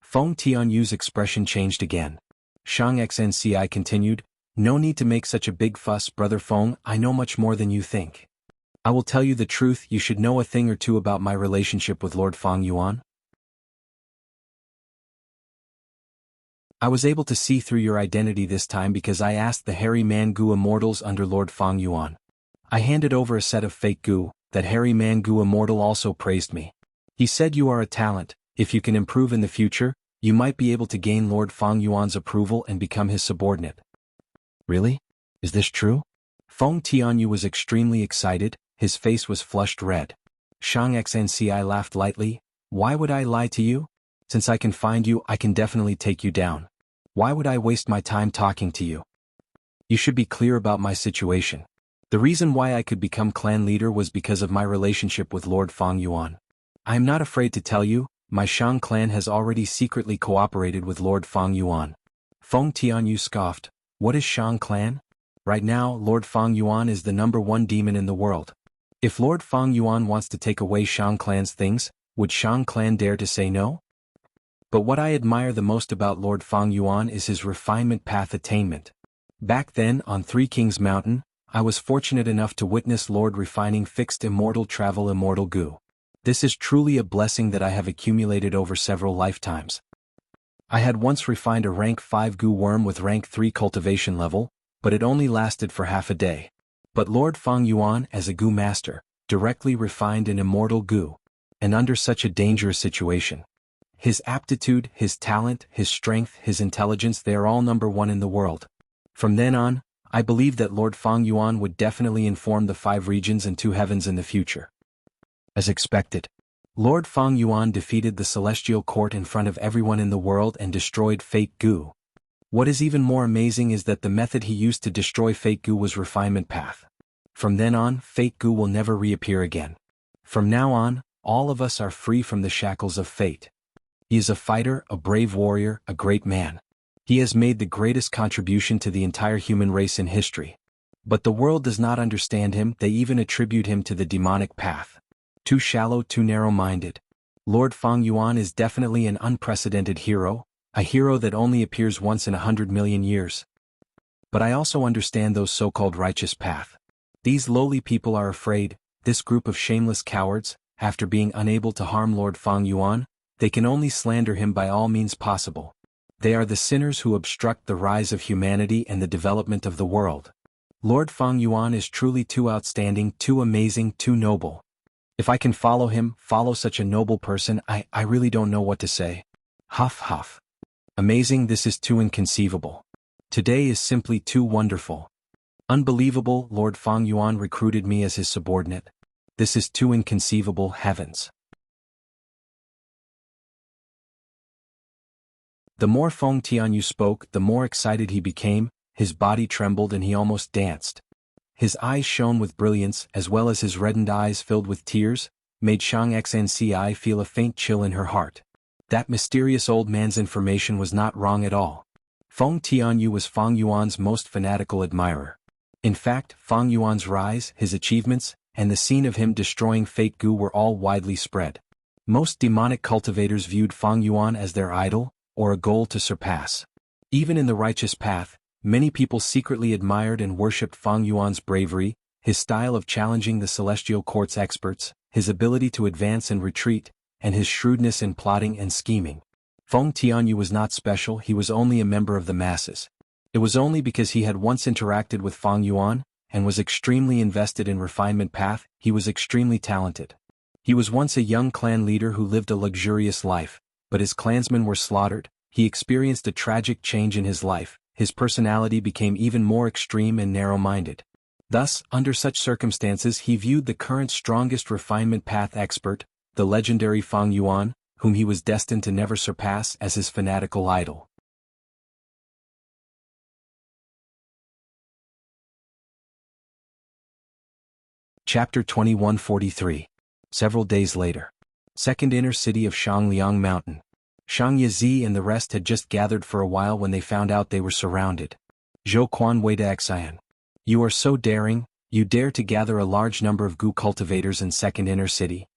Feng Tianyu's expression changed again. Shang Xnci continued, no need to make such a big fuss Brother Feng, I know much more than you think. I will tell you the truth, you should know a thing or two about my relationship with Lord Feng Yuan. I was able to see through your identity this time because I asked the hairy man goo immortals under Lord Feng Yuan. I handed over a set of fake goo, that hairy man goo immortal also praised me. He said you are a talent, if you can improve in the future, you might be able to gain Lord Feng Yuan's approval and become his subordinate. Really? Is this true? Feng Tianyu was extremely excited, his face was flushed red. Shang Xnci laughed lightly, why would I lie to you? Since I can find you, I can definitely take you down. Why would I waste my time talking to you? You should be clear about my situation. The reason why I could become clan leader was because of my relationship with Lord Feng Yuan. I am not afraid to tell you, my Shang clan has already secretly cooperated with Lord Feng Yuan. Feng Tianyu scoffed, "What is Shang clan?" Right now, Lord Feng Yuan is the #1 demon in the world. If Lord Feng Yuan wants to take away Shang clan's things, would Shang clan dare to say no? But what I admire the most about Lord Feng Yuan is his refinement path attainment. Back then, on Three Kings Mountain, I was fortunate enough to witness Lord refining fixed immortal travel immortal goo. This is truly a blessing that I have accumulated over several lifetimes. I had once refined a rank 5 goo worm with rank 3 cultivation level, but it only lasted for half a day. But Lord Feng Yuan, as a goo master, directly refined an immortal goo. And under such a dangerous situation. His aptitude, his talent, his strength, his intelligence, they are all #1 in the world. From then on, I believe that Lord Feng Yuan would definitely inform the 5 regions and 2 heavens in the future. As expected, Lord Feng Yuan defeated the Celestial Court in front of everyone in the world and destroyed Fate Goo. What is even more amazing is that the method he used to destroy Fate Goo was refinement path. From then on, Fate Goo will never reappear again. From now on, all of us are free from the shackles of fate. He is a fighter, a brave warrior, a great man. He has made the greatest contribution to the entire human race in history. But the world does not understand him, they even attribute him to the demonic path. Too shallow, too narrow-minded. Lord Feng Yuan is definitely an unprecedented hero, a hero that only appears once in 100 million years. But I also understand those so-called righteous path. These lowly people are afraid, this group of shameless cowards, after being unable to harm Lord Feng Yuan, they can only slander him by all means possible. They are the sinners who obstruct the rise of humanity and the development of the world. Lord Feng Yuan is truly too outstanding, too amazing, too noble. If I can follow him, follow such a noble person, I really don't know what to say. Huff huff. Amazing, this is too inconceivable. Today is simply too wonderful. Unbelievable, Lord Feng Yuan recruited me as his subordinate. This is too inconceivable, heavens. The more Feng Tianyu spoke, the more excited he became, his body trembled and he almost danced. His eyes shone with brilliance, as well as his reddened eyes filled with tears, made Shang Xnci feel a faint chill in her heart. That mysterious old man's information was not wrong at all. Feng Tianyu was Feng Yuan's most fanatical admirer. In fact, Feng Yuan's rise, his achievements, and the scene of him destroying Fate Goo were all widely spread. Most demonic cultivators viewed Feng Yuan as their idol, or a goal to surpass. Even in the righteous path, many people secretly admired and worshipped Feng Yuan's bravery, his style of challenging the Celestial Court's experts, his ability to advance and retreat, and his shrewdness in plotting and scheming. Feng Tianyu was not special, he was only a member of the masses. It was only because he had once interacted with Feng Yuan, and was extremely invested in refinement path, he was extremely talented. He was once a young clan leader who lived a luxurious life, but his clansmen were slaughtered, he experienced a tragic change in his life, his personality became even more extreme and narrow-minded. Thus, under such circumstances he viewed the current strongest refinement path expert, the legendary Feng Yuan, whom he was destined to never surpass, as his fanatical idol. Chapter 2143. Several days later. Second inner city of Shangliang Mountain. Shang Yizi and the rest had just gathered for a while when they found out they were surrounded. Zhou Quan Wei de Xian. You are so daring, you dare to gather a large number of Gu cultivators in second inner city.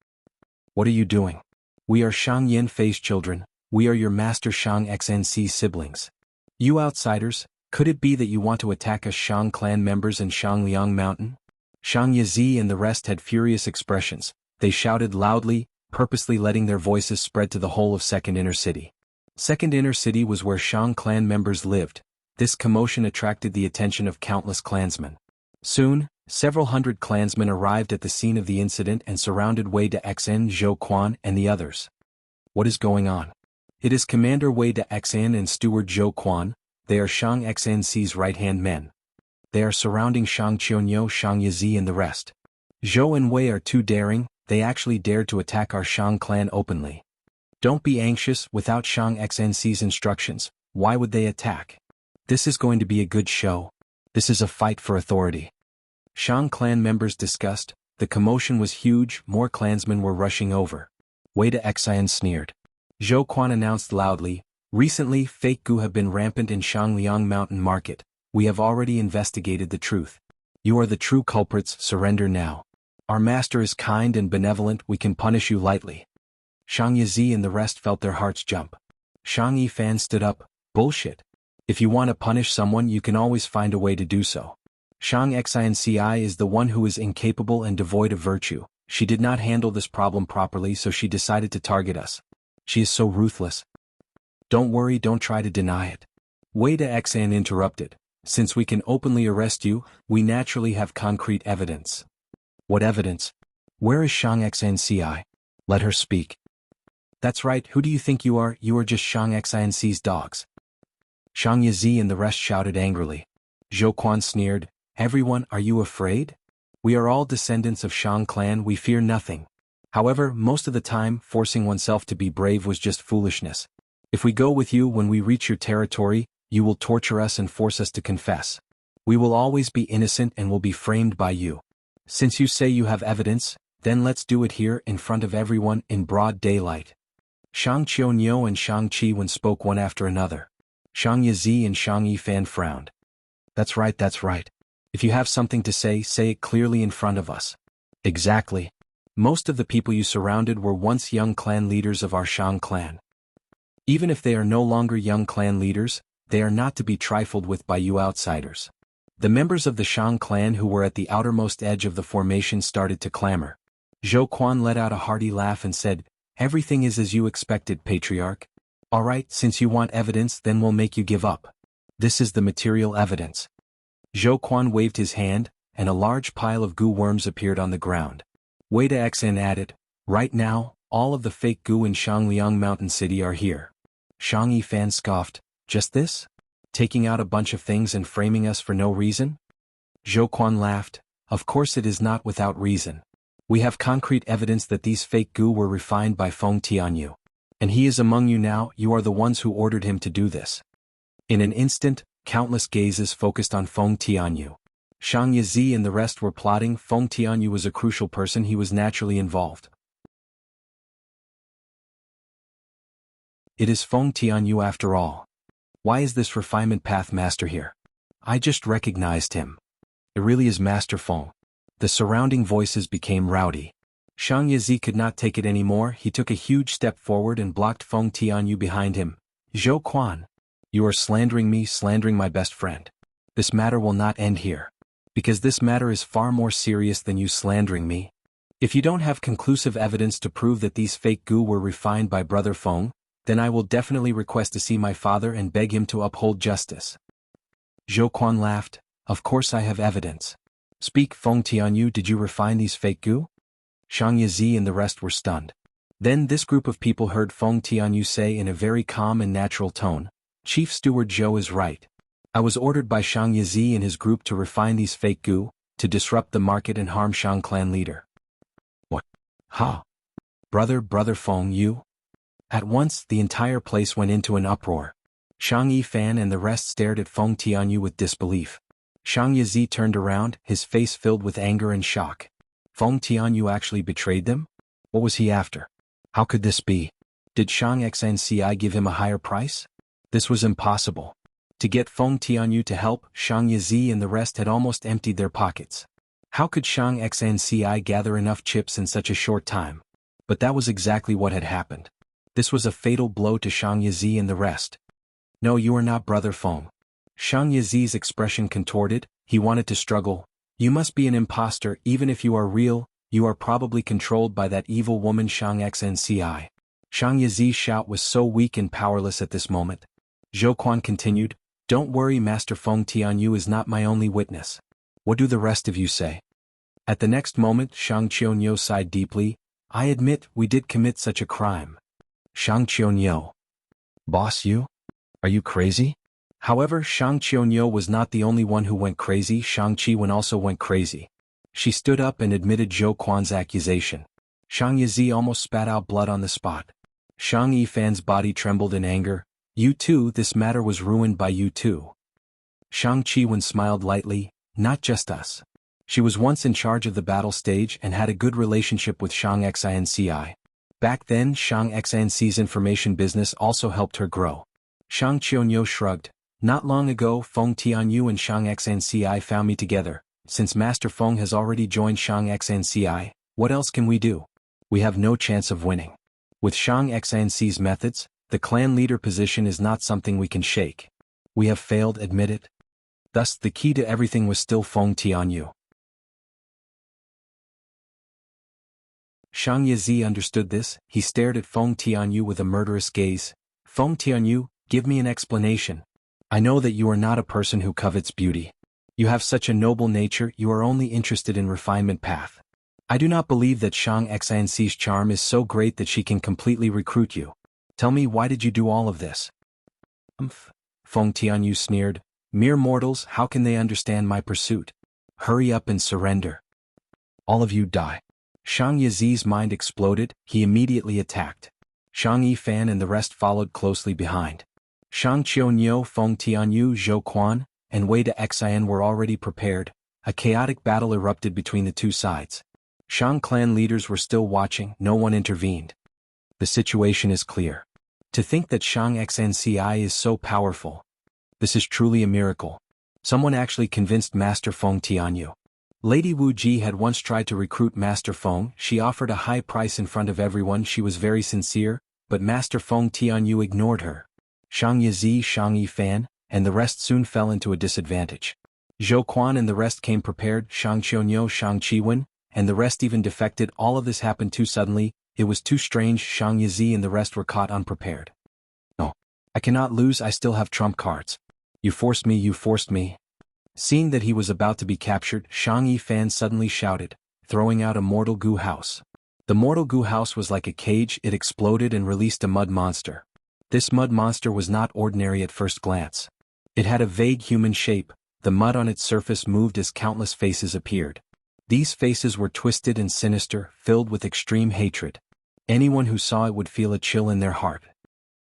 What are you doing? We are Shang Yin Fei's children, we are your master Shang Xnc siblings. You outsiders, could it be that you want to attack us Shang clan members in Shangliang Mountain? Shang Yizi and the rest had furious expressions, they shouted loudly, purposely letting their voices spread to the whole of Second Inner City. Second Inner City was where Shang clan members lived. This commotion attracted the attention of countless clansmen. Soon, several hundred clansmen arrived at the scene of the incident and surrounded Wei de Xn, Zhou Quan, and the others. What is going on? It is Commander Wei de Xn and Steward Zhou Quan, they are Shang Xnc's right-hand men. They are surrounding Shang Qianyo, Shang Yizi and the rest. Zhou and Wei are too daring, they actually dared to attack our Shang clan openly. Don't be anxious, without Shang Xnc's instructions, why would they attack? This is going to be a good show. This is a fight for authority. Shang clan members discussed. The commotion was huge, more clansmen were rushing over. Wei de Xian sneered. Zhou Quan announced loudly, recently fake gu have been rampant in Shangliang Mountain Market. We have already investigated the truth. You are the true culprits, surrender now. Our master is kind and benevolent, we can punish you lightly. Shang Yizi and the rest felt their hearts jump. Shang Yifan stood up, bullshit. If you want to punish someone you can always find a way to do so. Shang Xianci is the one who is incapable and devoid of virtue. She did not handle this problem properly so she decided to target us. She is so ruthless. Don't worry, don't try to deny it. Wei de Xian interrupted. Since we can openly arrest you, we naturally have concrete evidence. What evidence? Where is Shang Xianci? Let her speak. That's right, who do you think you are? You are just Shang Xianci's dogs. Shang Yizi and the rest shouted angrily. Zhou Quan sneered, everyone, are you afraid? We are all descendants of Shang clan, we fear nothing. However, most of the time, forcing oneself to be brave was just foolishness. If we go with you when we reach your territory, you will torture us and force us to confess. We will always be innocent and will be framed by you. Since you say you have evidence, then let's do it here in front of everyone in broad daylight. Shang Qiunyou and Shang Qiwen spoke one after another. Shang Yizi and Shang Yifan frowned. That's right, that's right. If you have something to say it clearly in front of us. Exactly. Most of the people you surrounded were once young clan leaders of our Shang clan. Even if they are no longer young clan leaders, they are not to be trifled with by you outsiders. The members of the Shang clan who were at the outermost edge of the formation started to clamor. Zhou Quan let out a hearty laugh and said, everything is as you expected, Patriarch. Alright, since you want evidence then we'll make you give up. This is the material evidence. Zhou Quan waved his hand, and a large pile of goo worms appeared on the ground. Wei de Xian added, right now, all of the fake goo in Shangliang Mountain City are here. Shang Yifan scoffed, just this? Taking out a bunch of things and framing us for no reason? Zhou Quan laughed, of course it is not without reason. We have concrete evidence that these fake goo were refined by Feng Tianyu. And he is among you now, you are the ones who ordered him to do this. In an instant, countless gazes focused on Feng Tianyu. Shang Yizi and the rest were plotting. Feng Tianyu was a crucial person, he was naturally involved. It is Feng Tianyu after all. Why is this refinement path master here? I just recognized him. It really is Master Feng. The surrounding voices became rowdy. Shang Yizi could not take it anymore, he took a huge step forward and blocked Feng Tianyu behind him. Zhou Quan. You are slandering me, slandering my best friend. This matter will not end here. Because this matter is far more serious than you slandering me. If you don't have conclusive evidence to prove that these fake goo were refined by Brother Feng, then I will definitely request to see my father and beg him to uphold justice. Zhou Quan laughed, of course I have evidence. Speak, Feng Tianyu, did you refine these fake goo? Shang Yizi and the rest were stunned. Then this group of people heard Feng Tianyu say in a very calm and natural tone, Chief Steward Zhou is right. I was ordered by Shang Yizi and his group to refine these fake goo, to disrupt the market and harm Shang clan leader. What? Ha! Brother Feng, you? At once, the entire place went into an uproar. Shang Yifan and the rest stared at Feng Tianyu with disbelief. Shang Yizi turned around, his face filled with anger and shock. Feng Tianyu actually betrayed them? What was he after? How could this be? Did Shang Xianci give him a higher price? This was impossible. To get Feng Tianyu to help, Shang Yizi and the rest had almost emptied their pockets. How could Shang Xianci gather enough chips in such a short time? But that was exactly what had happened. This was a fatal blow to Shang Yizi and the rest. No, you are not Brother Feng. Shang Yizi's expression contorted, he wanted to struggle. You must be an imposter, even if you are real, you are probably controlled by that evil woman Shang Xianci. Shang Yizi's shout was so weak and powerless at this moment. Zhou Quan continued, don't worry, Master Feng Tianyu is not my only witness. What do the rest of you say? At the next moment Shang Qiunyou sighed deeply, I admit we did commit such a crime. Shang Qiunyou. Boss you? Are you crazy? However, Shang Qiunyou was not the only one who went crazy, Shang Qiwen also went crazy. She stood up and admitted Zhou Quan's accusation. Shang Yizi almost spat out blood on the spot. Shang Yifan's body trembled in anger. You too, this matter was ruined by you too. Shang Qiwen smiled lightly, not just us. She was once in charge of the battle stage and had a good relationship with Shang Xinci. Back then Shang Xinci's information business also helped her grow. Shang Qianyu shrugged. Not long ago Feng Tianyu and Shang Xinci found me together. Since Master Feng has already joined Shang Xinci, what else can we do? We have no chance of winning. With Shang Xinci's methods, the clan leader position is not something we can shake. We have failed, admit it. Thus the key to everything was still Feng Tianyu. Shang Yizi understood this. He stared at Feng Tianyu with a murderous gaze. Feng Tianyu, give me an explanation. I know that you are not a person who covets beauty. You have such a noble nature, you are only interested in refinement path. I do not believe that Shang Xinci's charm is so great that she can completely recruit you. Tell me, why did you do all of this? Feng Tianyu sneered. Mere mortals, how can they understand my pursuit? Hurry up and surrender. All of you die. Shang Yizi's mind exploded. He immediately attacked. Shang Yifan and the rest followed closely behind. Shang Qianyu, Feng Tianyu, Zhou Quan, and Wei de Xian were already prepared. A chaotic battle erupted between the two sides. Shang clan leaders were still watching. No one intervened. The situation is clear. To think that Shang Xinci is so powerful. This is truly a miracle. Someone actually convinced Master Feng Tianyu. Lady Wu Ji had once tried to recruit Master Feng. She offered a high price in front of everyone. She was very sincere, but Master Feng Tianyu ignored her. Shang Yizi, Shang Yifan, and the rest soon fell into a disadvantage. Zhou Quan and the rest came prepared. Shang Qianyu, Shang Qiwen, and the rest even defected. All of this happened too suddenly. It was too strange. Shang Yizi and the rest were caught unprepared. No. I cannot lose. I still have trump cards. You forced me, you forced me. Seeing that he was about to be captured, Shang Yifan suddenly shouted, throwing out a mortal goo house. The mortal goo house was like a cage. It exploded and released a mud monster. This mud monster was not ordinary at first glance. It had a vague human shape. The mud on its surface moved as countless faces appeared. These faces were twisted and sinister, filled with extreme hatred. Anyone who saw it would feel a chill in their heart.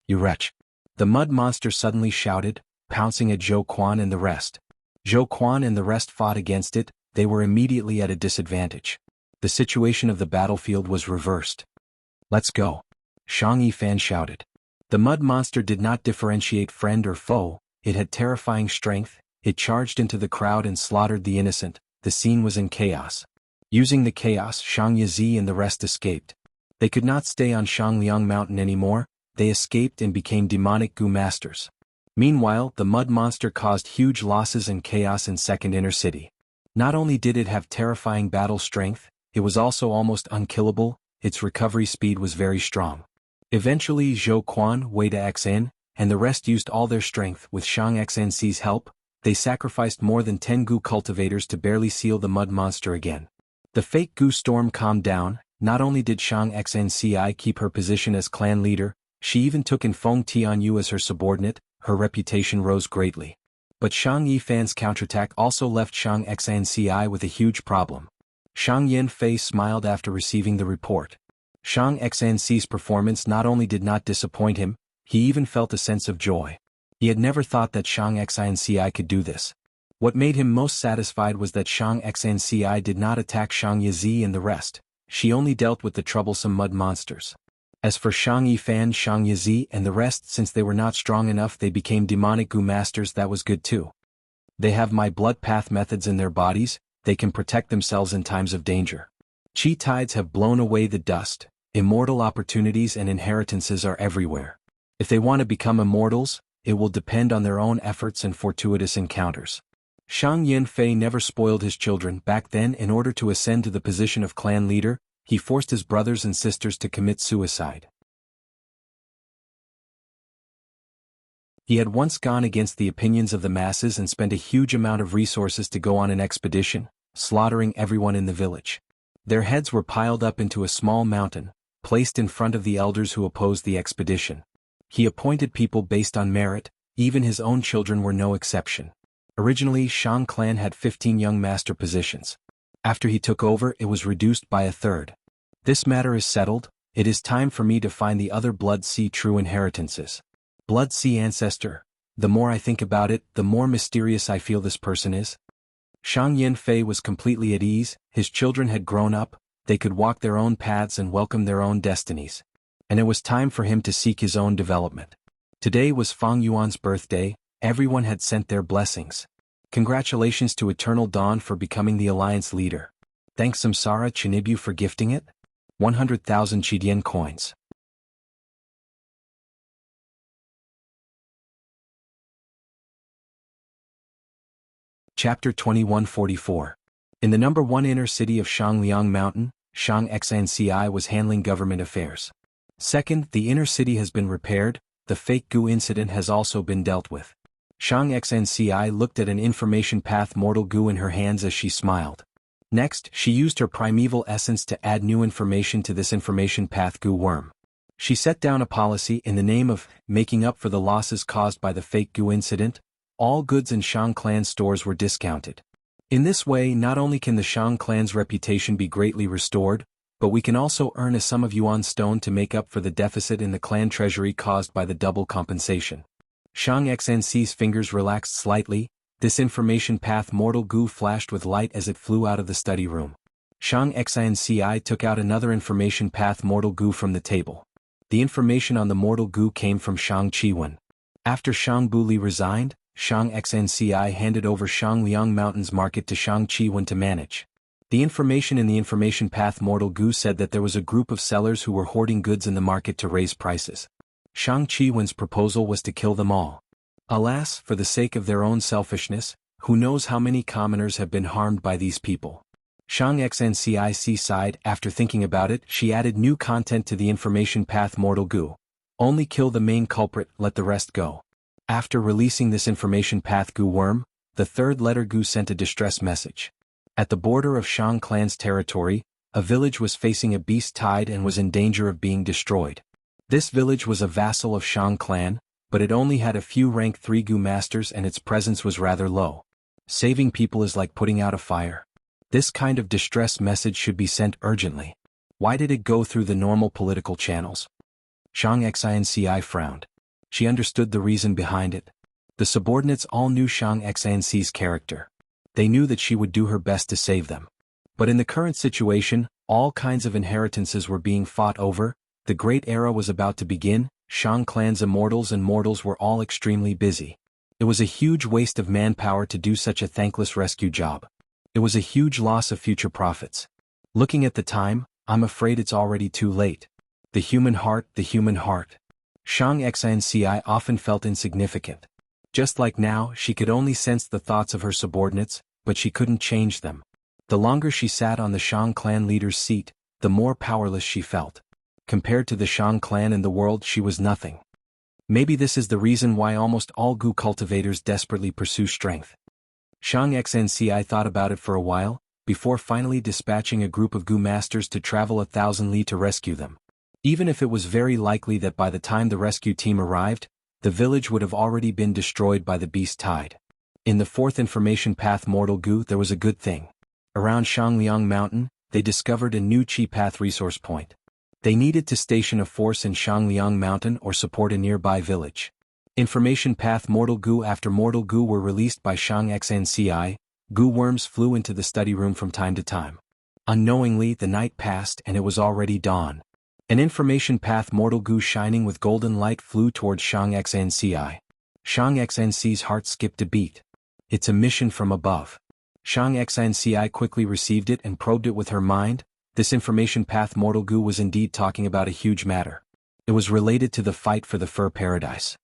You wretch! The mud monster suddenly shouted, pouncing at Zhou Quan and the rest. Zhou Quan and the rest fought against it. They were immediately at a disadvantage. The situation of the battlefield was reversed. Let's go! Shang Yifan shouted. The mud monster did not differentiate friend or foe. It had terrifying strength. It charged into the crowd and slaughtered the innocent. The scene was in chaos. Using the chaos, Shang Yizi and the rest escaped. They could not stay on Shangliang Mountain anymore. They escaped and became demonic goo masters. Meanwhile, the mud monster caused huge losses and chaos in Second Inner City. Not only did it have terrifying battle strength, it was also almost unkillable. Its recovery speed was very strong. Eventually Zhou Quan, Wei de Xian, and the rest used all their strength. With Shang Xinci's help, they sacrificed more than 10 goo cultivators to barely seal the mud monster again. The fake goo storm calmed down. Not only did Shang Xinci keep her position as clan leader, she even took in Feng Tianyu as her subordinate. Her reputation rose greatly. But Shang Yifan's counterattack also left Shang Xinci with a huge problem. Shang Yanfei smiled after receiving the report. Shang Xinci's performance not only did not disappoint him, he even felt a sense of joy. He had never thought that Shang Xinci could do this. What made him most satisfied was that Shang Xinci did not attack Shang Yizi and the rest. She only dealt with the troublesome mud monsters. As for Shang Yifan, Shang Yizi, and the rest, since they were not strong enough, they became demonic goo masters. That was good too. They have my blood path methods in their bodies. They can protect themselves in times of danger. Chi tides have blown away the dust. Immortal opportunities and inheritances are everywhere. If they want to become immortals, it will depend on their own efforts and fortuitous encounters. Shang Yanfei never spoiled his children. Back then, in order to ascend to the position of clan leader, he forced his brothers and sisters to commit suicide. He had once gone against the opinions of the masses and spent a huge amount of resources to go on an expedition, slaughtering everyone in the village. Their heads were piled up into a small mountain, placed in front of the elders who opposed the expedition. He appointed people based on merit. Even his own children were no exception. Originally, Shang clan had 15 young master positions. After he took over, it was reduced by a third. This matter is settled. It is time for me to find the other Blood Sea true inheritances. Blood Sea ancestor. The more I think about it, the more mysterious I feel this person is. Shang Yinfei was completely at ease, his children had grown up, they could walk their own paths and welcome their own destinies. And it was time for him to seek his own development. Today was Fang Yuan's birthday, everyone had sent their blessings. Congratulations to Eternal Dawn for becoming the alliance leader. Thanks Samsara Chinibu for gifting it. 100,000 Chidian coins. Chapter 2144. In the number 1 inner city of Shangliang Mountain, Shang Xnci was handling government affairs. Second, the inner city has been repaired, the fake goo incident has also been dealt with. Shang Xnci looked at an information path mortal goo in her hands as she smiled. Next, she used her primeval essence to add new information to this information path goo worm. She set down a policy in the name of making up for the losses caused by the fake goo incident. All goods in Shang clan stores were discounted. In this way, not only can the Shang clan's reputation be greatly restored, but we can also earn a sum of yuan stone to make up for the deficit in the clan treasury caused by the double compensation. Shang Xnci's fingers relaxed slightly, this information path mortal goo flashed with light as it flew out of the study room. Shang Xnci took out another information path mortal goo from the table. The information on the mortal goo came from Shang Chiwen. After Shang Buli resigned, Shang Xnci handed over Shangliang Mountain's market to Shang Chiwen to manage. The information in the information path mortal goo said that there was a group of sellers who were hoarding goods in the market to raise prices. Shang Chiwen's proposal was to kill them all. Alas, for the sake of their own selfishness, who knows how many commoners have been harmed by these people. Shang Xnci sighed. After thinking about it, she added new content to the information path mortal goo. Only kill the main culprit, let the rest go. After releasing this information path goo worm, the third letter goo sent a distress message. At the border of Shang clan's territory, a village was facing a beast tide and was in danger of being destroyed. This village was a vassal of Shang clan, but it only had a few rank 3 goo masters and its presence was rather low. Saving people is like putting out a fire. This kind of distress message should be sent urgently. Why did it go through the normal political channels? Shang Xnci frowned. She understood the reason behind it. The subordinates all knew Shang Xnci's character. They knew that she would do her best to save them. But in the current situation, all kinds of inheritances were being fought over, the great era was about to begin, Shang clan's immortals and mortals were all extremely busy. It was a huge waste of manpower to do such a thankless rescue job. It was a huge loss of future profits. Looking at the time, I'm afraid it's already too late. The human heart, the human heart. Shang Xnci often felt insignificant. Just like now, she could only sense the thoughts of her subordinates, but she couldn't change them. The longer she sat on the Shang clan leader's seat, the more powerless she felt. Compared to the Shang clan and the world, she was nothing. Maybe this is the reason why almost all goo cultivators desperately pursue strength. Shang Xnci thought about it for a while, before finally dispatching a group of goo masters to travel 1,000 li to rescue them. Even if it was very likely that by the time the rescue team arrived, the village would have already been destroyed by the beast tide. In the 4th information path mortal goo there was a good thing. Around Shangliang Mountain, they discovered a new chi path resource point. They needed to station a force in Shangliang Mountain or support a nearby village. Information path mortal goo after mortal goo were released by Shang Xnci, goo worms flew into the study room from time to time. Unknowingly the night passed and it was already dawn. An information path mortal goo shining with golden light flew towards Shang Xnci. Shang Xnci's heart skipped a beat. It's a mission from above. Shang Xnci quickly received it and probed it with her mind. This information path mortal goo was indeed talking about a huge matter. It was related to the fight for the fur paradise.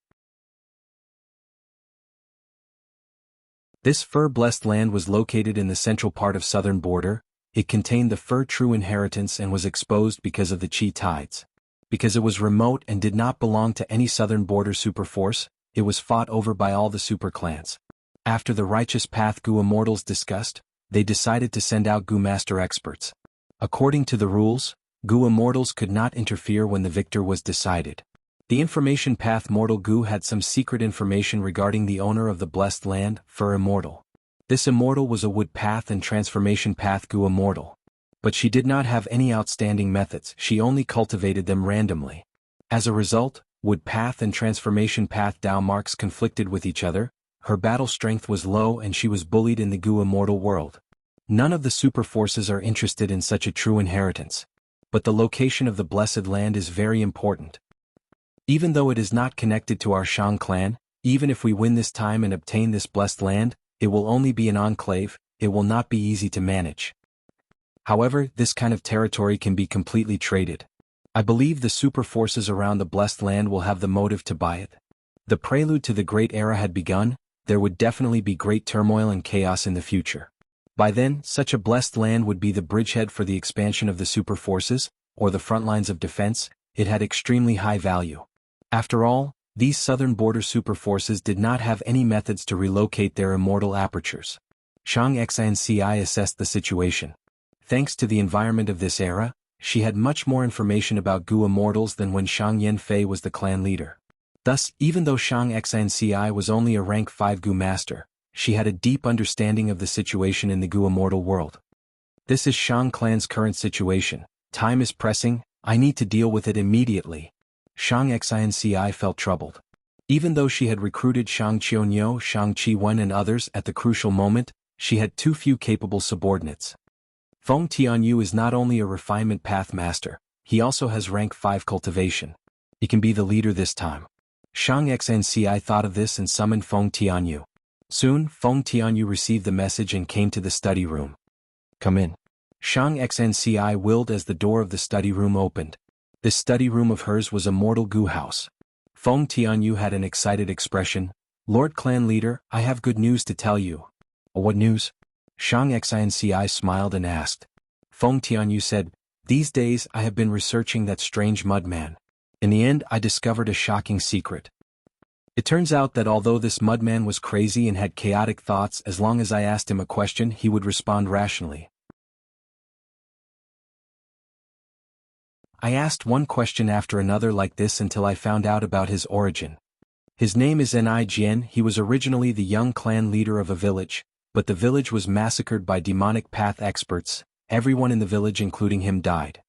This fur-blessed land was located in the central part of southern border. It contained the fur true inheritance and was exposed because of the chi tides. Because it was remote and did not belong to any southern border superforce, it was fought over by all the super clans. After the righteous path goo immortals discussed, they decided to send out goo master experts. According to the rules, goo immortals could not interfere when the victor was decided. The information path mortal goo had some secret information regarding the owner of the blessed land, fur immortal. This immortal was a wood path and transformation path goo immortal. But she did not have any outstanding methods, she only cultivated them randomly. As a result, wood path and transformation path Dao marks conflicted with each other, her battle strength was low and she was bullied in the Gu immortal world. None of the super forces are interested in such a true inheritance. But the location of the Blessed Land is very important. Even though it is not connected to our Shang clan, even if we win this time and obtain this blessed land, it will only be an enclave, it will not be easy to manage. However, this kind of territory can be completely traded. I believe the super forces around the blessed land will have the motive to buy it. The prelude to the great era had begun, there would definitely be great turmoil and chaos in the future. By then, such a blessed land would be the bridgehead for the expansion of the super forces, or the front lines of defense. It had extremely high value. After all, these southern border super forces did not have any methods to relocate their immortal apertures. Shang Xinci assessed the situation. Thanks to the environment of this era, she had much more information about Gu immortals than when Shang Yanfei was the clan leader. Thus, even though Shang Xinci was only a rank 5 Gu master, she had a deep understanding of the situation in the Gu immortal world. This is Shang clan's current situation. Time is pressing, I need to deal with it immediately. Shang Xinci felt troubled. Even though she had recruited Shang Qianyo, Shang Qiwen and others at the crucial moment, she had too few capable subordinates. Feng Tianyu is not only a refinement path master, he also has rank 5 cultivation. He can be the leader this time. Shang Xinci thought of this and summoned Feng Tianyu. Soon, Feng Tianyu received the message and came to the study room. Come in. Shang Xinci willed as the door of the study room opened. This study room of hers was a mortal Gu house. Feng Tianyu had an excited expression. Lord Clan Leader, I have good news to tell you. What news? Shang Xinci smiled and asked. Feng Tianyu said, these days I have been researching that strange mudman. In the end I discovered a shocking secret. It turns out that although this mudman was crazy and had chaotic thoughts, as long as I asked him a question he would respond rationally. I asked one question after another like this until I found out about his origin. His name is Ni Jian. He was originally the young clan leader of a village, but the village was massacred by demonic path experts. Everyone in the village including him died.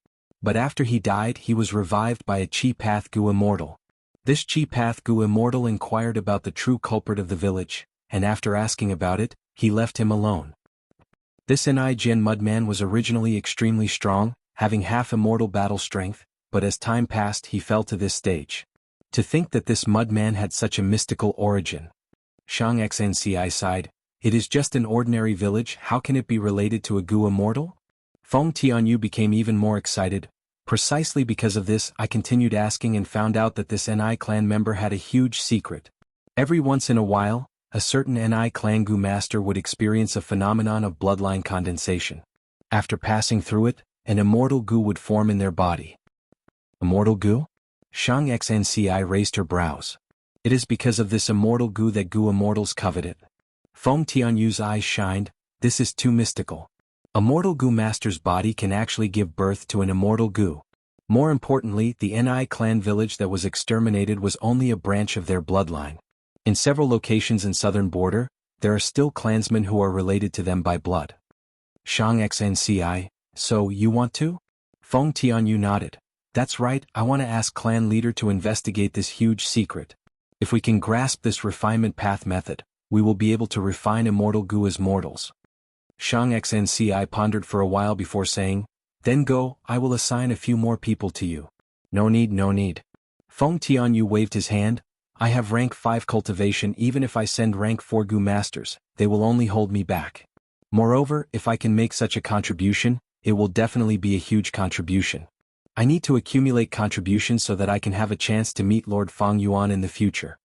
But after he died he was revived by a Chi Path Gu immortal. This Chi Path Gu immortal inquired about the true culprit of the village, and after asking about it, he left him alone. This Ni Jian mudman was originally extremely strong, having half immortal battle strength, but as time passed he fell to this stage. To think that this mudman had such a mystical origin. Shang Xinci sighed, it is just an ordinary village, how can it be related to a Gu immortal? Feng Tianyu became even more excited. Precisely because of this I continued asking and found out that this Ni clan member had a huge secret. Every once in a while, a certain Ni clan Gu master would experience a phenomenon of bloodline condensation. After passing through it, an immortal Gu would form in their body. Immortal Gu? Shang Xinci raised her brows. It is because of this immortal Gu that Gu immortals covet it. Feng Tianyu's eyes shined, this is too mystical. A mortal Gu master's body can actually give birth to an immortal Gu. More importantly, the Ni clan village that was exterminated was only a branch of their bloodline. In several locations in southern border, there are still clansmen who are related to them by blood. Shang Xinci, so you want to? Feng Tianyu nodded. That's right, I want to ask clan leader to investigate this huge secret. If we can grasp this refinement path method, we will be able to refine immortal Gu as mortals. Shang Xinci pondered for a while before saying, then go, I will assign a few more people to you. No need, no need. Feng Tianyu waved his hand, I have rank 5 cultivation. Even if I send rank 4 Gu masters, they will only hold me back. Moreover, if I can make such a contribution, it will definitely be a huge contribution. I need to accumulate contributions so that I can have a chance to meet Lord Feng Yuan in the future.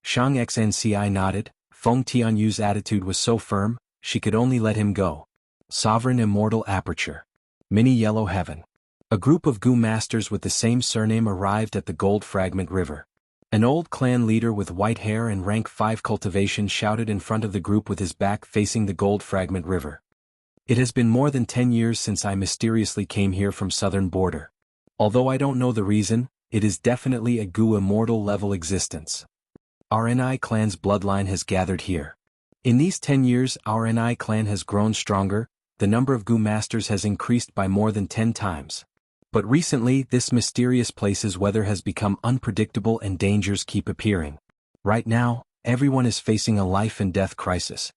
Shang Xinci nodded. Feng Tianyu's attitude was so firm, she could only let him go. Sovereign Immortal Aperture. Mini Yellow Heaven. A group of Gu masters with the same surname arrived at the Gold Fragment River. An old clan leader with white hair and rank 5 cultivation shouted in front of the group with his back facing the Gold Fragment River. It has been more than 10 years since I mysteriously came here from southern border. Although I don't know the reason, it is definitely a Gu immortal level existence. Our Ni clan's bloodline has gathered here. In these 10 years our Ni clan has grown stronger, the number of Gu masters has increased by more than 10 times. But recently this mysterious place's weather has become unpredictable and dangers keep appearing. Right now, everyone is facing a life and death crisis.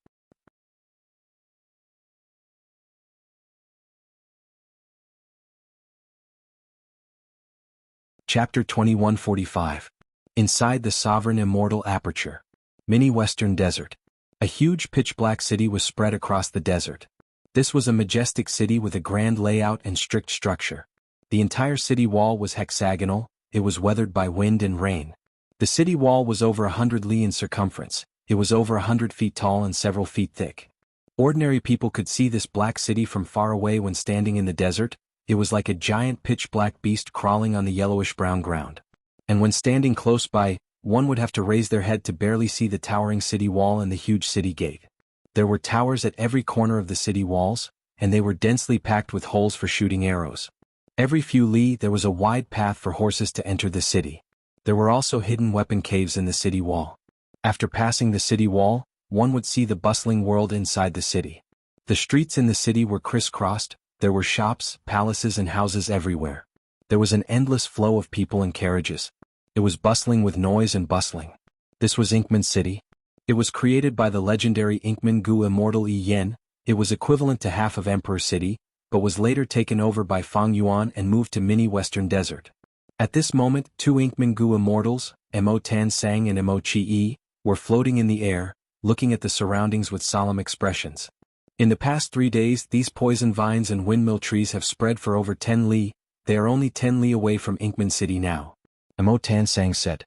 Chapter 2145. Inside the Sovereign Immortal Aperture. Mini Western Desert. A huge pitch-black city was spread across the desert. This was a majestic city with a grand layout and strict structure. The entire city wall was hexagonal, it was weathered by wind and rain. The city wall was over 100 li in circumference, it was over 100 feet tall and several feet thick. Ordinary people could see this black city from far away when standing in the desert. It was like a giant pitch-black beast crawling on the yellowish-brown ground. And when standing close by, one would have to raise their head to barely see the towering city wall and the huge city gate. There were towers at every corner of the city walls, and they were densely packed with holes for shooting arrows. Every few li there was a wide path for horses to enter the city. There were also hidden weapon caves in the city wall. After passing the city wall, one would see the bustling world inside the city. The streets in the city were crisscrossed, there were shops, palaces and houses everywhere. There was an endless flow of people and carriages. It was bustling with noise and bustling. This was Inkman City. It was created by the legendary Inkman Gu Immortal Yen. It was equivalent to half of Emperor City, but was later taken over by Fang Yuan and moved to Mini Western Desert. At this moment, two Inkman Gu Immortals, Mo Tan Sang and Mo Chi Yi, were floating in the air, looking at the surroundings with solemn expressions. In the past 3 days, these poison vines and windmill trees have spread for over 10 li. They are only 10 li away from Inkman City now. Mo Tan Sang said.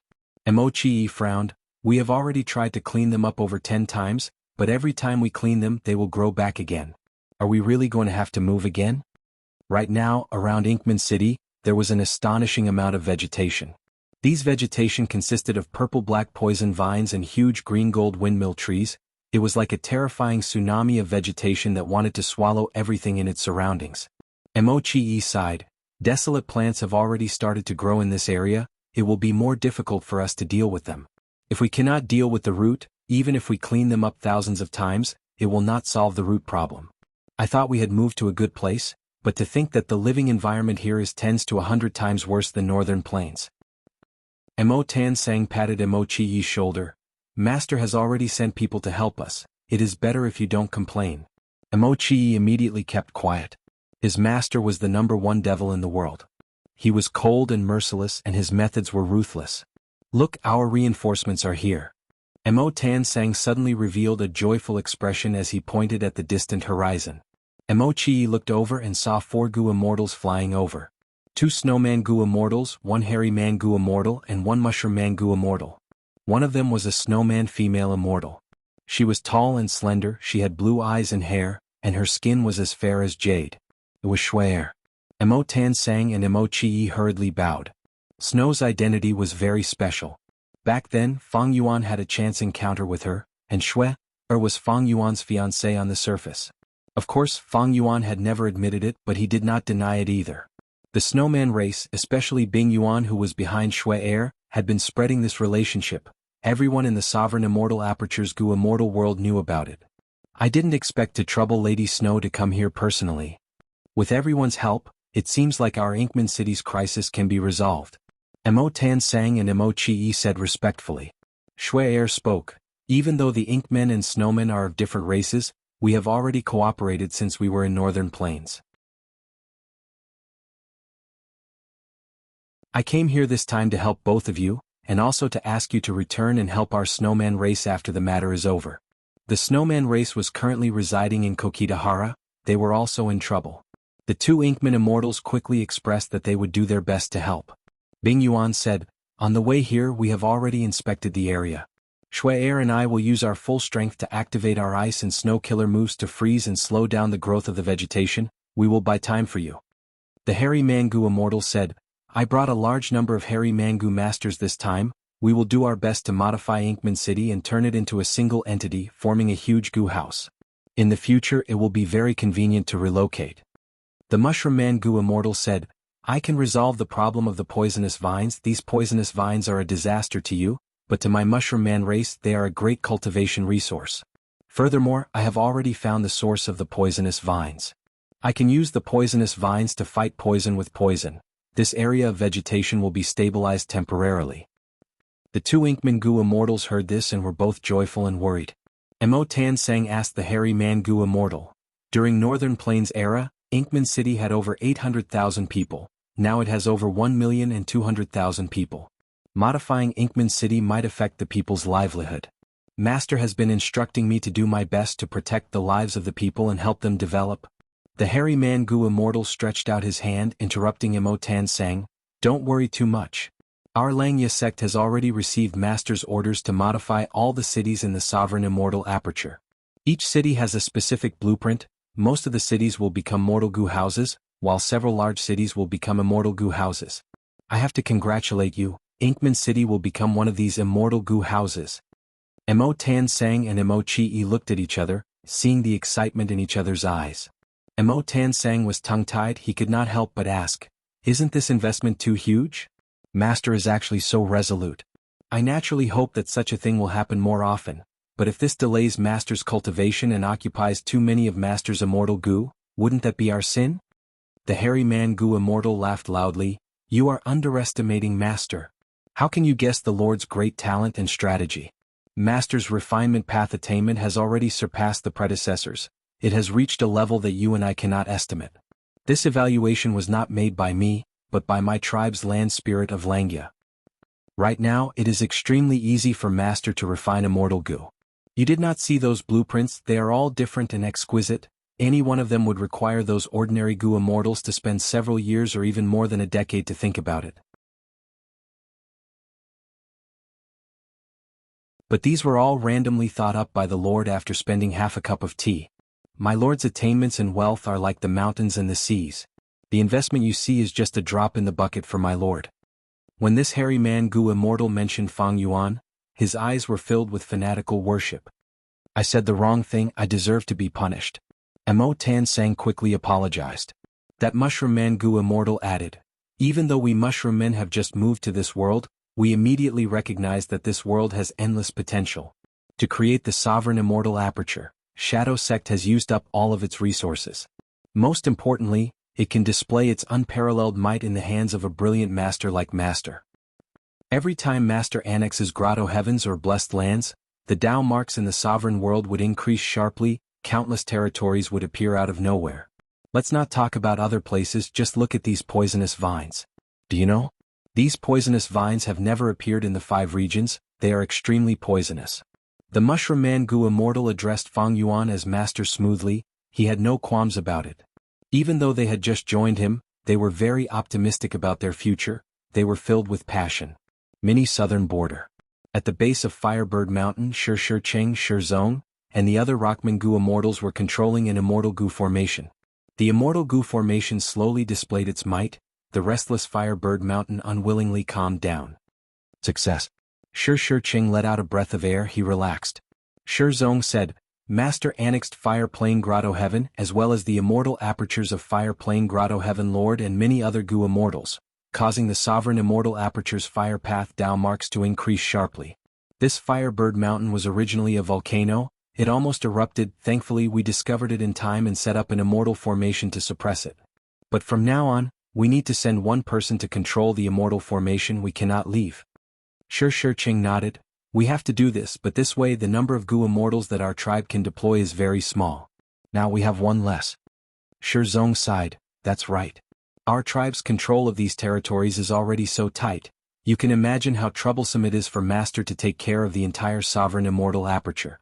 Mo Chi Yi frowned. We have already tried to clean them up over 10 times, but every time we clean them they will grow back again. Are we really going to have to move again? Right now, around Inkman City, there was an astonishing amount of vegetation. These vegetation consisted of purple-black poison vines and huge green-gold windmill trees. It was like a terrifying tsunami of vegetation that wanted to swallow everything in its surroundings. Mo Chi Yi sighed. Desolate plants have already started to grow in this area. It will be more difficult for us to deal with them. If we cannot deal with the root, even if we clean them up thousands of times, it will not solve the root problem. I thought we had moved to a good place, but to think that the living environment here is 10 to 100 times worse than northern plains. Mo Tan Sang patted Mo Chi Yi's shoulder. Master has already sent people to help us. It is better if you don't complain. Mo Chi Yi immediately kept quiet. His master was the #1 devil in the world. He was cold and merciless and his methods were ruthless. Look, our reinforcements are here. Mo Tan Sang suddenly revealed a joyful expression as he pointed at the distant horizon. Mo Chi Yi looked over and saw 4 Gu Immortals flying over. 2 Snowman Gu Immortals, 1 Hairy Man Gu Immortal and 1 Mushroom Man Gu Immortal. One of them was a Snowman Female Immortal. She was tall and slender, she had blue eyes and hair, and her skin was as fair as jade. It was Shui. Mo Tan Sang and Mo Chi Yi hurriedly bowed. Snow's identity was very special. Back then, Fang Yuan had a chance encounter with her, and Shui was Fang Yuan's fiancée on the surface. Of course, Fang Yuan had never admitted it, but he did not deny it either. The Snowman race, especially Bing Yuan who was behind Shui, had been spreading this relationship. Everyone in the Sovereign Immortal Aperture's Gu Immortal world knew about it. I didn't expect to trouble Lady Snow to come here personally. With everyone's help, it seems like our Inkman City's crisis can be resolved. Mo Tan Sang and Mo Chi Yi said respectfully. Shui spoke. Even though the Inkmen and Snowmen are of different races, we have already cooperated since we were in Northern Plains. I came here this time to help both of you, and also to ask you to return and help our Snowman race after the matter is over. The Snowman race was currently residing in Kokitahara. They were also in trouble. The 2 Inkman Immortals quickly expressed that they would do their best to help. Bing Yuan said, on the way here we have already inspected the area. Shui and I will use our full strength to activate our ice and snow killer moves to freeze and slow down the growth of the vegetation. We will buy time for you. The Hairy Mangu Immortal said, I brought a large number of Hairy Mangu Masters this time. We will do our best to modify Inkman City and turn it into a single entity, forming a huge Gu house. In the future it will be very convenient to relocate. The Mushroom Man Gu Immortal said, I can resolve the problem of the poisonous vines. These poisonous vines are a disaster to you, but to my Mushroom Man race they are a great cultivation resource. Furthermore, I have already found the source of the poisonous vines. I can use the poisonous vines to fight poison with poison. This area of vegetation will be stabilized temporarily. The two Inkman-gu immortals heard this and were both joyful and worried. Mo Tan-sang asked the hairy man-gu immortal. During Northern Plains era, Inkman City had over 800,000 people, now it has over 1,200,000 people. Modifying Inkman City might affect the people's livelihood. Master has been instructing me to do my best to protect the lives of the people and help them develop. The hairy man-gu immortal stretched out his hand, interrupting Mo Tan-sang. Don't worry too much. Our Langya sect has already received Master's orders to modify all the cities in the sovereign immortal aperture. Each city has a specific blueprint. Most of the cities will become mortal gu houses, while several large cities will become immortal gu houses. I have to congratulate you, Inkman City will become one of these immortal gu houses. Mo Tan-sang and Mo Chi-e looked at each other, seeing the excitement in each other's eyes. Mo Tan-sang was tongue-tied, he could not help but ask, isn't this investment too huge? Master is actually so resolute. I naturally hope that such a thing will happen more often, but if this delays Master's cultivation and occupies too many of Master's immortal gu, wouldn't that be our sin? The hairy man-gu immortal laughed loudly. You are underestimating Master. How can you guess the Lord's great talent and strategy? Master's refinement path attainment has already surpassed the predecessors. It has reached a level that you and I cannot estimate. This evaluation was not made by me, but by my tribe's land spirit of Langya. Right now, it is extremely easy for Master to refine immortal gu. You did not see those blueprints, they are all different and exquisite. Any one of them would require those ordinary gu immortals to spend several years or even more than a decade to think about it. But these were all randomly thought up by the Lord after spending half a cup of tea. My Lord's attainments and wealth are like the mountains and the seas. The investment you see is just a drop in the bucket for my Lord. When this hairy man-gu immortal mentioned Fang Yuan, his eyes were filled with fanatical worship. I said the wrong thing, I deserve to be punished. Mo Tan-sang quickly apologized. That mushroom man-gu immortal added, even though we mushroom men have just moved to this world, we immediately recognize that this world has endless potential. To create the sovereign immortal aperture, Shadow Sect has used up all of its resources. Most importantly, it can display its unparalleled might in the hands of a brilliant master like Master. Every time Master annexes Grotto Heavens or Blessed Lands, the Tao marks in the sovereign world would increase sharply, countless territories would appear out of nowhere. Let's not talk about other places, just look at these poisonous vines. Do you know? These poisonous vines have never appeared in the 5 regions, they are extremely poisonous. The Mushroom Man-gu immortal addressed Fang Yuan as Master smoothly, he had no qualms about it. Even though they had just joined him, they were very optimistic about their future, they were filled with passion. Mini Southern Border. At the base of Firebird Mountain, Shi Cheng Zong, and the other Rockman-gu immortals were controlling an immortal gu formation. The immortal gu formation slowly displayed its might, the restless Firebird Mountain unwillingly calmed down. Success. Shi Cheng let out a breath of air, he relaxed. Shi Zong said, Master annexed Fire Plain Grotto Heaven as well as the immortal apertures of Fire Plain Grotto Heaven Lord and many other gu immortals, causing the sovereign immortal aperture's fire path Tao marks to increase sharply. This Firebird Mountain was originally a volcano, it almost erupted, thankfully we discovered it in time and set up an immortal formation to suppress it. But from now on, we need to send one person to control the immortal formation, we cannot leave. Shi Cheng nodded. We have to do this, but this way the number of gu immortals that our tribe can deploy is very small. Now we have one less. Shi Zong sighed, that's right. Our tribe's control of these territories is already so tight, you can imagine how troublesome it is for Master to take care of the entire sovereign immortal aperture.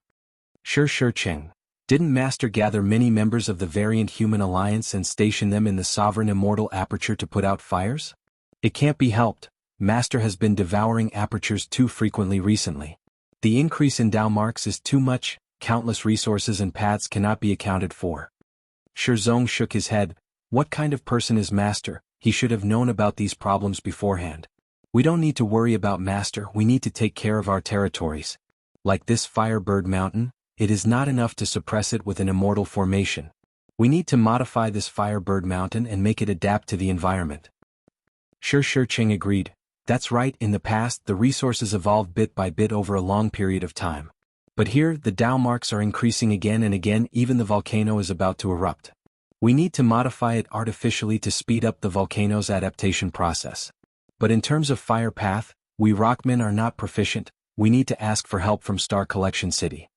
Shi Cheng, didn't Master gather many members of the variant human alliance and station them in the sovereign immortal aperture to put out fires? It can't be helped. Master has been devouring apertures too frequently recently. The increase in Tao marks is too much, countless resources and paths cannot be accounted for. Shi Zong shook his head. What kind of person is Master? He should have known about these problems beforehand. We don't need to worry about Master, we need to take care of our territories. Like this Firebird Mountain, it is not enough to suppress it with an immortal formation. We need to modify this Firebird Mountain and make it adapt to the environment. Shi Cheng agreed. That's right, in the past the resources evolved bit by bit over a long period of time. But here the Tao marks are increasing again and again, even the volcano is about to erupt. We need to modify it artificially to speed up the volcano's adaptation process. But in terms of fire path, We rockmen are not proficient, we need to ask for help from Star Collection City.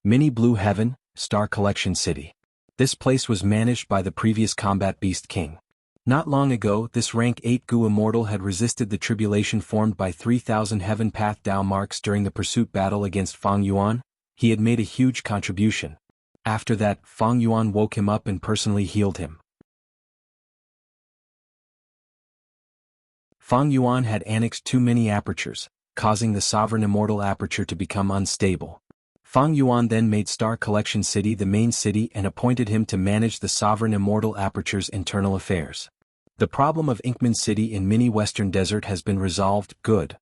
Mini Blue Heaven, Star Collection City. This place was managed by the previous Combat Beast King. Not long ago, this rank 8 Gu Immortal had resisted the tribulation formed by 3,000 Heaven Path Dao marks during the pursuit battle against Fang Yuan. He had made a huge contribution. After that, Fang Yuan woke him up and personally healed him. Fang Yuan had annexed too many apertures, causing the Sovereign Immortal Aperture to become unstable. Fang Yuan then made Star Collection City the main city and appointed him to manage the Sovereign Immortal Aperture's internal affairs. The problem of Inkman City in Mini Western Desert has been resolved. Good.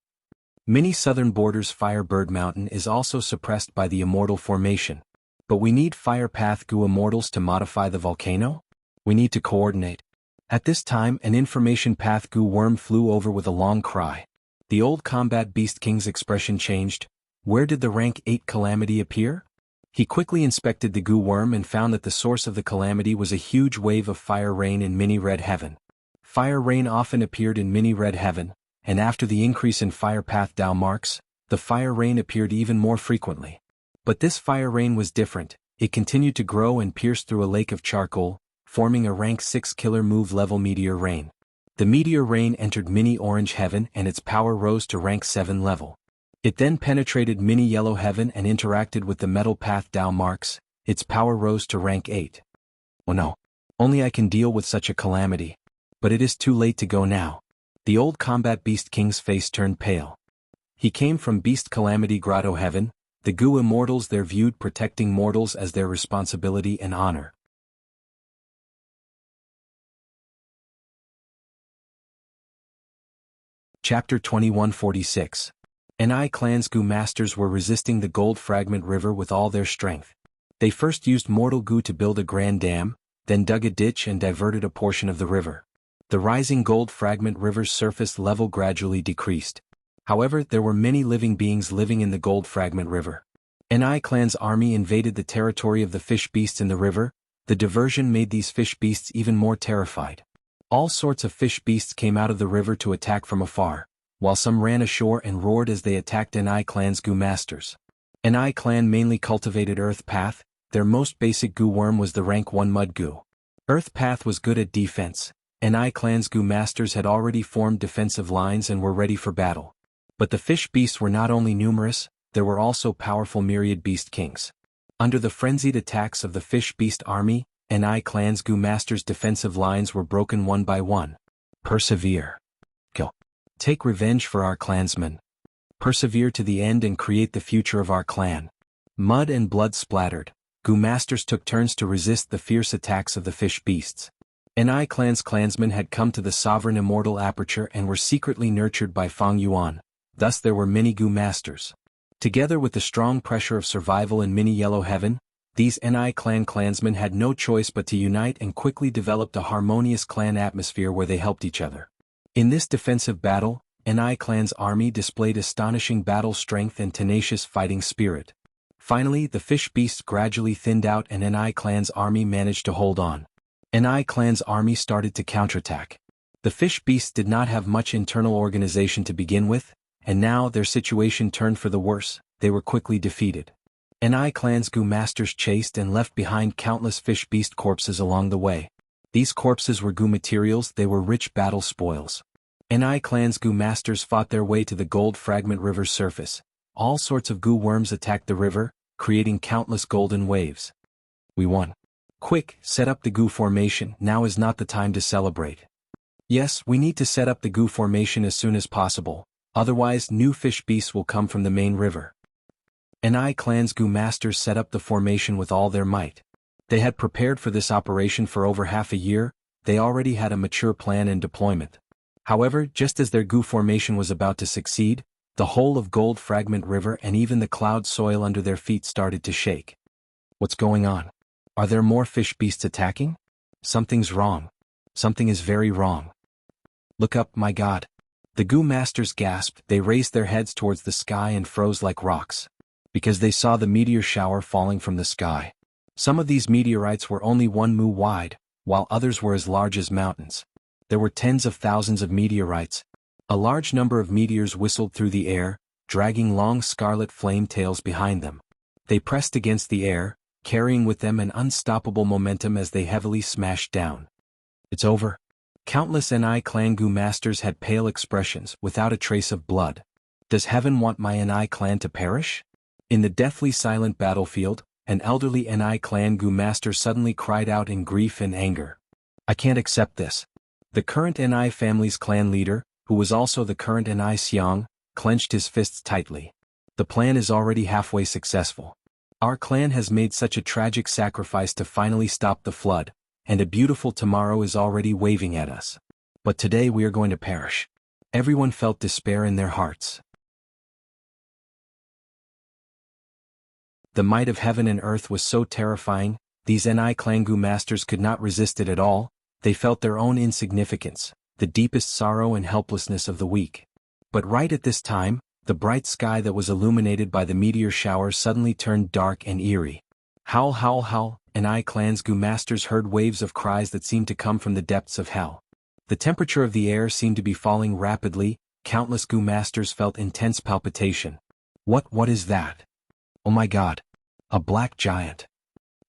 Mini Southern Borders Firebird Mountain is also suppressed by the Immortal Formation. But we need Fire Path Gu Immortals to modify the volcano? We need to coordinate. At this time, an Information Path Gu worm flew over with a long cry. The old Combat Beast King's expression changed. Where did the rank 8 calamity appear? He quickly inspected the Gu worm and found that the source of the calamity was a huge wave of fire rain in Mini Red Heaven. Fire rain often appeared in Mini Red Heaven, and after the increase in Fire Path Dao marks, the fire rain appeared even more frequently. But this fire rain was different. It continued to grow and pierce through a lake of charcoal, forming a rank 6 killer move level meteor rain. The meteor rain entered Mini Orange Heaven and its power rose to rank 7 level. It then penetrated Mini Yellow Heaven and interacted with the Metal Path Dao marks. Its power rose to rank 8. Oh no. Only I can deal with such a calamity. But it is too late to go now. The old Combat Beast King's face turned pale. He came from Beast Calamity Grotto Heaven. The Gu Immortals there viewed protecting mortals as their responsibility and honor. Chapter 2146. Ni Clan's Gu Masters were resisting the Gold Fragment River with all their strength. They first used Mortal Gu to build a grand dam, then dug a ditch and diverted a portion of the river. The rising Gold Fragment River's surface level gradually decreased. However, there were many living beings living in the Gold Fragment River. Ni Clan's army invaded the territory of the fish beasts in the river. The diversion made these fish beasts even more terrified. All sorts of fish beasts came out of the river to attack from afar, while some ran ashore and roared as they attacked Ni Clan's Gu Masters. Ni Clan mainly cultivated Earth Path. Their most basic Gu worm was the rank 1 Mud Gu. Earth Path was good at defense. Ni Clan's Gu Masters had already formed defensive lines and were ready for battle. But the fish beasts were not only numerous, there were also powerful myriad beast kings. Under the frenzied attacks of the fish beast army, Ni Clan's Gu Masters' defensive lines were broken one by one. Persevere. Go. Take revenge for our clansmen. Persevere to the end and create the future of our clan. Mud and blood splattered. Gu Masters took turns to resist the fierce attacks of the fish beasts. Ni Clan's clansmen had come to the Sovereign Immortal Aperture and were secretly nurtured by Fang Yuan. Thus there were many Gu Masters. Together with the strong pressure of survival in Mini Yellow Heaven, these Ni Clan clansmen had no choice but to unite and quickly developed a harmonious clan atmosphere where they helped each other. In this defensive battle, Ni Clan's army displayed astonishing battle strength and tenacious fighting spirit. Finally, the fish beasts gradually thinned out and Ni Clan's army managed to hold on. Ni Clan's army started to counterattack. The fish beasts did not have much internal organization to begin with, and now their situation turned for the worse. They were quickly defeated. Ni Clan's Gu Masters chased and left behind countless fish beast corpses along the way. These corpses were Gu materials, they were rich battle spoils. Ni Clan's Gu Masters fought their way to the Gold Fragment River's surface. All sorts of Gu worms attacked the river, creating countless golden waves. We won. Quick, set up the Gu formation, now is not the time to celebrate. Yes, we need to set up the Gu formation as soon as possible, otherwise new fish beasts will come from the main river. Ni Clan's Gu Masters set up the formation with all their might. They had prepared for this operation for over half a year, they already had a mature plan and deployment. However, just as their Gu formation was about to succeed, the whole of Gold Fragment River and even the cloud soil under their feet started to shake. What's going on? Are there more fish beasts attacking? Something's wrong. Something is very wrong. Look up, my God. The Gu Masters gasped, they raised their heads towards the sky and froze like rocks. Because they saw the meteor shower falling from the sky. Some of these meteorites were only 1 mu wide, while others were as large as mountains. There were tens of thousands of meteorites. A large number of meteors whistled through the air, dragging long scarlet flame tails behind them. They pressed against the air, carrying with them an unstoppable momentum as they heavily smashed down. It's over. Countless Ni clan Gu masters had pale expressions without a trace of blood. Does heaven want my Ni clan to perish? In the deathly silent battlefield, an elderly Ni clan Gu master suddenly cried out in grief and anger. I can't accept this. The current Ni family's clan leader, who was also the current Ni Xiang, clenched his fists tightly. The plan is already halfway successful. Our clan has made such a tragic sacrifice to finally stop the flood, and a beautiful tomorrow is already waving at us. But today we are going to perish. Everyone felt despair in their hearts. The might of heaven and earth was so terrifying, these Ni clan Gu masters could not resist it at all. They felt their own insignificance, the deepest sorrow and helplessness of the weak. But right at this time, the bright sky that was illuminated by the meteor shower suddenly turned dark and eerie. Howl, howl, howl, Ni clan's Gu masters heard waves of cries that seemed to come from the depths of hell. The temperature of the air seemed to be falling rapidly. Countless Gu masters felt intense palpitation. What is that? Oh my God! A black giant.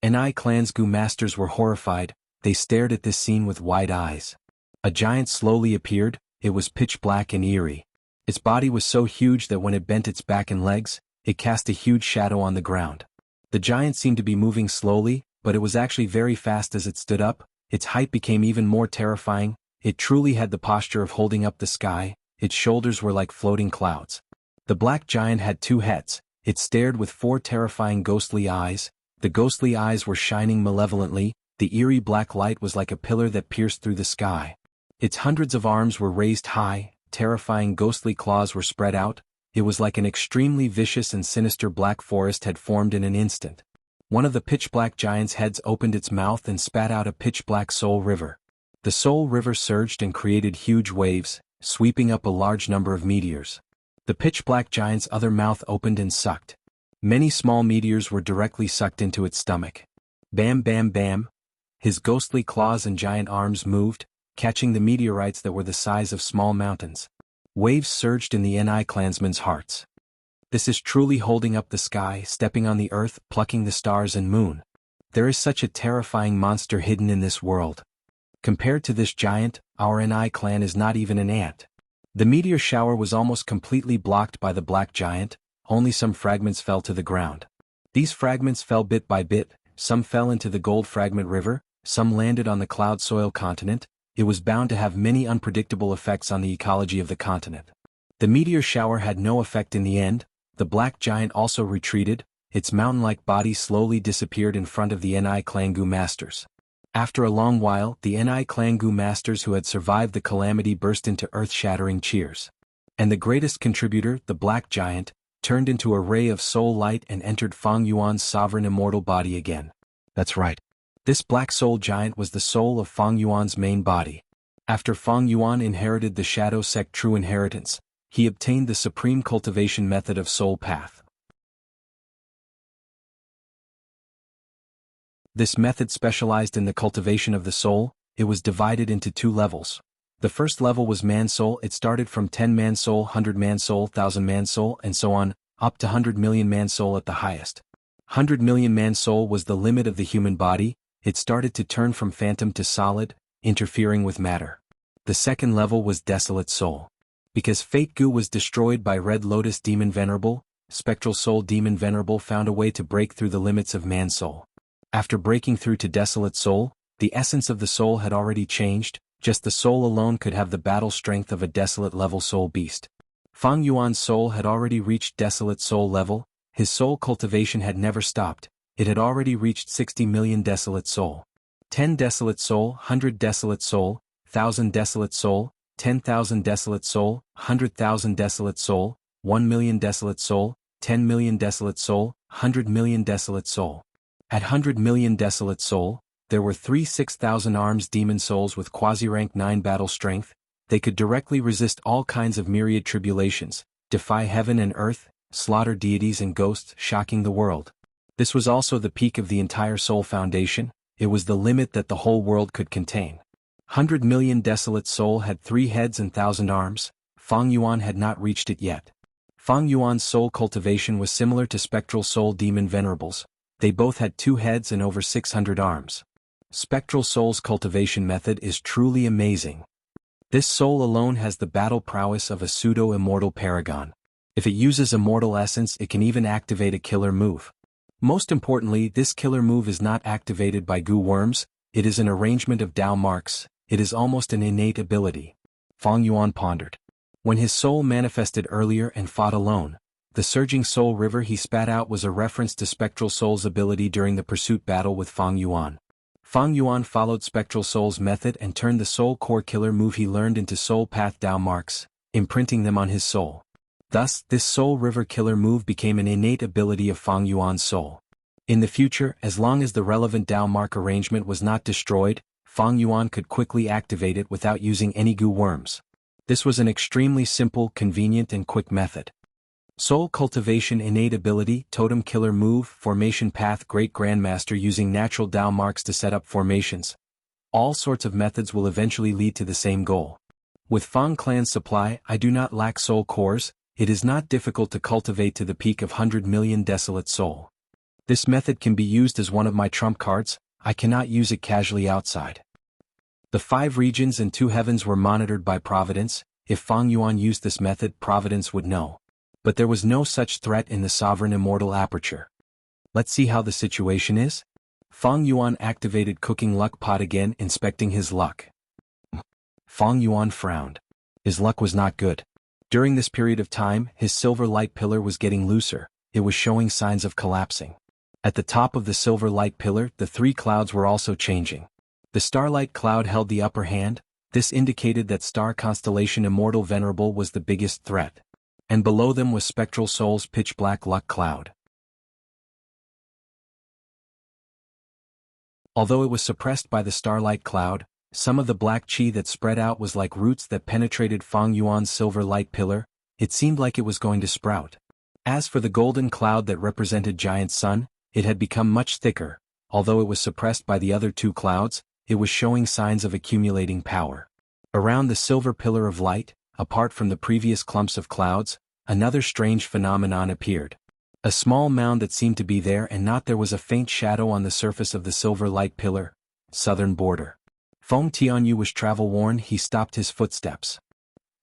Ni clan's Gu masters were horrified. They stared at this scene with wide eyes. A giant slowly appeared. It was pitch black and eerie. Its body was so huge that when it bent its back and legs, it cast a huge shadow on the ground. The giant seemed to be moving slowly, but it was actually very fast as it stood up. Its height became even more terrifying. It truly had the posture of holding up the sky. Its shoulders were like floating clouds. The black giant had two heads. It stared with four terrifying ghostly eyes. The ghostly eyes were shining malevolently. The eerie black light was like a pillar that pierced through the sky. Its hundreds of arms were raised high. Terrifying ghostly claws were spread out. It was like an extremely vicious and sinister black forest had formed in an instant. One of the pitch-black giant's heads opened its mouth and spat out a pitch-black soul river. The soul river surged and created huge waves, sweeping up a large number of meteors. The pitch-black giant's other mouth opened and sucked. Many small meteors were directly sucked into its stomach. Bam, bam, bam. His ghostly claws and giant arms moved, catching the meteorites that were the size of small mountains. Waves surged in the Ni clansmen's hearts. This is truly holding up the sky, stepping on the earth, plucking the stars and moon. There is such a terrifying monster hidden in this world. Compared to this giant, our Ni clan is not even an ant. The meteor shower was almost completely blocked by the black giant. Only some fragments fell to the ground. These fragments fell bit by bit. Some fell into the Gold Fragment River, some landed on the Cloud Soil continent. It was bound to have many unpredictable effects on the ecology of the continent. The meteor shower had no effect in the end. The black giant also retreated. Its mountain-like body slowly disappeared in front of the Ni clan Gu masters. After a long while, the Ni clan Gu masters who had survived the calamity burst into earth-shattering cheers. And the greatest contributor, the black giant, turned into a ray of soul light and entered Fang Yuan's sovereign immortal body again. That's right. This black soul giant was the soul of Fang Yuan's main body. After Fang Yuan inherited the Shadow Sect true inheritance, he obtained the supreme cultivation method of soul path. This method specialized in the cultivation of the soul. It was divided into two levels. The first level was man soul. It started from 10-man soul, 100-man soul, 1,000-man soul, and so on, up to 100 million man soul at the highest. 100 million man soul was the limit of the human body. It started to turn from phantom to solid, interfering with matter. The second level was desolate soul. Because Fate Gu was destroyed by Red Lotus Demon Venerable, Spectral Soul Demon Venerable found a way to break through the limits of man soul. After breaking through to desolate soul, the essence of the soul had already changed. Just the soul alone could have the battle strength of a desolate level soul beast. Fang Yuan's soul had already reached desolate soul level. His soul cultivation had never stopped. It had already reached 60 million desolate soul. 10 desolate soul, 100 desolate soul, 1,000 desolate soul, 10,000 desolate soul, 100,000 desolate soul, 1 million desolate soul, 10 million desolate soul, 100 million desolate soul. At 100 million desolate soul, there were 3 6,000 arms demon souls with quasi-rank 9 battle strength. They could directly resist all kinds of myriad tribulations, defy heaven and earth, slaughter deities and ghosts, shocking the world. This was also the peak of the entire soul foundation. It was the limit that the whole world could contain. 100 million desolate soul had 3 heads and 1,000 arms. Fang Yuan had not reached it yet. Fang Yuan's soul cultivation was similar to spectral soul demon venerables. They both had 2 heads and over 600 arms. Spectral soul's cultivation method is truly amazing. This soul alone has the battle prowess of a pseudo-immortal paragon. If it uses immortal essence, it can even activate a killer move. Most importantly, this killer move is not activated by goo worms, it is an arrangement of Dao marks, it is almost an innate ability. Fang Yuan pondered. When his soul manifested earlier and fought alone, the surging soul river he spat out was a reference to Spectral Soul's ability during the pursuit battle with Fang Yuan. Fang Yuan followed Spectral Soul's method and turned the soul core killer move he learned into soul path Dao marks, imprinting them on his soul. Thus, this soul river killer move became an innate ability of Fang Yuan's soul. In the future, as long as the relevant Dao mark arrangement was not destroyed, Fang Yuan could quickly activate it without using any goo worms. This was an extremely simple, convenient and quick method. Soul cultivation innate ability, totem killer move, formation path great grandmaster using natural Dao marks to set up formations. All sorts of methods will eventually lead to the same goal. With Fang Clan's supply, I do not lack soul cores, it is not difficult to cultivate to the peak of 100 million desolate soul. This method can be used as one of my trump cards, I cannot use it casually outside. The 5 regions and 2 heavens were monitored by Providence. If Fang Yuan used this method, Providence would know. But there was no such threat in the sovereign immortal aperture. Let's see how the situation is. Fang Yuan activated cooking luck pot again, inspecting his luck. Fang Yuan frowned. His luck was not good. During this period of time, his silver light pillar was getting looser, it was showing signs of collapsing. At the top of the silver light pillar, the 3 clouds were also changing. The starlight cloud held the upper hand, this indicated that star constellation Immortal Venerable was the biggest threat. And below them was Spectral Soul's pitch-black luck cloud. Although it was suppressed by the starlight cloud, some of the black chi that spread out was like roots that penetrated Fang Yuan's silver light pillar, it seemed like it was going to sprout. As for the golden cloud that represented Giant Sun, it had become much thicker, although it was suppressed by the other 2 clouds, it was showing signs of accumulating power. Around the silver pillar of light, apart from the previous clumps of clouds, another strange phenomenon appeared. A small mound that seemed to be there and not there was a faint shadow on the surface of the silver light pillar, southern border. Feng Tianyu was travel-worn, he stopped his footsteps.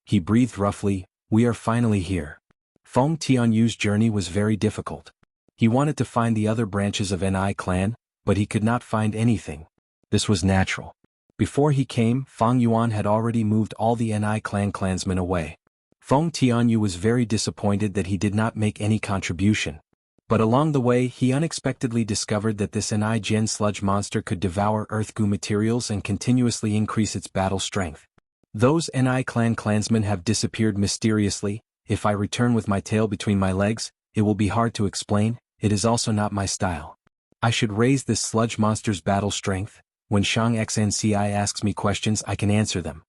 He breathed roughly, we are finally here. Feng Tianyu's journey was very difficult. He wanted to find the other branches of Ni clan, but he could not find anything. This was natural. Before he came, Fang Yuan had already moved all the Ni clan clansmen away. Feng Tianyu was very disappointed that he did not make any contribution. But along the way he unexpectedly discovered that this Ni Gen sludge monster could devour earth goo materials and continuously increase its battle strength. Those Ni clan clansmen have disappeared mysteriously, if I return with my tail between my legs, it will be hard to explain, it is also not my style. I should raise this sludge monster's battle strength. When Shang Xnci asks me questions I can answer them.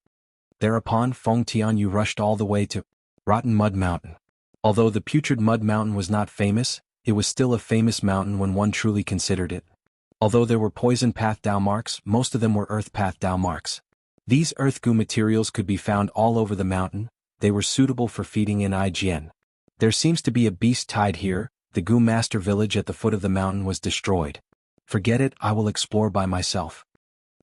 Thereupon Feng Tianyu rushed all the way to Rotten Mud Mountain. Although the putrid Mud Mountain was not famous, it was still a famous mountain when one truly considered it. Although there were poison path Dao marks, most of them were earth path Dao marks. These earth goo materials could be found all over the mountain, they were suitable for feeding in IGN. There seems to be a beast tied here, the goo master village at the foot of the mountain was destroyed. Forget it, I will explore by myself.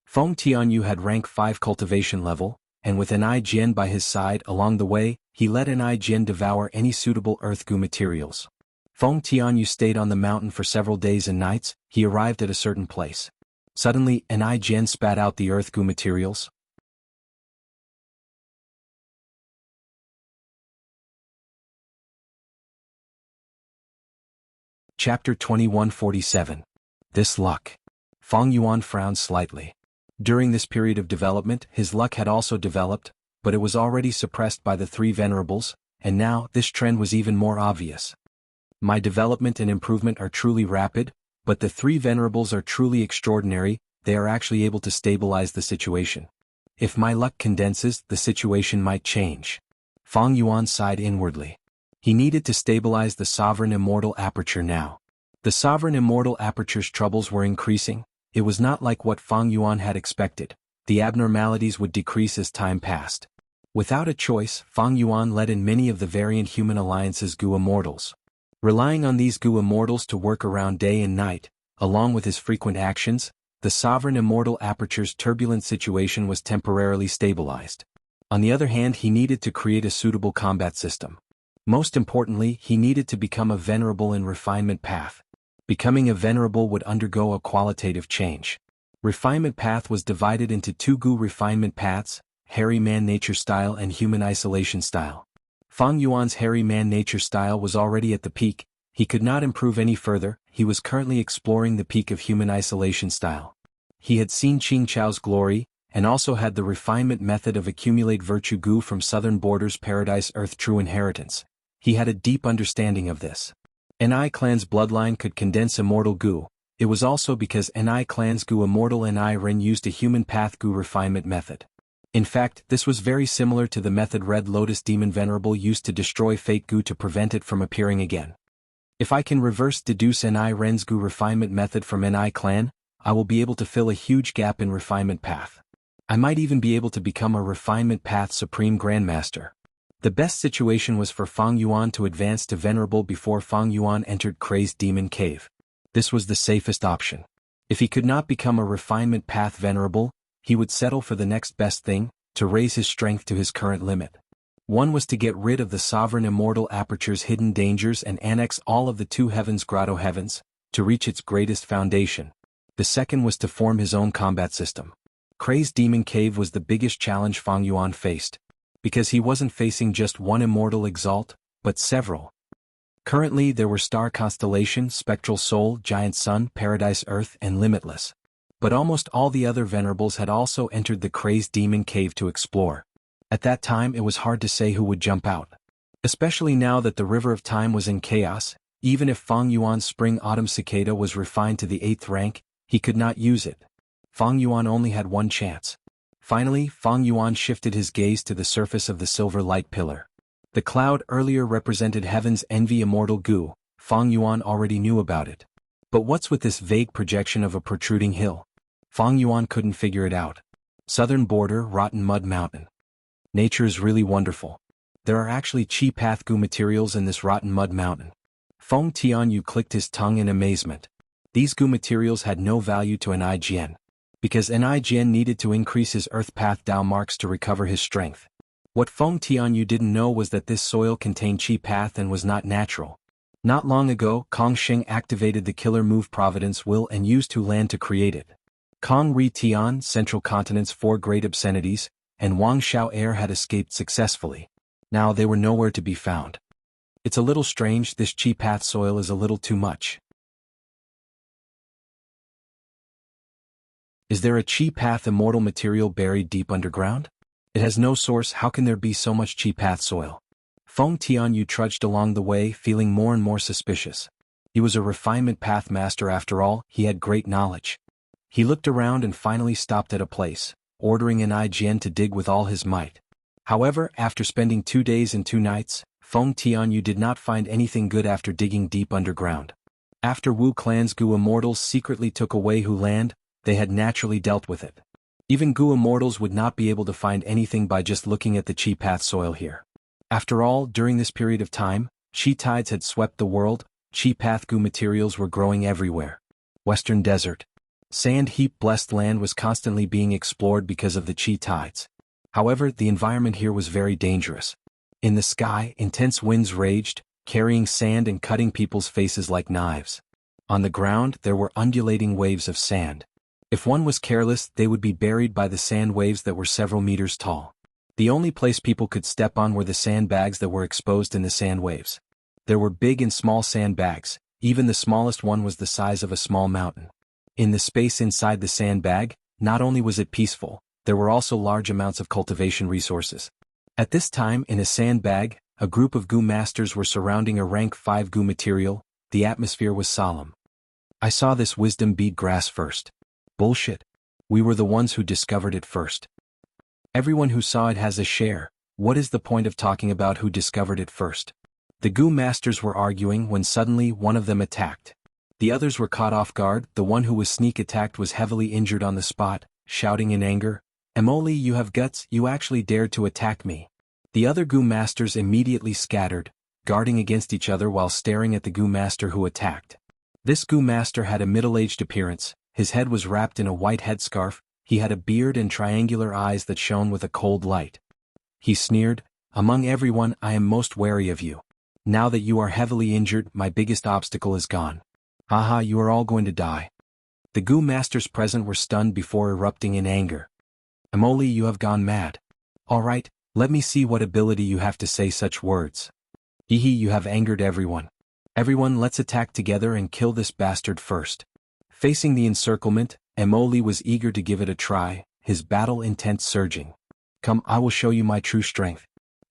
Feng Tianyu had rank 5 cultivation level, and with an IGN by his side along the way, he let an IGN devour any suitable earth goo materials. Feng Tianyu stayed on the mountain for several days and nights, he arrived at a certain place. Suddenly, an IGN spat out the earth goo materials. Chapter 2147. This luck. Fang Yuan frowned slightly. During this period of development, his luck had also developed, but it was already suppressed by the 3 venerables, and now this trend was even more obvious. My development and improvement are truly rapid, but the 3 venerables are truly extraordinary, they are actually able to stabilize the situation. If my luck condenses, the situation might change. Fang Yuan sighed inwardly. He needed to stabilize the sovereign immortal aperture now. The sovereign immortal aperture's troubles were increasing. It was not like what Fang Yuan had expected. The abnormalities would decrease as time passed. Without a choice, Fang Yuan let in many of the variant human alliance's Gu Immortals. Relying on these Gu Immortals to work around day and night, along with his frequent actions, the sovereign immortal Aperture's turbulent situation was temporarily stabilized. On the other hand, he needed to create a suitable combat system. Most importantly, he needed to become a venerable and refinement path. Becoming a venerable would undergo a qualitative change. Refinement path was divided into two Gu refinement paths, hairy man nature style and human isolation style. Fang Yuan's hairy man nature style was already at the peak. He could not improve any further. He was currently exploring the peak of human isolation style. He had seen Qing Chao's glory, and also had the refinement method of accumulate virtue Gu from southern borders Paradise Earth true inheritance. He had a deep understanding of this. Ni clan's bloodline could condense immortal Gu. It was also because Ni clan's Gu immortal Ni Ren used a human path Gu refinement method. In fact, this was very similar to the method Red Lotus Demon Venerable used to destroy fake Gu to prevent it from appearing again. If I can reverse deduce Ni Ren's Gu refinement method from Ni clan, I will be able to fill a huge gap in refinement path. I might even be able to become a refinement path supreme grandmaster. The best situation was for Fang Yuan to advance to venerable before Fang Yuan entered Crazed Demon Cave. This was the safest option. If he could not become a refinement path venerable, he would settle for the next best thing, to raise his strength to his current limit. One was to get rid of the sovereign immortal Aperture's hidden dangers and annex all of the two heavens grotto heavens, to reach its greatest foundation. The second was to form his own combat system. Crazed Demon Cave was the biggest challenge Fang Yuan faced, because he wasn't facing just one immortal exalt, but several. Currently there were Star Constellation, Spectral Soul, Giant Sun, Paradise Earth, and Limitless. But almost all the other venerables had also entered the Crazed Demon Cave to explore. At that time it was hard to say who would jump out. Especially now that the River of Time was in chaos, even if Fang Yuan's Spring Autumn Cicada was refined to the 8th rank, he could not use it. Fang Yuan only had one chance. Finally, Fang Yuan shifted his gaze to the surface of the silver light pillar. The cloud earlier represented heaven's envy immortal Gu. Fang Yuan already knew about it. But what's with this vague projection of a protruding hill? Fang Yuan couldn't figure it out. Southern border, rotten mud mountain. Nature is really wonderful. There are actually chi path Gu materials in this rotten mud mountain. Feng Tianyu clicked his tongue in amazement. These Gu materials had no value to Ni, because Ni needed to increase his earth path Dao marks to recover his strength. What Feng Tianyu didn't know was that this soil contained chi path and was not natural. Not long ago, Kong Sheng activated the killer move Providence Will and used Hu Lan to create it. Kong Ri Tian, Central Continent's 4 great obscenities, and Wang Xiao Air had escaped successfully. Now they were nowhere to be found. It's a little strange, this chi path soil is a little too much. Is there a chi path immortal material buried deep underground? It has no source, how can there be so much chi path soil? Feng Tianyu trudged along the way, feeling more and more suspicious. He was a refinement path master after all, he had great knowledge. He looked around and finally stopped at a place, ordering an IGN to dig with all his might. However, after spending 2 days and 2 nights, Feng Tianyu did not find anything good after digging deep underground. After Wu Clan's Gu Immortals secretly took away Hu Land, they had naturally dealt with it. Even Gu Immortals would not be able to find anything by just looking at the chi path soil here. After all, during this period of time, chi tides had swept the world, chi path Gu materials were growing everywhere. Western Desert. Sand heap blessed land was constantly being explored because of the chi tides. However, the environment here was very dangerous. In the sky, intense winds raged, carrying sand and cutting people's faces like knives. On the ground, there were undulating waves of sand. If one was careless, they would be buried by the sand waves that were several meters tall. The only place people could step on were the sandbags that were exposed in the sand waves. There were big and small sandbags, even the smallest one was the size of a small mountain. In the space inside the sandbag, not only was it peaceful, there were also large amounts of cultivation resources. At this time, in a sandbag, a group of Gu masters were surrounding a rank 5 Gu material. The atmosphere was solemn. I saw this wisdom bead grass first. Bullshit. We were the ones who discovered it first. Everyone who saw it has a share. What is the point of talking about who discovered it first? The Gu masters were arguing when suddenly one of them attacked. The others were caught off guard. The one who was sneak attacked was heavily injured on the spot, shouting in anger, Emoli, you have guts, you actually dared to attack me. The other Gu masters immediately scattered, guarding against each other while staring at the Gu master who attacked. This Gu master had a middle-aged appearance, his head was wrapped in a white headscarf, he had a beard and triangular eyes that shone with a cold light. He sneered, "Among everyone I am most wary of you. Now that you are heavily injured, my biggest obstacle is gone. Haha, you are all going to die." The Gu masters present were stunned before erupting in anger. "Emoli, you have gone mad. Alright, let me see what ability you have to say such words. Hehe, you have angered everyone. Everyone, let's attack together and kill this bastard first." Facing the encirclement, Emoli was eager to give it a try, his battle intent surging. "Come, I will show you my true strength."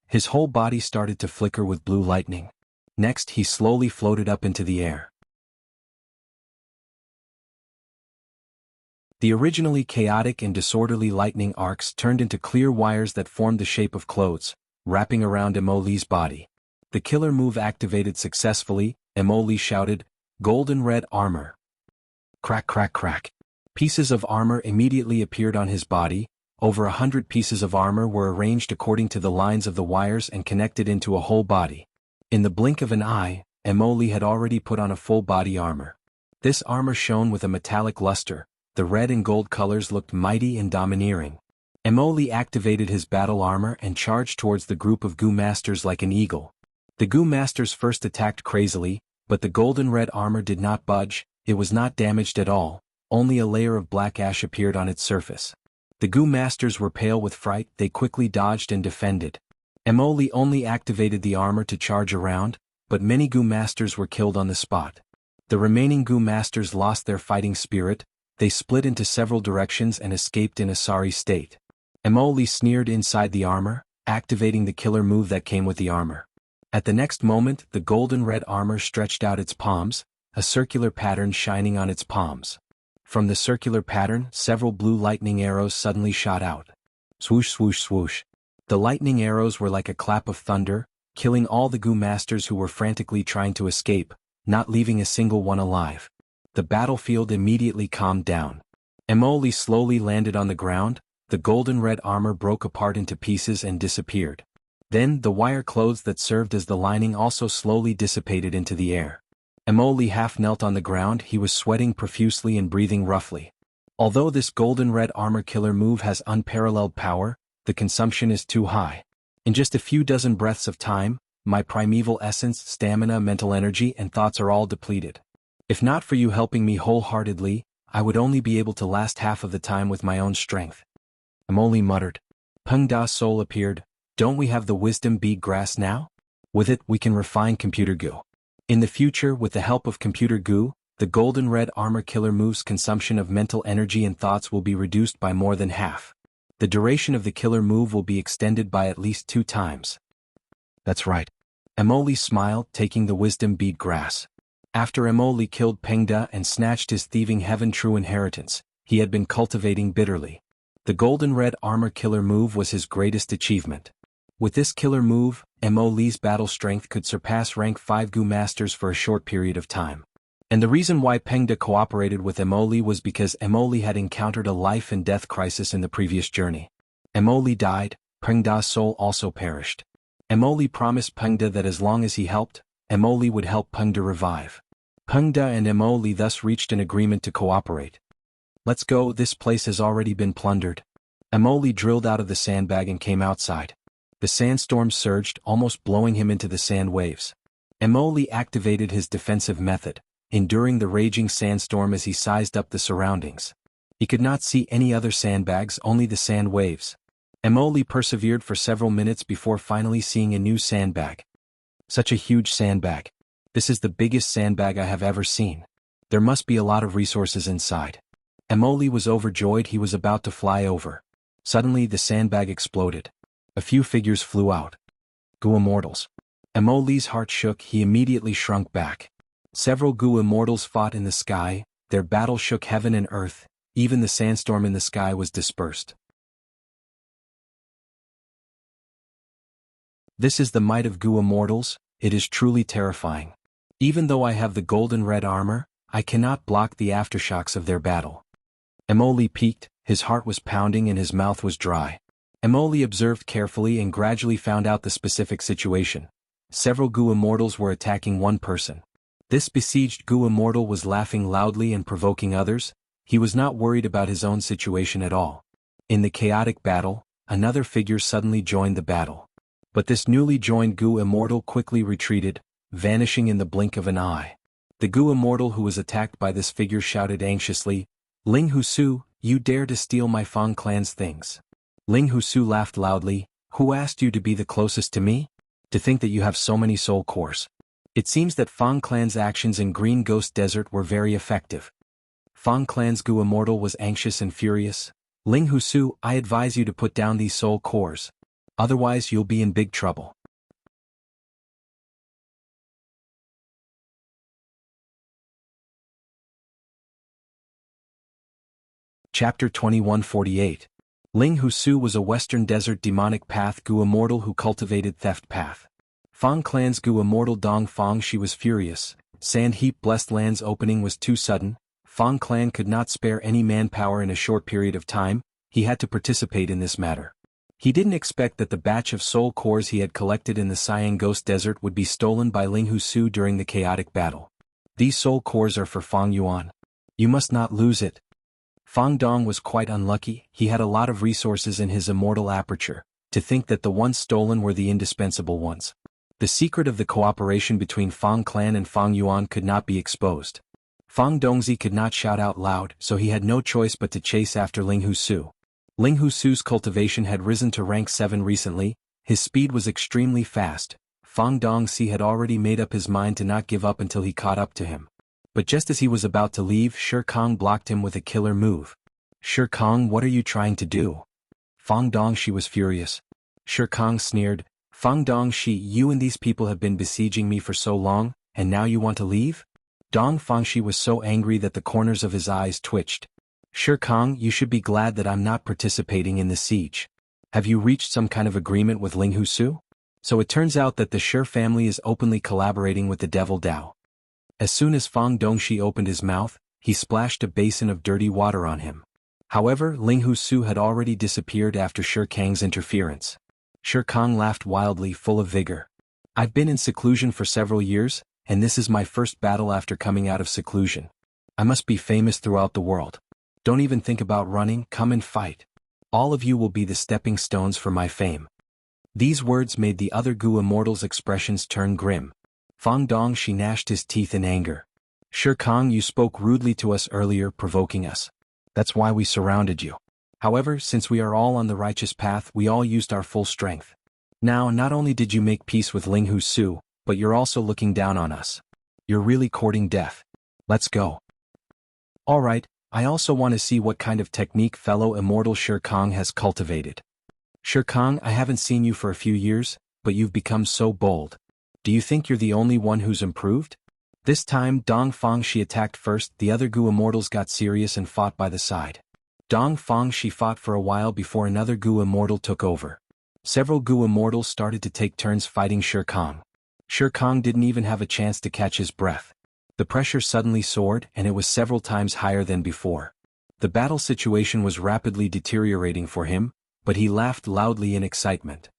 His whole body started to flicker with blue lightning. Next, he slowly floated up into the air. The originally chaotic and disorderly lightning arcs turned into clear wires that formed the shape of clothes, wrapping around Emoli's body. The killer move activated successfully, Emoli shouted, "Golden red armor." Crack crack crack. Pieces of armor immediately appeared on his body. Over 100 pieces of armor were arranged according to the lines of the wires and connected into a whole body. In the blink of an eye, Emoli had already put on a full body armor. This armor shone with a metallic luster. The red and gold colors looked mighty and domineering. Emoli activated his battle armor and charged towards the group of Gu masters like an eagle. The Gu masters first attacked crazily, but the golden red armor did not budge, it was not damaged at all, only a layer of black ash appeared on its surface. The Gu masters were pale with fright, they quickly dodged and defended. Emoli only activated the armor to charge around, but many Gu masters were killed on the spot. The remaining Gu masters lost their fighting spirit, they split into several directions and escaped in a sorry state. Emoli sneered inside the armor, activating the killer move that came with the armor. At the next moment, the golden red armor stretched out its palms, a circular pattern shining on its palms. From the circular pattern, several blue lightning arrows suddenly shot out. Swoosh swoosh swoosh. The lightning arrows were like a clap of thunder, killing all the Gu masters who were frantically trying to escape, not leaving a single one alive. The battlefield immediately calmed down. Emoli slowly landed on the ground, the golden red armor broke apart into pieces and disappeared. Then, the wire clothes that served as the lining also slowly dissipated into the air. Emoli half knelt on the ground, he was sweating profusely and breathing roughly. Although this golden red armor killer move has unparalleled power, the consumption is too high. In just a few dozen breaths of time, my primeval essence, stamina, mental energy, and thoughts are all depleted. If not for you helping me wholeheartedly, I would only be able to last half of the time with my own strength. Emoli muttered. Peng Da's soul appeared. Don't we have the wisdom bead grass now? With it, we can refine computer goo. In the future, with the help of computer goo, the golden red armor killer move's consumption of mental energy and thoughts will be reduced by more than half. The duration of the killer move will be extended by at least 2 times. That's right. Emoli smiled, taking the wisdom bead grass. After Emoli killed Peng Da and snatched his thieving heaven true inheritance, he had been cultivating bitterly. The golden red armor killer move was his greatest achievement. With this killer move, Emoli's battle strength could surpass rank 5 Gu masters for a short period of time. And the reason why Peng Da cooperated with Emoli was because Emoli had encountered a life and death crisis in the previous journey. Emoli died, Peng Da's soul also perished. Emoli promised Peng Da that as long as he helped, Emoli would help Peng Da revive. Peng Da and Emoli thus reached an agreement to cooperate. Let's go, this place has already been plundered. Emoli drilled out of the sandbag and came outside. The sandstorm surged, almost blowing him into the sand waves. Emoli activated his defensive method, enduring the raging sandstorm as he sized up the surroundings. He could not see any other sandbags, only the sand waves. Emoli persevered for several minutes before finally seeing a new sandbag. Such a huge sandbag. This is the biggest sandbag I have ever seen. There must be a lot of resources inside. Emoli was overjoyed, he was about to fly over. Suddenly the sandbag exploded. A few figures flew out. Gu immortals. Emoli's heart shook, he immediately shrunk back. Several Gu immortals fought in the sky, their battle shook heaven and earth, even the sandstorm in the sky was dispersed. This is the might of Gu immortals, it is truly terrifying. Even though I have the golden red armor, I cannot block the aftershocks of their battle. Emoli peaked, His heart was pounding and his mouth was dry. Emoli observed carefully and gradually found out the specific situation. Several Gu immortals were attacking one person. This besieged Gu immortal was laughing loudly and provoking others. He was not worried about his own situation at all. In the chaotic battle, another figure suddenly joined the battle. But this newly joined Gu immortal quickly retreated, vanishing in the blink of an eye. The Gu immortal who was attacked by this figure shouted anxiously, "Ling Husu, you dare to steal my Fang clan's things." Ling Husu laughed loudly, "Who asked you to be the closest to me? To think that you have so many soul cores." It seems that Fang clan's actions in Green Ghost Desert were very effective. Fang clan's Gu immortal was anxious and furious. "Ling Husu, I advise you to put down these soul cores. Otherwise you'll be in big trouble." Chapter 2148. Ling Husu was a Western Desert demonic path Gu immortal who cultivated theft path. Fang clan's Gu immortal Dong Fang she was furious. Sand Heap Blessed Land's opening was too sudden. Fang clan could not spare any manpower in a short period of time. He had to participate in this matter. He didn't expect that the batch of soul cores he had collected in the Cyan Ghost Desert would be stolen by Ling Husu during the chaotic battle. "These soul cores are for Fang Yuan. You must not lose it." Fang Dong was quite unlucky. He had a lot of resources in his immortal aperture. To think that the ones stolen were the indispensable ones. The secret of the cooperation between Fang clan and Fang Yuan could not be exposed. Fang Dongzi could not shout out loud, so he had no choice but to chase after Ling Husu. Ling Husu's cultivation had risen to rank 7 recently. His speed was extremely fast. Fang Dongzi had already made up his mind to not give up until he caught up to him. But just as he was about to leave, Shi Kong blocked him with a killer move. "Shi Kong, what are you trying to do?" Fang Dongshi was furious. Shi Kong sneered, "Fang Dongshi, you and these people have been besieging me for so long, and now you want to leave?" Dong Fangshi was so angry that the corners of his eyes twitched. "Shi Kong, you should be glad that I'm not participating in the siege. Have you reached some kind of agreement with Ling Husu?" So it turns out that the Shi family is openly collaborating with the Devil Dao. As soon as Fang Dongshi opened his mouth, he splashed a basin of dirty water on him. However, Ling Husu had already disappeared after Shi Kang's interference. Shi Kang laughed wildly, full of vigor. "I've been in seclusion for several years, and this is my first battle after coming out of seclusion. I must be famous throughout the world. Don't even think about running, come and fight. All of you will be the stepping stones for my fame." These words made the other Gu immortals' expressions turn grim. Fang Dongshi gnashed his teeth in anger. "Shi Kang, you spoke rudely to us earlier, provoking us. That's why we surrounded you. However, since we are all on the righteous path, we all used our full strength. Now, not only did you make peace with Ling Husu, but you're also looking down on us. You're really courting death. Let's go." "Alright, I also want to see what kind of technique fellow immortal Shi Kang has cultivated. Shi Kang, I haven't seen you for a few years, but you've become so bold. Do you think you're the only one who's improved?" This time Dong Fangshi attacked first. The other Gu immortals got serious and fought by the side. Dong Fangshi fought for a while before another Gu immortal took over. Several Gu immortals started to take turns fighting Shi Kang. Shi Kang didn't even have a chance to catch his breath. The pressure suddenly soared, and it was several times higher than before. The battle situation was rapidly deteriorating for him, but he laughed loudly in excitement.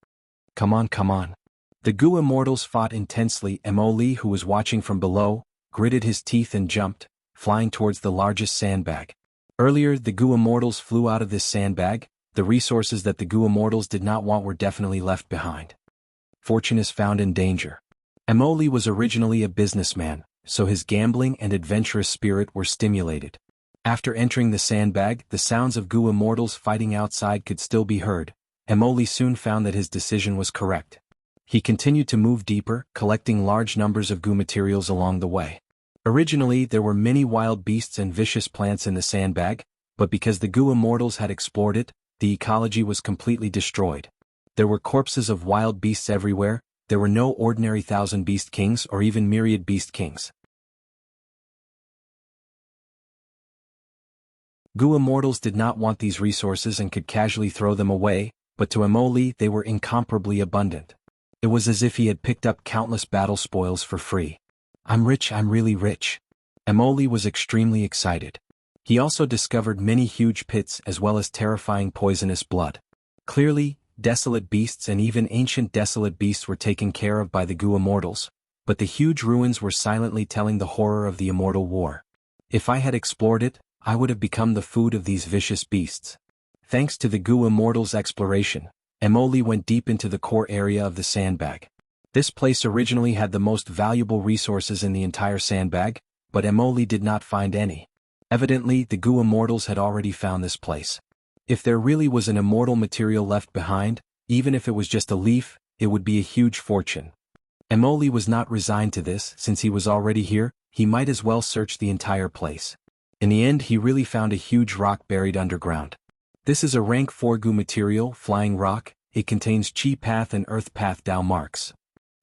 Come on, come on." The Gu immortals fought intensely. Mo Li, who was watching from below, gritted his teeth and jumped, flying towards the largest sandbag. Earlier, the Gu immortals flew out of this sandbag. The resources that the Gu immortals did not want were definitely left behind. Fortune is found in danger. Mo Li was originally a businessman, so his gambling and adventurous spirit were stimulated. After entering the sandbag, the sounds of Gu immortals fighting outside could still be heard. Mo Li soon found that his decision was correct. He continued to move deeper, collecting large numbers of Gu materials along the way. Originally, there were many wild beasts and vicious plants in the sandbag, but because the Gu immortals had explored it, the ecology was completely destroyed. There were corpses of wild beasts everywhere. There were no ordinary thousand beast kings or even myriad beast kings. Gu immortals did not want these resources and could casually throw them away, but to Mo Li they were incomparably abundant. It was as if he had picked up countless battle spoils for free. "I'm rich, I'm really rich." Mo Li was extremely excited. He also discovered many huge pits as well as terrifying poisonous blood. Clearly, desolate beasts and even ancient desolate beasts were taken care of by the Gu immortals, but the huge ruins were silently telling the horror of the immortal war. If I had explored it, I would have become the food of these vicious beasts. Thanks to the Gu immortals' exploration, Emoli went deep into the core area of the sandbag. This place originally had the most valuable resources in the entire sandbag, but Emoli did not find any. Evidently, the Gu immortals had already found this place. If there really was an immortal material left behind, even if it was just a leaf, it would be a huge fortune. Emoli was not resigned to this. Since he was already here, he might as well search the entire place. In the end, he really found a huge rock buried underground. This is a rank 4 Gu material, flying rock. It contains Chi Path and Earth Path Dao marks.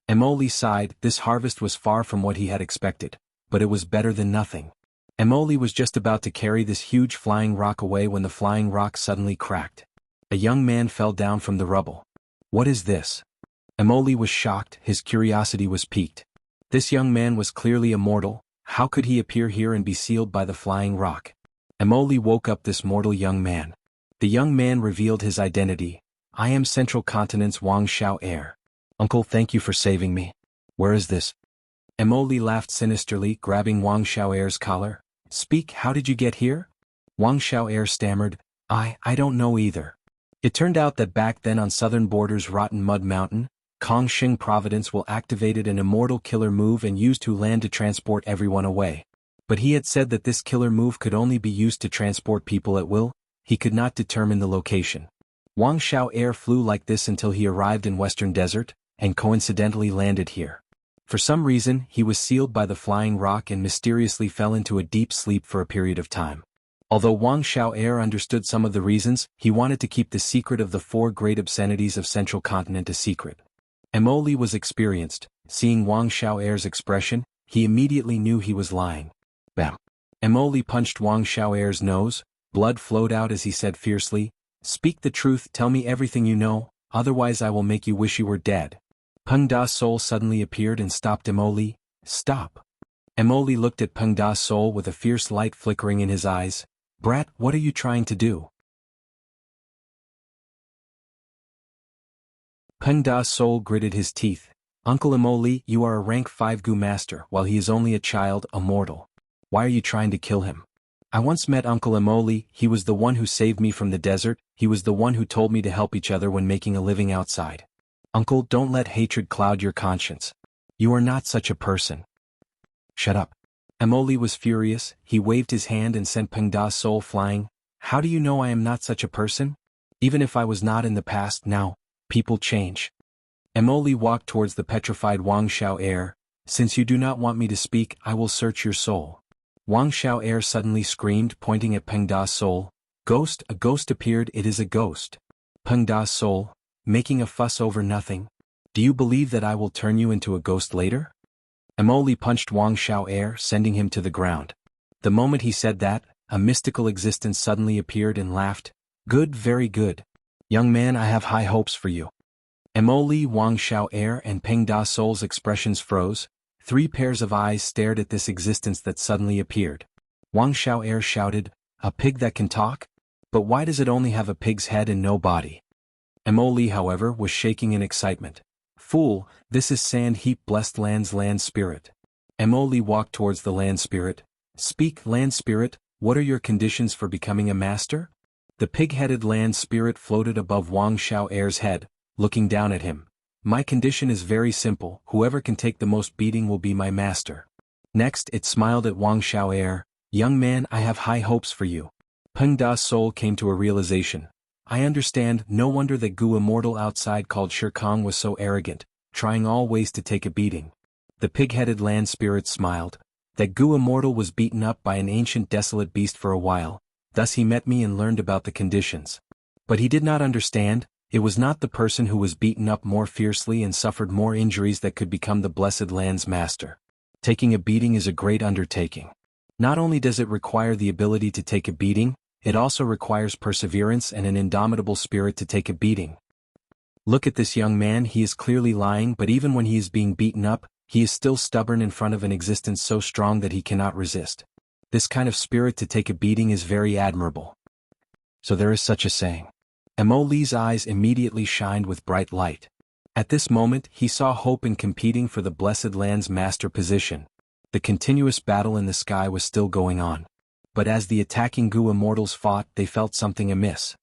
Emoli sighed. This harvest was far from what he had expected, but it was better than nothing. Emoli was just about to carry this huge flying rock away when the flying rock suddenly cracked. A young man fell down from the rubble. What is this? Emoli was shocked. His curiosity was piqued. This young man was clearly immortal. How could he appear here and be sealed by the flying rock? Emoli woke up this mortal young man. The young man revealed his identity. I am Central Continent's Wang Xiao heir. Uncle, thank you for saving me. Where is this? Emoli laughed sinisterly, grabbing Wang Xiao heir's collar. Speak, how did you get here? Wang Xiao heir stammered. I don't know either. It turned out that back then on southern borders Rotten Mud Mountain, Kongshing Providence will activated an immortal killer move and used to land to transport everyone away. But he had said that this killer move could only be used to transport people at will. He could not determine the location. Wang Xiao heir flew like this until he arrived in Western Desert, and coincidentally landed here. For some reason, he was sealed by the flying rock and mysteriously fell into a deep sleep for a period of time. Although Wang Xiao heir understood some of the reasons, he wanted to keep the secret of the 4 great obscenities of Central Continent a secret. Emoli was experienced. Seeing Wang Xiao heir's expression, he immediately knew he was lying. Bam! Emoli punched Wang Xiao heir's nose. Blood flowed out as he said fiercely, Speak the truth, tell me everything you know, otherwise I will make you wish you were dead. Peng Da's soul suddenly appeared and stopped Emoli. Stop! Emoli looked at Peng Da's soul with a fierce light flickering in his eyes. Brat, what are you trying to do? Peng Da's soul gritted his teeth. Uncle Emoli, you are a rank 5 Gu master while he is only a child, a mortal. Why are you trying to kill him? I once met Uncle Emoli. He was the one who saved me from the desert. He was the one who told me to help each other when making a living outside. Uncle, don't let hatred cloud your conscience. You are not such a person. Shut up. Emoli was furious. He waved his hand and sent Peng Da's soul flying. How do you know I am not such a person? Even if I was not in the past now, people change. Emoli walked towards the petrified Wang Xiao heir. Since you do not want me to speak, I will search your soul. Wang Xiao heir suddenly screamed, pointing at Peng Da's soul. Ghost, a ghost appeared. It is a ghost. Peng Da's soul, making a fuss over nothing. Do you believe that I will turn you into a ghost later? Emoli punched Wang Xiao heir, sending him to the ground. The moment he said that, a mystical existence suddenly appeared and laughed. Good, very good. Young man, I have high hopes for you. Emoli, Wang Xiao heir and Peng Da's soul's expressions froze. 3 pairs of eyes stared at this existence that suddenly appeared. Wang Xiao heir shouted, A pig that can talk? But why does it only have a pig's head and no body? Emoli, however, was shaking in excitement. Fool, this is Sand Heap Blessed Land's land spirit. Emoli walked towards the land spirit. Speak, land spirit, what are your conditions for becoming a master? The pig-headed land spirit floated above Wang Xiao heir's head, looking down at him. My condition is very simple, whoever can take the most beating will be my master. Next it smiled at Wang Xiao heir. Young man, I have high hopes for you. Peng Da's soul came to a realization. I understand, no wonder that Gu immortal outside called Shirkong was so arrogant, trying all ways to take a beating. The pig-headed land spirit smiled. That Gu immortal was beaten up by an ancient desolate beast for a while, thus he met me and learned about the conditions. But he did not understand. It was not the person who was beaten up more fiercely and suffered more injuries that could become the blessed land's master. Taking a beating is a great undertaking. Not only does it require the ability to take a beating, it also requires perseverance and an indomitable spirit to take a beating. Look at this young man, he is clearly lying, but even when he is being beaten up, he is still stubborn in front of an existence so strong that he cannot resist. This kind of spirit to take a beating is very admirable. So there is such a saying. Emoli's eyes immediately shined with bright light. At this moment he saw hope in competing for the Blessed Land's master position. The continuous battle in the sky was still going on. But as the attacking Gu immortals fought, they felt something amiss.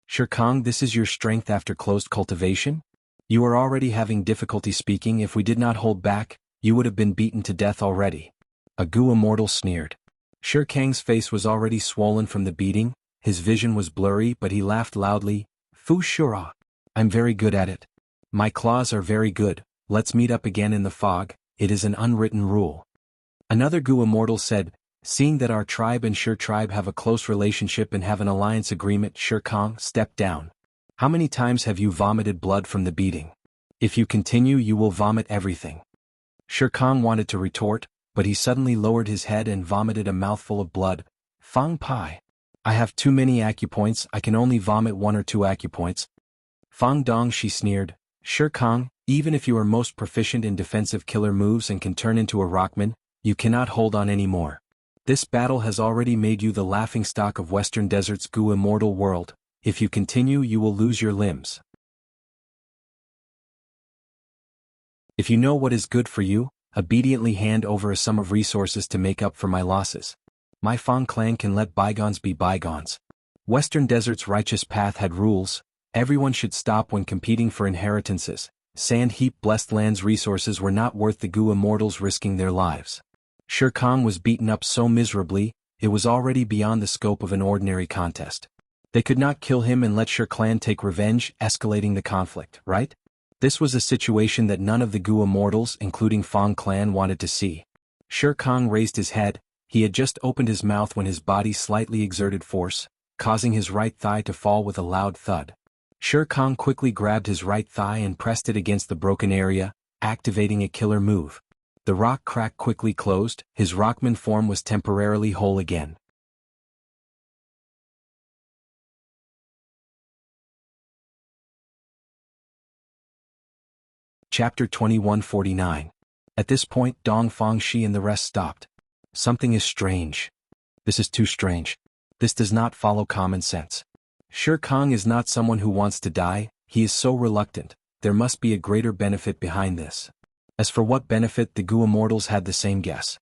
Shirkang, this is your strength after closed cultivation? You are already having difficulty speaking. If we did not hold back, you would have been beaten to death already. A Gu immortal sneered. Shirkang's face was already swollen from the beating, his vision was blurry, but he laughed loudly. Fu Shura. I'm very good at it. My claws are very good. Let's meet up again in the fog. It is an unwritten rule. Another Gu immortal said, seeing that our tribe and Shir tribe have a close relationship and have an alliance agreement, Shirkang, step down. How many times have you vomited blood from the beating? If you continue, you will vomit everything. Shirkang wanted to retort, but he suddenly lowered his head and vomited a mouthful of blood. Fang Pai. I have too many acupoints, I can only vomit 1 or 2 acupoints. Fang Dong, she sneered. Shirkang, even if you are most proficient in defensive killer moves and can turn into a rockman, you cannot hold on anymore. This battle has already made you the laughingstock of Western Desert's Gu immortal world. If you continue, you will lose your limbs. If you know what is good for you, obediently hand over a sum of resources to make up for my losses. My Fang clan can let bygones be bygones. Western Desert's righteous path had rules. Everyone should stop when competing for inheritances. Sand Heap Blessed Land's resources were not worth the Gu immortals risking their lives. Shirkang was beaten up so miserably, it was already beyond the scope of an ordinary contest. They could not kill him and let Shir clan take revenge, escalating the conflict, right? This was a situation that none of the Gu immortals, including Fang clan, wanted to see. Shirkang raised his head. He had just opened his mouth when his body slightly exerted force, causing his right thigh to fall with a loud thud. Shirkang quickly grabbed his right thigh and pressed it against the broken area, activating a killer move. The rock crack quickly closed, his rockman form was temporarily whole again. Chapter 2149. At this point, Dong Fangxi and the rest stopped. Something is strange. This is too strange. This does not follow common sense. Shirkang is not someone who wants to die, he is so reluctant. There must be a greater benefit behind this. As for what benefit, the Gu immortals had the same guess.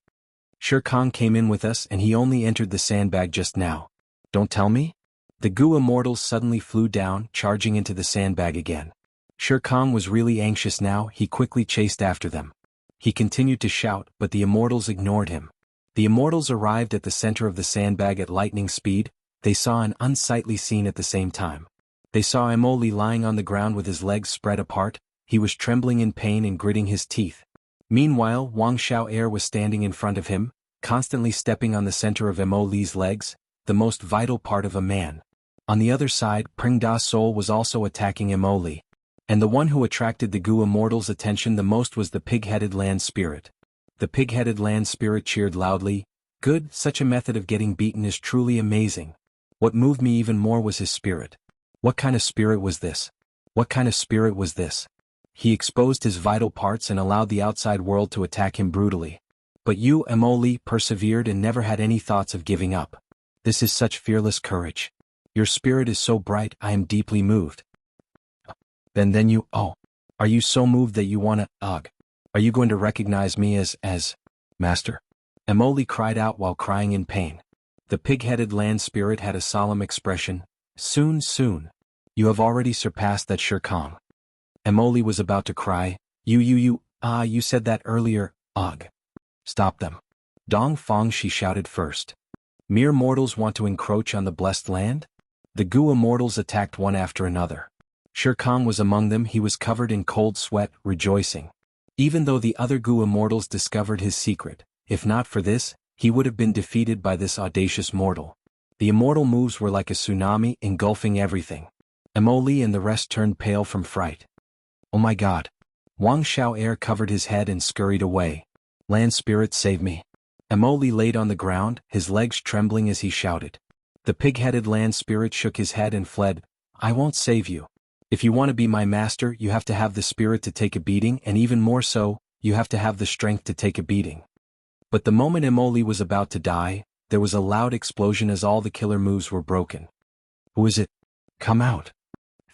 Shirkang came in with us and he only entered the sandbag just now. Don't tell me? The Gu immortals suddenly flew down, charging into the sandbag again. Shirkang was really anxious now, he quickly chased after them. He continued to shout, but the immortals ignored him. The immortals arrived at the center of the sandbag at lightning speed. They saw an unsightly scene at the same time. They saw Emoli lying on the ground with his legs spread apart. He was trembling in pain and gritting his teeth. Meanwhile, Wang Xiao'er was standing in front of him, constantly stepping on the center of Emoli's legs, the most vital part of a man. On the other side, Pring Da Sol was also attacking Emoli. And the one who attracted the Gu immortals' attention the most was the pig-headed land spirit. The pig-headed land spirit cheered loudly. Good, such a method of getting beaten is truly amazing. What moved me even more was his spirit. What kind of spirit was this? What kind of spirit was this? He exposed his vital parts and allowed the outside world to attack him brutally. But you, Emoli, persevered and never had any thoughts of giving up. This is such fearless courage. Your spirit is so bright, I am deeply moved. Then you, are you so moved that you wanna, are you going to recognize me as, master? Emoli cried out while crying in pain. The pig-headed land spirit had a solemn expression. Soon. You have already surpassed that Shirkang. Emoli was about to cry. You said that earlier, Stop them. Dong Fang, she shouted first. Mere mortals want to encroach on the blessed land? The Gu immortals attacked one after another. Shirkang was among them. He was covered in cold sweat, rejoicing. Even though the other Gu immortals discovered his secret, if not for this, he would have been defeated by this audacious mortal. The immortal moves were like a tsunami, engulfing everything. Emoli and the rest turned pale from fright. Oh my God. Wang Xiao'er covered his head and scurried away. Land spirit, save me. Emoli laid on the ground, his legs trembling as he shouted. The pig-headed land spirit shook his head and fled. I won't save you. If you want to be my master, you have to have the spirit to take a beating, and even more so, you have to have the strength to take a beating. But the moment Emoli was about to die, there was a loud explosion as all the killer moves were broken. Who is it? Come out.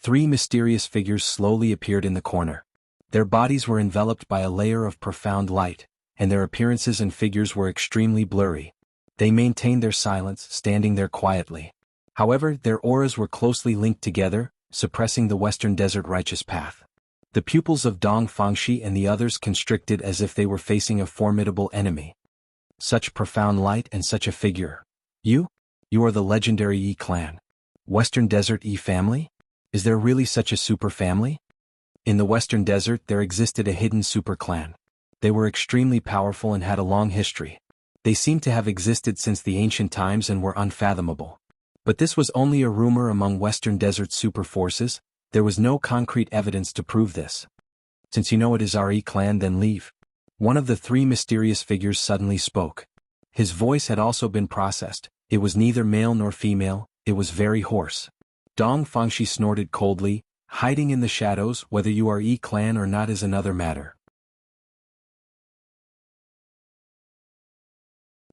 3 mysterious figures slowly appeared in the corner. Their bodies were enveloped by a layer of profound light, and their appearances and figures were extremely blurry. They maintained their silence, standing there quietly. However, their auras were closely linked together, suppressing the Western Desert righteous path. The pupils of Dong Fangxi and the others constricted as if they were facing a formidable enemy. Such profound light and such a figure. You are the legendary Yi clan. Western Desert Yi family? Is there really such a super family? In the Western Desert there existed a hidden super clan. They were extremely powerful and had a long history. They seemed to have existed since the ancient times and were unfathomable. But this was only a rumor among Western Desert super forces. There was no concrete evidence to prove this. Since you know it is our Yi clan, then leave. One of the 3 mysterious figures suddenly spoke. His voice had also been processed. It was neither male nor female, it was very hoarse. Dong Fangxi snorted coldly, hiding in the shadows. Whether you are Yi clan or not is another matter.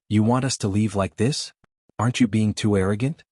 You want us to leave like this? Aren't you being too arrogant?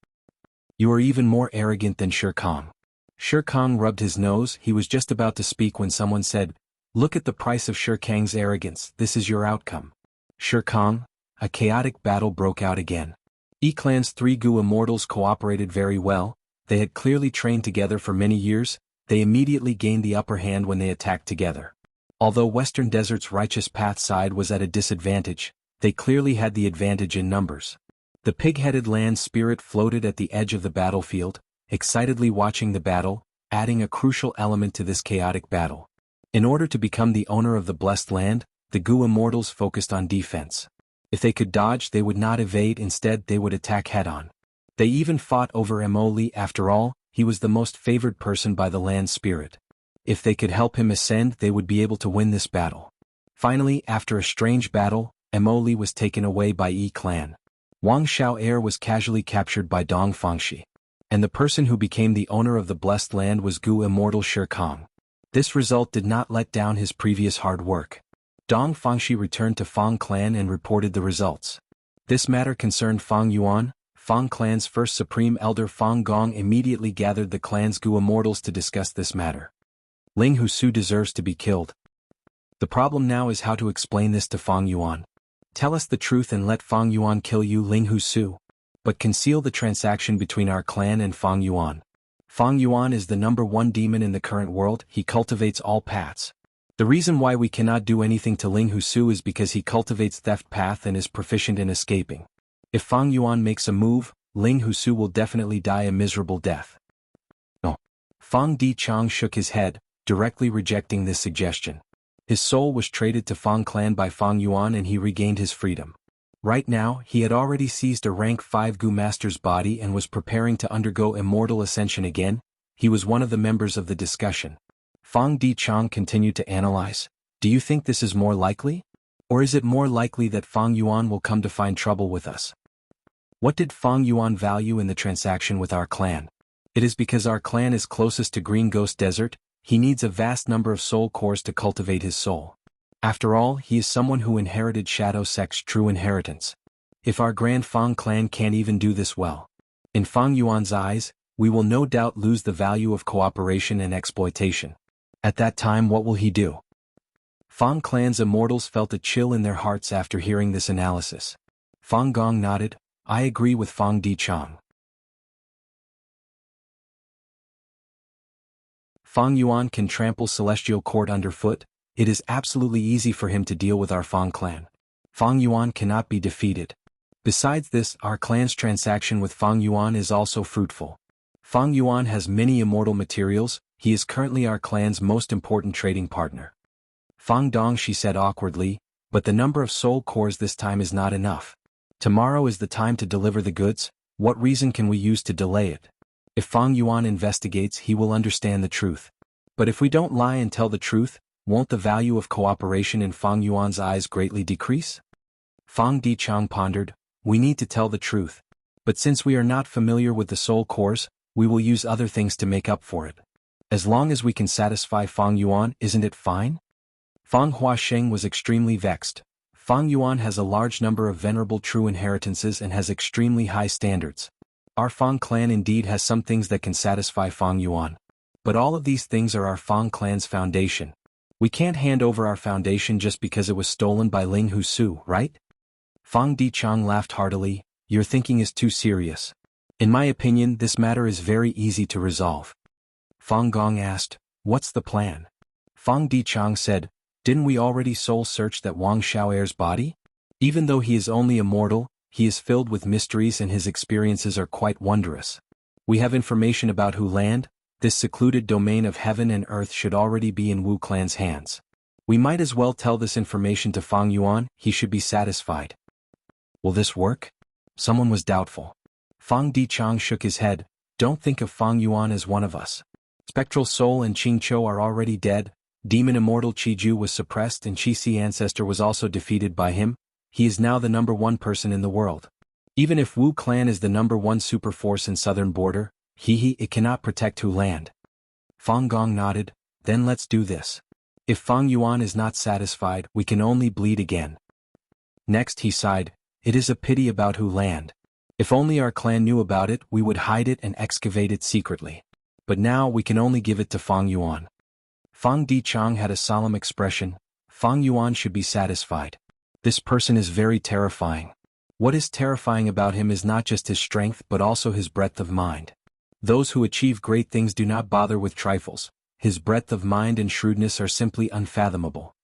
You are even more arrogant than Shirkong. Shirkong rubbed his nose. He was just about to speak when someone said, "Look at the price of Shirkang's arrogance, this is your outcome." Shirkong. A chaotic battle broke out again. Yi clan's 3 Gu immortals cooperated very well. They had clearly trained together for many years. They immediately gained the upper hand when they attacked together. Although Western Desert's righteous path side was at a disadvantage, they clearly had the advantage in numbers. The pig-headed land spirit floated at the edge of the battlefield, excitedly watching the battle, adding a crucial element to this chaotic battle. In order to become the owner of the blessed land, the Gu immortals focused on defense. If they could dodge, they would not evade, instead they would attack head-on. They even fought over Emoli. After all, he was the most favored person by the land spirit. If they could help him ascend, they would be able to win this battle. Finally, after a strange battle, Emoli was taken away by Yi clan. Wang Xiao'er was casually captured by Dong Fangxi. And the person who became the owner of the blessed land was Gu immortal Shirkong. This result did not let down his previous hard work. Dong Fangxi returned to Fang clan and reported the results. This matter concerned Fang Yuan. Fang clan's first supreme elder Fang Gong immediately gathered the clan's Gu immortals to discuss this matter. Ling Husu deserves to be killed. The problem now is how to explain this to Fang Yuan. Tell us the truth and let Fang Yuan kill you, Ling Husu. But conceal the transaction between our clan and Fang Yuan. Fang Yuan is the #1 demon in the current world. He cultivates all paths. The reason why we cannot do anything to Ling Husu is because he cultivates theft path and is proficient in escaping. If Fang Yuan makes a move, Ling Husu will definitely die a miserable death. No. Fang Dichang shook his head, directly rejecting this suggestion. His soul was traded to Fang clan by Fang Yuan and he regained his freedom. Right now, he had already seized a rank 5 Gu master's body and was preparing to undergo immortal ascension again. He was one of the members of the discussion. Fang Dichang continued to analyze. Do you think this is more likely? Or is it more likely that Fang Yuan will come to find trouble with us? What did Fang Yuan value in the transaction with our clan? It is because our clan is closest to Green Ghost Desert. He needs a vast number of soul cores to cultivate his soul. After all, he is someone who inherited Shadow Sect's true inheritance. If our Grand Fang clan can't even do this well, in Fang Yuan's eyes, we will no doubt lose the value of cooperation and exploitation. At that time, what will he do? Fang clan's immortals felt a chill in their hearts after hearing this analysis. Fang Gong nodded. I agree with Fang Dichang. Fang Yuan can trample Celestial Court underfoot. It is absolutely easy for him to deal with our Fang clan. Fang Yuan cannot be defeated. Besides this, our clan's transaction with Fang Yuan is also fruitful. Fang Yuan has many immortal materials. He is currently our clan's most important trading partner. Fang Dong, she said awkwardly, but the number of soul cores this time is not enough. Tomorrow is the time to deliver the goods. What reason can we use to delay it? If Fang Yuan investigates, he will understand the truth. But if we don't lie and tell the truth, won't the value of cooperation in Fang Yuan's eyes greatly decrease? Fang Dichang pondered. We need to tell the truth. But since we are not familiar with the soul cores, we will use other things to make up for it. As long as we can satisfy Fang Yuan, isn't it fine? Fang Huasheng was extremely vexed. Fang Yuan has a large number of venerable true inheritances and has extremely high standards. Our Fang clan indeed has some things that can satisfy Fang Yuan. But all of these things are our Fang clan's foundation. We can't hand over our foundation just because it was stolen by Ling Hu Su, right? Fang Dichang laughed heartily. Your thinking is too serious. In my opinion, this matter is very easy to resolve. Fang Gong asked, what's the plan? Fang Dichang said, didn't we already soul search that Wang Xiaoer's body? Even though he is only a mortal, he is filled with mysteries and his experiences are quite wondrous. We have information about Hu Land. This secluded domain of heaven and earth should already be in Wu clan's hands. We might as well tell this information to Fang Yuan, he should be satisfied. Will this work? Someone was doubtful. Fang Dichang shook his head, don't think of Fang Yuan as one of us. Spectral Soul and Qing Chou are already dead, Demon Immortal Qiju was suppressed and Qi Si Ancestor was also defeated by him, he is now the #1 person in the world. Even if Wu clan is the #1 super force in southern border, it cannot protect Hu Land. Fang Gong nodded, then let's do this. If Fang Yuan is not satisfied, we can only bleed again. Next he sighed, it is a pity about Hu Land. If only our clan knew about it, we would hide it and excavate it secretly. But now we can only give it to Fang Yuan. Fang Dichang had a solemn expression, Fang Yuan should be satisfied. This person is very terrifying. What is terrifying about him is not just his strength but also his breadth of mind. Those who achieve great things do not bother with trifles, his breadth of mind and shrewdness are simply unfathomable.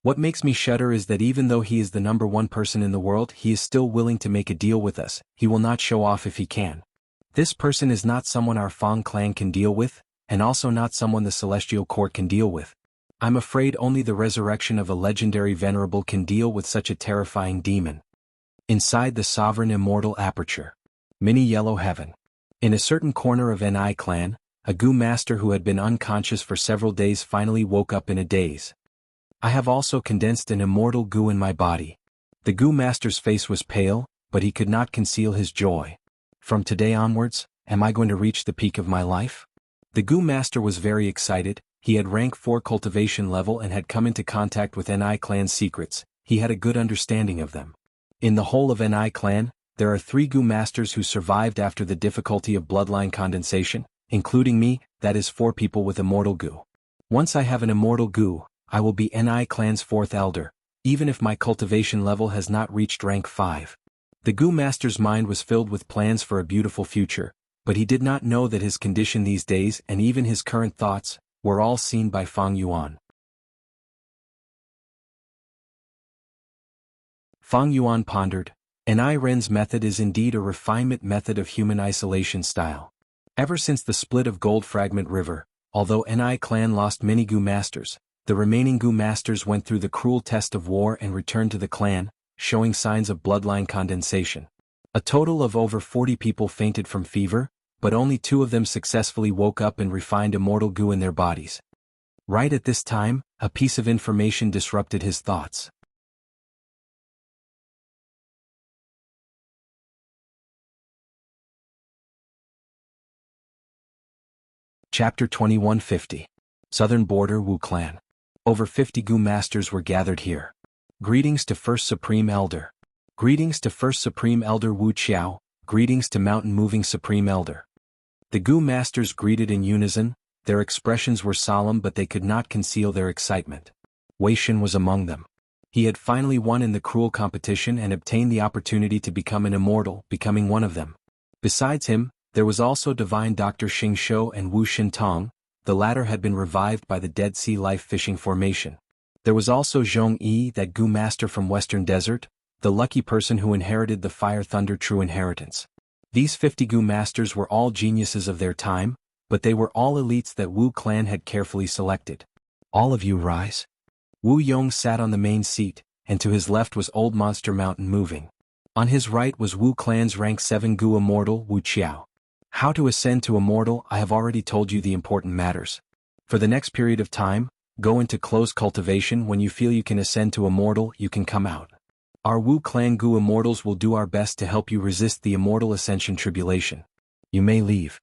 What makes me shudder is that even though he is the #1 person in the world, he is still willing to make a deal with us, he will not show off if he can. This person is not someone our Fang clan can deal with, and also not someone the Celestial Court can deal with. I'm afraid only the resurrection of a legendary venerable can deal with such a terrifying demon. Inside the sovereign immortal aperture. Mini Yellow Heaven. In a certain corner of Ni clan, a Gu master who had been unconscious for several days finally woke up in a daze. I have also condensed an immortal Gu in my body. The Gu master's face was pale, but he could not conceal his joy. From today onwards, am I going to reach the peak of my life? The Gu master was very excited, he had rank 4 cultivation level and had come into contact with Ni clan's secrets, he had a good understanding of them. In the whole of Ni clan, there are 3 Gu masters who survived after the difficulty of bloodline condensation, including me, that is 4 people with immortal Gu. Once I have an immortal Gu, I will be Ni clan's 4th elder, even if my cultivation level has not reached rank 5. The Gu master's mind was filled with plans for a beautiful future, but he did not know that his condition these days and even his current thoughts, were all seen by Fang Yuan. Fang Yuan pondered, Ni Ren's method is indeed a refinement method of human isolation style. Ever since the split of Gold Fragment River, although Ni clan lost many Gu masters, the remaining Gu masters went through the cruel test of war and returned to the clan, showing signs of bloodline condensation. A total of over 40 people fainted from fever, but only 2 of them successfully woke up and refined immortal Gu in their bodies. Right at this time, a piece of information disrupted his thoughts. Chapter 2150. Southern Border Wu Clan. Over 50 Gu masters were gathered here. Greetings to First Supreme Elder. Greetings to First Supreme Elder Wu Qiao, greetings to Mountain Moving Supreme Elder. The Gu masters greeted in unison, their expressions were solemn but they could not conceal their excitement. Wei Shen was among them. He had finally won in the cruel competition and obtained the opportunity to become an immortal, becoming one of them. Besides him, there was also Divine Dr. Xing Shou and Wu Shintong, the latter had been revived by the Dead Sea Life Fishing Formation. There was also Zhong Yi, that Gu master from Western Desert, the lucky person who inherited the Fire Thunder True Inheritance. These 50 Gu masters were all geniuses of their time, but they were all elites that Wu clan had carefully selected. All of you rise. Wu Yong sat on the main seat, and to his left was Old Monster Mountain Moving. On his right was Wu clan's rank 7 Gu immortal Wu Qiao. How to ascend to immortal, I have already told you the important matters. For the next period of time, go into close cultivation. When you feel you can ascend to immortal, you can come out. Our Wu clan Gu immortals will do our best to help you resist the immortal ascension tribulation. You may leave.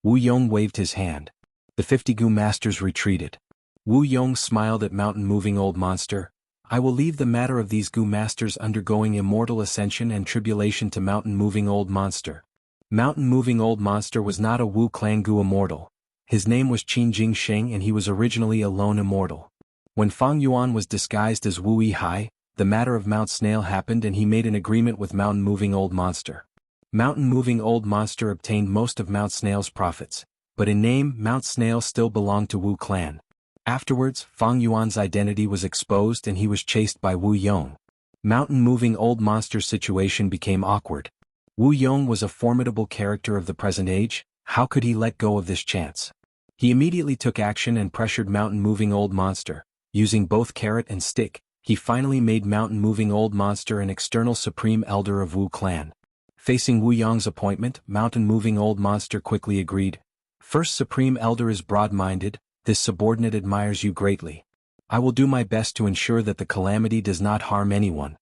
Wu Yong waved his hand. The 50 Gu masters retreated. Wu Yong smiled at Mountain Moving Old Monster. I will leave the matter of these Gu masters undergoing immortal ascension and tribulation to Mountain-Moving Old Monster. Mountain-Moving Old Monster was not a Wu clan Gu immortal. His name was Qin Jingsheng and he was originally a lone immortal. When Fang Yuan was disguised as Wu Yihai, the matter of Mount Snail happened and he made an agreement with Mountain-Moving Old Monster. Mountain-Moving Old Monster obtained most of Mount Snail's profits, but in name Mount Snail still belonged to Wu clan. Afterwards, Fang Yuan's identity was exposed and he was chased by Wu Yong. Mountain-Moving Old Monster's situation became awkward. Wu Yong was a formidable character of the present age. How could he let go of this chance? He immediately took action and pressured Mountain-Moving Old Monster. Using both carrot and stick, he finally made Mountain-Moving Old Monster an external supreme elder of Wu clan. Facing Wu Yong's appointment, Mountain-Moving Old Monster quickly agreed. First Supreme Elder is broad-minded, this subordinate admires you greatly. I will do my best to ensure that the calamity does not harm anyone.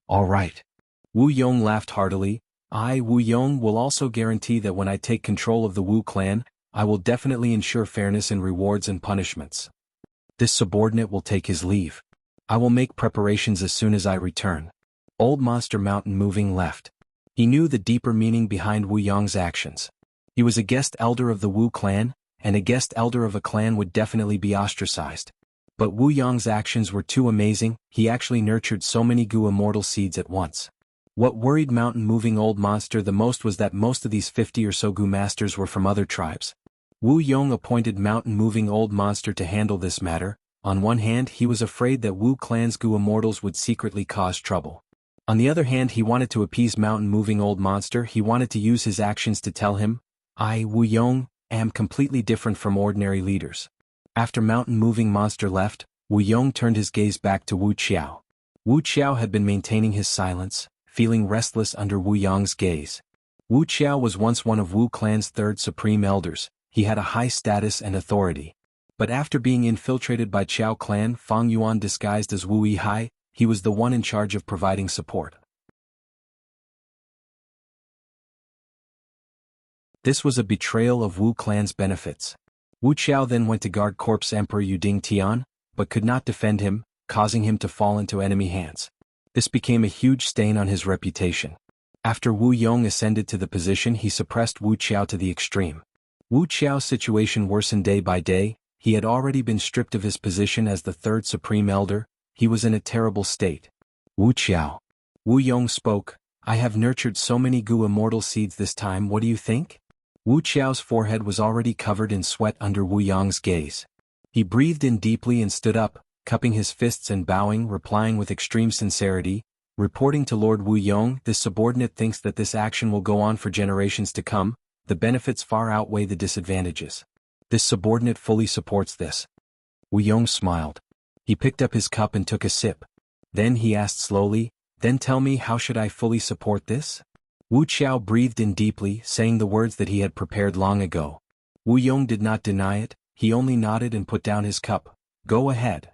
All right. Wu Yong laughed heartily. I, Wu Yong, will also guarantee that when I take control of the Wu clan, I will definitely ensure fairness in rewards and punishments. This subordinate will take his leave. I will make preparations as soon as I return. Old Monster Mountain-Moving left. He knew the deeper meaning behind Wu Yong's actions. He was a guest elder of the Wu clan, and a guest elder of a clan would definitely be ostracized. But Wu Yong's actions were too amazing, he actually nurtured so many Gu immortal seeds at once. What worried Mountain-Moving Old Monster the most was that most of these 50 or so Gu masters were from other tribes. Wu Yong appointed Mountain-Moving Old Monster to handle this matter. On one hand, he was afraid that Wu clan's Gu immortals would secretly cause trouble. On the other hand, he wanted to appease Mountain-Moving Old Monster. He wanted to use his actions to tell him, I, Wu Yong, am completely different from ordinary leaders. After Mountain-Moving Monster left, Wu Yong turned his gaze back to Wu Qiao. Wu Qiao had been maintaining his silence, feeling restless under Wu Yong's gaze. Wu Qiao was once one of Wu clan's third supreme elders. He had a high status and authority. But after being infiltrated by Qiao clan Fang Yuan disguised as Wu Yihai, he was the one in charge of providing support. This was a betrayal of Wu clan's benefits. Wu Qiao then went to guard Corpse Emperor Yuding Tian, but could not defend him, causing him to fall into enemy hands. This became a huge stain on his reputation. After Wu Yong ascended to the position, he suppressed Wu Qiao to the extreme. Wu Qiao's situation worsened day by day. He had already been stripped of his position as the third supreme elder. He was in a terrible state. Wu Qiao. Wu Yong spoke, I have nurtured so many Gu immortal seeds this time, what do you think? Wu Qiao's forehead was already covered in sweat under Wu Yong's gaze. He breathed in deeply and stood up, cupping his fists and bowing, replying with extreme sincerity, reporting to Lord Wu Yong, this subordinate thinks that this action will go on for generations to come. The benefits far outweigh the disadvantages. This subordinate fully supports this. Wu Yong smiled. He picked up his cup and took a sip. Then he asked slowly, then tell me, how should I fully support this? Wu Qiao breathed in deeply, saying the words that he had prepared long ago. Wu Yong did not deny it, he only nodded and put down his cup. Go ahead.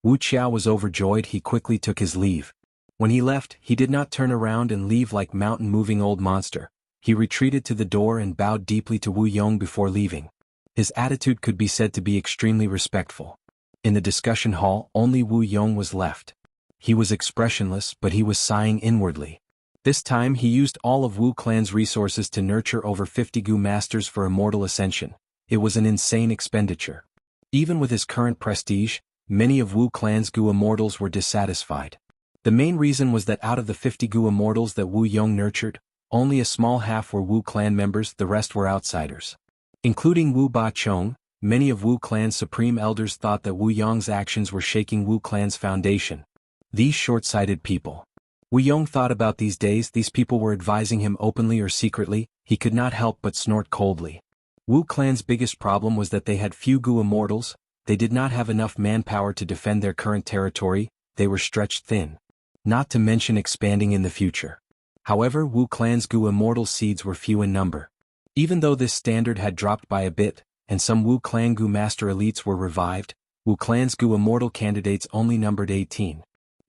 Wu Qiao was overjoyed. He quickly took his leave. When he left, he did not turn around and leave like Mountain-Moving Old Monster. He retreated to the door and bowed deeply to Wu Yong before leaving. His attitude could be said to be extremely respectful. In the discussion hall, only Wu Yong was left. He was expressionless, but he was sighing inwardly. This time he used all of Wu clan's resources to nurture over 50 Gu masters for immortal ascension. It was an insane expenditure. Even with his current prestige, many of Wu clan's Gu immortals were dissatisfied. The main reason was that out of the 50 Gu immortals that Wu Yong nurtured, only a small half were Wu clan members, the rest were outsiders. Including Wu Ba Chong, many of Wu clan's supreme elders thought that Wu Yong's actions were shaking Wu clan's foundation. These short-sighted people. Wu Yong thought about these days. These people were advising him openly or secretly. He could not help but snort coldly. Wu clan's biggest problem was that they had few Gu immortals. They did not have enough manpower to defend their current territory. They were stretched thin. Not to mention expanding in the future. However, Wu clan's Gu immortal seeds were few in number. Even though this standard had dropped by a bit, and some Wu clan Gu master elites were revived, Wu clan's Gu immortal candidates only numbered 18.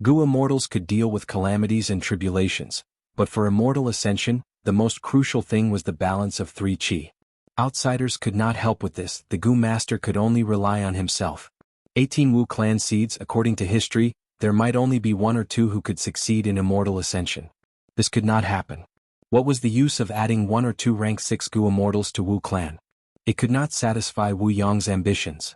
Gu immortals could deal with calamities and tribulations, but for immortal ascension, the most crucial thing was the balance of 3 qi. Outsiders could not help with this. The Gu master could only rely on himself. 18 Wu clan seeds. According to history, there might only be 1 or 2 who could succeed in immortal ascension. This could not happen. What was the use of adding 1 or 2 rank 6 Gu immortals to Wu clan? It could not satisfy Wu Yong's ambitions.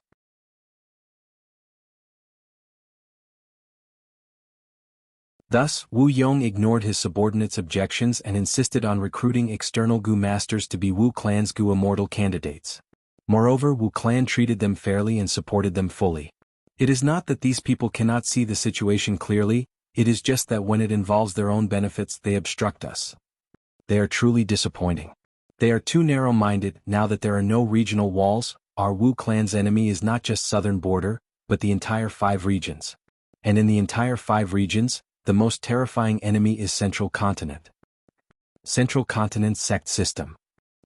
Thus, Wu Yong ignored his subordinates' objections and insisted on recruiting external Gu masters to be Wu clan's Gu immortal candidates. Moreover, Wu clan treated them fairly and supported them fully. It is not that these people cannot see the situation clearly, it is just that when it involves their own benefits they obstruct us. They are truly disappointing. They are too narrow-minded. Now that there are no regional walls, our Wu clan's enemy is not just southern border, but the entire 5 regions. And in the entire 5 regions, the most terrifying enemy is Central Continent. Central Continent sect system.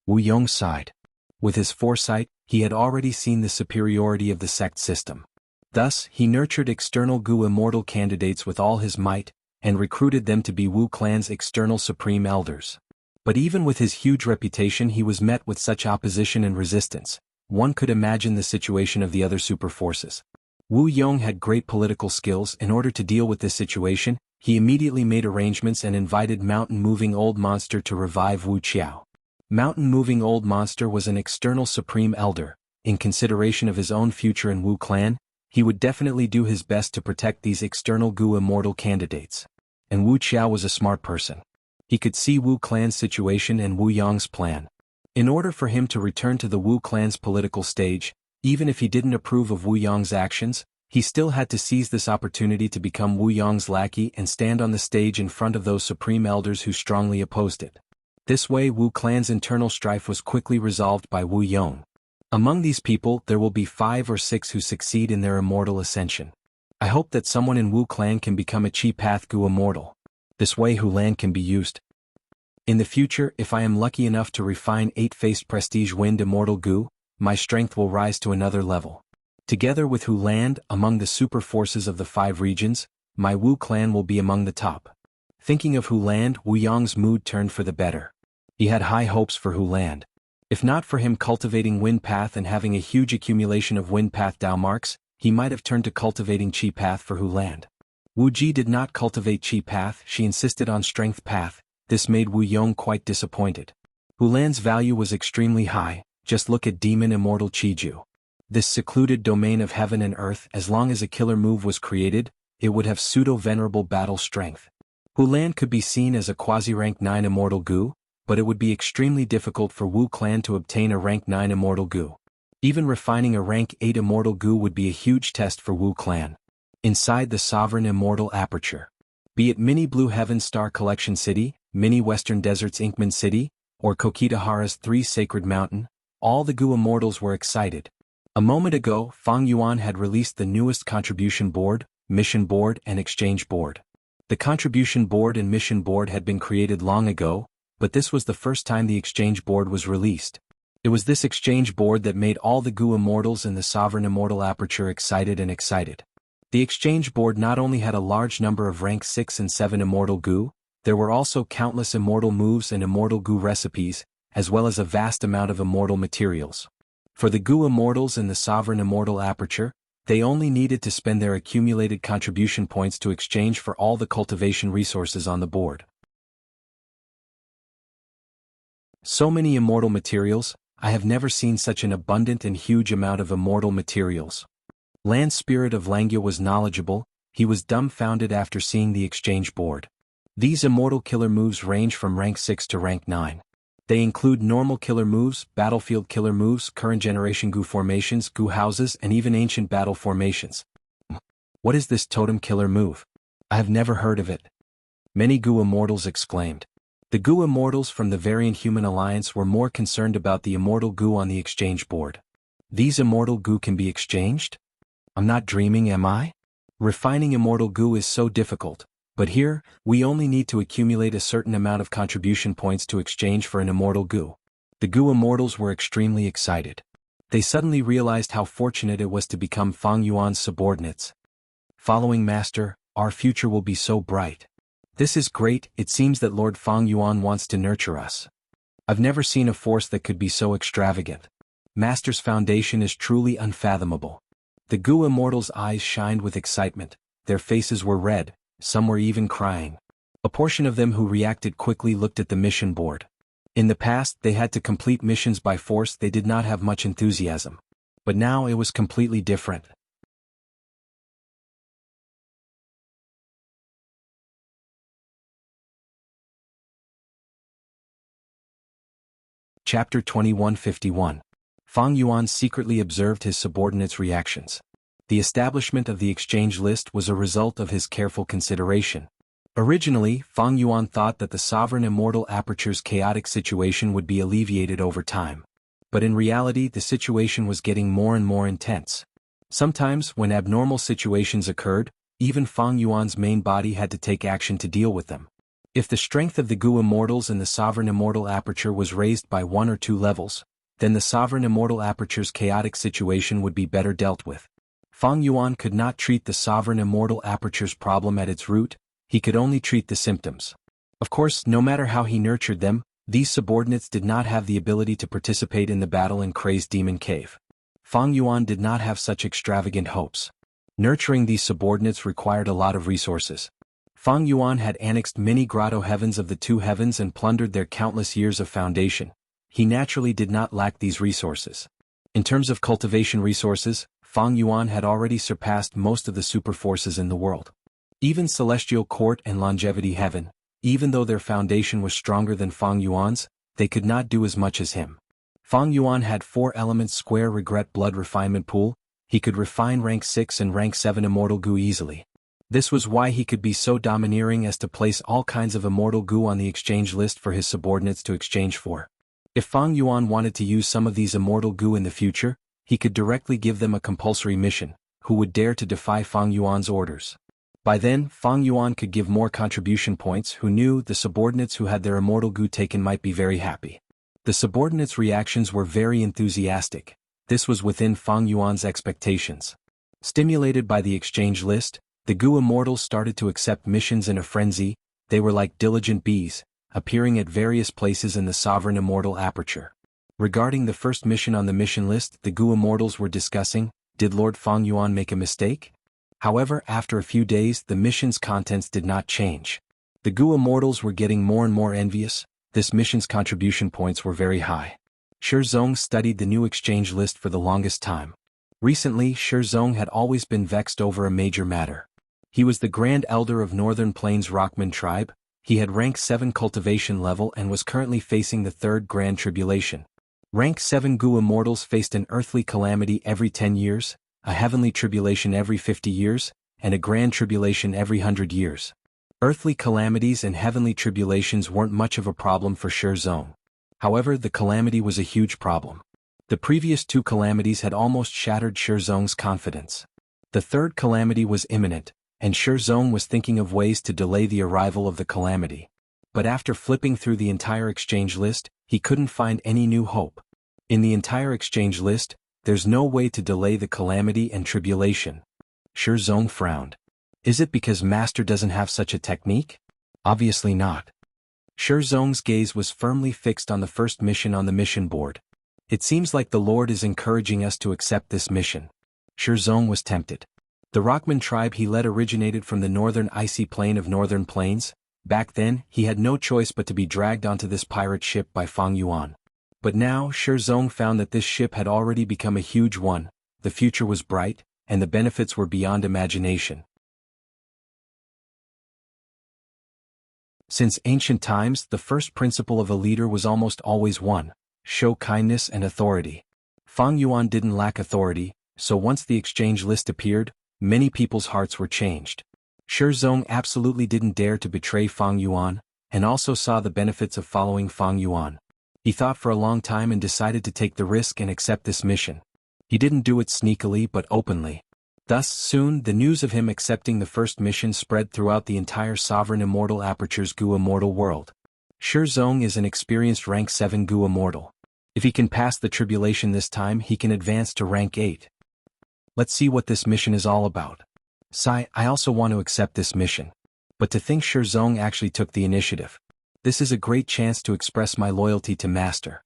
Wu Yong sighed. With his foresight, he had already seen the superiority of the sect system. Thus, he nurtured external Gu immortal candidates with all his might, and recruited them to be Wu clan's external supreme elders. But even with his huge reputation he was met with such opposition and resistance. One could imagine the situation of the other super forces. Wu Yong had great political skills. In order to deal with this situation, he immediately made arrangements and invited Mountain Moving Old Monster to revive Wuxia. Mountain Moving Old Monster was an external supreme elder. In consideration of his own future in Wu clan, he would definitely do his best to protect these external Gu immortal candidates. And Wuxia was a smart person. He could see Wu clan's situation and Wu Yong's plan. In order for him to return to the Wu clan's political stage, even if he didn't approve of Wu Yong's actions, he still had to seize this opportunity to become Wu Yong's lackey and stand on the stage in front of those supreme elders who strongly opposed it. This way Wu clan's internal strife was quickly resolved by Wu Yong. Among these people there will be 5 or 6 who succeed in their immortal ascension. I hope that someone in Wu clan can become a Chi Path Gu immortal. This way Hulan can be used. In the future, if I am lucky enough to refine 8-faced Prestige Wind Immortal Gu, my strength will rise to another level. Together with Hulan, among the super forces of the 5 regions, my Wu clan will be among the top. Thinking of Hulan, Wu Yong's mood turned for the better. He had high hopes for Hulan. If not for him cultivating Wind Path and having a huge accumulation of Wind Path Dao marks, he might have turned to cultivating Chi Path for Hulan. Wu Ji did not cultivate Chi Path, she insisted on Strength Path. This made Wu Yong quite disappointed. Hulan's value was extremely high. Just look at Demon Immortal Qiju. This secluded domain of heaven and earth, as long as a killer move was created, it would have pseudo-venerable battle strength. Hulan could be seen as a quasi-rank 9 Immortal Gu, but it would be extremely difficult for Wu clan to obtain a rank 9 Immortal Gu. Even refining a rank 8 Immortal Gu would be a huge test for Wu clan. Inside the Sovereign Immortal Aperture. Be it Mini Blue Heaven Star Collection City, Mini Western Deserts Inkman City, or Kokitahara's 3 Sacred Mountain, all the Gu immortals were excited. A moment ago, Fang Yuan had released the newest Contribution Board, Mission Board and Exchange Board. The Contribution Board and Mission Board had been created long ago, but this was the first time the Exchange Board was released. It was this Exchange Board that made all the Gu immortals in the Sovereign Immortal Aperture excited. The Exchange Board not only had a large number of rank 6 and 7 Immortal Gu, there were also countless immortal moves and Immortal Gu recipes, as well as a vast amount of immortal materials. For the Gu immortals in the Sovereign Immortal Aperture, they only needed to spend their accumulated contribution points to exchange for all the cultivation resources on the board. So many immortal materials, I have never seen such an abundant and huge amount of immortal materials. Land Spirit of Langya was knowledgeable, he was dumbfounded after seeing the exchange board. These immortal killer moves range from rank 6 to rank 9. They include normal killer moves, battlefield killer moves, current generation Gu formations, Gu houses, and even ancient battle formations. What is this totem killer move? I have never heard of it. Many Gu immortals exclaimed. The Gu immortals from the Variant Human Alliance were more concerned about the immortal Gu on the exchange board. These immortal Gu can be exchanged? I'm not dreaming, am I? Refining immortal Gu is so difficult. But here, we only need to accumulate a certain amount of contribution points to exchange for an immortal Gu. The Gu immortals were extremely excited. They suddenly realized how fortunate it was to become Fang Yuan's subordinates. Following Master, our future will be so bright. This is great, it seems that Lord Fang Yuan wants to nurture us. I've never seen a force that could be so extravagant. Master's foundation is truly unfathomable. The Gu immortals' eyes shined with excitement, their faces were red, some were even crying. A portion of them who reacted quickly looked at the mission board. In the past they had to complete missions by force, they did not have much enthusiasm. But now it was completely different. Chapter 2151. Fang Yuan secretly observed his subordinates' reactions. The establishment of the exchange list was a result of his careful consideration. Originally, Fang Yuan thought that the sovereign immortal aperture's chaotic situation would be alleviated over time. But in reality the situation was getting more and more intense. Sometimes, when abnormal situations occurred, even Fang Yuan's main body had to take action to deal with them. If the strength of the Gu immortals and the sovereign immortal aperture was raised by 1 or 2 levels, then the sovereign immortal aperture's chaotic situation would be better dealt with. Fang Yuan could not treat the sovereign immortal aperture's problem at its root, he could only treat the symptoms. Of course, no matter how he nurtured them, these subordinates did not have the ability to participate in the battle in Crazed Demon Cave. Fang Yuan did not have such extravagant hopes. Nurturing these subordinates required a lot of resources. Fang Yuan had annexed many grotto heavens of the 2 heavens and plundered their countless years of foundation. He naturally did not lack these resources. In terms of cultivation resources, Fang Yuan had already surpassed most of the super forces in the world. Even Celestial Court and Longevity Heaven, even though their foundation was stronger than Fang Yuan's, they could not do as much as him. Fang Yuan had 4 elements square regret blood refinement pool, he could refine rank 6 and rank 7 immortal Gu easily. This was why he could be so domineering as to place all kinds of immortal Gu on the exchange list for his subordinates to exchange for. If Fang Yuan wanted to use some of these immortal Gu in the future, he could directly give them a compulsory mission, who would dare to defy Fang Yuan's orders. By then, Fang Yuan could give more contribution points, who knew the subordinates who had their immortal Gu taken might be very happy. The subordinates' reactions were very enthusiastic. This was within Fang Yuan's expectations. Stimulated by the exchange list, the Gu immortals started to accept missions in a frenzy. They were like diligent bees, appearing at various places in the sovereign immortal aperture. Regarding the first mission on the mission list, the Gu immortals were discussing, did Lord Fang Yuan make a mistake? However, after a few days the mission's contents did not change. The Gu immortals were getting more and more envious. This mission's contribution points were very high. Zong studied the new exchange list for the longest time. Recently, Zong had always been vexed over a major matter. He was the Grand Elder of Northern Plains Rockman tribe. He had rank 7 cultivation level and was currently facing the 3rd Grand Tribulation. Rank 7 Gu immortals faced an earthly calamity every 10 years, a heavenly tribulation every 50 years, and a grand tribulation every 100 years. Earthly calamities and heavenly tribulations weren't much of a problem for Zong. However, the calamity was a huge problem. The previous 2 calamities had almost shattered Zong's confidence. The 3rd calamity was imminent, and Zong was thinking of ways to delay the arrival of the calamity. But after flipping through the entire exchange list, he couldn't find any new hope. In the entire exchange list, there's no way to delay the calamity and tribulation. Zong frowned. Is it because Master doesn't have such a technique? Obviously not. Zong's gaze was firmly fixed on the first mission on the mission board. It seems like the Lord is encouraging us to accept this mission. Zong was tempted. The Rockman tribe he led originated from the northern icy plain of Northern Plains. Back then, he had no choice but to be dragged onto this pirate ship by Fang Yuan. But now, Zong found that this ship had already become a huge one, the future was bright, and the benefits were beyond imagination. Since ancient times, the first principle of a leader was almost always one: show kindness and authority. Fang Yuan didn't lack authority, so once the exchange list appeared, many people's hearts were changed. Zong absolutely didn't dare to betray Fang Yuan, and also saw the benefits of following Fang Yuan. He thought for a long time and decided to take the risk and accept this mission. He didn't do it sneakily but openly. Thus, soon the news of him accepting the first mission spread throughout the entire sovereign immortal aperture's Gu immortal world. Zong is an experienced rank 7 Gu immortal. If he can pass the tribulation this time, he can advance to rank 8. Let's see what this mission is all about. I also want to accept this mission. But to think Zong actually took the initiative. This is a great chance to express my loyalty to Master.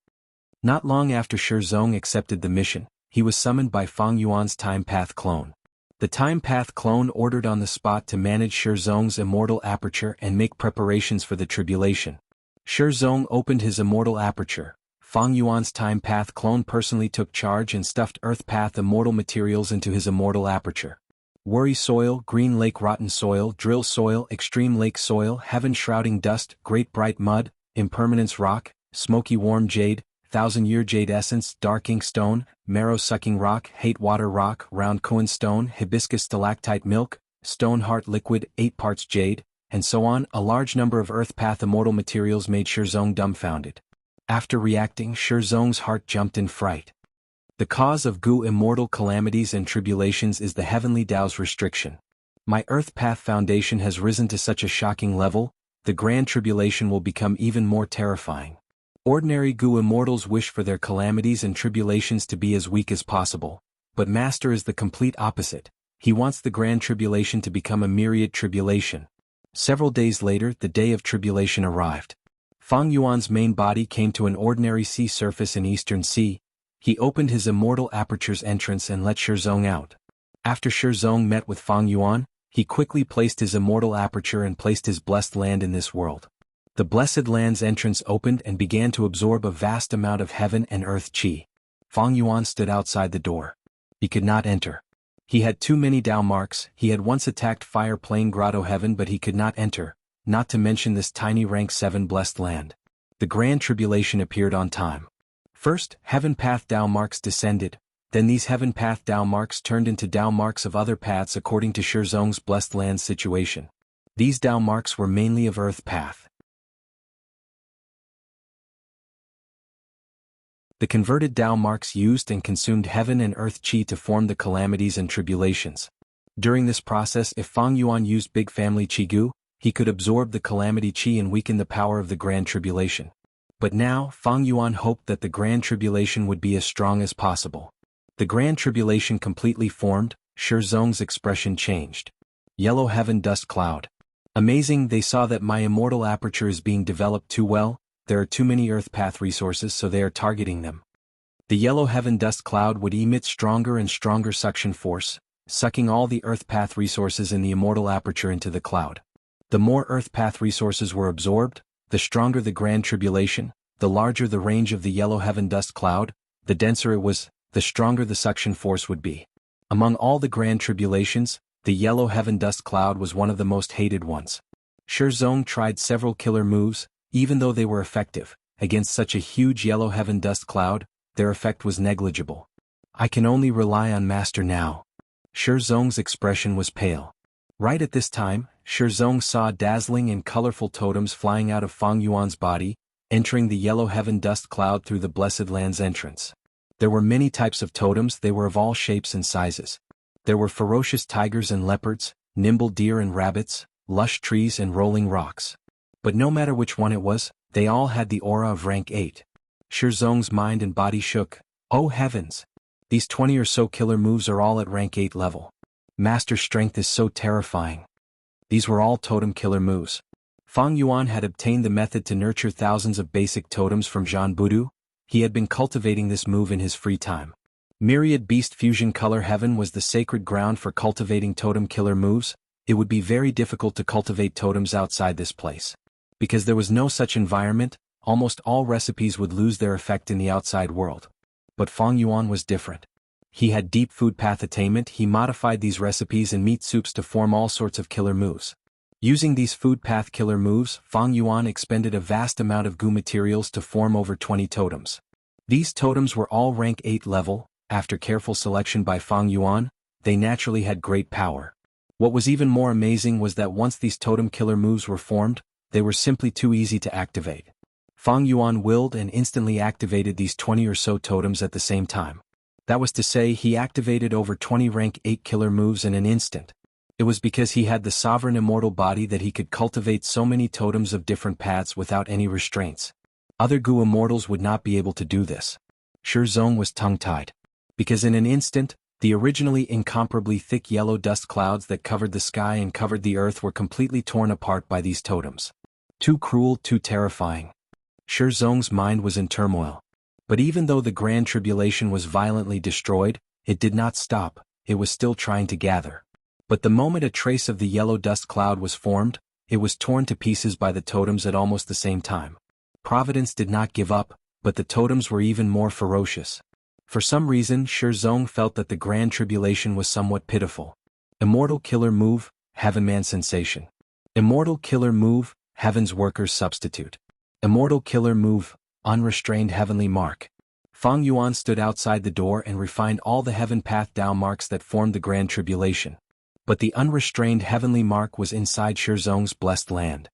Not long after Zong accepted the mission, he was summoned by Fang Yuan's Time Path clone. The Time Path clone ordered on the spot to manage Shizong's immortal aperture and make preparations for the tribulation. Shizong opened his immortal aperture. Fang Yuan's Time Path clone personally took charge and stuffed Earth Path immortal materials into his immortal aperture. Worry soil, green lake rotten soil, drill soil, extreme lake soil, heaven shrouding dust, great bright mud, impermanence rock, smoky warm jade, thousand-year jade essence, dark ink stone, marrow-sucking rock, hate water rock, round koan stone, hibiscus stalactite milk, stone heart liquid, 8 parts jade, and so on. A large number of Earth Path immortal materials made Shizong dumbfounded. After reacting, Shizong's heart jumped in fright. The cause of Gu immortal calamities and tribulations is the heavenly Tao's restriction. My Earth Path foundation has risen to such a shocking level, the grand tribulation will become even more terrifying. Ordinary Gu immortals wish for their calamities and tribulations to be as weak as possible, but Master is the complete opposite. He wants the grand tribulation to become a myriad tribulation. Several days later, the day of tribulation arrived. Fang Yuan's main body came to an ordinary sea surface in Eastern Sea. He opened his immortal aperture's entrance and let Shizong out. After Shizong met with Fang Yuan, he quickly placed his immortal aperture and placed his blessed land in this world. The blessed land's entrance opened and began to absorb a vast amount of heaven and earth qi. Fang Yuan stood outside the door. He could not enter. He had too many Tao marks. He had once attacked Fire Plain Grotto Heaven, but he could not enter, not to mention this tiny rank 7 blessed land. The grand tribulation appeared on time. First, Heaven Path Tao marks descended, then these Heaven Path Tao marks turned into Tao marks of other paths according to Shizong's blessed land situation. These Tao marks were mainly of Earth Path. The converted Tao marks used and consumed heaven and earth qi to form the calamities and tribulations. During this process, if Fang Yuan used Big Family Qi Gu, he could absorb the calamity qi and weaken the power of the grand tribulation. But now, Fang Yuan hoped that the grand tribulation would be as strong as possible. The grand tribulation completely formed, Shizong's expression changed. Yellow heaven dust cloud. Amazing, they saw that my immortal aperture is being developed too well, there are too many Earth Path resources, so they are targeting them. The yellow heaven dust cloud would emit stronger and stronger suction force, sucking all the Earth Path resources in the immortal aperture into the cloud. The more Earth Path resources were absorbed, the stronger the grand tribulation, the larger the range of the yellow heaven dust cloud, the denser it was, the stronger the suction force would be. Among all the grand tribulations, the yellow heaven dust cloud was one of the most hated ones. Shizong tried several killer moves, even though they were effective, against such a huge yellow heaven dust cloud, their effect was negligible. I can only rely on Master now. Shizong's expression was pale. Right at this time, Shizong saw dazzling and colorful totems flying out of Fang Yuan's body, entering the yellow heaven dust cloud through the blessed land's entrance. There were many types of totems, they were of all shapes and sizes. There were ferocious tigers and leopards, nimble deer and rabbits, lush trees and rolling rocks. But no matter which one it was, they all had the aura of rank 8. Shizong's mind and body shook. Oh heavens! These 20 or so killer moves are all at rank 8 level. Master strength is so terrifying. These were all totem killer moves. Fang Yuan had obtained the method to nurture thousands of basic totems from Zhan Budu. He had been cultivating this move in his free time. Myriad Beast Fusion Color Heaven was the sacred ground for cultivating totem killer moves. It would be very difficult to cultivate totems outside this place. Because there was no such environment, almost all recipes would lose their effect in the outside world. But Fang Yuan was different. He had deep food path attainment. He modified these recipes and meat soups to form all sorts of killer moves. Using these food path killer moves, Fang Yuan expended a vast amount of Gu materials to form over 20 totems. These totems were all rank 8 level. After careful selection by Fang Yuan, they naturally had great power. What was even more amazing was that once these totem killer moves were formed, they were simply too easy to activate. Fang Yuan willed and instantly activated these 20 or so totems at the same time. That was to say, he activated over 20 rank 8 killer moves in an instant. It was because he had the sovereign immortal body that he could cultivate so many totems of different paths without any restraints. Other Gu immortals would not be able to do this. Shizong was tongue-tied. Because in an instant, the originally incomparably thick yellow dust clouds that covered the sky and covered the earth were completely torn apart by these totems. Too cruel, too terrifying. Shizong's mind was in turmoil. But even though the Grand Tribulation was violently destroyed, it did not stop, it was still trying to gather. But the moment a trace of the yellow dust cloud was formed, it was torn to pieces by the totems at almost the same time. Providence did not give up, but the totems were even more ferocious. For some reason, Zong felt that the Grand Tribulation was somewhat pitiful. Immortal Killer Move, Heavenman Sensation. Immortal Killer Move, Heaven's Worker's Substitute. Immortal Killer Move, Unrestrained Heavenly Mark. Fang Yuan stood outside the door and refined all the Heaven Path Dao marks that formed the Grand Tribulation. But the unrestrained heavenly mark was inside Zong's blessed land.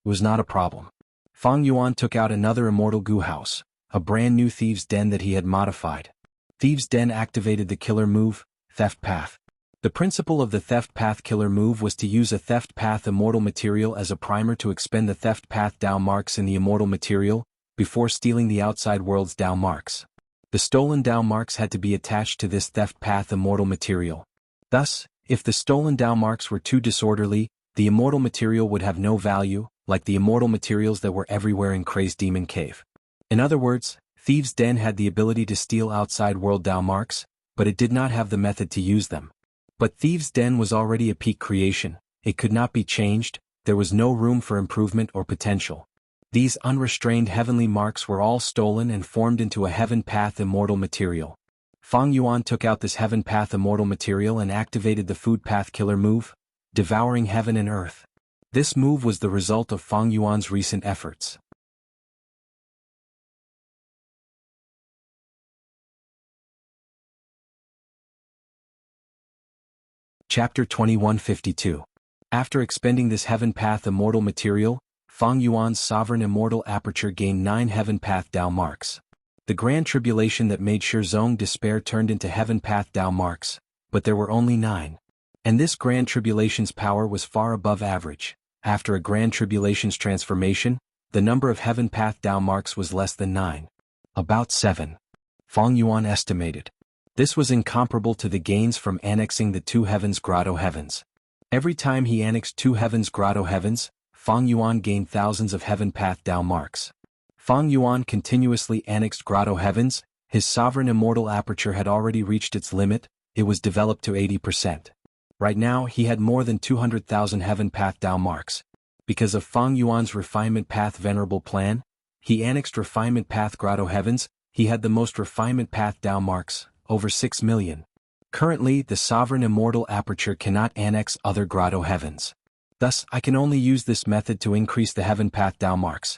It was not a problem. Fang Yuan took out another immortal goo house, a brand new thieves' den that he had modified. Thieves' Den activated the killer move, Theft Path. The principle of the Theft Path killer move was to use a Theft Path immortal material as a primer to expend the Theft Path Dao marks in the immortal material, before stealing the outside world's Dao marks. The stolen Dao marks had to be attached to this Theft Path immortal material. Thus, if the stolen Dao marks were too disorderly, the immortal material would have no value, like the immortal materials that were everywhere in Crazed Demon Cave. In other words, Thieves' Den had the ability to steal outside world Dao marks, but it did not have the method to use them. But Thieves' Den was already a peak creation, it could not be changed, there was no room for improvement or potential. These unrestrained heavenly marks were all stolen and formed into a Heaven Path immortal material. Fang Yuan took out this Heaven Path immortal material and activated the Food Path killer move, Devouring Heaven and Earth. This move was the result of Fang Yuan's recent efforts. Chapter 2152. After expending this Heaven Path immortal material, Fang Yuan's sovereign immortal aperture gained 9 Heaven Path Dao marks. The Grand Tribulation that made Zong despair turned into Heaven Path Dao marks, but there were only 9. And this Grand Tribulation's power was far above average. After a Grand Tribulation's transformation, the number of Heaven Path Dao marks was less than 9. About 7. Fang Yuan estimated. This was incomparable to the gains from annexing the 2 Heavens Grotto Heavens. Every time he annexed 2 Heavens Grotto Heavens, Fang Yuan gained thousands of Heaven Path Dao marks. Fang Yuan continuously annexed Grotto Heavens, his sovereign immortal aperture had already reached its limit, it was developed to 80%. Right now he had more than 200,000 Heaven Path Dao marks. Because of Fang Yuan's Refinement Path Venerable Plan, he annexed Refinement Path Grotto Heavens, he had the most Refinement Path Dao marks, over 6 million. Currently, the sovereign immortal aperture cannot annex other Grotto Heavens. Thus, I can only use this method to increase the Heaven Path Dao marks.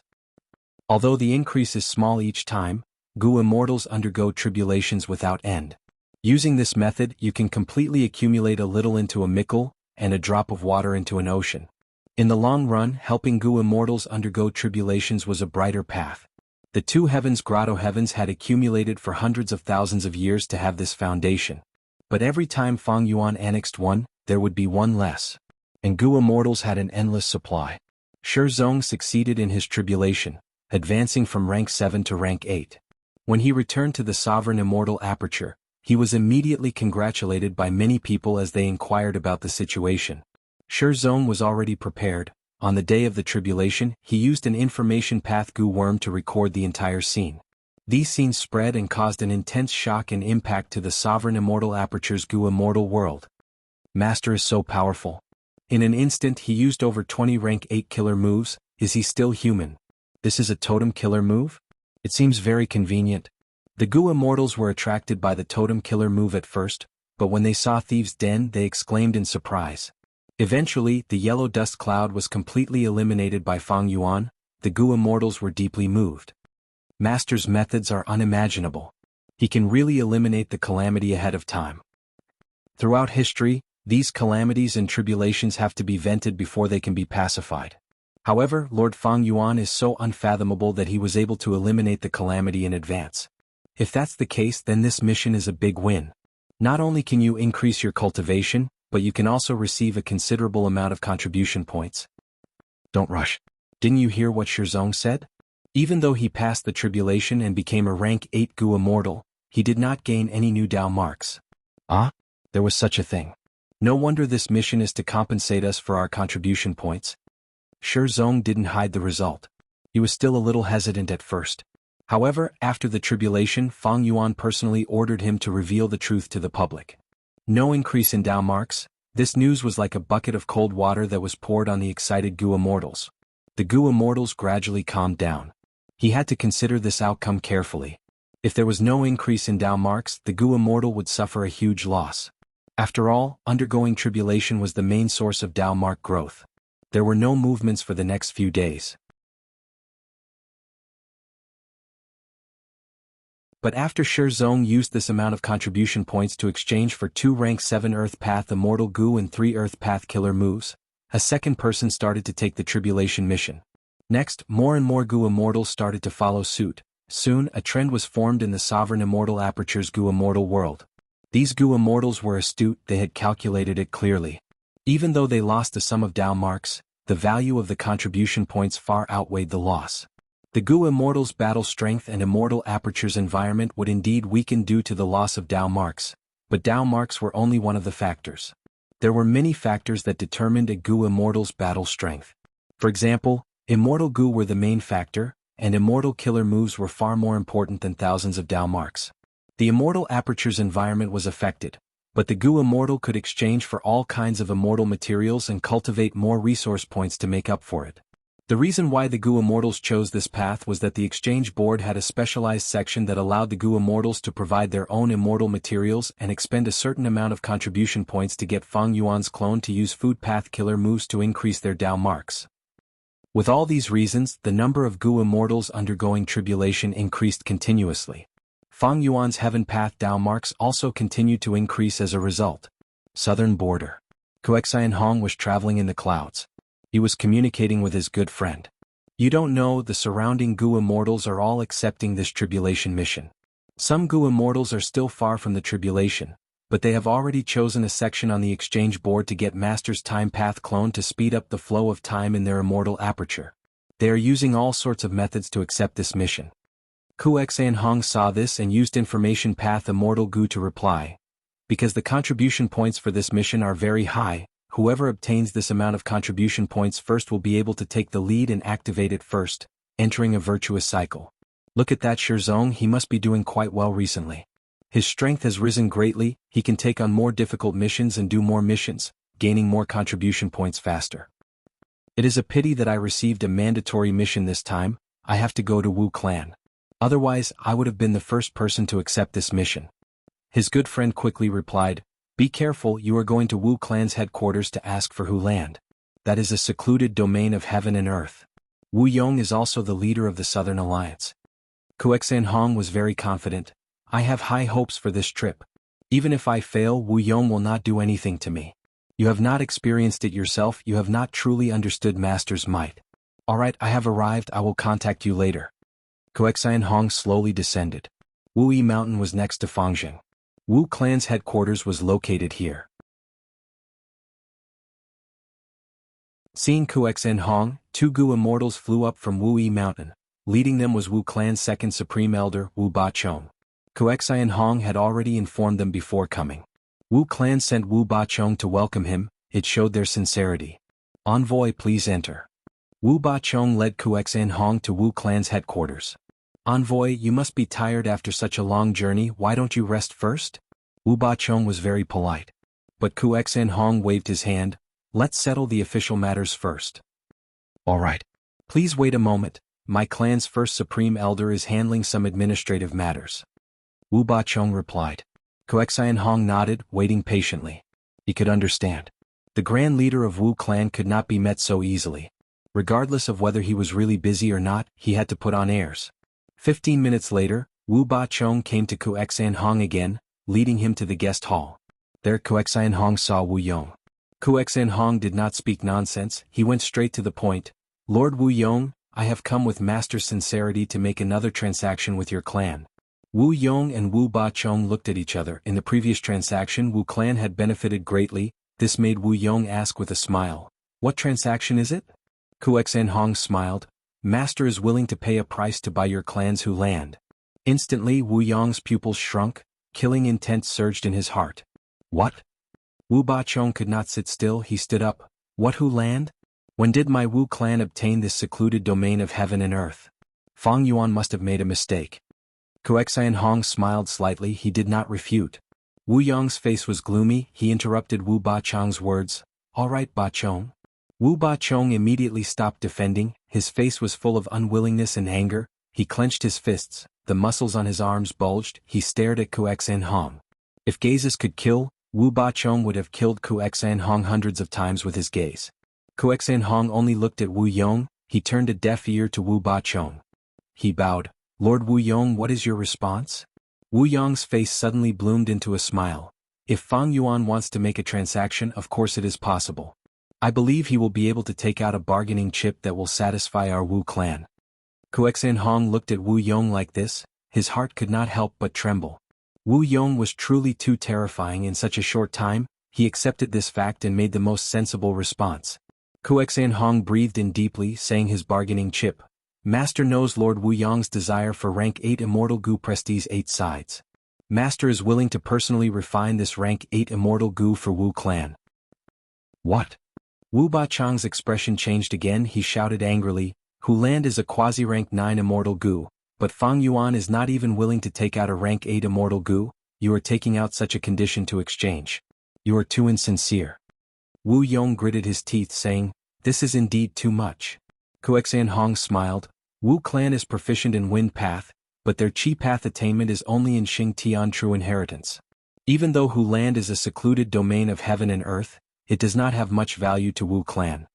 Although the increase is small each time, Gu immortals undergo tribulations without end. Using this method, you can completely accumulate a little into a mickle, and a drop of water into an ocean. In the long run, helping Gu immortals undergo tribulations was a brighter path. The 2 Heavens Grotto Heavens had accumulated for hundreds of thousands of years to have this foundation. But every time Fang Yuan annexed one, there would be one less. And Gu immortals had an endless supply. Zong succeeded in his tribulation, advancing from rank 7 to rank 8. When he returned to the sovereign immortal aperture, he was immediately congratulated by many people as they inquired about the situation. Zong was already prepared. On the day of the tribulation, he used an information path Gu worm to record the entire scene. These scenes spread and caused an intense shock and impact to the sovereign immortal aperture's Gu immortal world. Master is so powerful. In an instant he used over 20 rank 8 killer moves. Is he still human? This is a totem killer move? It seems very convenient. The Gu immortals were attracted by the totem killer move at first, but when they saw Thieves' Den they exclaimed in surprise. Eventually, the yellow dust cloud was completely eliminated by Fang Yuan. The Gu immortals were deeply moved. Master's methods are unimaginable. He can really eliminate the calamity ahead of time. Throughout history, these calamities and tribulations have to be vented before they can be pacified. However, Lord Fang Yuan is so unfathomable that he was able to eliminate the calamity in advance. If that's the case, then this mission is a big win. Not only can you increase your cultivation, but you can also receive a considerable amount of contribution points. Don't rush. Didn't you hear what Zong said? Even though he passed the tribulation and became a rank 8 Gu immortal, he did not gain any new Dao marks. Ah? There was such a thing. No wonder this mission is to compensate us for our contribution points. Zong didn't hide the result. He was still a little hesitant at first. However, after the tribulation, Fang Yuan personally ordered him to reveal the truth to the public. No increase in Dao marks. This news was like a bucket of cold water that was poured on the excited Gu immortals. The Gu immortals gradually calmed down. He had to consider this outcome carefully. If there was no increase in Dao marks, the Gu immortal would suffer a huge loss. After all, undergoing tribulation was the main source of Dao mark growth. There were no movements for the next few days. But after Shi Zong used this amount of contribution points to exchange for 2 rank 7 Earth Path Immortal Gu and 3 Earth Path Killer moves, a second person started to take the tribulation mission. Next, more and more Gu immortals started to follow suit. Soon, a trend was formed in the Sovereign Immortal Aperture's Gu immortal world. These Gu immortals were astute, they had calculated it clearly. Even though they lost the sum of Dao marks, the value of the contribution points far outweighed the loss. The Gu immortals' battle strength and Immortal Aperture's environment would indeed weaken due to the loss of Dao marks, but Dao marks were only one of the factors. There were many factors that determined a Gu immortal's battle strength. For example, Immortal Gu were the main factor, and Immortal Killer moves were far more important than thousands of Dao marks. The Immortal Aperture's environment was affected, but the Gu immortal could exchange for all kinds of immortal materials and cultivate more resource points to make up for it. The reason why the Gu immortals chose this path was that the exchange board had a specialized section that allowed the Gu immortals to provide their own immortal materials and expend a certain amount of contribution points to get Fang Yuan's clone to use food path killer moves to increase their Dao marks. With all these reasons, the number of Gu immortals undergoing tribulation increased continuously. Fang Yuan's heaven path Dao marks also continued to increase as a result. Southern border. Kuexian Hong was traveling in the clouds. He was communicating with his good friend. You don't know, the surrounding Gu immortals are all accepting this tribulation mission. Some Gu immortals are still far from the tribulation, but they have already chosen a section on the exchange board to get Master's time path clone to speed up the flow of time in their immortal aperture. They are using all sorts of methods to accept this mission. Kuexian Hong saw this and used information path Immortal Gu to reply. Because the contribution points for this mission are very high, whoever obtains this amount of contribution points first will be able to take the lead and activate it first, entering a virtuous cycle. Look at that Shi Zong, he must be doing quite well recently. His strength has risen greatly, he can take on more difficult missions and do more missions, gaining more contribution points faster. It is a pity that I received a mandatory mission this time, I have to go to Wu clan. Otherwise, I would have been the first person to accept this mission. His good friend quickly replied, "Be careful, you are going to Wu clan's headquarters to ask for Hu land. That is a secluded domain of heaven and earth. Wu Yong is also the leader of the Southern Alliance." Kuexian Hong was very confident. "I have high hopes for this trip. Even if I fail, Wu Yong will not do anything to me. You have not experienced it yourself, you have not truly understood Master's might. Alright, I have arrived, I will contact you later." Kuexian Hong slowly descended. Wu Yi Mountain was next to Fangjing. Wu clan's headquarters was located here. Seeing Kuexian Hong, 2 Gu immortals flew up from Wu Yi Mountain. Leading them was Wu clan's second supreme elder, Wu Ba Chong. Kuexian Hong had already informed them before coming. Wu clan sent Wu Ba Chong to welcome him, it showed their sincerity. "Envoy, please enter." Wu Ba Chong led Kuexian Hong to Wu clan's headquarters. "Envoy, you must be tired after such a long journey, why don't you rest first?" Wu Ba Chong was very polite. But Kuexian Hong waved his hand, "Let's settle the official matters first." "Alright. Please wait a moment, my clan's first supreme elder is handling some administrative matters." Wu Ba Chong replied. Kuexian Hong nodded, waiting patiently. He could understand. The grand leader of Wu clan could not be met so easily. Regardless of whether he was really busy or not, he had to put on airs. 15 minutes later, Wu Ba Chong came to Kuexian Hong again, leading him to the guest hall. There Kuexian Hong saw Wu Yong. Kuexian Hong did not speak nonsense, he went straight to the point. "Lord Wu Yong, I have come with Master's sincerity to make another transaction with your clan." Wu Yong and Wu Ba Chong looked at each other. In the previous transaction, Wu clan had benefited greatly. This made Wu Yong ask with a smile, "What transaction is it?" Kuexian Hong smiled. "Master is willing to pay a price to buy your clan's Hu land." Instantly Wu Yong's pupils shrunk, killing intent surged in his heart. "What?" Wu Ba Chong could not sit still, he stood up. "What Hu land?" When did my Wu clan obtain this secluded domain of heaven and earth? Fang Yuan must have made a mistake. Kuexianhong smiled slightly. He did not refute. Wu Yong's face was gloomy. He interrupted Wu Bachong's words. All right, Bachong. Wu Bachong immediately stopped defending. His face was full of unwillingness and anger. He clenched his fists. The muscles on his arms bulged. He stared at Kuexianhong. If gazes could kill, Wu Bachong would have killed Kuexianhong hundreds of times with his gaze. Kuexianhong only looked at Wu Yong. He turned a deaf ear to Wu Bachong. He bowed. Lord Wu Yong, what is your response? Wu Yong's face suddenly bloomed into a smile. If Fang Yuan wants to make a transaction, of course it is possible. I believe he will be able to take out a bargaining chip that will satisfy our Wu clan. Kuexianhong looked at Wu Yong like this. His heart could not help but tremble. Wu Yong was truly too terrifying in such a short time. He accepted this fact and made the most sensible response. Kuexianhong breathed in deeply, saying his bargaining chip. Master knows Lord Wu Yong's desire for rank 8 Immortal Gu Prestige 8 sides. Master is willing to personally refine this rank 8 Immortal Gu for Wu clan. What? Wu Bachong's expression changed again. He shouted angrily, Huland is a quasi-rank 9 Immortal Gu, but Fang Yuan is not even willing to take out a rank 8 Immortal Gu. You are taking out such a condition to exchange. You are too insincere. Wu Yong gritted his teeth saying, this is indeed too much. Kuexianhong smiled. Wu clan is proficient in Wind Path, but their Qi Path attainment is only in Xing Tian True Inheritance. Even though Huland is a secluded domain of heaven and earth, it does not have much value to Wu clan.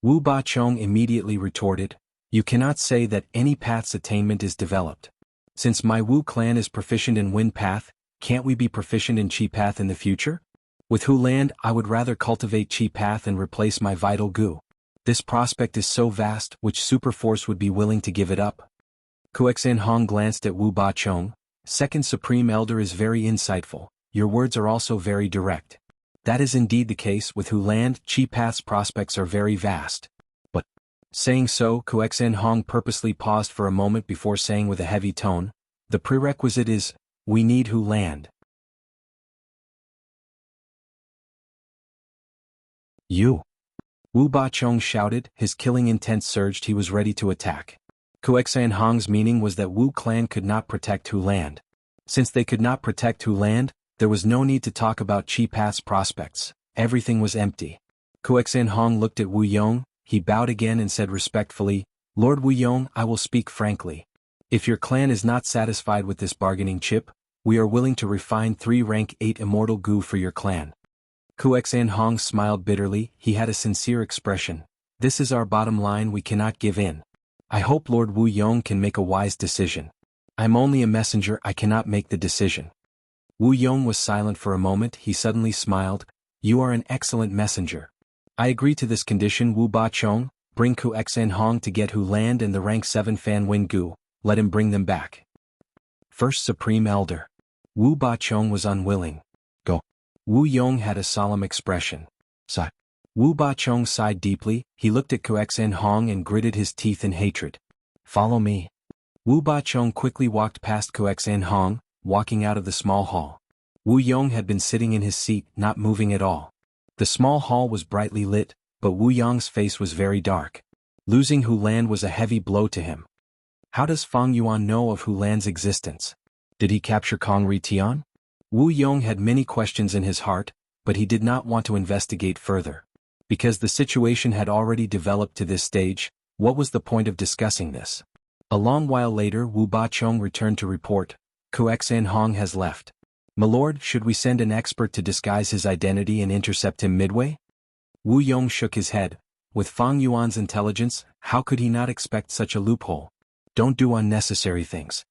Wu Bachong immediately retorted, you cannot say that any path's attainment is developed. Since my Wu clan is proficient in Wind Path, can't we be proficient in Qi Path in the future? With Huland, I would rather cultivate Qi Path and replace my Vital Gu. This prospect is so vast, which super force would be willing to give it up? Kuexianhong glanced at Wu Bachong. Second Supreme Elder is very insightful. Your words are also very direct. That is indeed the case. With Huland, Qi Path's prospects are very vast. But, saying so, Kuexianhong purposely paused for a moment before saying with a heavy tone, the prerequisite is, we need Huland. You. Wu Bachong shouted. His killing intent surged. He was ready to attack. Kuexianhong's meaning was that Wu clan could not protect Huland. Since they could not protect Huland, there was no need to talk about Qi Path's prospects. Everything was empty. Kuexianhong looked at Wu Yong. He bowed again and said respectfully, Lord Wu Yong, I will speak frankly. If your clan is not satisfied with this bargaining chip, we are willing to refine 3 rank 8 Immortal Gu for your clan. Kuexianhong smiled bitterly. He had a sincere expression. This is our bottom line. We cannot give in. I hope Lord Wu Yong can make a wise decision. I'm only a messenger. I cannot make the decision. Wu Yong was silent for a moment. He suddenly smiled. You are an excellent messenger. I agree to this condition. Wu Bachong, bring Kuexianhong to get Huland and the rank 7 Fan Wen Gu. Let him bring them back. First Supreme Elder. Wu Bachong was unwilling. Go. Wu Yong had a solemn expression. Sigh. Wu Bachong sighed deeply. He looked at Kuexianhong and gritted his teeth in hatred. Follow me. Wu Bachong quickly walked past Kuexianhong, walking out of the small hall. Wu Yong had been sitting in his seat, not moving at all. The small hall was brightly lit, but Wu Yong's face was very dark. Losing Huland was a heavy blow to him. How does Fang Yuan know of Huland's existence? Did he capture Kong Ritian? Wu Yong had many questions in his heart, but he did not want to investigate further. Because the situation had already developed to this stage, what was the point of discussing this? A long while later Wu Bachong returned to report, Kuexianhong has left. My lord, should we send an expert to disguise his identity and intercept him midway? Wu Yong shook his head. With Fang Yuan's intelligence, how could he not expect such a loophole? Don't do unnecessary things.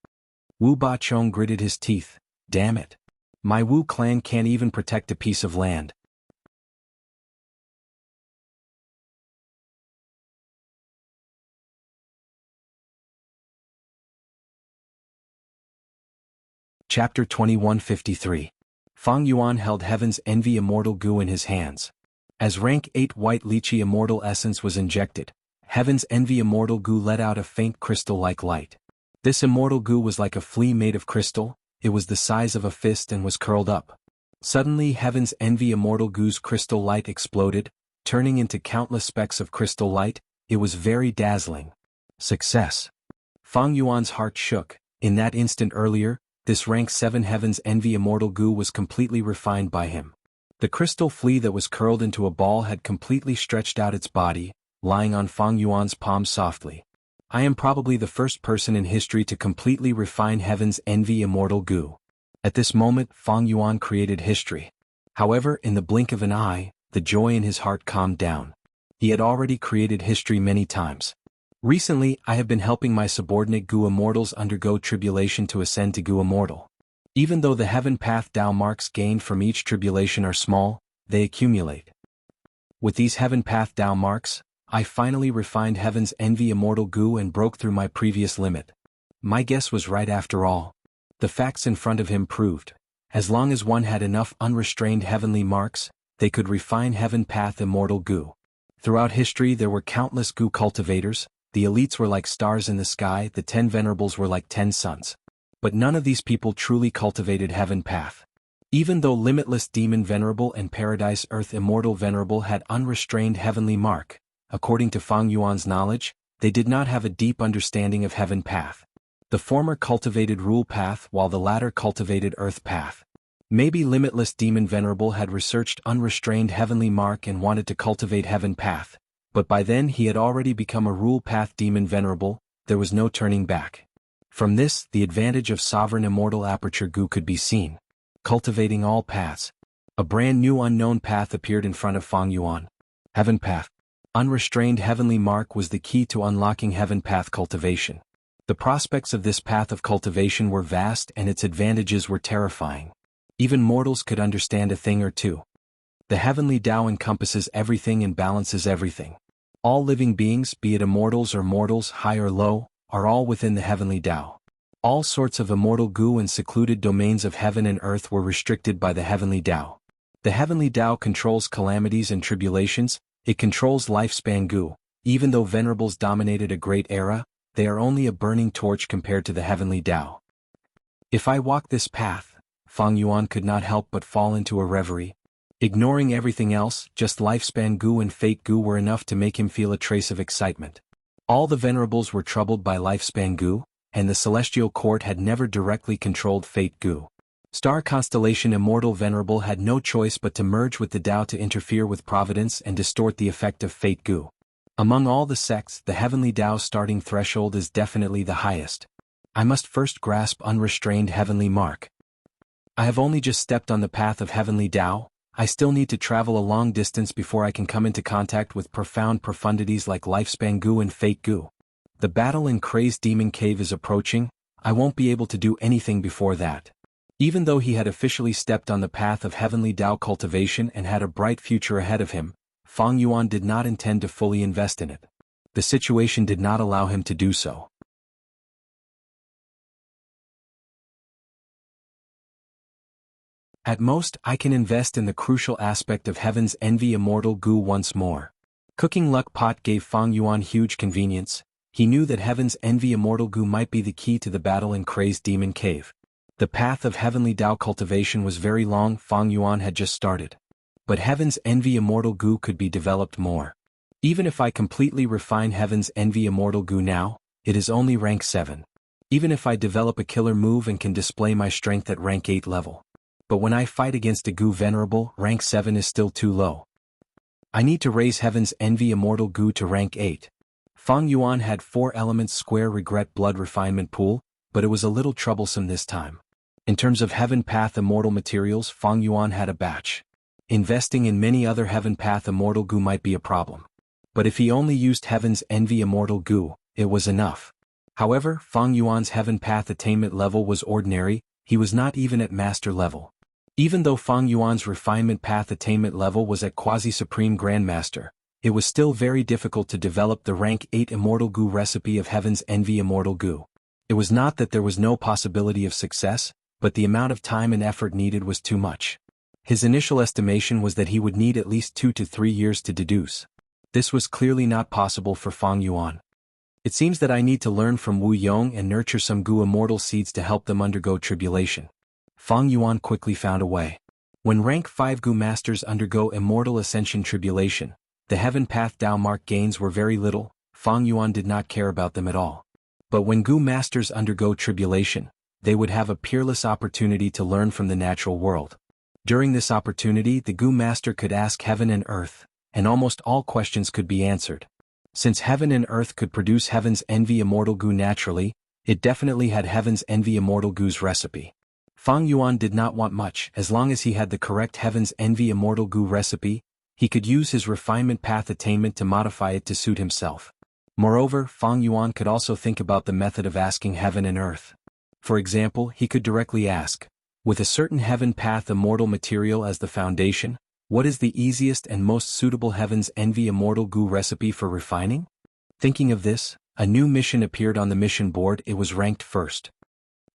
Wu Bachong gritted his teeth. Damn it. My Wu clan can't even protect a piece of land. Chapter 2153. Fang Yuan held Heaven's Envy Immortal Gu in his hands. As rank 8 White Lychee Immortal Essence was injected, Heaven's Envy Immortal Gu let out a faint crystal-like light. This Immortal Gu was like a flea made of crystal. It was the size of a fist and was curled up. Suddenly Heaven's Envy Immortal Gu's crystal light exploded, turning into countless specks of crystal light. It was very dazzling. Success. Fang Yuan's heart shook. In that instant earlier, this rank 7 Heaven's Envy immortal goo was completely refined by him. The crystal flea that was curled into a ball had completely stretched out its body, lying on Fang Yuan's palm softly. I am probably the first person in history to completely refine Heaven's Envy immortal goo. At this moment, Fang Yuan created history. However, in the blink of an eye, the joy in his heart calmed down. He had already created history many times. Recently, I have been helping my subordinate Gu Immortals undergo tribulation to ascend to Gu Immortal. Even though the Heaven Path Dao marks gained from each tribulation are small, they accumulate. With these Heaven Path Dao marks, I finally refined Heaven's Envy immortal Gu and broke through my previous limit. My guess was right after all. The facts in front of him proved, as long as one had enough unrestrained heavenly marks, they could refine Heaven Path immortal Gu. Throughout history there were countless Gu cultivators. The elites were like stars in the sky, the 10 venerables were like 10 suns. But none of these people truly cultivated Heaven Path. Even though Limitless Demon Venerable and Paradise Earth Immortal Venerable had unrestrained heavenly mark, according to Fang Yuan's knowledge, they did not have a deep understanding of Heaven Path. The former cultivated Rule Path while the latter cultivated Earth Path. Maybe Limitless Demon Venerable had researched unrestrained heavenly mark and wanted to cultivate Heaven Path. But by then he had already become a Rule Path Demon Venerable. There was no turning back. From this, the advantage of Sovereign Immortal Aperture Gu could be seen. Cultivating all paths. A brand new unknown path appeared in front of Fang Yuan. Heaven Path. Unrestrained heavenly mark was the key to unlocking Heaven Path cultivation. The prospects of this path of cultivation were vast and its advantages were terrifying. Even mortals could understand a thing or two. The heavenly Tao encompasses everything and balances everything. All living beings, be it immortals or mortals, high or low, are all within the heavenly Tao. All sorts of immortal Gu and secluded domains of heaven and earth were restricted by the heavenly Tao. The heavenly Tao controls calamities and tribulations, it controls lifespan Gu. Even though venerables dominated a great era, they are only a burning torch compared to the heavenly Tao. If I walk this path, Fang Yuan could not help but fall into a reverie. Ignoring everything else, just lifespan Gu and fate Gu were enough to make him feel a trace of excitement. All the venerables were troubled by lifespan Gu, and the celestial court had never directly controlled fate Gu. Star Constellation Immortal Venerable had no choice but to merge with the Tao to interfere with providence and distort the effect of fate Gu. Among all the sects, the heavenly Tao's starting threshold is definitely the highest. I must first grasp unrestrained heavenly mark. I have only just stepped on the path of heavenly Tao. I still need to travel a long distance before I can come into contact with profound profundities like lifespan Gu and fate Gu. The battle in Crazed Demon Cave is approaching. I won't be able to do anything before that. Even though he had officially stepped on the path of heavenly Tao cultivation and had a bright future ahead of him, Fang Yuan did not intend to fully invest in it. The situation did not allow him to do so. At most, I can invest in the crucial aspect of Heaven's Envy Immortal Gu once more. Cooking Luck Pot gave Fang Yuan huge convenience. He knew that Heaven's Envy Immortal Gu might be the key to the battle in Crazed Demon Cave. The path of heavenly Tao cultivation was very long. Fang Yuan had just started. But Heaven's Envy Immortal Gu could be developed more. Even if I completely refine Heaven's Envy Immortal Gu now, it is only rank 7. Even if I develop a killer move and can display my strength at rank 8 level. But when I fight against a Gu Venerable, rank 7 is still too low. I need to raise Heaven's Envy Immortal Gu to rank 8. Fang Yuan had 4 elements square regret blood refinement pool, but it was a little troublesome this time. In terms of Heaven Path Immortal materials, Fang Yuan had a batch. Investing in many other Heaven Path Immortal Gu might be a problem. But if he only used Heaven's Envy Immortal Gu, it was enough. However, Fang Yuan's Heaven Path attainment level was ordinary, he was not even at master level. Even though Fang Yuan's refinement path attainment level was at quasi-supreme grandmaster, it was still very difficult to develop the rank 8 Immortal Gu recipe of Heaven's Envy Immortal Gu. It was not that there was no possibility of success, but the amount of time and effort needed was too much. His initial estimation was that he would need at least 2 to 3 years to deduce. This was clearly not possible for Fang Yuan. It seems that I need to learn from Wu Yong and nurture some Gu immortal seeds to help them undergo tribulation. Fang Yuan quickly found a way. When rank 5 Gu masters undergo immortal ascension tribulation, The Heaven Path Dao Mark gains were very little. Fang Yuan did not care about them at all. But when Gu masters undergo tribulation, they would have a peerless opportunity to learn from the natural world. During this opportunity, the Gu master could ask heaven and earth, and almost all questions could be answered. Since heaven and earth could produce heaven's envy immortal Gu naturally, it definitely had heaven's envy immortal Gu's recipe. Fang Yuan did not want much. As long as he had the correct heaven's envy immortal Gu recipe, he could use his refinement path attainment to modify it to suit himself. Moreover, Fang Yuan could also think about the method of asking heaven and earth. For example, he could directly ask, with a certain heaven path immortal material as the foundation, what is the easiest and most suitable heaven's envy immortal Gu recipe for refining? Thinking of this, a new mission appeared on the mission board. It was ranked first.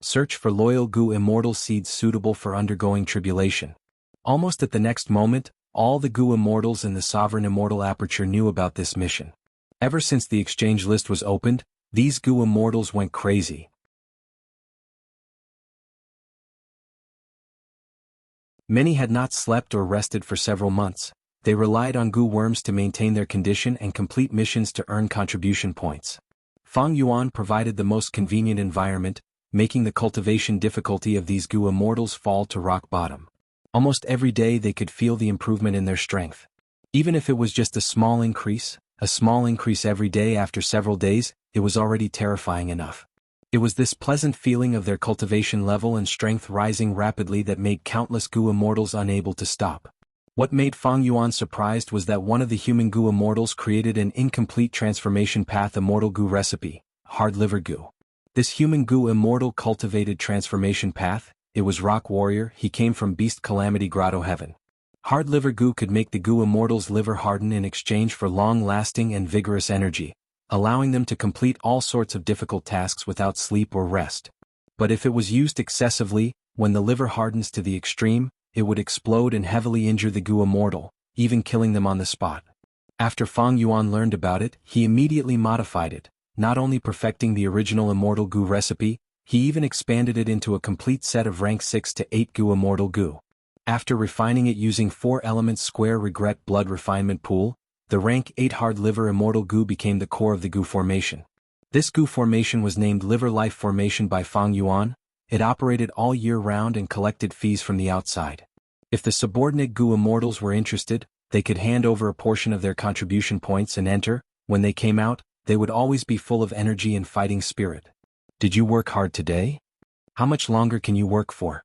Search for loyal Gu immortal seeds suitable for undergoing tribulation. Almost at the next moment, all the Gu immortals in the Sovereign Immortal Aperture knew about this mission. Ever since the exchange list was opened, these Gu immortals went crazy. Many had not slept or rested for several months. They relied on Gu worms to maintain their condition and complete missions to earn contribution points. Fang Yuan provided the most convenient environment, making the cultivation difficulty of these Gu immortals fall to rock bottom. Almost every day they could feel the improvement in their strength. Even if it was just a small increase every day. After several days, it was already terrifying enough. It was this pleasant feeling of their cultivation level and strength rising rapidly that made countless Gu immortals unable to stop. What made Fang Yuan surprised was that one of the human Gu immortals created an incomplete transformation path immortal Gu recipe, hard liver Gu. This human Gu immortal cultivated transformation path, it was Rock Warrior. He came from Beast Calamity Grotto Heaven. Hard liver Gu could make the Gu immortals liver harden in exchange for long-lasting and vigorous energy, allowing them to complete all sorts of difficult tasks without sleep or rest. But if it was used excessively, when the liver hardens to the extreme, it would explode and heavily injure the Gu immortal, even killing them on the spot. After Fang Yuan learned about it, he immediately modified it, not only perfecting the original immortal Gu recipe, he even expanded it into a complete set of rank 6 to 8 Gu immortal Gu. After refining it using 4 elements square regret blood refinement pool, the rank 8 hard liver immortal Gu became the core of the Gu formation. This Gu formation was named Liver Life Formation by Fang Yuan. It operated all year round and collected fees from the outside. If the subordinate Gu immortals were interested, they could hand over a portion of their contribution points and enter. When they came out, they would always be full of energy and fighting spirit. Did you work hard today? How much longer can you work for?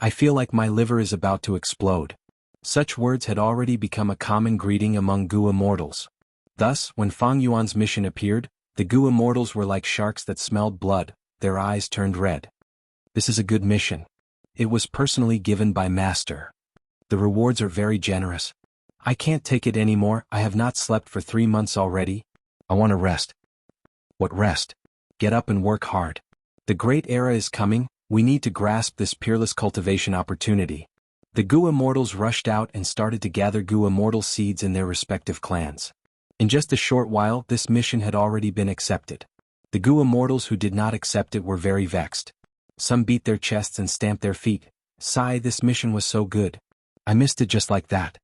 I feel like my liver is about to explode. Such words had already become a common greeting among Gu immortals. Thus, when Fang Yuan's mission appeared, the Gu immortals were like sharks that smelled blood. Their eyes turned red. This is a good mission. It was personally given by Master. The rewards are very generous. I can't take it anymore. I have not slept for 3 months already. I want to rest. What rest? Get up and work hard. The great era is coming. We need to grasp this peerless cultivation opportunity. The Gu immortals rushed out and started to gather Gu immortal seeds in their respective clans. In just a short while, this mission had already been accepted. The Gu immortals who did not accept it were very vexed. Some beat their chests and stamped their feet. Sigh, this mission was so good. I missed it just like that.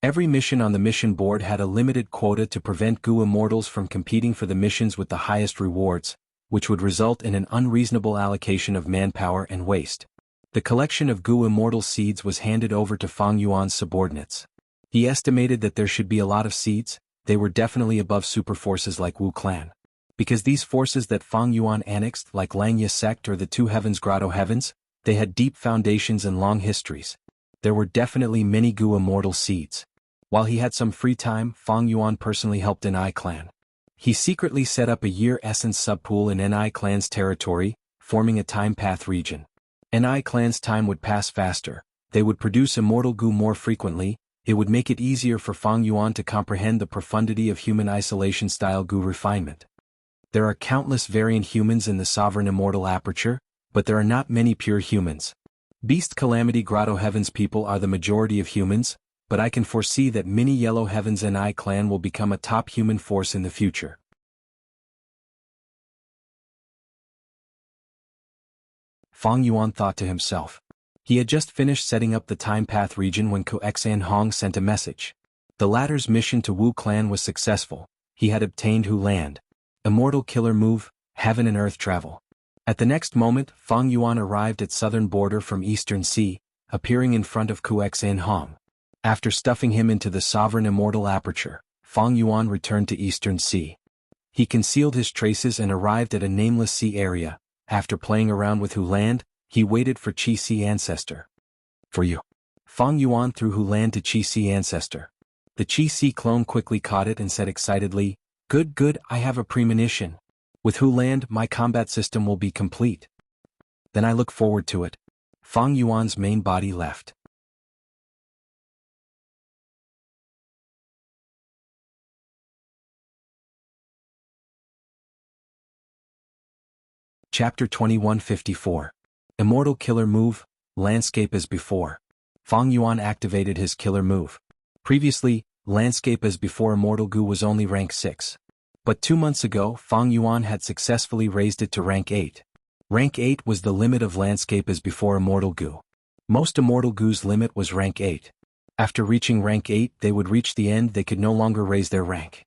Every mission on the mission board had a limited quota to prevent Gu immortals from competing for the missions with the highest rewards, which would result in an unreasonable allocation of manpower and waste. The collection of Gu immortal seeds was handed over to Fang Yuan's subordinates. He estimated that there should be a lot of seeds. They were definitely above super forces like Wu clan. Because these forces that Fang Yuan annexed, like Langya sect or the Two Heavens Grotto Heavens, they had deep foundations and long histories. There were definitely many Gu immortal seeds. While he had some free time, Fang Yuan personally helped NI clan. He secretly set up a year essence subpool in NI clan's territory, forming a time path region. NI clan's time would pass faster. They would produce immortal Gu more frequently. It would make it easier for Fang Yuan to comprehend the profundity of human isolation-style Gu refinement. There are countless variant humans in the Sovereign Immortal Aperture, but there are not many pure humans. Beast Calamity Grotto Heavens people are the majority of humans, but I can foresee that many Yellow Heavens NI clan will become a top human force in the future. Fang Yuan thought to himself. He had just finished setting up the time path region when Koexan Hong sent a message. The latter's mission to Wu clan was successful. He had obtained Hu Land. Immortal killer move, heaven and earth travel. At the next moment, Fang Yuan arrived at southern border from Eastern Sea, appearing in front of Kuexin Hong. After stuffing him into the sovereign immortal aperture, Fang Yuan returned to Eastern Sea. He concealed his traces and arrived at a nameless sea area. After playing around with Hu Land, he waited for Qi Si Ancestor. For you. Fang Yuan threw Hu Land to Qi Si Ancestor. The Qi Si clone quickly caught it and said excitedly, Good, I have a premonition. With Hu Land, my combat system will be complete. Then I look forward to it. Fang Yuan's main body left. Chapter 2154. Immortal Killer Move, Landscape as before. Fang Yuan activated his killer move. Previously, Landscape as before Immortal Gu was only rank 6. But 2 months ago, Fang Yuan had successfully raised it to rank 8. Rank 8 was the limit of Landscape as before Immortal Gu. Most Immortal Gu's limit was rank 8. After reaching rank 8, they would reach the end, they could no longer raise their rank.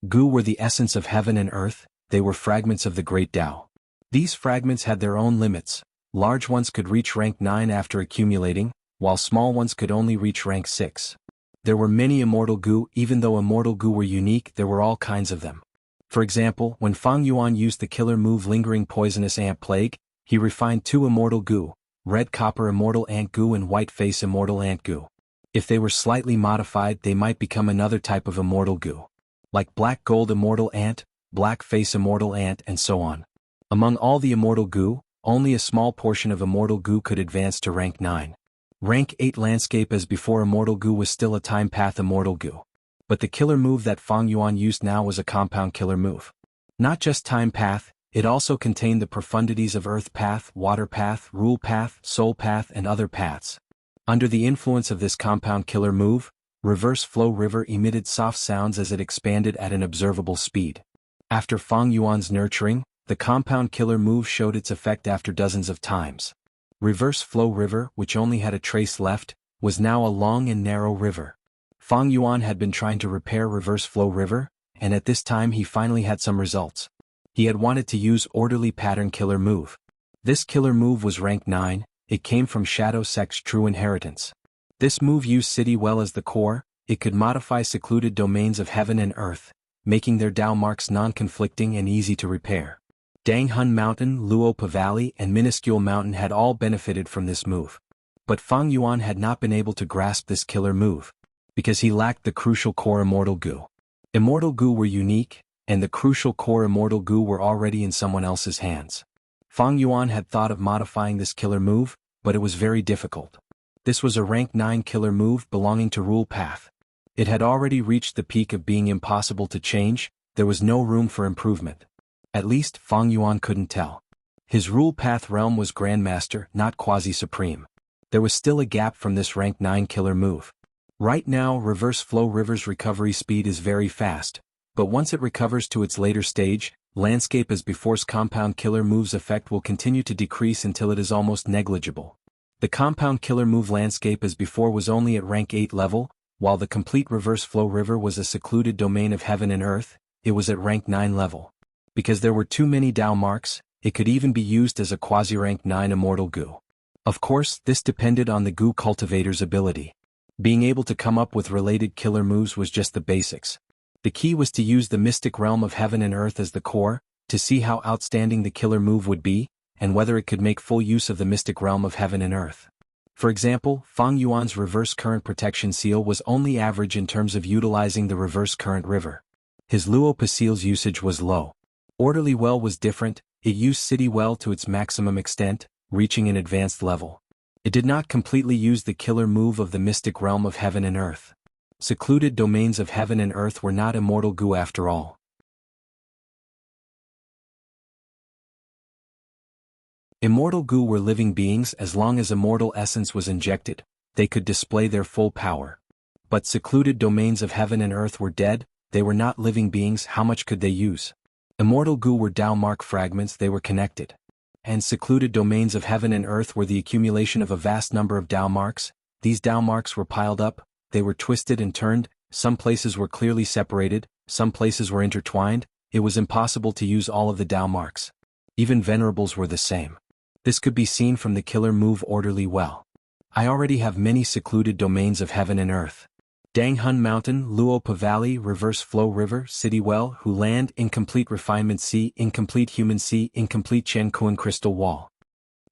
Gu were the essence of heaven and earth, they were fragments of the great Tao. These fragments had their own limits. Large ones could reach rank 9 after accumulating, while small ones could only reach rank 6. There were many Immortal Gu. Even though Immortal Gu were unique, there were all kinds of them. For example, when Fang Yuan used the killer move Lingering Poisonous Ant Plague, he refined 2 Immortal Gu, Red Copper Immortal Ant Gu and White Face Immortal Ant Gu. If they were slightly modified, they might become another type of Immortal Gu. Like Black Gold Immortal Ant, Black Face Immortal Ant and so on. Among all the Immortal Gu, only a small portion of Immortal Gu could advance to rank 9. Rank 8 Landscape as before Immortal Gu was still a Time Path Immortal Gu. But the killer move that Fang Yuan used now was a compound killer move. Not just Time Path, it also contained the profundities of Earth Path, Water Path, Rule Path, Soul Path and other paths. Under the influence of this compound killer move, Reverse Flow River emitted soft sounds as it expanded at an observable speed. After Fang Yuan's nurturing, the compound killer move showed its effect after dozens of times. Reverse Flow River, which only had a trace left, was now a long and narrow river. Fang Yuan had been trying to repair Reverse Flow River, and at this time he finally had some results. He had wanted to use Orderly Pattern Killer Move. This killer move was rank 9, it came from Shadow Sect's True Inheritance. This move used City Well as the core, it could modify secluded domains of heaven and earth, making their Tao marks non-conflicting and easy to repair. Danghun Mountain, Luopa Valley and Minuscule Mountain had all benefited from this move. But Fang Yuan had not been able to grasp this killer move, because he lacked the crucial core Immortal Gu. Immortal Gu were unique, and the crucial core Immortal Gu were already in someone else's hands. Fang Yuan had thought of modifying this killer move, but it was very difficult. This was a rank 9 killer move belonging to Rule Path. It had already reached the peak of being impossible to change, there was no room for improvement. At least, Fang Yuan couldn't tell. His Rule Path realm was Grandmaster, not Quasi-Supreme. There was still a gap from this rank 9 killer move. Right now, Reverse Flow River's recovery speed is very fast, but once it recovers to its later stage, Landscape as before's compound killer move's effect will continue to decrease until it is almost negligible. The compound killer move Landscape as before was only at rank 8 level, while the complete Reverse Flow River was a secluded domain of heaven and earth, it was at rank 9 level. Because there were too many Tao marks, it could even be used as a quasi-rank 9 Immortal Gu. Of course, this depended on the Gu cultivator's ability. Being able to come up with related killer moves was just the basics. The key was to use the mystic realm of heaven and earth as the core, to see how outstanding the killer move would be, and whether it could make full use of the mystic realm of heaven and earth. For example, Fang Yuan's reverse current protection seal was only average in terms of utilizing the reverse current river. His Luopa seal's usage was low. Orderly Well was different, it used City Well to its maximum extent, reaching an advanced level. It did not completely use the killer move of the mystic realm of heaven and earth. Secluded domains of heaven and earth were not Immortal Gu after all. Immortal Gu were living beings. As long as immortal essence was injected, they could display their full power. But secluded domains of heaven and earth were dead, they were not living beings, how much could they use? Immortal Gu were Tao mark fragments, they were connected. And secluded domains of heaven and earth were the accumulation of a vast number of Tao marks. These Tao marks were piled up, they were twisted and turned, Some places were clearly separated, some places were intertwined. It was impossible to use all of the Dao marks. Even venerables were the same. This could be seen from the killer move Orderly Well. I already have many secluded domains of heaven and earth. Danghun Mountain, Luopa Valley, Reverse Flow River, City Well, Hu Land, Incomplete Refinement Sea, Incomplete Human Sea, Incomplete Chen-Kuan Crystal Wall.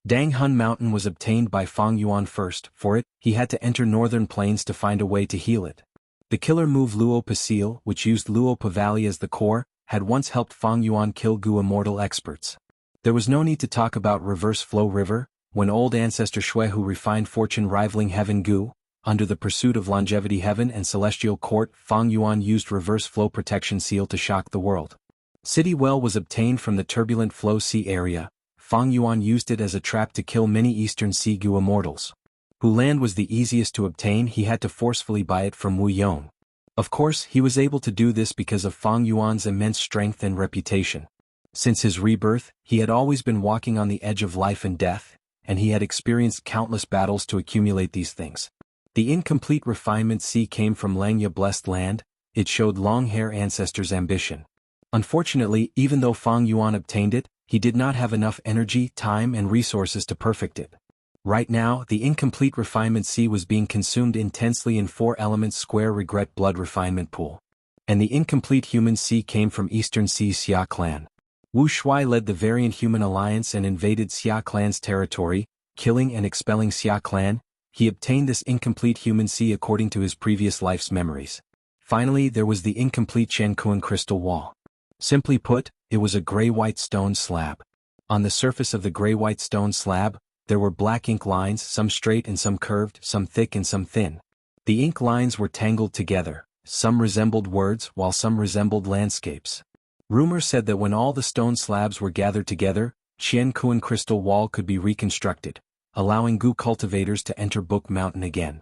Danghun Mountain was obtained by Fang Yuan first. For it, he had to enter northern plains to find a way to heal it. The killer move Luopa Seal, which used Luopa Valley as the core, had once helped Fang Yuan kill Gu immortal experts. There was no need to talk about Reverse Flow River, when old ancestor Shui who refined fortune rivaling heaven Gu. Under the pursuit of longevity heaven and celestial court, Fang Yuan used reverse flow protection seal to shock the world. City Well was obtained from the turbulent flow sea area. Fang Yuan used it as a trap to kill many eastern sea Gu immortals. Hu Land was the easiest to obtain. He had to forcefully buy it from Wu Yong. Of course, he was able to do this because of Fang Yuan's immense strength and reputation. Since his rebirth, he had always been walking on the edge of life and death, and he had experienced countless battles to accumulate these things. The incomplete refinement sea came from Langya blessed land. It showed long-hair ancestors' ambition. Unfortunately, even though Fang Yuan obtained it, he did not have enough energy, time and resources to perfect it. Right now, the incomplete refinement sea was being consumed intensely in 4 elements square regret blood refinement pool. And the incomplete human sea came from Eastern Sea Xia clan. Wu Shui led the variant human alliance and invaded Xia clan's territory, killing and expelling Xia clan. He obtained this incomplete human sea according to his previous life's memories. Finally, there was the incomplete Chen-Kuan crystal wall. Simply put, it was a gray-white stone slab. On the surface of the gray-white stone slab, there were black ink lines, some straight and some curved, some thick and some thin. The ink lines were tangled together. Some resembled words, while some resembled landscapes. Rumor said that when all the stone slabs were gathered together, Chen-Kuan crystal wall could be reconstructed, allowing Gu cultivators to enter Book Mountain again.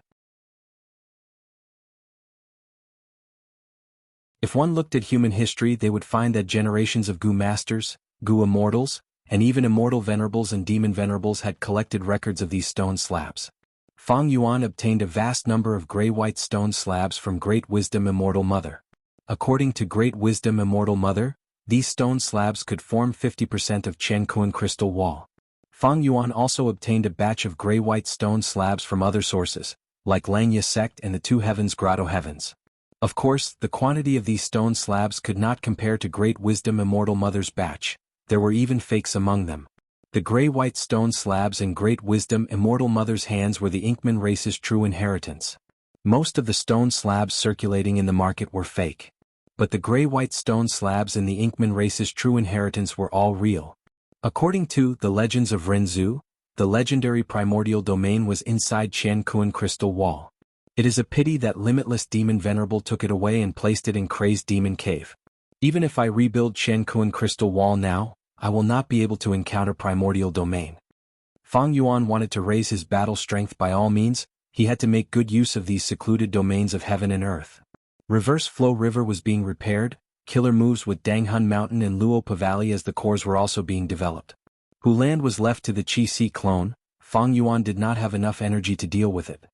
If one looked at human history, they would find that generations of Gu masters, Gu immortals, and even immortal venerables and demon venerables had collected records of these stone slabs. Fang Yuan obtained a vast number of gray-white stone slabs from Great Wisdom Immortal Mother. According to Great Wisdom Immortal Mother, these stone slabs could form 50% of Chen-Kuan crystal wall. Fang Yuan also obtained a batch of gray-white stone slabs from other sources, like Langya sect and the 2 heavens grotto heavens. Of course, the quantity of these stone slabs could not compare to Great Wisdom Immortal Mother's batch. There were even fakes among them. The gray-white stone slabs in Great Wisdom Immortal Mother's hands were the Inkman race's true inheritance. Most of the stone slabs circulating in the market were fake. But the gray-white stone slabs in the Inkman race's true inheritance were all real. According to The Legends of Renzu, the legendary primordial domain was inside Chen-Kuan crystal wall. It is a pity that Limitless Demon Venerable took it away and placed it in Crazed Demon Cave. Even if I rebuild Chen-Kuan crystal wall now, I will not be able to encounter primordial domain. Fang Yuan wanted to raise his battle strength by all means. He had to make good use of these secluded domains of heaven and earth. Reverse Flow River was being repaired. Killer moves with Danghun Mountain and Luopa Valley as the cores were also being developed. Hu Land was left to the Qi Si clone. Fang Yuan did not have enough energy to deal with it.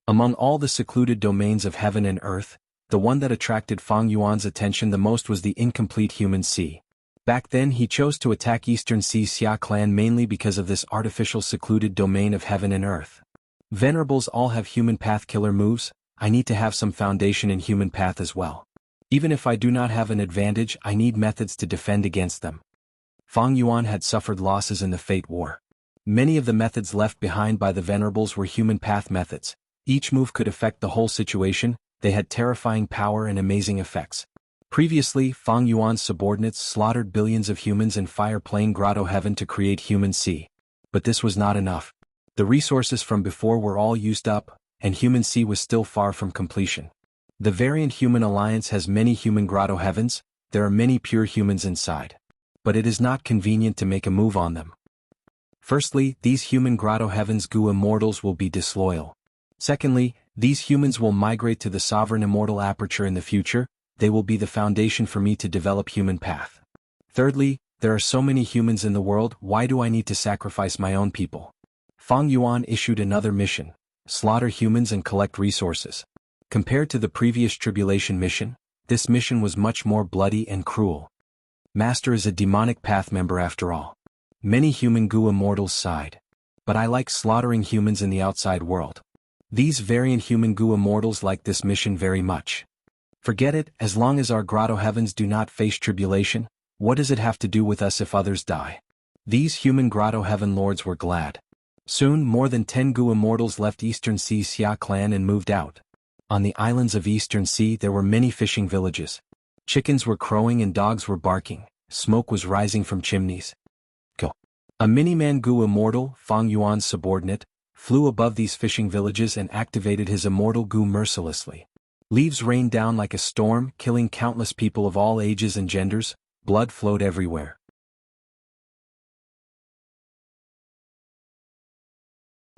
Among all the secluded domains of heaven and earth, the one that attracted Fang Yuan's attention the most was the incomplete human sea. Back then he chose to attack Eastern Sea Xia clan mainly because of this artificial secluded domain of heaven and earth. Venerables all have human path killer moves. I need to have some foundation in human path as well. Even if I do not have an advantage, I need methods to defend against them. Fang Yuan had suffered losses in the Fate War. Many of the methods left behind by the venerables were human path methods. Each move could affect the whole situation. They had terrifying power and amazing effects. Previously, Fang Yuan's subordinates slaughtered billions of humans in Fire Plain Grotto Heaven to create Human Sea. But this was not enough. The resources from before were all used up, and Human Sea was still far from completion. The variant human alliance has many human grotto heavens. There are many pure humans inside. But it is not convenient to make a move on them. Firstly, these human grotto heavens Gu immortals will be disloyal. Secondly, these humans will migrate to the sovereign immortal aperture in the future. They will be the foundation for me to develop human path. Thirdly, there are so many humans in the world, why do I need to sacrifice my own people? Fang Yuan issued another mission: slaughter humans and collect resources. Compared to the previous tribulation mission, this mission was much more bloody and cruel. Master is a demonic path member after all. Many human Gu immortals sighed. But I like slaughtering humans in the outside world. These variant human Gu immortals like this mission very much. Forget it, as long as our grotto heavens do not face tribulation, what does it have to do with us if others die? These human grotto heaven lords were glad. Soon more than 10 Gu immortals left Eastern Sea Xia clan and moved out. On the islands of Eastern Sea there were many fishing villages. Chickens were crowing and dogs were barking, smoke was rising from chimneys. A mini-man Gu immortal, Fang Yuan's subordinate, flew above these fishing villages and activated his immortal Gu mercilessly. Leaves rained down like a storm, killing countless people of all ages and genders. Blood flowed everywhere.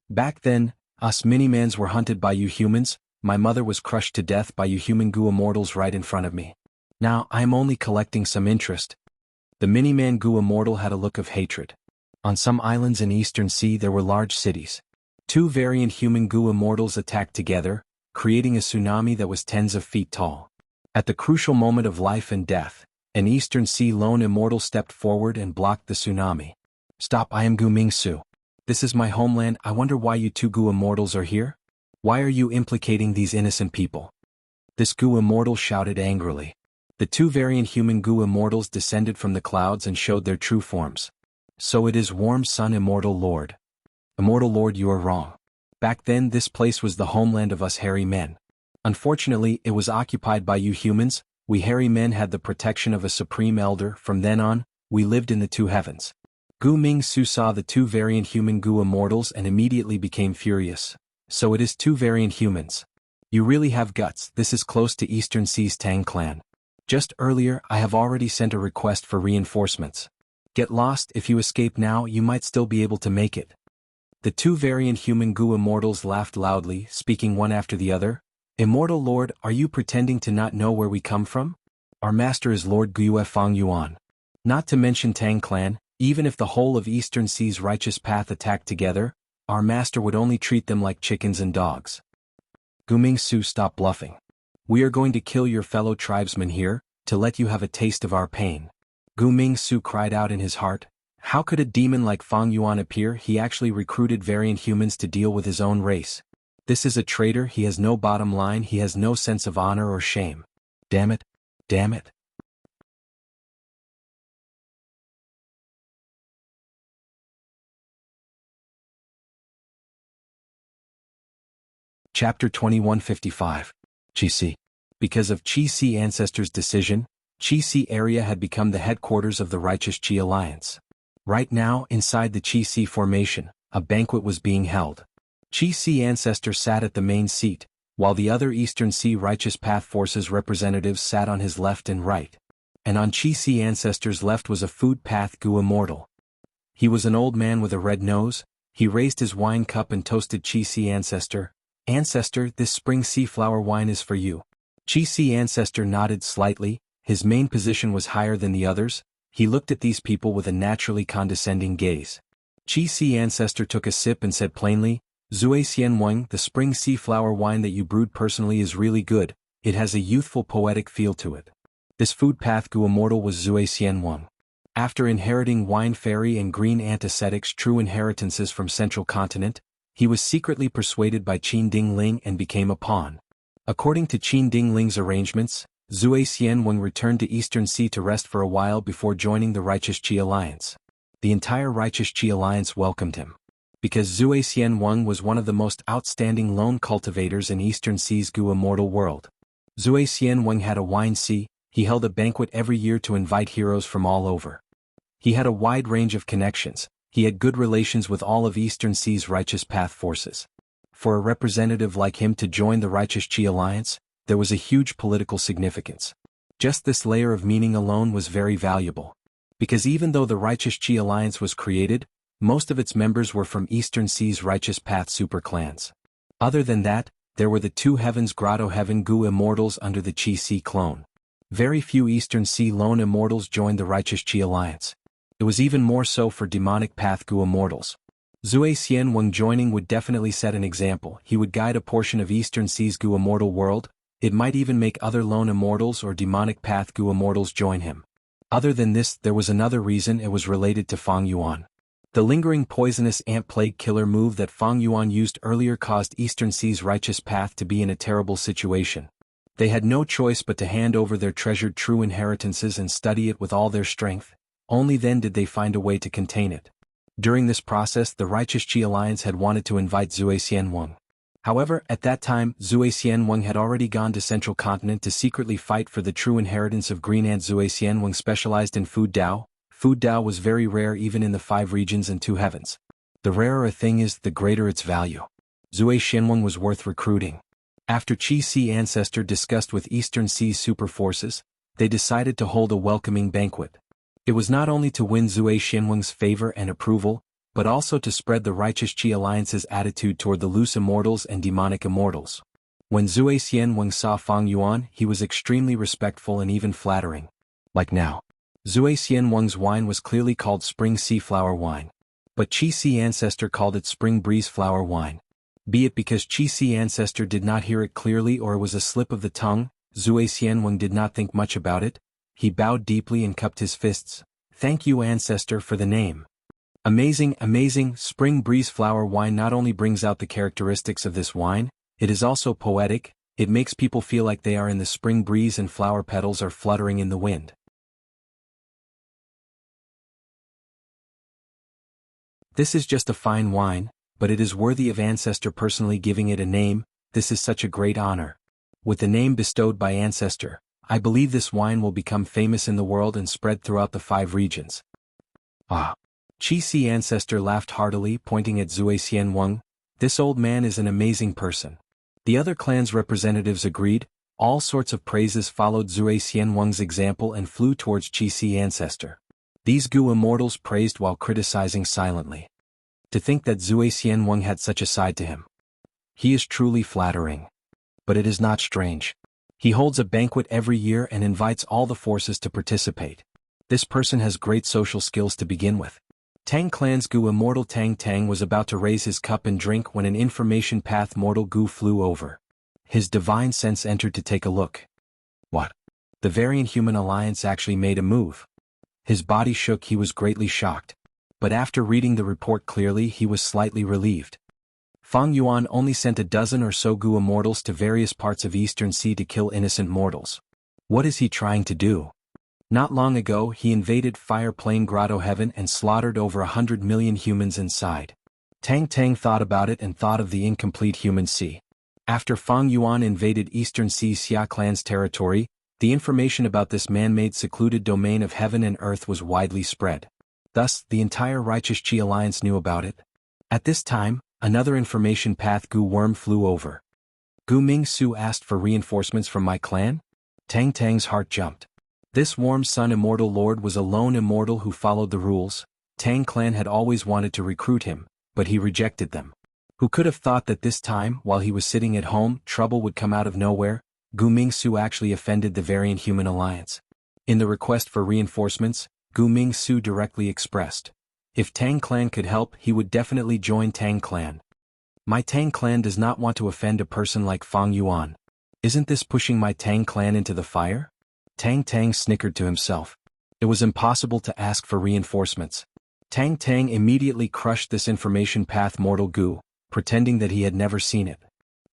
Back then, us mini-mans were hunted by you humans. My mother was crushed to death by you human Gu immortals right in front of me. Now I am only collecting some interest. The mini-man Gu immortal had a look of hatred. On some islands in Eastern Sea there were large cities. 2 variant human Gu immortals attacked together, creating a tsunami that was tens of feet tall. At the crucial moment of life and death, an Eastern Sea lone immortal stepped forward and blocked the tsunami. Stop, I am Gu Mingsu. This is my homeland. I wonder why you 2 Gu immortals are here? Why are you implicating these innocent people? This Gu immortal shouted angrily. The 2 variant human Gu immortals descended from the clouds and showed their true forms. So it is Warm Sun Immortal Lord. Immortal Lord, you are wrong. Back then this place was the homeland of us hairy men. Unfortunately it was occupied by you humans. We hairy men had the protection of a supreme elder. From then on, we lived in the 2 heavens. Gu Mingsu saw the 2 variant human Gu immortals and immediately became furious. So it is 2 variant humans. You really have guts. This is close to Eastern Sea's Tang clan. Just earlier I have already sent a request for reinforcements. Get lost. If you escape now you might still be able to make it. The 2 variant human Gu immortals laughed loudly, speaking one after the other. Immortal Lord, are you pretending to not know where we come from? Our master is Lord Gu Fang Yuan. Not to mention Tang clan, even if the whole of Eastern Sea's righteous path attacked together, our master would only treat them like chickens and dogs. Gu Mingsu, stop bluffing. We are going to kill your fellow tribesmen here, to let you have a taste of our pain. Gu Mingsu cried out in his heart. How could a demon like Fang Yuan appear? He actually recruited variant humans to deal with his own race. This is a traitor. He has no bottom line. He has no sense of honor or shame. Damn it. Damn it. Chapter 2155. Qixi. Because of Qixi ancestors' decision, Qixi area had become the headquarters of the Righteous Qi Alliance. Right now, inside the Qixi formation, a banquet was being held. Qixi ancestor sat at the main seat, while the other Eastern Sea Righteous Path Forces representatives sat on his left and right. And on Qixi ancestor's left was a food path Gu immortal. He was an old man with a red nose. He raised his wine cup and toasted Qixi ancestor. Ancestor, this spring sea flower wine is for you. Qixi ancestor nodded slightly. His main position was higher than the others. He looked at these people with a naturally condescending gaze. Qixi ancestor took a sip and said plainly, Zui Xian Wang, the spring sea flower wine that you brewed personally is really good. It has a youthful poetic feel to it. This food path Gu immortal was Zui Xian Wang. After inheriting wine fairy and green antiseptics true inheritances from central continent, he was secretly persuaded by Qin Dingling and became a pawn. According to Qin Dingling's arrangements, Zui Xian Wang returned to Eastern Sea to rest for a while before joining the Righteous Qi Alliance. The entire Righteous Qi Alliance welcomed him. Because Zui Xian Wang was one of the most outstanding lone cultivators in Eastern Sea's Gu immortal world. Zui Xian Wang had a wine sea. He held a banquet every year to invite heroes from all over. He had a wide range of connections. He had good relations with all of Eastern Sea's Righteous Path Forces. For a representative like him to join the Righteous Qi Alliance, there was a huge political significance. Just this layer of meaning alone was very valuable. Because even though the Righteous Qi Alliance was created, most of its members were from Eastern Sea's Righteous Path superclans. Other than that, there were the 2 Heavens Grotto Heaven Gu immortals under the Qixi clone. Very few Eastern Sea lone immortals joined the Righteous Qi Alliance. It was even more so for Demonic Path Gu immortals. Zui Xianweng joining would definitely set an example. He would guide a portion of Eastern Sea's Gu immortal world. It might even make other lone immortals or demonic path Gu immortals join him. Other than this, there was another reason. It was related to Fang Yuan. The lingering poisonous ant plague killer move that Fang Yuan used earlier caused Eastern Sea's righteous path to be in a terrible situation. They had no choice but to hand over their treasured true inheritances and study it with all their strength. Only then did they find a way to contain it. During this process, the Righteous Qi Alliance had wanted to invite Zui Xianweng. However, at that time, Zui Xianweng had already gone to Central Continent to secretly fight for the true inheritance of Green Ant. Zui Xianweng specialized in food Dao. Food Dao was very rare even in the 5 regions and 2 heavens. The rarer a thing is, the greater its value. Zui Xianweng was worth recruiting. After Qi Si Ancestor discussed with Eastern Sea's super forces, they decided to hold a welcoming banquet. It was not only to win Zui Xianweng's favor and approval, but also to spread the Righteous Qi Alliance's attitude toward the loose immortals and demonic immortals. When Zui Xianweng saw Fang Yuan, he was extremely respectful and even flattering. Like now. Zui Xianweng's wine was clearly called Spring Sea Flower Wine. But Qi Si Ancestor called it Spring Breeze Flower Wine. Be it because Qi Si Ancestor did not hear it clearly or it was a slip of the tongue, Zui Xianweng did not think much about it. He bowed deeply and cupped his fists. Thank you, Ancestor, for the name. Amazing, amazing. Spring Breeze Flower Wine not only brings out the characteristics of this wine, it is also poetic. It makes people feel like they are in the spring breeze and flower petals are fluttering in the wind. This is just a fine wine, but it is worthy of Ancestor personally giving it a name. This is such a great honor. With the name bestowed by Ancestor, I believe this wine will become famous in the world and spread throughout the 5 regions. Ah! Qi Si Ancestor laughed heartily, pointing at Zui Xianweng. This old man is an amazing person. The other clan's representatives agreed. All sorts of praises followed Zui Xianweng's example and flew towards Qi Si Ancestor. These Gu immortals praised while criticizing silently. To think that Zui Xianweng had such a side to him. He is truly flattering. But it is not strange. He holds a banquet every year and invites all the forces to participate. This person has great social skills to begin with. Tang Clan's Gu immortal Tang Tang was about to raise his cup and drink when an information path mortal Gu flew over. His divine sense entered to take a look. What? The Variant Human Alliance actually made a move. His body shook. He was greatly shocked. But after reading the report clearly, he was slightly relieved. Fang Yuan only sent a dozen or so Gu immortals to various parts of Eastern Sea to kill innocent mortals. What is he trying to do? Not long ago he invaded Fire Plain Grotto Heaven and slaughtered over 100 million humans inside. Tang Tang thought about it and thought of the incomplete human sea. After Fang Yuan invaded Eastern Sea Xia Clan's territory, the information about this man-made secluded domain of heaven and earth was widely spread. Thus, the entire Righteous Qi Alliance knew about it. At this time, another information path Gu worm flew over. Gu Ming Su asked for reinforcements from my clan? Tang Tang's heart jumped. This warm sun immortal lord was a lone immortal who followed the rules. Tang clan had always wanted to recruit him, but he rejected them. Who could have thought that this time, while he was sitting at home, trouble would come out of nowhere? Gu Ming Su actually offended the Variant Human Alliance. In the request for reinforcements, Gu Ming Su directly expressed. If Tang clan could help, he would definitely join Tang clan. My Tang clan does not want to offend a person like Fang Yuan. Isn't this pushing my Tang clan into the fire? Tang Tang snickered to himself. It was impossible to ask for reinforcements. Tang Tang immediately crushed this information path mortal Gu, pretending that he had never seen it.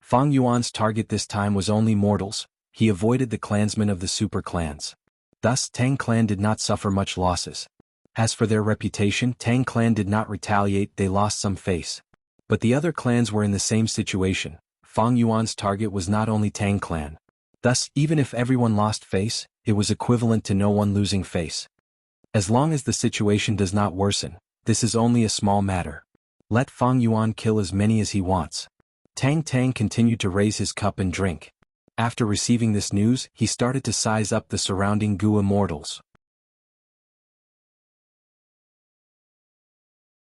Fang Yuan's target this time was only mortals. He avoided the clansmen of the super clans. Thus, Tang clan did not suffer much losses. As for their reputation, Tang clan did not retaliate. They lost some face. But the other clans were in the same situation. Fang Yuan's target was not only Tang clan. Thus, even if everyone lost face, it was equivalent to no one losing face. As long as the situation does not worsen, this is only a small matter. Let Fang Yuan kill as many as he wants. Tang Tang continued to raise his cup and drink. After receiving this news, he started to size up the surrounding Gu immortals.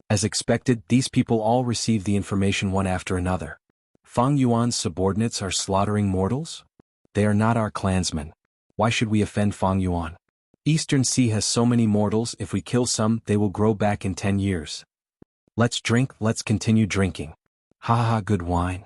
As expected, these people all received the information one after another. Fang Yuan's subordinates are slaughtering mortals? They are not our clansmen. Why should we offend Fang Yuan? Eastern Sea has so many mortals. If we kill some, they will grow back in 10 years. Let's drink, let's continue drinking. Ha ha ha, good wine.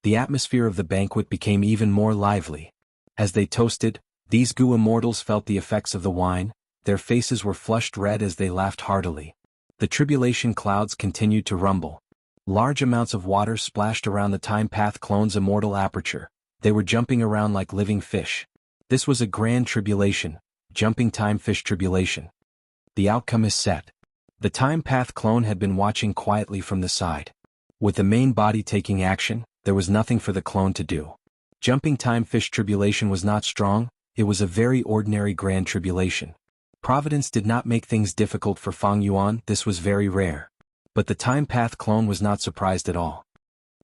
The atmosphere of the banquet became even more lively. As they toasted, these Gu immortals felt the effects of the wine, their faces were flushed red as they laughed heartily. The tribulation clouds continued to rumble. Large amounts of water splashed around the Time Path clone's immortal aperture. They were jumping around like living fish. This was a grand tribulation, jumping time fish tribulation. The outcome is set. The Time Path clone had been watching quietly from the side. With the main body taking action, there was nothing for the clone to do. Jumping time fish tribulation was not strong, it was a very ordinary grand tribulation. Providence did not make things difficult for Fang Yuan, this was very rare. But the Time Path clone was not surprised at all.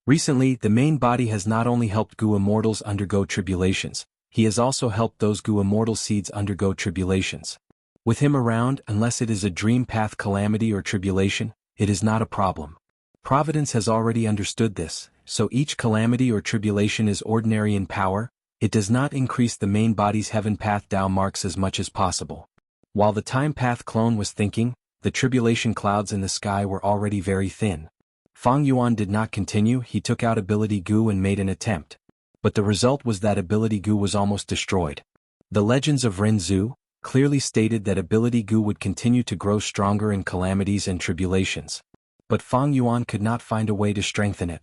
Recently, the main body has not only helped Gu immortals undergo tribulations, he has also helped those Gu immortal seeds undergo tribulations. With him around, unless it is a dream path calamity or tribulation, it is not a problem. Providence has already understood this, so each calamity or tribulation is ordinary in power, it does not increase the main body's heaven path Tao marks as much as possible. While the Time Path clone was thinking, the tribulation clouds in the sky were already very thin. Fang Yuan did not continue, he took out ability Gu and made an attempt. But the result was that ability Gu was almost destroyed. The legends of Ren Zhu clearly stated that ability Gu would continue to grow stronger in calamities and tribulations. But Fang Yuan could not find a way to strengthen it.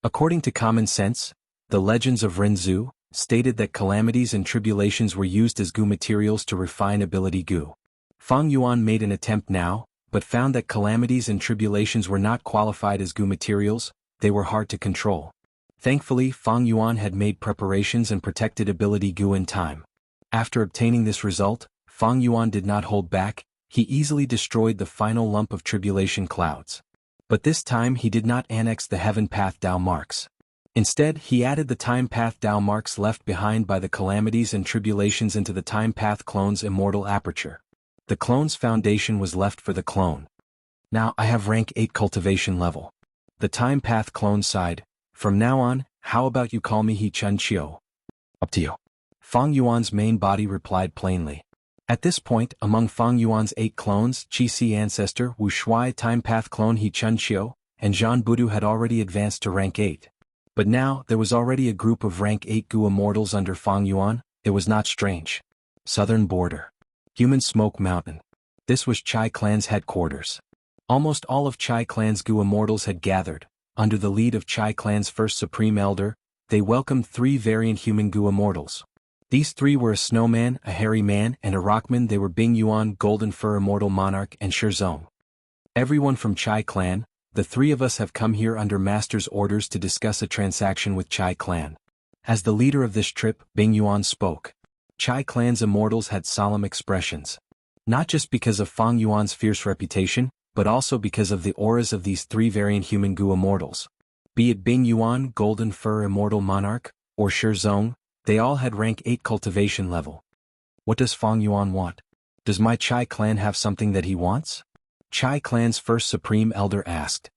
According to common sense, the legends of Ren Zhu stated that calamities and tribulations were used as Gu materials to refine ability Gu. Fang Yuan made an attempt now, but found that calamities and tribulations were not qualified as Gu materials, they were hard to control. Thankfully, Fang Yuan had made preparations and protected ability Gu in time. After obtaining this result, Fang Yuan did not hold back, he easily destroyed the final lump of tribulation clouds. But this time he did not annex the heaven path Tao marks. Instead, he added the time path Tao marks left behind by the calamities and tribulations into the time path clone's immortal aperture. The clone's foundation was left for the clone. Now I have rank 8 cultivation level. The Time Path clone sighed, from now on, how about you call me He Chun Chiu? Up to you. Fang Yuan's main body replied plainly. At this point, among Fang Yuan's 8 clones, Qi Si ancestor Wu Shuai Time Path clone He Chun Chiu and Zhan Budu had already advanced to rank 8. But now, there was already a group of rank 8 Gu immortals under Fang Yuan, it was not strange. Southern border. Human Smoke Mountain. This was Chai Clan's headquarters. Almost all of Chai Clan's Gu immortals had gathered. Under the lead of Chai Clan's first Supreme Elder, they welcomed 3 variant human Gu immortals. These 3 were a snowman, a hairy man, and a rockman. They were Bing Yuan, Golden Fur Immortal Monarch, and Shizong. Everyone from Chai Clan, the 3 of us have come here under Master's orders to discuss a transaction with Chai Clan. As the leader of this trip, Bing Yuan spoke. Chai Clan's immortals had solemn expressions. Not just because of Fang Yuan's fierce reputation, but also because of the auras of these 3 variant human Gu immortals. Be it Bing Yuan, Golden Fur Immortal Monarch, or Shizong, they all had rank 8 cultivation level. What does Fang Yuan want? Does my Chai Clan have something that he wants? Chai Clan's first Supreme Elder asked.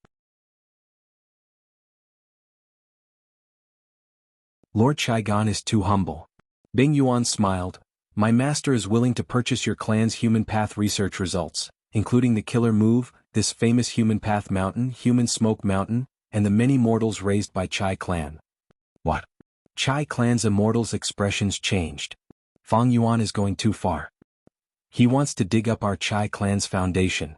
Lord Chai Gan is too humble. Bing Yuan smiled. My master is willing to purchase your clan's human path research results, including the killer move, this famous human path mountain, human smoke mountain, and the many mortals raised by Chai Clan. What? Chai Clan's immortals' expressions changed. Fang Yuan is going too far. He wants to dig up our Chai Clan's foundation.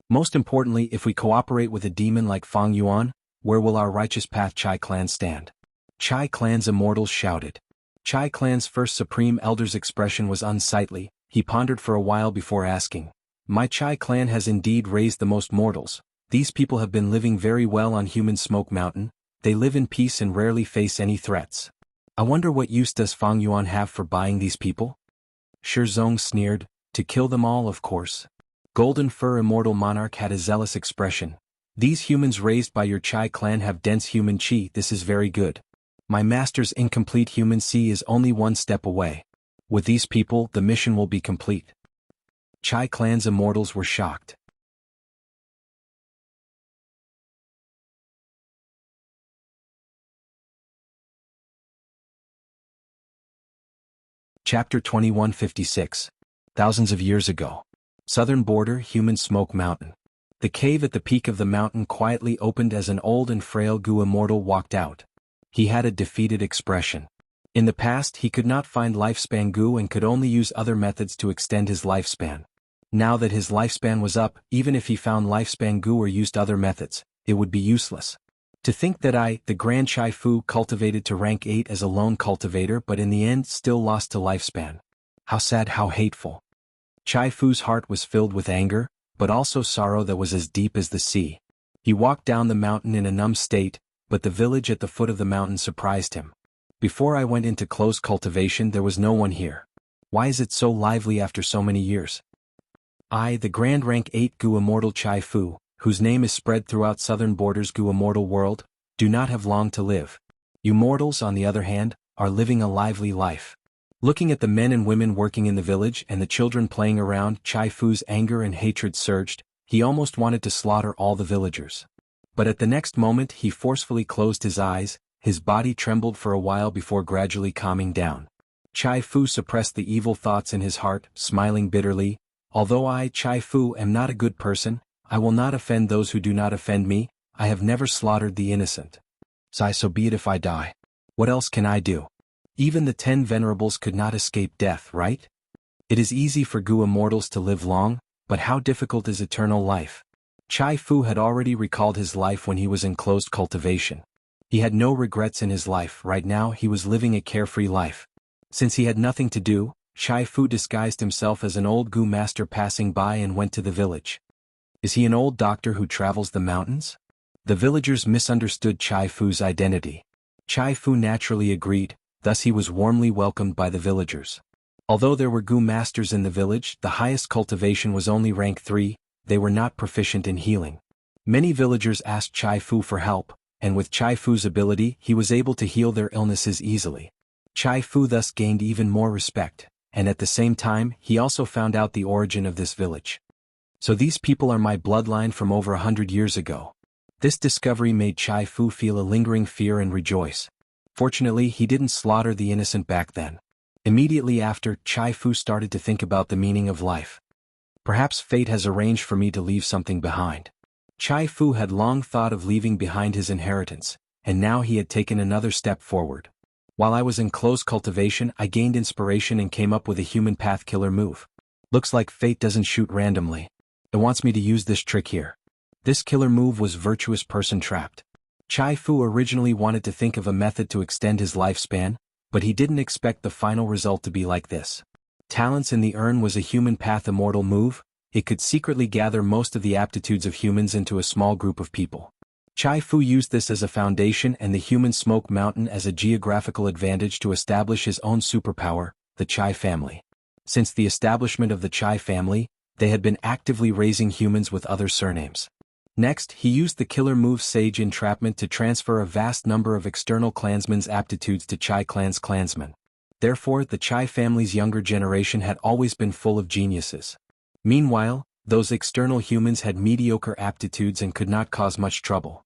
Most importantly, if we cooperate with a demon like Fang Yuan, where will our righteous path Chai Clan stand? Chai Clan's immortals shouted. Chai Clan's first Supreme Elder's expression was unsightly, he pondered for a while before asking. My Chai Clan has indeed raised the most mortals. These people have been living very well on human smoke mountain, they live in peace and rarely face any threats. I wonder what use does Fang Yuan have for buying these people? Shizong sneered, to kill them all of course. Golden Fur Immortal Monarch had a zealous expression. These humans raised by your Chai Clan have dense human chi, this is very good. My master's incomplete human chi is only 1 step away. With these people, the mission will be complete. Chai Clan's immortals were shocked. Chapter 2156. Thousands of years ago. Southern border, human smoke mountain. The cave at the peak of the mountain quietly opened as an old and frail Gu immortal walked out. He had a defeated expression. In the past he could not find lifespan Gu and could only use other methods to extend his lifespan. Now that his lifespan was up, even if he found lifespan Gu or used other methods, it would be useless. To think that I, the Grand Chai Fu, cultivated to rank 8 as a lone cultivator but in the end still lost to lifespan. How sad, how hateful. Chai Fu's heart was filled with anger, but also sorrow that was as deep as the sea. He walked down the mountain in a numb state, but the village at the foot of the mountain surprised him. Before I went into close cultivation there was no one here. Why is it so lively after so many years? I, the Grand Rank 8 Gu Immortal Chai Fu, whose name is spread throughout southern borders Gu Immortal world, do not have long to live. You mortals, on the other hand, are living a lively life. Looking at the men and women working in the village and the children playing around, Chai Fu's anger and hatred surged. He almost wanted to slaughter all the villagers. But at the next moment he forcefully closed his eyes, his body trembled for a while before gradually calming down. Chai Fu suppressed the evil thoughts in his heart, smiling bitterly. Although I, Chai Fu, am not a good person, I will not offend those who do not offend me. I have never slaughtered the innocent. So be it if I die. What else can I do? Even the 10 venerables could not escape death, right? It is easy for Gu immortals to live long, but how difficult is eternal life? Chai Fu had already recalled his life when he was in closed cultivation. He had no regrets in his life. Right now he was living a carefree life. Since he had nothing to do, Chai Fu disguised himself as an old Gu master passing by and went to the village. Is he an old doctor who travels the mountains? The villagers misunderstood Chai Fu's identity. Chai Fu naturally agreed, thus he was warmly welcomed by the villagers. Although there were Gu masters in the village, the highest cultivation was only rank 3, they were not proficient in healing. Many villagers asked Chai Fu for help, and with Chai Fu's ability he was able to heal their illnesses easily. Chai Fu thus gained even more respect, and at the same time he also found out the origin of this village. So these people are my bloodline from over 100 years ago. This discovery made Chai Fu feel a lingering fear and rejoice. Fortunately he didn't slaughter the innocent back then. Immediately after, Chai Fu started to think about the meaning of life. Perhaps fate has arranged for me to leave something behind. Chai Fu had long thought of leaving behind his inheritance, and now he had taken another step forward. While I was in close cultivation I gained inspiration and came up with a human path killer move. Looks like fate doesn't shoot randomly. It wants me to use this trick here. This killer move was virtuous person trapped. Chai Fu originally wanted to think of a method to extend his lifespan, but he didn't expect the final result to be like this. Talents in the urn was a human path immortal move. It could secretly gather most of the aptitudes of humans into a small group of people. Chai Fu used this as a foundation and the human smoke mountain as a geographical advantage to establish his own superpower, the Chai family. Since the establishment of the Chai family, they had been actively raising humans with other surnames. Next, he used the killer move Sage Entrapment to transfer a vast number of external clansmen's aptitudes to Chai clan's clansmen. Therefore, the Chai family's younger generation had always been full of geniuses. Meanwhile, those external humans had mediocre aptitudes and could not cause much trouble.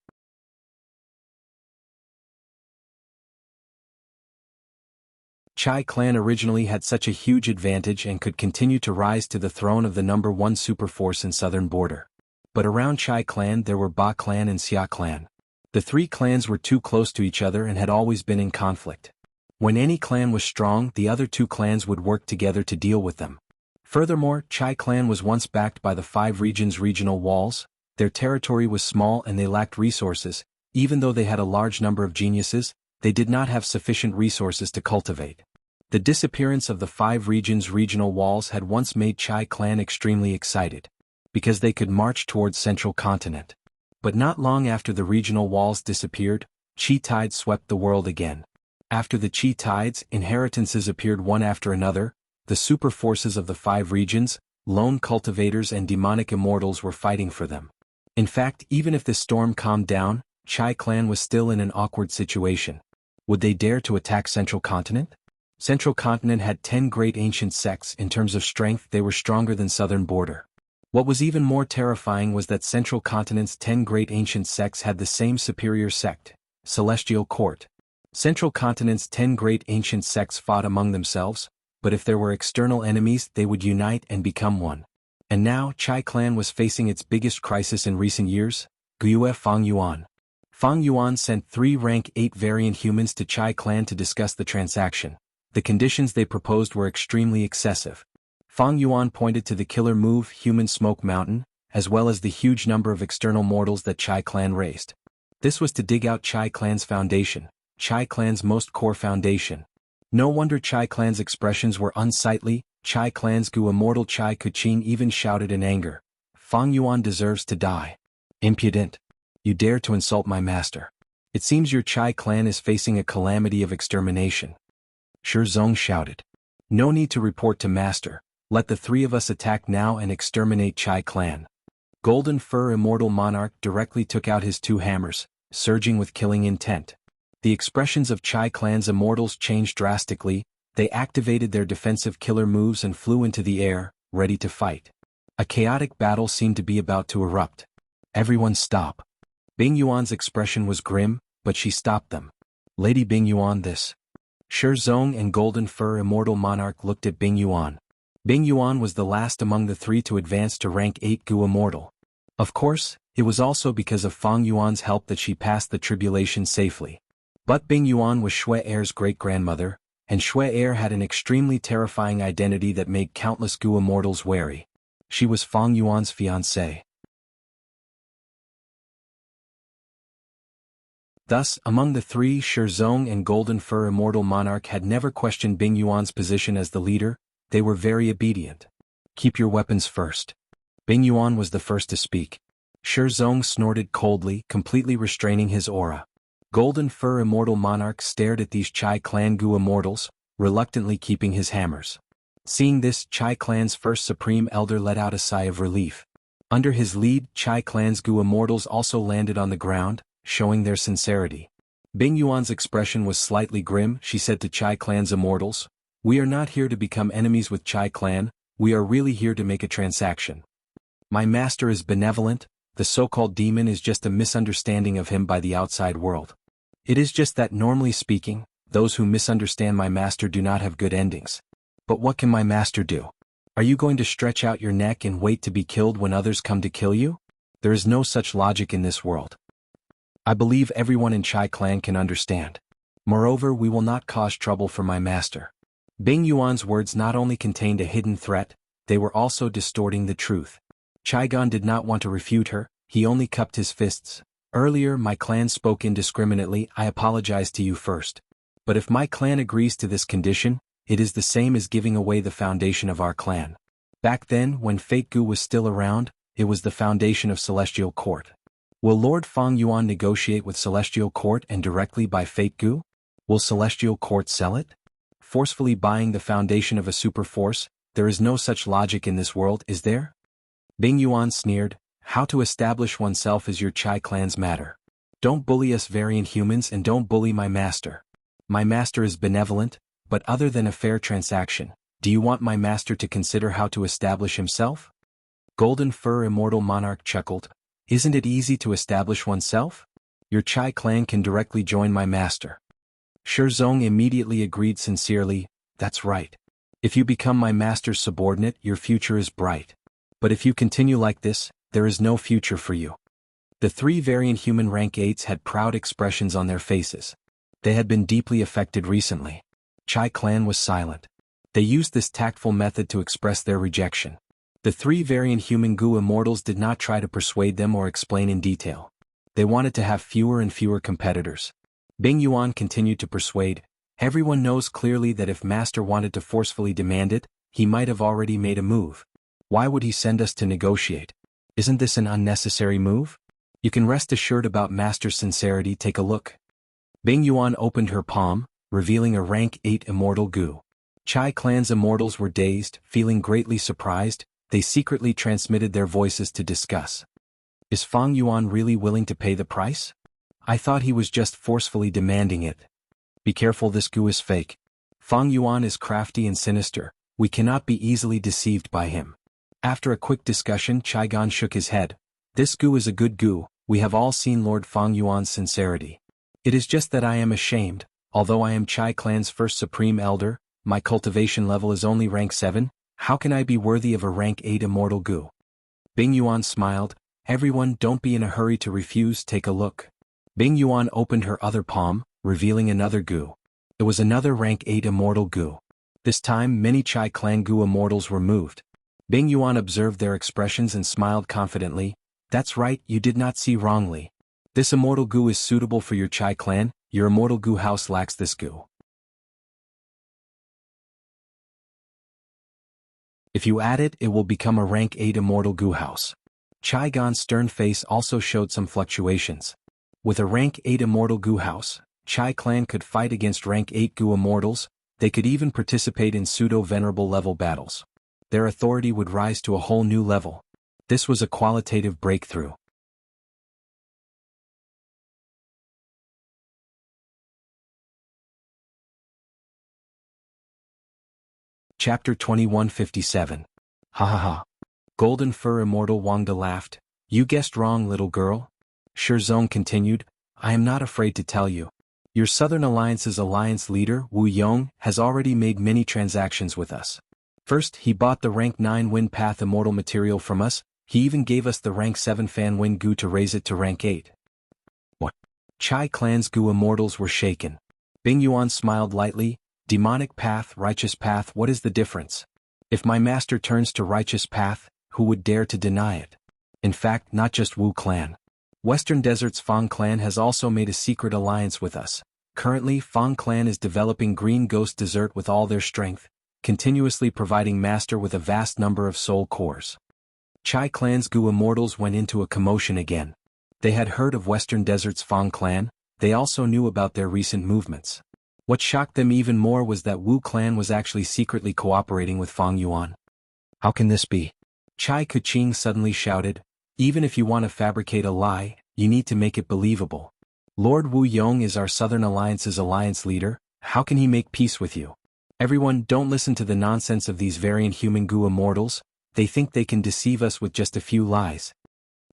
Chai clan originally had such a huge advantage and could continue to rise to the throne of the number 1 superforce in southern border. But around Chai clan there were Ba clan and Xia clan. The 3 clans were too close to each other and had always been in conflict. When any clan was strong, the other 2 clans would work together to deal with them. Furthermore, Chai clan was once backed by the 5 regions' regional walls. Their territory was small and they lacked resources. Even though they had a large number of geniuses, they did not have sufficient resources to cultivate. The disappearance of the 5 regions' regional walls had once made Chai clan extremely excited, because they could march towards central continent. But not long after the regional walls disappeared, Qi tides swept the world again. After the Qi tides, inheritances appeared one after another. The super forces of the 5 regions, lone cultivators and demonic immortals were fighting for them. In fact, even if the storm calmed down, Chai clan was still in an awkward situation. Would they dare to attack central continent? Central continent had 10 great ancient sects. In terms of strength they were stronger than southern border. What was even more terrifying was that central continent's 10 great ancient sects had the same superior sect, Celestial Court. Central continent's 10 great ancient sects fought among themselves, but if there were external enemies they would unite and become one. And now Chai clan was facing its biggest crisis in recent years, Guyue Fang Yuan. Fang Yuan sent 3 rank 8 variant humans to Chai clan to discuss the transaction. The conditions they proposed were extremely excessive. Fang Yuan pointed to the killer move Human Smoke Mountain, as well as the huge number of external mortals that Chai clan raised. This was to dig out Chai clan's foundation, Chai clan's most core foundation. No wonder Chai clan's expressions were unsightly. Chai clan's Gu immortal Chai Kuchin even shouted in anger. Fang Yuan deserves to die. Impudent. You dare to insult my master. It seems your Chai clan is facing a calamity of extermination. Shi Zong shouted. No need to report to master. Let the 3 of us attack now and exterminate Chai clan. Golden Fur Immortal Monarch directly took out his 2 hammers, surging with killing intent. The expressions of Chai clan's immortals changed drastically. They activated their defensive killer moves and flew into the air, ready to fight. A chaotic battle seemed to be about to erupt. Everyone stop. Bing Yuan's expression was grim, but she stopped them. Lady Bing Yuan, this. Shi Zong and Golden Fur Immortal Monarch looked at Bing Yuan. Bing Yuan was the last among the 3 to advance to rank 8 Gu Immortal. Of course, it was also because of Fang Yuan's help that she passed the tribulation safely. But Bing Yuan was Shui Er's great-grandmother, and Shui Er had an extremely terrifying identity that made countless Gu Immortals wary. She was Fang Yuan's fiancée. Thus, among the 3, Shi Zong and Golden Fur Immortal Monarch had never questioned Bing Yuan's position as the leader. They were very obedient. Keep your weapons first. Bing Yuan was the first to speak. Shi Zong snorted coldly, completely restraining his aura. Golden Fur Immortal Monarch stared at these Chai clan Gu Immortals, reluctantly keeping his hammers. Seeing this, Chai clan's first Supreme Elder let out a sigh of relief. Under his lead, Chai clan's Gu Immortals also landed on the ground, showing their sincerity. Bing Yuan's expression was slightly grim. She said to Chai clan's Immortals, "We are not here to become enemies with Chai clan, we are really here to make a transaction. My master is benevolent, the so-called demon is just a misunderstanding of him by the outside world. It is just that normally speaking, those who misunderstand my master do not have good endings. But what can my master do? Are you going to stretch out your neck and wait to be killed when others come to kill you? There is no such logic in this world. I believe everyone in Chai clan can understand. Moreover, we will not cause trouble for my master." Bing Yuan's words not only contained a hidden threat, they were also distorting the truth. Chai Gan did not want to refute her, he only cupped his fists. "Earlier my clan spoke indiscriminately, I apologize to you first. But if my clan agrees to this condition, it is the same as giving away the foundation of our clan. Back then, when Fate Gu was still around, it was the foundation of Celestial Court. Will Lord Fang Yuan negotiate with Celestial Court and directly buy Fate Gu? Will Celestial Court sell it? Forcefully buying the foundation of a super force? There is no such logic in this world, is there?" Bing Yuan sneered. "How to establish oneself is your Chai clan's matter. Don't bully us variant humans and don't bully my master. My master is benevolent, but other than a fair transaction, do you want my master to consider how to establish himself?" Golden Fur Immortal Monarch chuckled. "Isn't it easy to establish oneself? Your Chai clan can directly join my master." Shi Zong immediately agreed sincerely. "That's right. If you become my master's subordinate, your future is bright. But if you continue like this, there is no future for you." The 3 variant human rank 8s had proud expressions on their faces. They had been deeply affected recently. Chai clan was silent. They used this tactful method to express their rejection. The 3 variant human Gu Immortals did not try to persuade them or explain in detail. They wanted to have fewer and fewer competitors. Bing Yuan continued to persuade. "Everyone knows clearly that if master wanted to forcefully demand it, he might have already made a move. Why would he send us to negotiate? Isn't this an unnecessary move? You can rest assured about master's sincerity. Take a look." Bing Yuan opened her palm, revealing a rank 8 immortal Gu. Chai clan's immortals were dazed, feeling greatly surprised. They secretly transmitted their voices to discuss. Is Fang Yuan really willing to pay the price? I thought he was just forcefully demanding it. Be careful, this Gu is fake. Fang Yuan is crafty and sinister. We cannot be easily deceived by him. After a quick discussion, Chai Gan shook his head. This Gu is a good Gu. We have all seen Lord Fang Yuan's sincerity. It is just that I am ashamed. Although I am Chai clan's first supreme elder, my cultivation level is only rank 7. How can I be worthy of a rank 8 immortal gu? Bing Yuan smiled. Everyone, don't be in a hurry to refuse, take a look. Bing Yuan opened her other palm, revealing another gu. It was another rank 8 immortal gu. This time many Chai clan gu immortals were moved. Bing Yuan observed their expressions and smiled confidently. That's right, you did not see wrongly. This immortal gu is suitable for your Chai clan, your immortal gu house lacks this gu. If you add it, it will become a rank 8 immortal gu house. Chai Gan's stern face also showed some fluctuations. With a rank 8 immortal gu house, Chai clan could fight against rank 8 gu immortals, they could even participate in pseudo-venerable level battles. Their authority would rise to a whole new level. This was a qualitative breakthrough. Chapter 2157. Ha ha ha. Golden Fur Immortal Wangda laughed. You guessed wrong, little girl. Shizong continued. I am not afraid to tell you. Your Southern Alliance's alliance leader, Wu Yong, has already made many transactions with us. First, he bought the rank 9 Wind Path immortal material from us, he even gave us the rank 7 Fan Wind Gu to raise it to rank 8. What? Chai clan's Gu immortals were shaken. Bing Yuan smiled lightly. Demonic path, righteous path, what is the difference? If my master turns to righteous path, who would dare to deny it? In fact, not just Wu clan. Western Desert's Fang clan has also made a secret alliance with us. Currently, Fang clan is developing Green Ghost Desert with all their strength, continuously providing master with a vast number of soul cores. Chai clan's Gu immortals went into a commotion again. They had heard of Western Desert's Fang clan, they also knew about their recent movements. What shocked them even more was that Wu clan was actually secretly cooperating with Fang Yuan. How can this be? Chai Kuching suddenly shouted. Even if you want to fabricate a lie, you need to make it believable. Lord Wu Yong is our Southern Alliance's alliance leader, how can he make peace with you? Everyone, don't listen to the nonsense of these variant human Gu immortals, they think they can deceive us with just a few lies.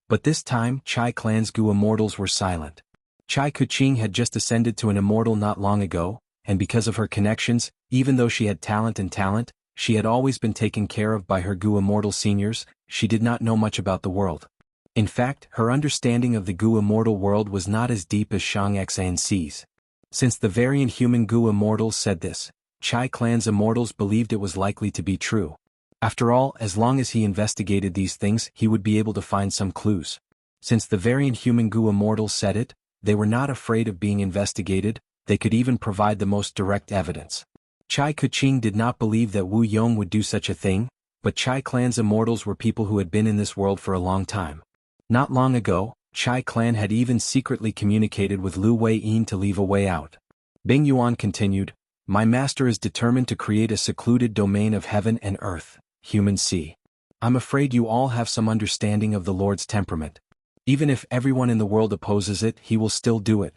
But this time, Chai clan's Gu immortals were silent. Chai Kuching had just ascended to an immortal not long ago, and because of her connections, even though she had talent, she had always been taken care of by her Gu immortal seniors, she did not know much about the world. In fact, her understanding of the Gu immortal world was not as deep as Shang Xan's. Since the variant human Gu immortals said this, Chai clan's immortals believed it was likely to be true. After all, as long as he investigated these things, he would be able to find some clues. Since the variant human Gu immortals said it, they were not afraid of being investigated, they could even provide the most direct evidence. Chai Kuching did not believe that Wu Yong would do such a thing, but Chai clan's immortals were people who had been in this world for a long time. Not long ago, Chai clan had even secretly communicated with Lu Wei-yin to leave a way out. Bing Yuan continued, my master is determined to create a secluded domain of heaven and earth, human sea. I'm afraid you all have some understanding of the Lord's temperament. Even if everyone in the world opposes it, he will still do it.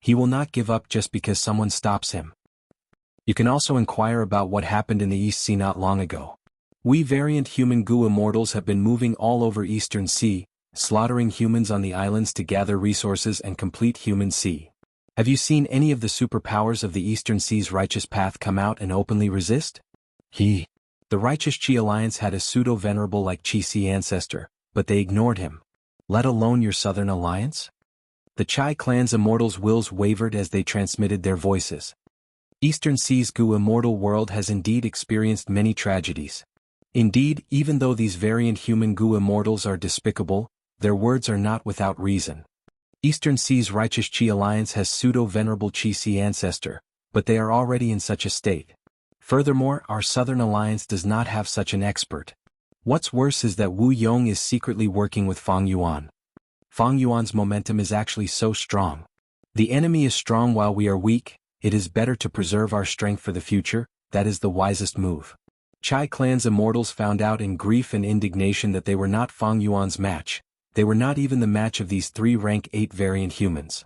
He will not give up just because someone stops him. You can also inquire about what happened in the East Sea not long ago. We variant human Gu immortals have been moving all over Eastern Sea, slaughtering humans on the islands to gather resources and complete human sea. Have you seen any of the superpowers of the Eastern Sea's righteous path come out and openly resist? The righteous Qi Alliance had a pseudo-venerable like Qi Si ancestor, but they ignored him. Let alone your Southern Alliance? The Chai clan's immortals' wills wavered as they transmitted their voices. Eastern Sea's Gu immortal world has indeed experienced many tragedies. Indeed, even though these variant human Gu immortals are despicable, their words are not without reason. Eastern Sea's righteous Qi Alliance has pseudo-venerable Qi Si ancestor, but they are already in such a state. Furthermore, our Southern Alliance does not have such an expert. What's worse is that Wu Yong is secretly working with Fang Yuan. Fang Yuan's momentum is actually so strong. The enemy is strong while we are weak, it is better to preserve our strength for the future, that is the wisest move. Chai clan's immortals found out in grief and indignation that they were not Fang Yuan's match, they were not even the match of these 3 rank 8 variant humans.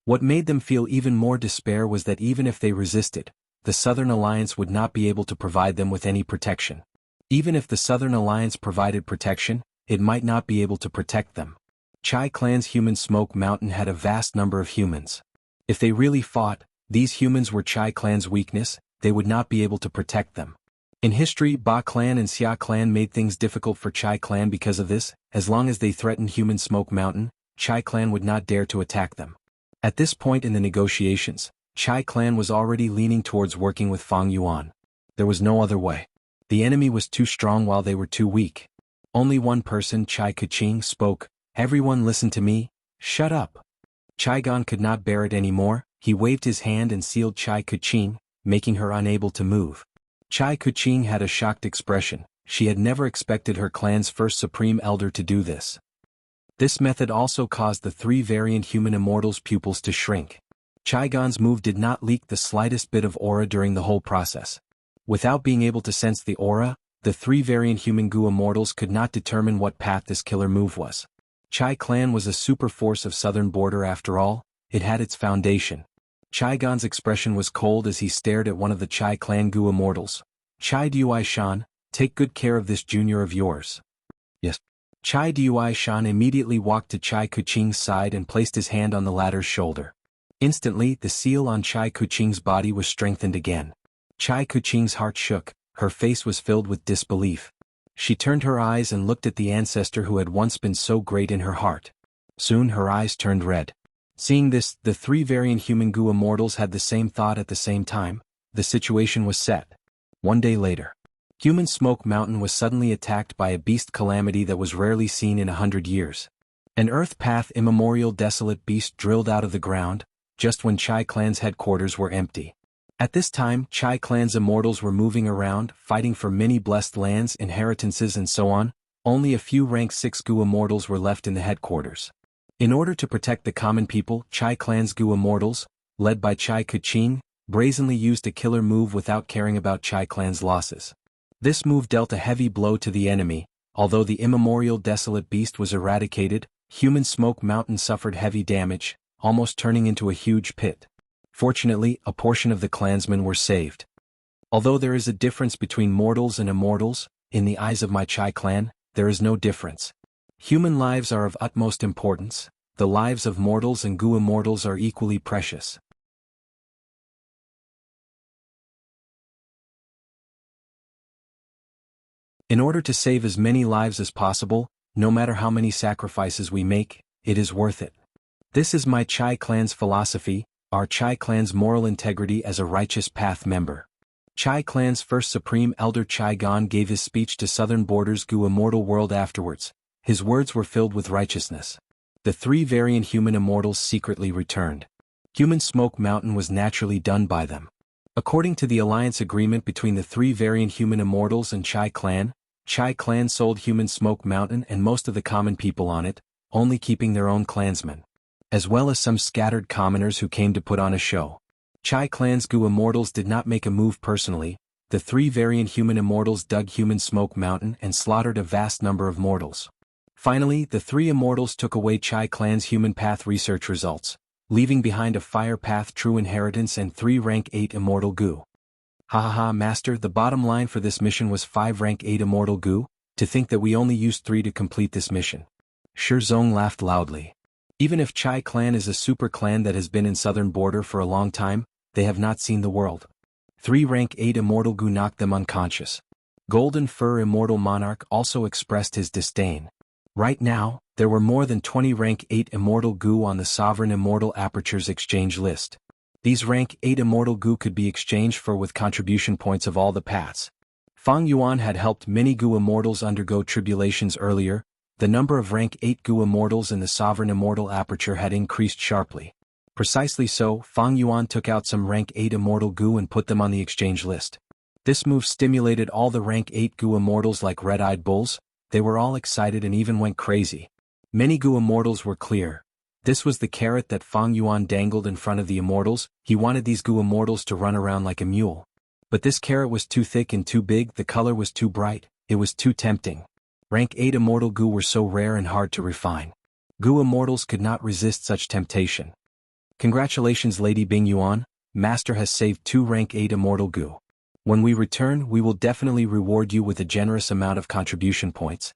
What made them feel even more despair was that even if they resisted, the Southern Alliance would not be able to provide them with any protection. Even if the Southern Alliance provided protection, it might not be able to protect them. Chai clan's human smoke mountain had a vast number of humans. If they really fought, These humans were Chai clan's weakness, they would not be able to protect them. In history, Ba clan and Xia clan made things difficult for Chai clan because of this. As long as they threatened human Smoke Mountain, Chai clan would not dare to attack them. At this point in the negotiations, Chai clan was already leaning towards working with Fang Yuan. There was no other way. The enemy was too strong while they were too weak. Only one person, Chai Kuching, spoke. Everyone listen to me, shut up. Chai Gan could not bear it anymore. He waved his hand and sealed Chai Kuching, making her unable to move. Chai Kuching had a shocked expression. She had never expected her clan's first supreme elder to do this. This method also caused the 3 variant human immortals' pupils to shrink. Chai Gan's move did not leak the slightest bit of aura during the whole process. Without being able to sense the aura, the 3 variant human Gu immortals could not determine what path this killer move was. Chai clan was a super force of southern border after all. It had its foundation. Chai Gan's expression was cold as he stared at one of the Chai clan Gu immortals. Chai Dui Shan, take good care of this junior of yours. Yes. Chai Dui Shan immediately walked to Chai Kuching's side and placed his hand on the latter's shoulder. Instantly, the seal on Chai Kuching's body was strengthened again. Chai Kuching's heart shook, her face was filled with disbelief. She turned her eyes and looked at the ancestor who had once been so great in her heart. Soon her eyes turned red. Seeing this, the 3 variant human Gu immortals had the same thought at the same time. The situation was set. One day later, human Smoke Mountain was suddenly attacked by a beast calamity that was rarely seen in 100 years. An earth path immemorial desolate beast drilled out of the ground, just when Chai clan's headquarters were empty. At this time, Chai clan's immortals were moving around, fighting for many blessed lands, inheritances and so on. Only a few rank 6 Gu immortals were left in the headquarters. In order to protect the common people, Chai clan's Gu immortals, led by Chai Kuching, brazenly used a killer move without caring about Chai clan's losses. This move dealt a heavy blow to the enemy. Although the immemorial desolate beast was eradicated, human Smoke Mountain suffered heavy damage, almost turning into a huge pit. Fortunately, a portion of the clansmen were saved. Although there is a difference between mortals and immortals, in the eyes of my Chai clan, there is no difference. Human lives are of utmost importance. The lives of mortals and Gu immortals are equally precious. In order to save as many lives as possible, no matter how many sacrifices we make, it is worth it. This is my Chai clan's philosophy, our Chai clan's moral integrity as a righteous path member. Chai clan's first supreme elder Chai Gan gave his speech to Southern Border's Gu immortal world afterwards. His words were filled with righteousness. The 3 variant human immortals secretly returned. Human Smoke Mountain was naturally done by them. According to the alliance agreement between the 3 variant human immortals and Chai clan sold human Smoke Mountain and most of the common people on it, only keeping their own clansmen, as well as some scattered commoners who came to put on a show. Chai clan's Gu immortals did not make a move personally. The 3 variant human immortals dug human Smoke Mountain and slaughtered a vast number of mortals. Finally, the 3 immortals took away Chai clan's human path research results, leaving behind a fire path true inheritance and 3 rank 8 immortal Gu. Ha, master, the bottom line for this mission was 5 rank 8 immortal Gu. To think that we only used 3 to complete this mission. Shi Zong laughed loudly. Even if Chai clan is a super clan that has been in southern border for a long time, they have not seen the world. 3 rank 8 immortal Gu knocked them unconscious. Golden Fur Immortal Monarch also expressed his disdain. Right now, there were more than 20 rank 8 immortal Gu on the Sovereign Immortal Aperture's exchange list. These rank 8 immortal Gu could be exchanged for with contribution points of all the paths. Fang Yuan had helped many Gu immortals undergo tribulations earlier. The number of rank 8 Gu immortals in the Sovereign Immortal Aperture had increased sharply. Precisely so, Fang Yuan took out some rank 8 immortal Gu and put them on the exchange list. This move stimulated all the rank 8 Gu immortals like red-eyed bulls. They were all excited and even went crazy. Many Gu immortals were clear. This was the carrot that Fang Yuan dangled in front of the immortals. He wanted these Gu immortals to run around like a mule. But this carrot was too thick and too big, the color was too bright, it was too tempting. Rank 8 immortal Gu were so rare and hard to refine. Gu immortals could not resist such temptation. Congratulations Lady Bing Yuan, Master has saved 2 rank 8 immortal Gu. When we return, we will definitely reward you with a generous amount of contribution points.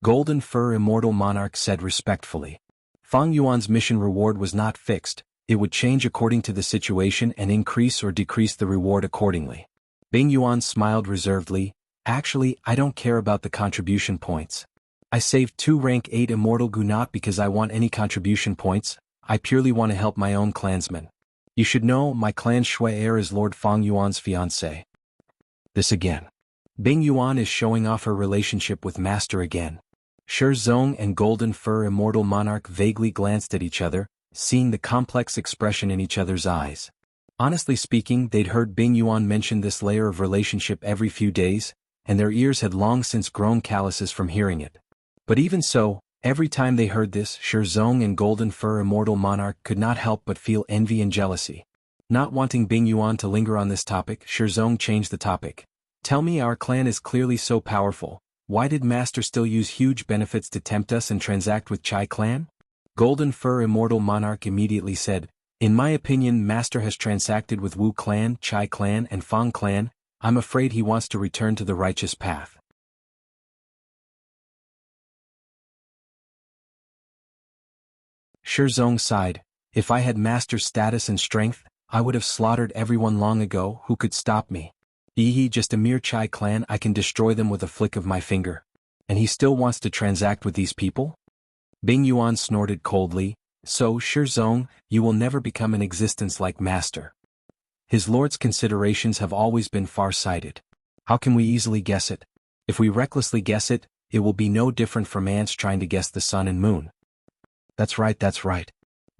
Golden Fur Immortal Monarch said respectfully. Fang Yuan's mission reward was not fixed. It would change according to the situation and increase or decrease the reward accordingly. Bing Yuan smiled reservedly. Actually, I don't care about the contribution points. I saved 2 rank 8 immortal Gu not because I want any contribution points, I purely want to help my own clansmen. You should know my clan Shui heir is Lord Fang Yuan's fiancé. This again. Bing Yuan is showing off her relationship with Master again. Shi Zong and Golden Fur Immortal Monarch vaguely glanced at each other, seeing the complex expression in each other's eyes. Honestly speaking, they'd heard Bing Yuan mention this layer of relationship every few days, and their ears had long since grown calluses from hearing it. But even so, every time they heard this, Shi Zong and Golden Fur Immortal Monarch could not help but feel envy and jealousy. Not wanting Bing Yuan to linger on this topic, Shi Zong changed the topic. Tell me, our clan is clearly so powerful, why did Master still use huge benefits to tempt us and transact with Chai clan? Golden Fur Immortal Monarch immediately said, in my opinion, Master has transacted with Wu clan, Chai clan and Fang clan. I'm afraid he wants to return to the righteous path. Shi Zong sighed. If I had Master's status and strength, I would have slaughtered everyone long ago. Who could stop me? Just a mere Chai clan, I can destroy them with a flick of my finger. And he still wants to transact with these people? Bing Yuan snorted coldly. So, Shi Zong, you will never become an existence like Master. His lord's considerations have always been far-sighted. How can we easily guess it? If we recklessly guess it, it will be no different from ants trying to guess the sun and moon. That's right, that's right.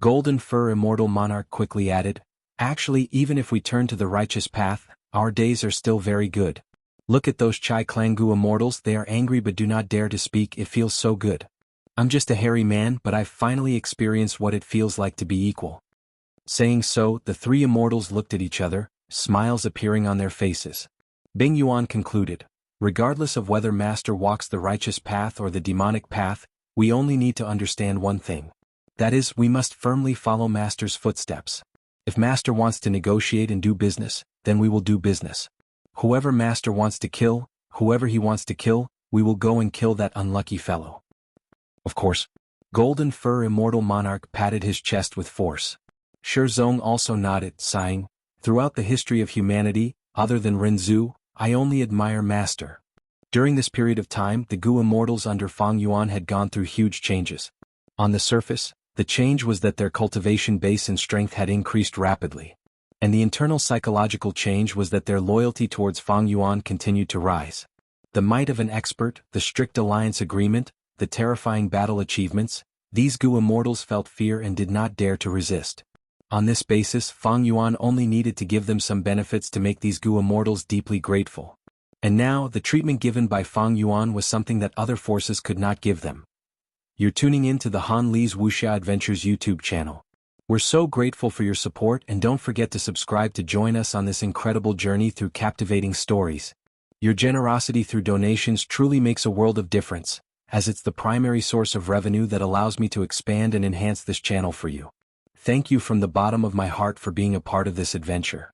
Golden Fur Immortal Monarch quickly added, actually, even if we turn to the righteous path, our days are still very good. Look at those Chai Clan Gu immortals, they are angry but do not dare to speak, it feels so good. I'm just a hairy man, but I've finally experienced what it feels like to be equal. Saying so, the 3 immortals looked at each other, smiles appearing on their faces. Bing Yuan concluded, regardless of whether Master walks the righteous path or the demonic path, we only need to understand one thing. That is, we must firmly follow Master's footsteps. If Master wants to negotiate and do business, then we will do business. Whoever Master wants to kill, whoever he wants to kill, we will go and kill that unlucky fellow. Of course. Golden Fur Immortal Monarch patted his chest with force. Shi Zong also nodded, sighing, throughout the history of humanity, other than Renzu, I only admire Master. During this period of time, the Gu immortals under Fang Yuan had gone through huge changes. On the surface, the change was that their cultivation base and strength had increased rapidly. And the internal psychological change was that their loyalty towards Fang Yuan continued to rise. The might of an expert, the strict alliance agreement, the terrifying battle achievements, these Gu immortals felt fear and did not dare to resist. On this basis, Fang Yuan only needed to give them some benefits to make these Gu immortals deeply grateful. And now, the treatment given by Fang Yuan was something that other forces could not give them. You're tuning in to the Han Li's Wuxia Adventures YouTube channel. We're so grateful for your support, and don't forget to subscribe to join us on this incredible journey through captivating stories. Your generosity through donations truly makes a world of difference, as it's the primary source of revenue that allows me to expand and enhance this channel for you. Thank you from the bottom of my heart for being a part of this adventure.